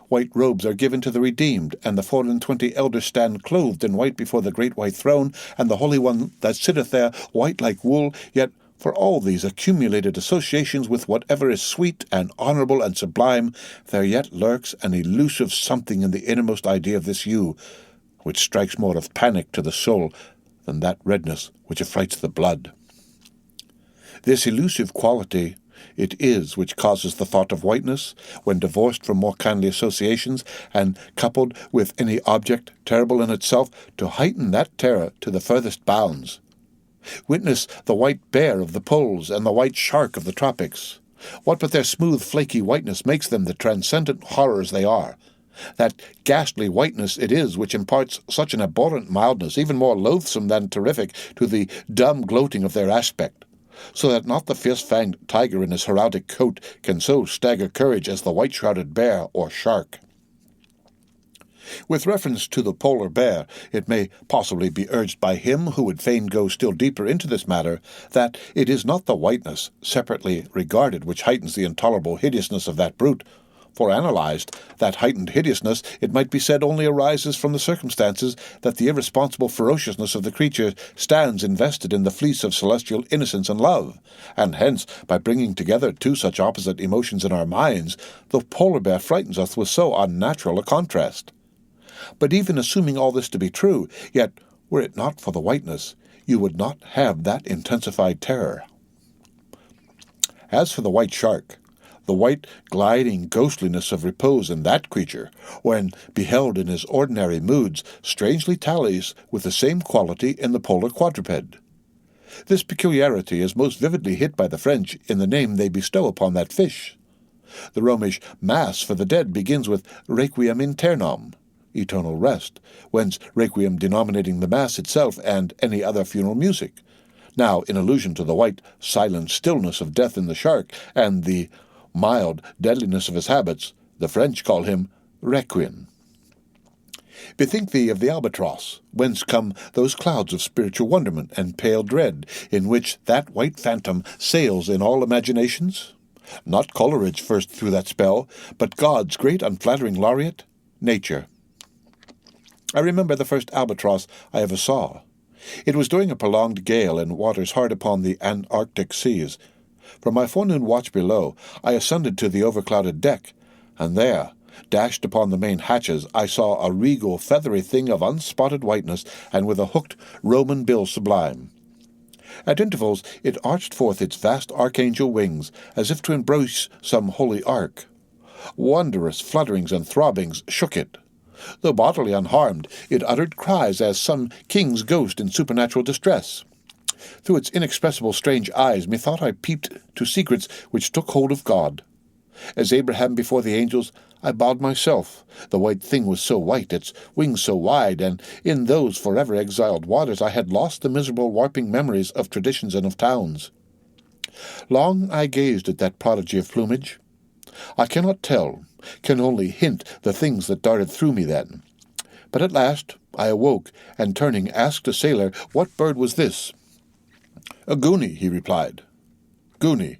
white robes are given to the redeemed, and the 24 elders stand clothed in white before the great white throne, and the Holy One that sitteth there white like wool, yet for all these accumulated associations with whatever is sweet and honourable and sublime, there yet lurks an elusive something in the innermost idea of this hue, which strikes more of panic to the soul than that redness which affrights the blood. This elusive quality it is which causes the thought of whiteness, when divorced from more kindly associations, and coupled with any object terrible in itself, to heighten that terror to the furthest bounds. Witness the white bear of the poles and the white shark of the tropics. What but their smooth, flaky whiteness makes them the transcendent horrors they are? That ghastly whiteness it is which imparts such an abhorrent mildness, even more loathsome than terrific, to the dumb gloating of their aspect, so that not the fierce-fanged tiger in his heraldic coat can so stagger courage as the white-shrouded bear or shark. With reference to the polar bear, it may possibly be urged by him who would fain go still deeper into this matter, that it is not the whiteness, separately regarded, which heightens the intolerable hideousness of that brute. For analyzed, that heightened hideousness, it might be said, only arises from the circumstances that the irresponsible ferociousness of the creature stands invested in the fleece of celestial innocence and love, and hence, by bringing together two such opposite emotions in our minds, the polar bear frightens us with so unnatural a contrast. But even assuming all this to be true, yet, were it not for the whiteness, you would not have that intensified terror. As for the white shark, the white, gliding ghostliness of repose in that creature, when beheld in his ordinary moods, strangely tallies with the same quality in the polar quadruped. This peculiarity is most vividly hit by the French in the name they bestow upon that fish. The Romish Mass for the dead begins with Requiem in Ternam, eternal rest, whence Requiem denominating the Mass itself and any other funeral music. Now, in allusion to the white, silent stillness of death in the shark, and the mild deadliness of his habits, the French call him Requiem. Bethink thee of the albatross, whence come those clouds of spiritual wonderment and pale dread, in which that white phantom sails in all imaginations. Not Coleridge first threw that spell, but God's great unflattering laureate, nature. I remember the first albatross I ever saw. It was during a prolonged gale in waters hard upon the Antarctic seas. From my forenoon watch below, I ascended to the overclouded deck, and there, dashed upon the main hatches, I saw a regal, feathery thing of unspotted whiteness, and with a hooked Roman bill sublime. At intervals it arched forth its vast archangel wings, as if to embrace some holy ark. Wondrous flutterings and throbbings shook it. Though bodily unharmed, it uttered cries as some king's ghost in supernatural distress. Through its inexpressible strange eyes, methought I peeped to secrets which took hold of God. As Abraham before the angels, I bowed myself. The white thing was so white, its wings so wide, and in those forever exiled waters I had lost the miserable warping memories of traditions and of towns. Long I gazed at that prodigy of plumage. I cannot tell, can only hint the things that darted through me then. But at last I awoke, and turning asked a sailor what bird was this. "A goonie," he replied. "Goonie.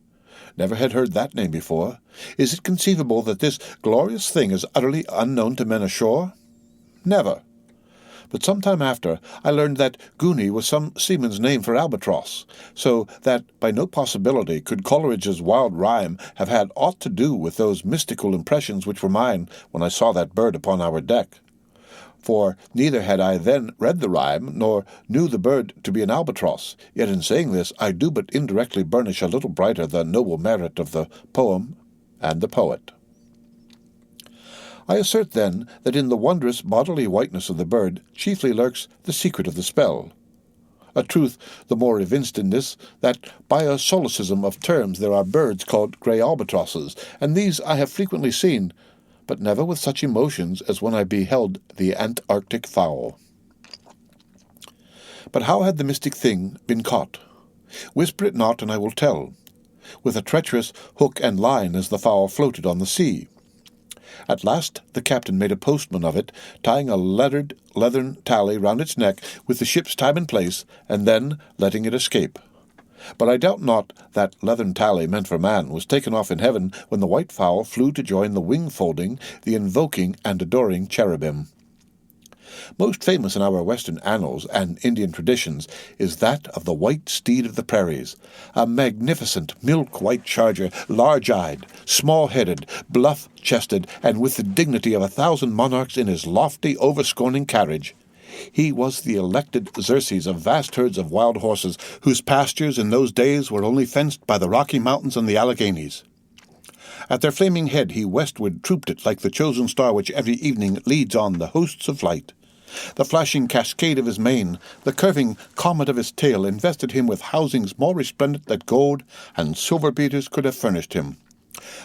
Never had heard that name before. Is it conceivable that this glorious thing is utterly unknown to men ashore? Never. But some time after, I learned that goonie was some seaman's name for albatross, so that by no possibility could Coleridge's wild rhyme have had aught to do with those mystical impressions which were mine when I saw that bird upon our deck. For neither had I then read the rhyme, nor knew the bird to be an albatross. Yet in saying this, I do but indirectly burnish a little brighter the noble merit of the poem and the poet. I assert, then, that in the wondrous bodily whiteness of the bird chiefly lurks the secret of the spell. A truth the more evinced in this, that by a solecism of terms there are birds called grey albatrosses, and these I have frequently seen, but never with such emotions as when I beheld the Antarctic fowl. But how had the mystic thing been caught? Whisper it not, and I will tell. With a treacherous hook and line as the fowl floated on the sea. At last the captain made a postman of it, tying a leathern tally round its neck with the ship's time and place, and then letting it escape. But I doubt not that leathern tally meant for man was taken off in heaven when the white fowl flew to join the wing-folding, the invoking and adoring cherubim. Most famous in our Western annals and Indian traditions is that of the white steed of the prairies, a magnificent milk-white charger, large-eyed, small-headed, bluff-chested, and with the dignity of 1,000 monarchs in his lofty, over-scorning carriage. He was the elected Xerxes of vast herds of wild horses, whose pastures in those days were only fenced by the Rocky Mountains and the Alleghanies. At their flaming head he westward trooped it like the chosen star which every evening leads on the hosts of light. The flashing cascade of his mane, the curving comet of his tail, invested him with housings more resplendent than gold and silver beaters could have furnished him.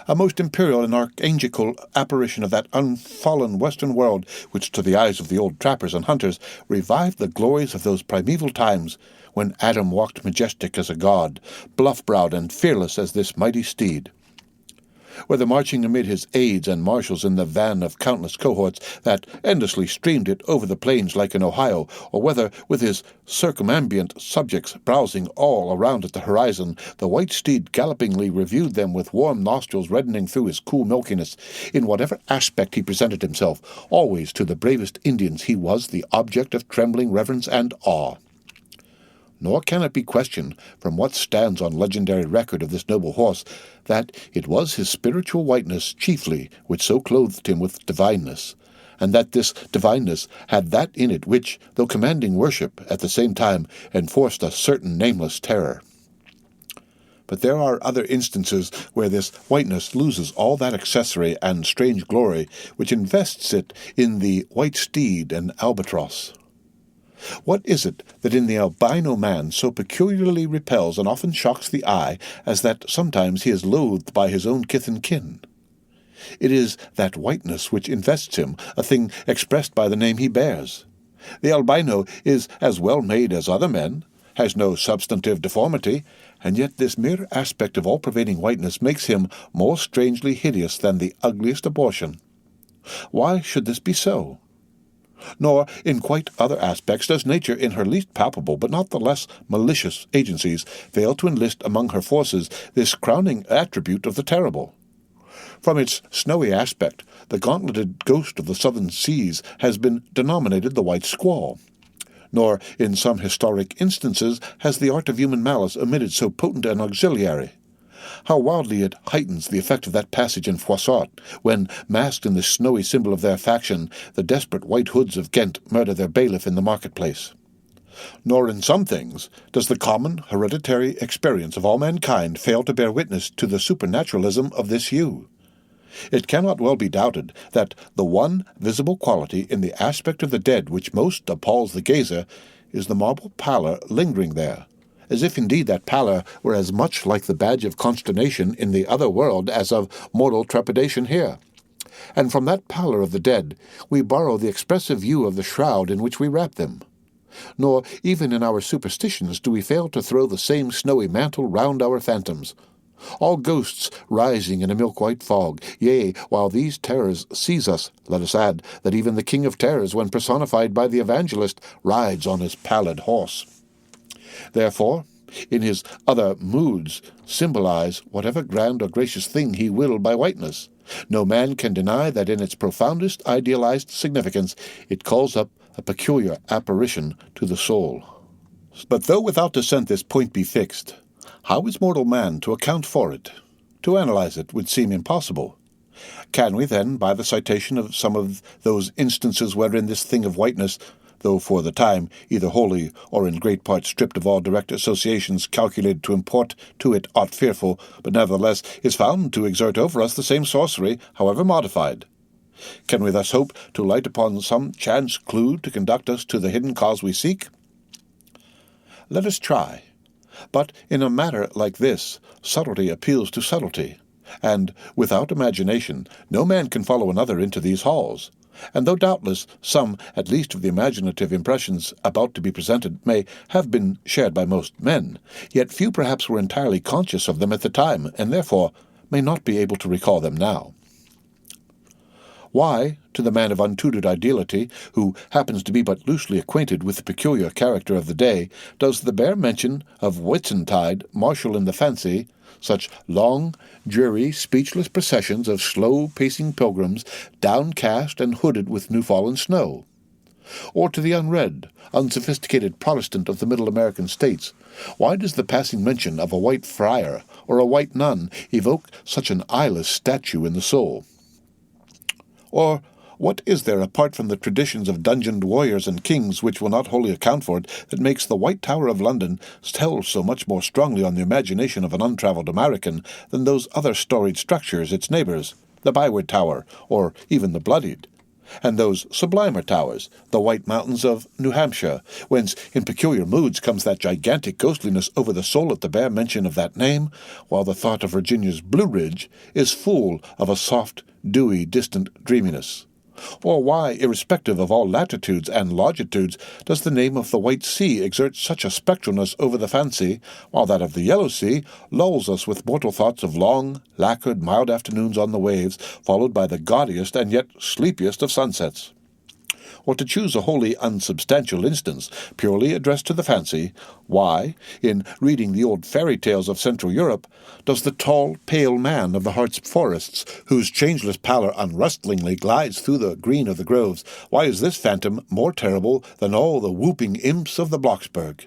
A most imperial and archangelical apparition of that unfallen western world, which to the eyes of the old trappers and hunters revived the glories of those primeval times, when Adam walked majestic as a god, bluff-browed and fearless as this mighty steed. Whether marching amid his aides and marshals in the van of countless cohorts that endlessly streamed it over the plains like an Ohio, or whether with his circumambient subjects browsing all around at the horizon, the white steed gallopingly reviewed them with warm nostrils reddening through his cool milkiness, in whatever aspect he presented himself, always to the bravest Indians he was the object of trembling reverence and awe. Nor can it be questioned, from what stands on legendary record of this noble horse, that it was his spiritual whiteness chiefly which so clothed him with divineness, and that this divineness had that in it which, though commanding worship, at the same time enforced a certain nameless terror. But there are other instances where this whiteness loses all that accessory and strange glory which invests it in the white steed and albatross. What is it that in the albino man so peculiarly repels and often shocks the eye, as that sometimes he is loathed by his own kith and kin? It is that whiteness which invests him, a thing expressed by the name he bears. The albino is as well made as other men, has no substantive deformity, and yet this mere aspect of all-pervading whiteness makes him more strangely hideous than the ugliest abortion. Why should this be so? Nor, in quite other aspects, does nature, in her least palpable but not the less malicious agencies, fail to enlist among her forces this crowning attribute of the terrible. From its snowy aspect, the gauntleted ghost of the southern seas has been denominated the white squall. Nor, in some historic instances, has the art of human malice omitted so potent an auxiliary. How wildly it heightens the effect of that passage in Froissart, when, masked in the snowy symbol of their faction, the desperate White Hoods of Ghent murder their bailiff in the marketplace. Nor in some things does the common hereditary experience of all mankind fail to bear witness to the supernaturalism of this hue. It cannot well be doubted that the one visible quality in the aspect of the dead which most appalls the gazer is the marble pallor lingering there, as if indeed that pallor were as much like the badge of consternation in the other world as of mortal trepidation here. And from that pallor of the dead we borrow the expressive view of the shroud in which we wrap them. Nor even in our superstitions do we fail to throw the same snowy mantle round our phantoms, all ghosts rising in a milk-white fog. Yea, while these terrors seize us, let us add that even the King of Terrors, when personified by the evangelist, rides on his pallid horse. Therefore, in his other moods, symbolize whatever grand or gracious thing he will by whiteness. No man can deny that in its profoundest idealized significance it calls up a peculiar apparition to the soul. But though without dissent this point be fixed, how is mortal man to account for it? To analyze it would seem impossible. Can we, then, by the citation of some of those instances wherein this thing of whiteness, though for the time either wholly or in great part stripped of all direct associations calculated to import to it aught fearful, but nevertheless is found to exert over us the same sorcery, however modified? Can we thus hope to light upon some chance clue to conduct us to the hidden cause we seek? Let us try. But in a matter like this, subtlety appeals to subtlety, and, without imagination, no man can follow another into these halls. And though doubtless some, at least, of the imaginative impressions about to be presented may have been shared by most men, yet few perhaps were entirely conscious of them at the time, and therefore may not be able to recall them now. Why, to the man of untutored ideality, who happens to be but loosely acquainted with the peculiar character of the day, does the bare mention of Whitsuntide marshal in the fancy such long, dreary, speechless processions of slow-pacing pilgrims, downcast and hooded with new-fallen snow? Or to the unread, unsophisticated Protestant of the Middle American states, why does the passing mention of a white friar or a white nun evoke such an eyeless statue in the soul? Or what is there, apart from the traditions of dungeoned warriors and kings, which will not wholly account for it, that makes the White Tower of London tell so much more strongly on the imagination of an untravelled American than those other storied structures, its neighbours, the Byward Tower, or even the Bloodied, and those sublimer towers, the White Mountains of New Hampshire, whence in peculiar moods comes that gigantic ghostliness over the soul at the bare mention of that name, while the thought of Virginia's Blue Ridge is full of a soft, dewy, distant dreaminess? Or why, irrespective of all latitudes and longitudes, does the name of the White Sea exert such a spectralness over the fancy, while that of the Yellow Sea lulls us with mortal thoughts of long, lacquered, mild afternoons on the waves, followed by the gaudiest and yet sleepiest of sunsets? Or to choose a wholly unsubstantial instance, purely addressed to the fancy, why, in reading the old fairy tales of Central Europe, does the tall, pale man of the Hartz forests, whose changeless pallor unrustlingly glides through the green of the groves, why is this phantom more terrible than all the whooping imps of the Blocksberg?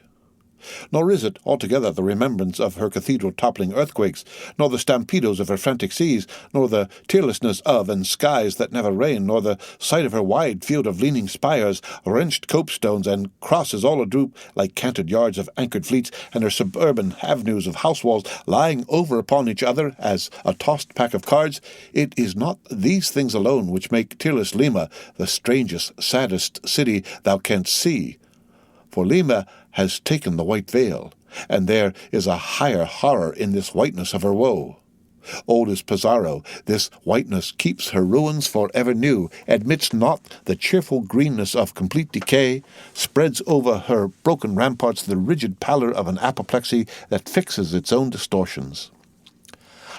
Nor is it altogether the remembrance of her cathedral-toppling earthquakes, nor the stampedos of her frantic seas, nor the tearlessness of and skies that never rain, nor the sight of her wide field of leaning spires, wrenched copestones, and crosses all adroop like canted yards of anchored fleets, and her suburban avenues of house walls lying over upon each other as a tossed pack of cards. It is not these things alone which make tearless Lima the strangest, saddest city thou canst see. For Lima has taken the white veil, and there is a higher horror in this whiteness of her woe. Old as Pizarro, this whiteness keeps her ruins for ever new, admits not the cheerful greenness of complete decay, spreads over her broken ramparts the rigid pallor of an apoplexy that fixes its own distortions.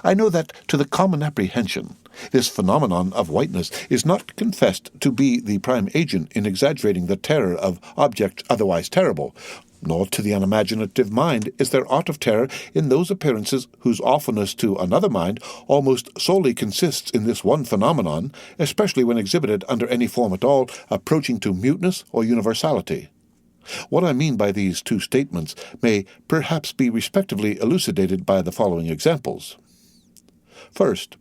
I know that to the common apprehension, This phenomenon of whiteness is not confessed to be the prime agent in exaggerating the terror of objects otherwise terrible, nor to the unimaginative mind is there aught of terror in those appearances whose awfulness to another mind almost solely consists in this one phenomenon, especially when exhibited under any form at all approaching to muteness or universality. What I mean by these two statements may perhaps be respectively elucidated by the following examples. First,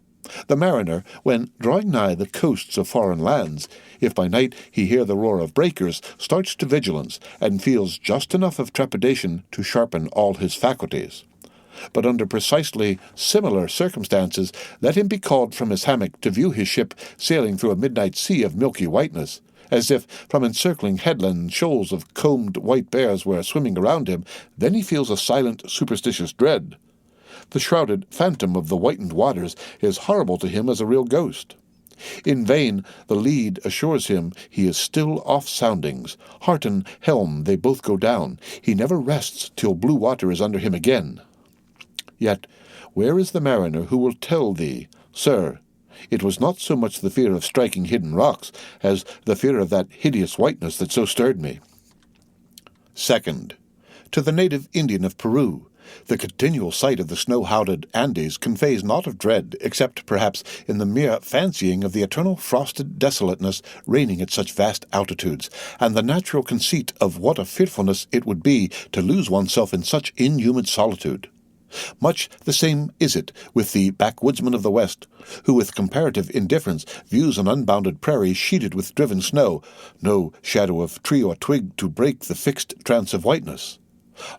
the mariner, when drawing nigh the coasts of foreign lands, if by night he hear the roar of breakers, starts to vigilance, and feels just enough of trepidation to sharpen all his faculties. But under precisely similar circumstances, let him be called from his hammock to view his ship sailing through a midnight sea of milky whiteness, as if from encircling headland shoals of combed white bears were swimming around him, then he feels a silent, superstitious dread. The shrouded phantom of the whitened waters is horrible to him as a real ghost. In vain the lead assures him he is still off soundings. Heart and helm they both go down. He never rests till blue water is under him again. Yet where is the mariner who will tell thee, Sir, it was not so much the fear of striking hidden rocks as the fear of that hideous whiteness that so stirred me? Second, to the native Indian of Peru, the continual sight of the snow-hounded Andes conveys naught of dread, except perhaps in the mere fancying of the eternal frosted desolateness reigning at such vast altitudes, and the natural conceit of what a fearfulness it would be to lose oneself in such inhuman solitude. Much the same is it with the backwoodsman of the West, who with comparative indifference views an unbounded prairie sheeted with driven snow, no shadow of tree or twig to break the fixed trance of whiteness.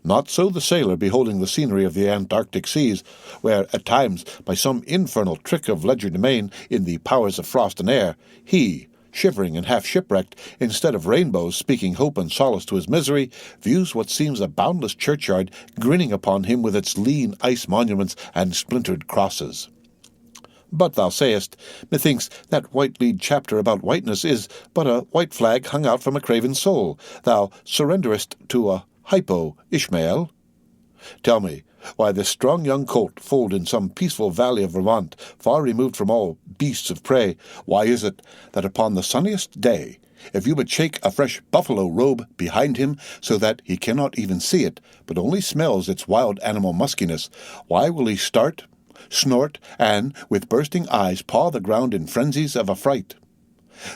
Not so the sailor beholding the scenery of the Antarctic seas, where at times, by some infernal trick of legerdemain in the powers of frost and air, he, shivering and half shipwrecked, instead of rainbows speaking hope and solace to his misery, views what seems a boundless churchyard grinning upon him with its lean ice monuments and splintered crosses. But thou sayest, methinks that white-lead chapter about whiteness is but a white flag hung out from a craven soul. Thou surrenderest to a hypo, Ishmael. Tell me, why this strong young colt, foaled in some peaceful valley of Vermont, far removed from all beasts of prey, why is it that upon the sunniest day, if you but shake a fresh buffalo robe behind him so that he cannot even see it, but only smells its wild animal muskiness, why will he start, snort, and, with bursting eyes, paw the ground in frenzies of affright?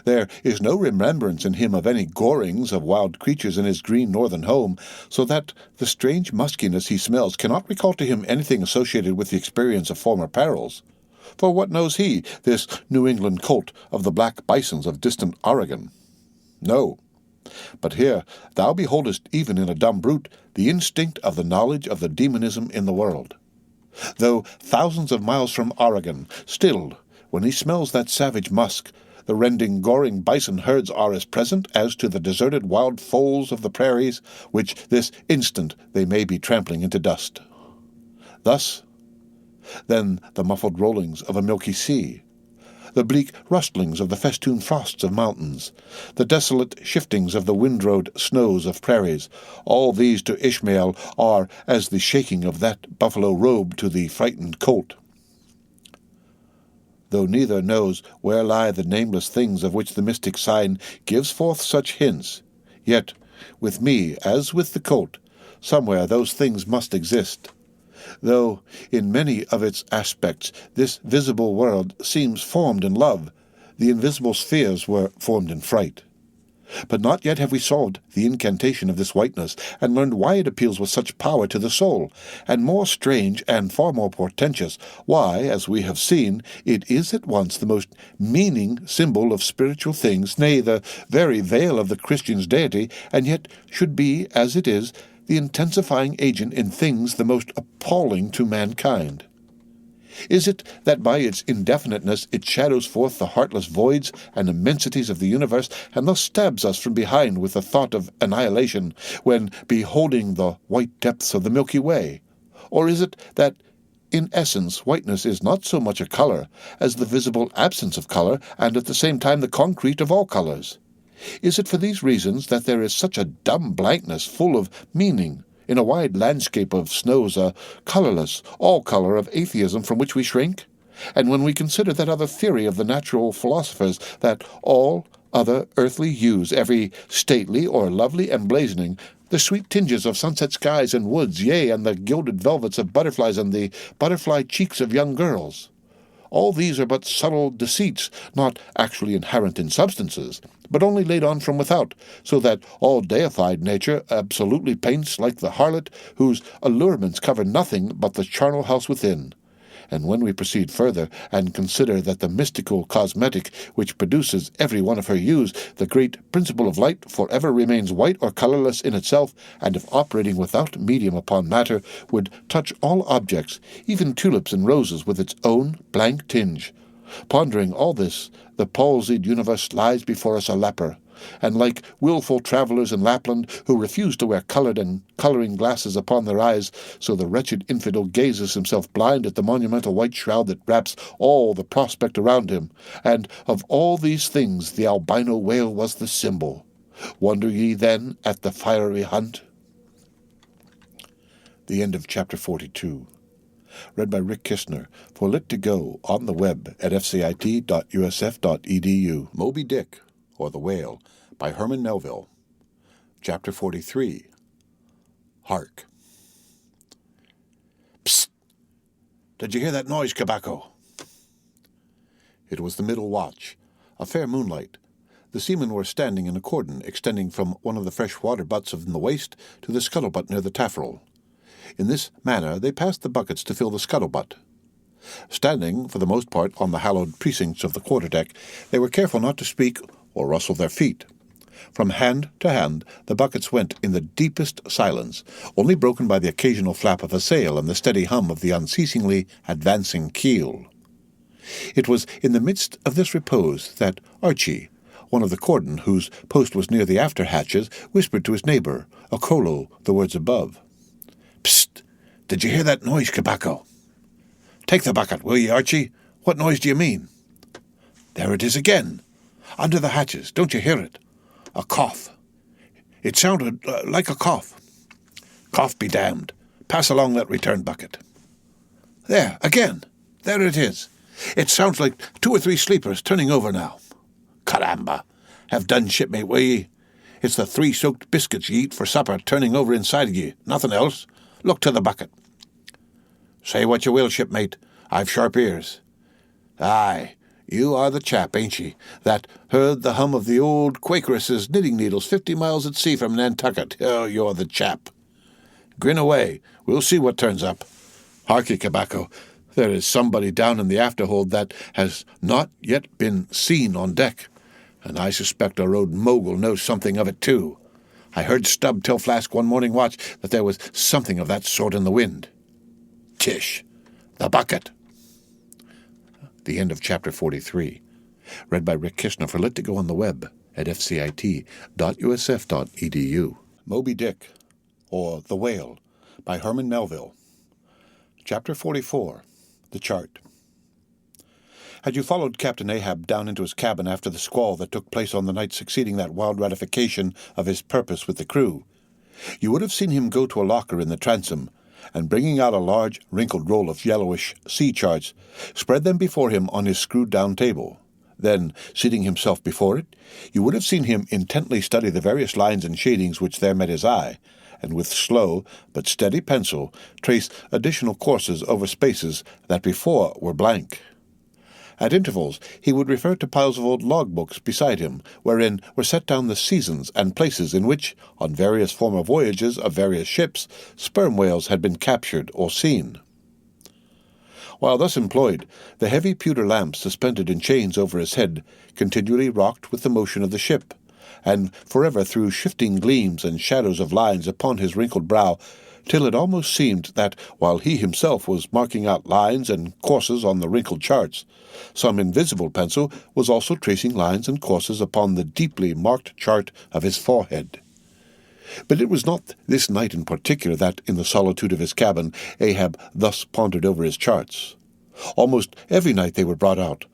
There is no remembrance in him of any gorings of wild creatures in his green northern home, so that the strange muskiness he smells cannot recall to him anything associated with the experience of former perils. For what knows he, this New England colt, of the black bisons of distant Oregon? No. But here thou beholdest, even in a dumb brute, the instinct of the knowledge of the demonism in the world. Though thousands of miles from Oregon, still, when he smells that savage musk, the rending, goring bison herds are as present as to the deserted wild foals of the prairies, which this instant they may be trampling into dust. Thus, then the muffled rollings of a milky sea, the bleak rustlings of the festooned frosts of mountains, the desolate shiftings of the windrowed snows of prairies, all these to Ishmael are as the shaking of that buffalo robe to the frightened colt. Though neither knows where lie the nameless things of which the mystic sign gives forth such hints, yet, with me, as with the colt, somewhere those things must exist. Though, in many of its aspects, this visible world seems formed in love, the invisible spheres were formed in fright. But not yet have we solved the incantation of this whiteness, and learned why it appeals with such power to the soul, and more strange and far more portentous, why, as we have seen, it is at once the most meaning symbol of spiritual things, nay, the very veil of the Christian's deity, and yet should be, as it is, the intensifying agent in things the most appalling to mankind. Is it that by its indefiniteness it shadows forth the heartless voids and immensities of the universe, and thus stabs us from behind with the thought of annihilation, when beholding the white depths of the Milky Way? Or is it that, in essence, whiteness is not so much a color as the visible absence of color, and at the same time the concrete of all colors? Is it for these reasons that there is such a dumb blankness full of meaning in a wide landscape of snows, a colorless, all-color of atheism from which we shrink? And when we consider that other theory of the natural philosophers, that all other earthly hues, every stately or lovely emblazoning, the sweet tinges of sunset skies and woods, yea, and the gilded velvets of butterflies and the butterfly cheeks of young girls, all these are but subtle deceits, not actually inherent in substances, but only laid on from without, so that all deified nature absolutely paints like the harlot, whose allurements cover nothing but the charnel house within. And when we proceed further, and consider that the mystical cosmetic which produces every one of her hues, the great principle of light, forever remains white or colourless in itself, and if operating without medium upon matter, would touch all objects, even tulips and roses, with its own blank tinge. Pondering all this, the palsied universe lies before us a leper, and like wilful travellers in Lapland, who refuse to wear coloured and colouring glasses upon their eyes, so the wretched infidel gazes himself blind at the monumental white shroud that wraps all the prospect around him, and of all these things the albino whale was the symbol. Wonder ye then at the fiery hunt? The end of chapter 42. Read by Rick Kistner for Lit to Go on the web at fcit.usf.edu. Moby Dick, or The Whale, by Herman Melville. Chapter 43. Hark. Psst! Did you hear that noise, Cabaco? It was the middle watch, a fair moonlight. The seamen were standing in a cordon extending from one of the fresh water butts in the waist to the scuttlebutt near the taffrail. In this manner they passed the buckets to fill the scuttlebutt. Standing, for the most part, on the hallowed precincts of the quarterdeck, they were careful not to speak or rustle their feet. From hand to hand the buckets went in the deepest silence, only broken by the occasional flap of a sail and the steady hum of the unceasingly advancing keel. It was in the midst of this repose that Archie, one of the cordon, whose post was near the after hatches, whispered to his neighbour, Okolo, the words above. Psst! Did you hear that noise, Cabaco? Take the bucket, will ye, Archie? What noise do you mean? There it is again. Under the hatches. Don't you hear it? A cough. It sounded like a cough. Cough be damned. Pass along that return bucket. There, again. There it is. It sounds like 2 or 3 sleepers turning over now. Caramba! Have done, shipmate, will ye? It's the 3 soaked biscuits ye eat for supper turning over inside of ye. Nothing else. Look to the bucket. Say what you will, shipmate. I've sharp ears. Aye, you are the chap, ain't ye, that heard the hum of the old Quakeress's knitting needles 50 miles at sea from Nantucket. Oh, you're the chap. Grin away. We'll see what turns up. Harkye, Cabaco, there is somebody down in the afterhold that has not yet been seen on deck, and I suspect our old mogul knows something of it too. I heard Stubb tell Flask one morning watch that there was something of that sort in the wind. Tish! The bucket! The end of chapter 43. Read by Rick Kistner for Lit to Go on the web at fcit.usf.edu. Moby Dick, or The Whale, by Herman Melville. Chapter 44. The Chart. Had you followed Captain Ahab down into his cabin after the squall that took place on the night succeeding that wild ratification of his purpose with the crew, you would have seen him go to a locker in the transom, and bringing out a large, wrinkled roll of yellowish sea charts, spread them before him on his screwed-down table. Then, seating himself before it, you would have seen him intently study the various lines and shadings which there met his eye, and with slow but steady pencil trace additional courses over spaces that before were blank. At intervals he would refer to piles of old log-books beside him, wherein were set down the seasons and places in which, on various former voyages of various ships, sperm whales had been captured or seen. While thus employed, the heavy pewter lamp suspended in chains over his head continually rocked with the motion of the ship, and forever threw shifting gleams and shadows of lines upon his wrinkled brow, till it almost seemed that, while he himself was marking out lines and courses on the wrinkled charts, some invisible pencil was also tracing lines and courses upon the deeply marked chart of his forehead. But it was not this night in particular that, in the solitude of his cabin, Ahab thus pondered over his charts. Almost every night they were brought out.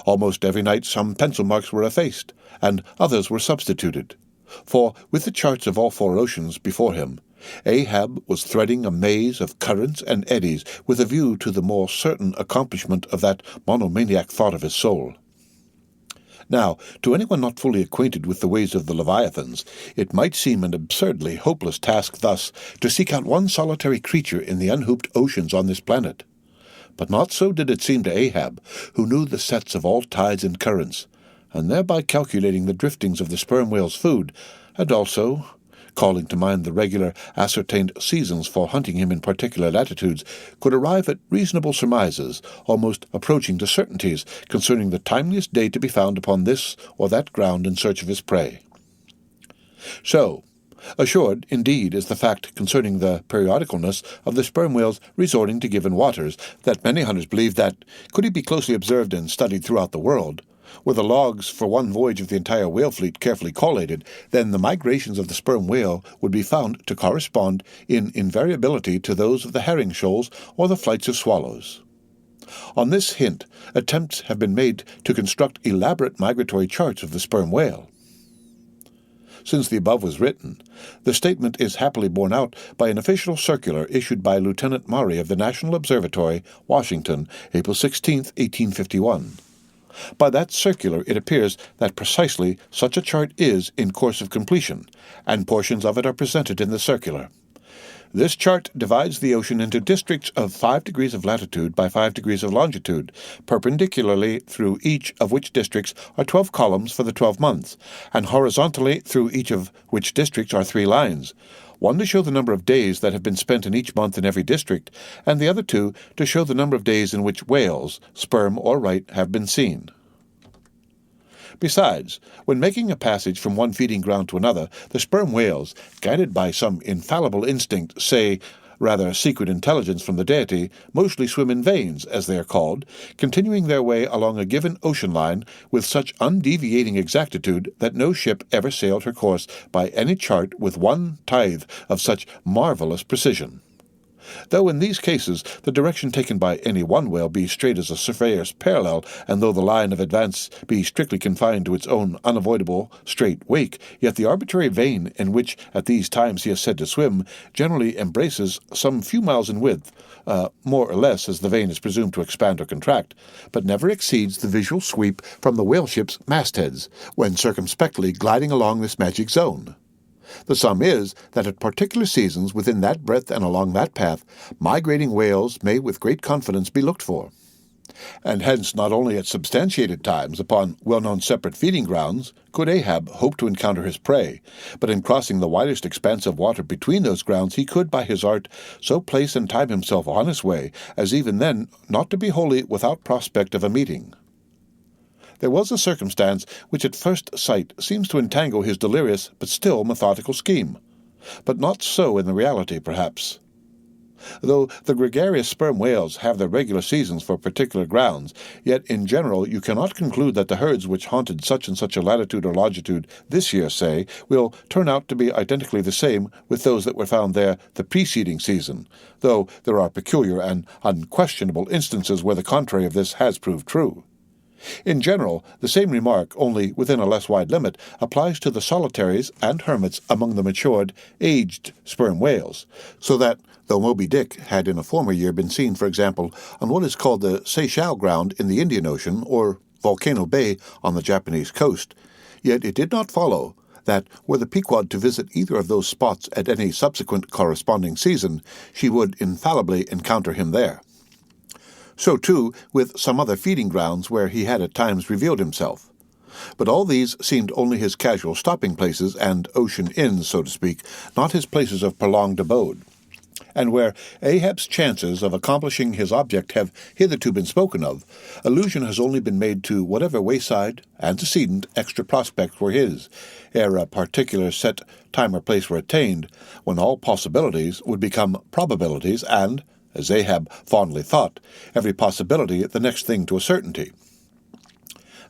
Almost every night some pencil marks were effaced, and others were substituted. For, with the charts of all 4 oceans before him, Ahab was threading a maze of currents and eddies with a view to the more certain accomplishment of that monomaniac thought of his soul. Now, to anyone not fully acquainted with the ways of the Leviathans, it might seem an absurdly hopeless task thus to seek out one solitary creature in the unhooped oceans on this planet. But not so did it seem to Ahab, who knew the sets of all tides and currents, and thereby calculating the driftings of the sperm whale's food, and also, calling to mind the regular ascertained seasons for hunting him in particular latitudes, could arrive at reasonable surmises, almost approaching to certainties, concerning the timeliest day to be found upon this or that ground in search of his prey. So, assured, indeed, is the fact concerning the periodicalness of the sperm whale's resorting to given waters, that many hunters believe that, could he be closely observed and studied throughout the world, were the logs for one voyage of the entire whale fleet carefully collated, then the migrations of the sperm whale would be found to correspond in invariability to those of the herring shoals or the flights of swallows. On this hint, attempts have been made to construct elaborate migratory charts of the sperm whale. Since the above was written, the statement is happily borne out by an official circular issued by Lieutenant Maury of the National Observatory, Washington, April 16, 1851. By that circular it appears that precisely such a chart is in course of completion, and portions of it are presented in the circular. This chart divides the ocean into districts of 5 degrees of latitude by 5 degrees of longitude, perpendicularly through each of which districts are 12 columns for the 12 months, and horizontally through each of which districts are 3 lines, one to show the number of days that have been spent in each month in every district, and the other 2 to show the number of days in which whales, sperm or right, have been seen. Besides, when making a passage from one feeding ground to another, the sperm whales, guided by some infallible instinct, say, rather secret intelligence from the deity, mostly swim in veins, as they are called, continuing their way along a given ocean line with such undeviating exactitude that no ship ever sailed her course by any chart with 1/10 of such marvelous precision. Though in these cases the direction taken by any one whale be straight as a surveyor's parallel, and though the line of advance be strictly confined to its own unavoidable straight wake, yet the arbitrary vein in which at these times he is said to swim generally embraces some few miles in width, more or less as the vein is presumed to expand or contract, but never exceeds the visual sweep from the whaleship's mastheads, when circumspectly gliding along this magic zone. The sum is that at particular seasons within that breadth and along that path, migrating whales may with great confidence be looked for. And hence not only at substantiated times upon well-known separate feeding grounds could Ahab hope to encounter his prey, but in crossing the widest expanse of water between those grounds he could by his art so place and time himself on his way as even then not to be wholly without prospect of a meeting. There was a circumstance which at first sight seems to entangle his delirious but still methodical scheme, but not so in the reality, perhaps. Though the gregarious sperm whales have their regular seasons for particular grounds, yet in general you cannot conclude that the herds which haunted such and such a latitude or longitude this year, say, will turn out to be identically the same with those that were found there the preceding season, though there are peculiar and unquestionable instances where the contrary of this has proved true. In general, the same remark, only within a less wide limit, applies to the solitaries and hermits among the matured, aged sperm whales, so that, though Moby Dick had in a former year been seen, for example, on what is called the Seychelles ground in the Indian Ocean, or Volcano Bay on the Japanese coast, yet it did not follow that, were the Pequod to visit either of those spots at any subsequent corresponding season, she would infallibly encounter him there. So, too, with some other feeding grounds where he had at times revealed himself. But all these seemed only his casual stopping places and ocean inns, so to speak, not his places of prolonged abode. And where Ahab's chances of accomplishing his object have hitherto been spoken of, allusion has only been made to whatever wayside, antecedent, extra prospects were his, ere a particular set time or place were attained, when all possibilities would become probabilities and, as Ahab fondly thought, every possibility the next thing to a certainty.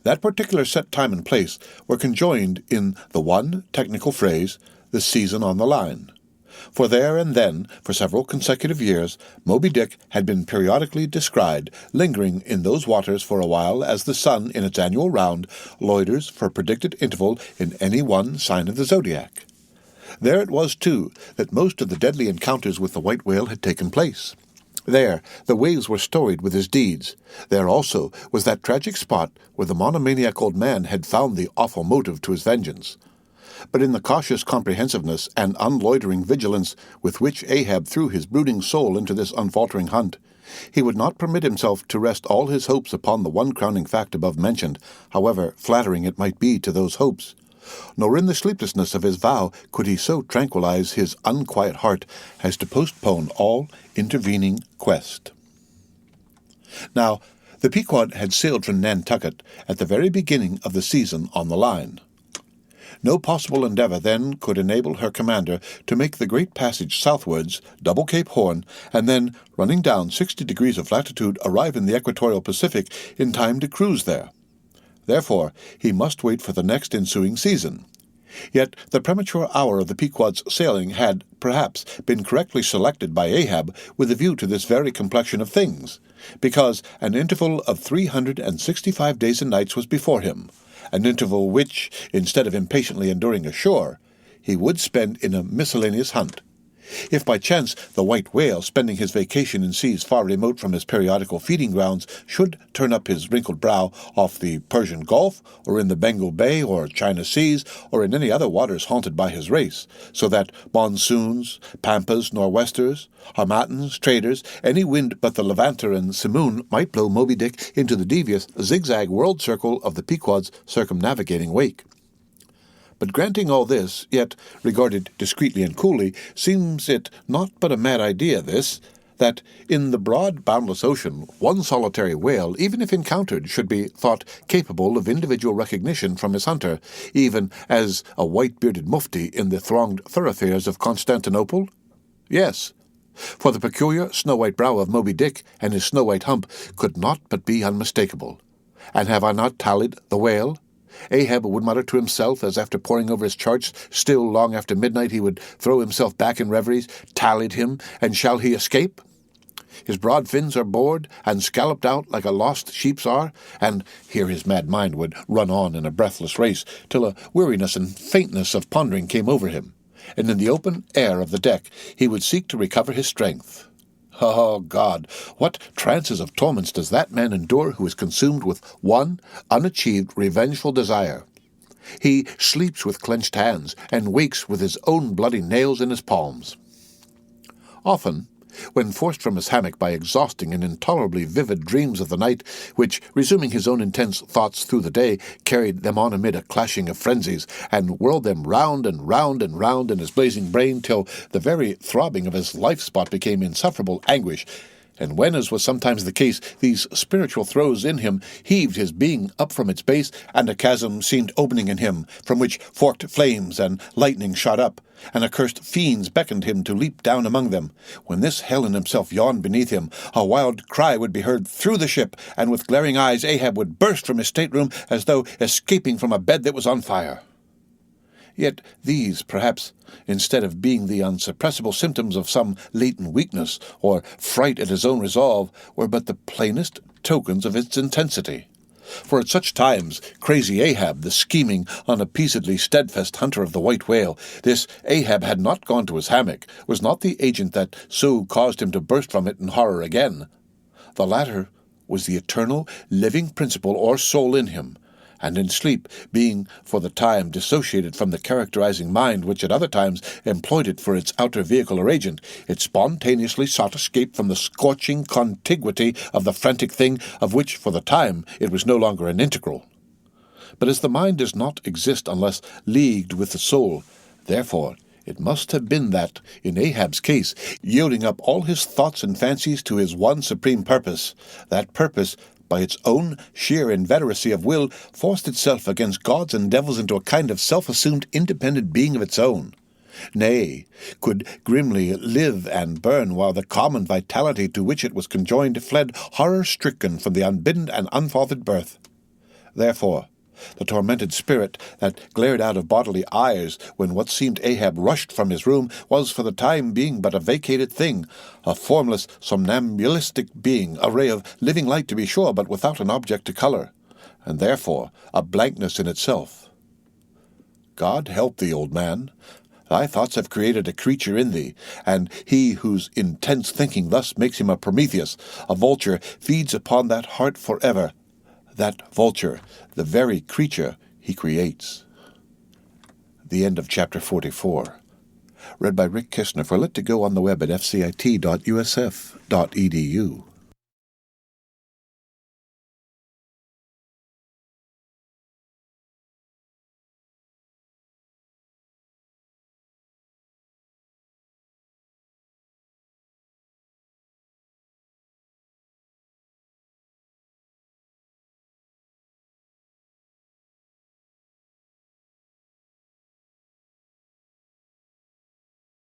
That particular set time and place were conjoined in the one technical phrase, the season on the line. For there and then, for several consecutive years, Moby Dick had been periodically descried, lingering in those waters for a while as the sun in its annual round loiters for a predicted interval in any one sign of the zodiac. There it was, too, that most of the deadly encounters with the white whale had taken place. There, the waves were storied with his deeds. There also was that tragic spot where the monomaniac old man had found the awful motive to his vengeance. But in the cautious comprehensiveness and unloitering vigilance with which Ahab threw his brooding soul into this unfaltering hunt, he would not permit himself to rest all his hopes upon the one crowning fact above mentioned, however flattering it might be to those hopes. Nor in the sleeplessness of his vow could he so tranquilize his unquiet heart as to postpone all intervening quest. Now, the Pequod had sailed from Nantucket at the very beginning of the season on the line. No possible endeavor then could enable her commander to make the great passage southwards, double Cape Horn, and then, running down 60 degrees of latitude, arrive in the equatorial Pacific in time to cruise there. Therefore, he must wait for the next ensuing season. Yet the premature hour of the Pequod's sailing had, perhaps, been correctly selected by Ahab with a view to this very complexion of things, because an interval of 365 days and nights was before him, an interval which, instead of impatiently enduring ashore, he would spend in a miscellaneous hunt. If by chance the white whale, spending his vacation in seas far remote from his periodical feeding grounds, should turn up his wrinkled brow off the Persian Gulf, or in the Bengal Bay, or China Seas, or in any other waters haunted by his race, so that monsoons, pampas, nor'westers, harmattans, traders, any wind but the Levanter and Simoon might blow Moby Dick into the devious zigzag world circle of the Pequod's circumnavigating wake. But granting all this, yet, regarded discreetly and coolly, seems it not but a mad idea, this, that in the broad, boundless ocean, one solitary whale, even if encountered, should be thought capable of individual recognition from his hunter, even as a white-bearded mufti in the thronged thoroughfares of Constantinople? Yes, for the peculiar snow-white brow of Moby Dick and his snow-white hump could not but be unmistakable. And have I not tallied the whale? Ahab would mutter to himself, as after poring over his charts, still long after midnight he would throw himself back in reveries, tallied him, and shall he escape? His broad fins are bored, and scalloped out like a lost sheep's are, and here his mad mind would run on in a breathless race, till a weariness and faintness of pondering came over him, and in the open air of the deck he would seek to recover his strength. Oh, God, what trances of torments does that man endure who is consumed with one unachieved revengeful desire? He sleeps with clenched hands, and wakes with his own bloody nails in his palms. Often, when forced from his hammock by exhausting and intolerably vivid dreams of the night, which, resuming his own intense thoughts through the day, carried them on amid a clashing of frenzies, and whirled them round and round and round in his blazing brain, till the very throbbing of his life-spot became insufferable anguish, and when, as was sometimes the case, these spiritual throes in him heaved his being up from its base, and a chasm seemed opening in him, from which forked flames and lightning shot up, and accursed fiends beckoned him to leap down among them, when this hell in himself yawned beneath him, a wild cry would be heard through the ship, and with glaring eyes Ahab would burst from his stateroom as though escaping from a bed that was on fire. Yet these, perhaps, instead of being the unsuppressible symptoms of some latent weakness or fright at his own resolve, were but the plainest tokens of its intensity. For at such times crazy Ahab, the scheming, unappeasedly steadfast hunter of the white whale, this Ahab had not gone to his hammock, was not the agent that so caused him to burst from it in horror again. The latter was the eternal, living principle or soul in him, and in sleep, being for the time dissociated from the characterizing mind which at other times employed it for its outer vehicle or agent, it spontaneously sought escape from the scorching contiguity of the frantic thing of which for the time it was no longer an integral. But as the mind does not exist unless leagued with the soul, therefore it must have been that, in Ahab's case, yielding up all his thoughts and fancies to his one supreme purpose, that purpose, by its own sheer inveteracy of will, forced itself against gods and devils into a kind of self-assumed independent being of its own. Nay, could grimly live and burn, while the common vitality to which it was conjoined fled horror-stricken from the unbidden and unfathered birth. Therefore, the tormented spirit that glared out of bodily eyes when what seemed Ahab rushed from his room was for the time being but a vacated thing, a formless, somnambulistic being, a ray of living light to be sure, but without an object to color, and therefore a blankness in itself. God help thee, old man. Thy thoughts have created a creature in thee, and he whose intense thinking thus makes him a Prometheus, a vulture, feeds upon that heart forever. That vulture, the very creature he creates. The end of chapter 44. Read by Rick Kistner for Let to Go on the web at fcit.usf.edu.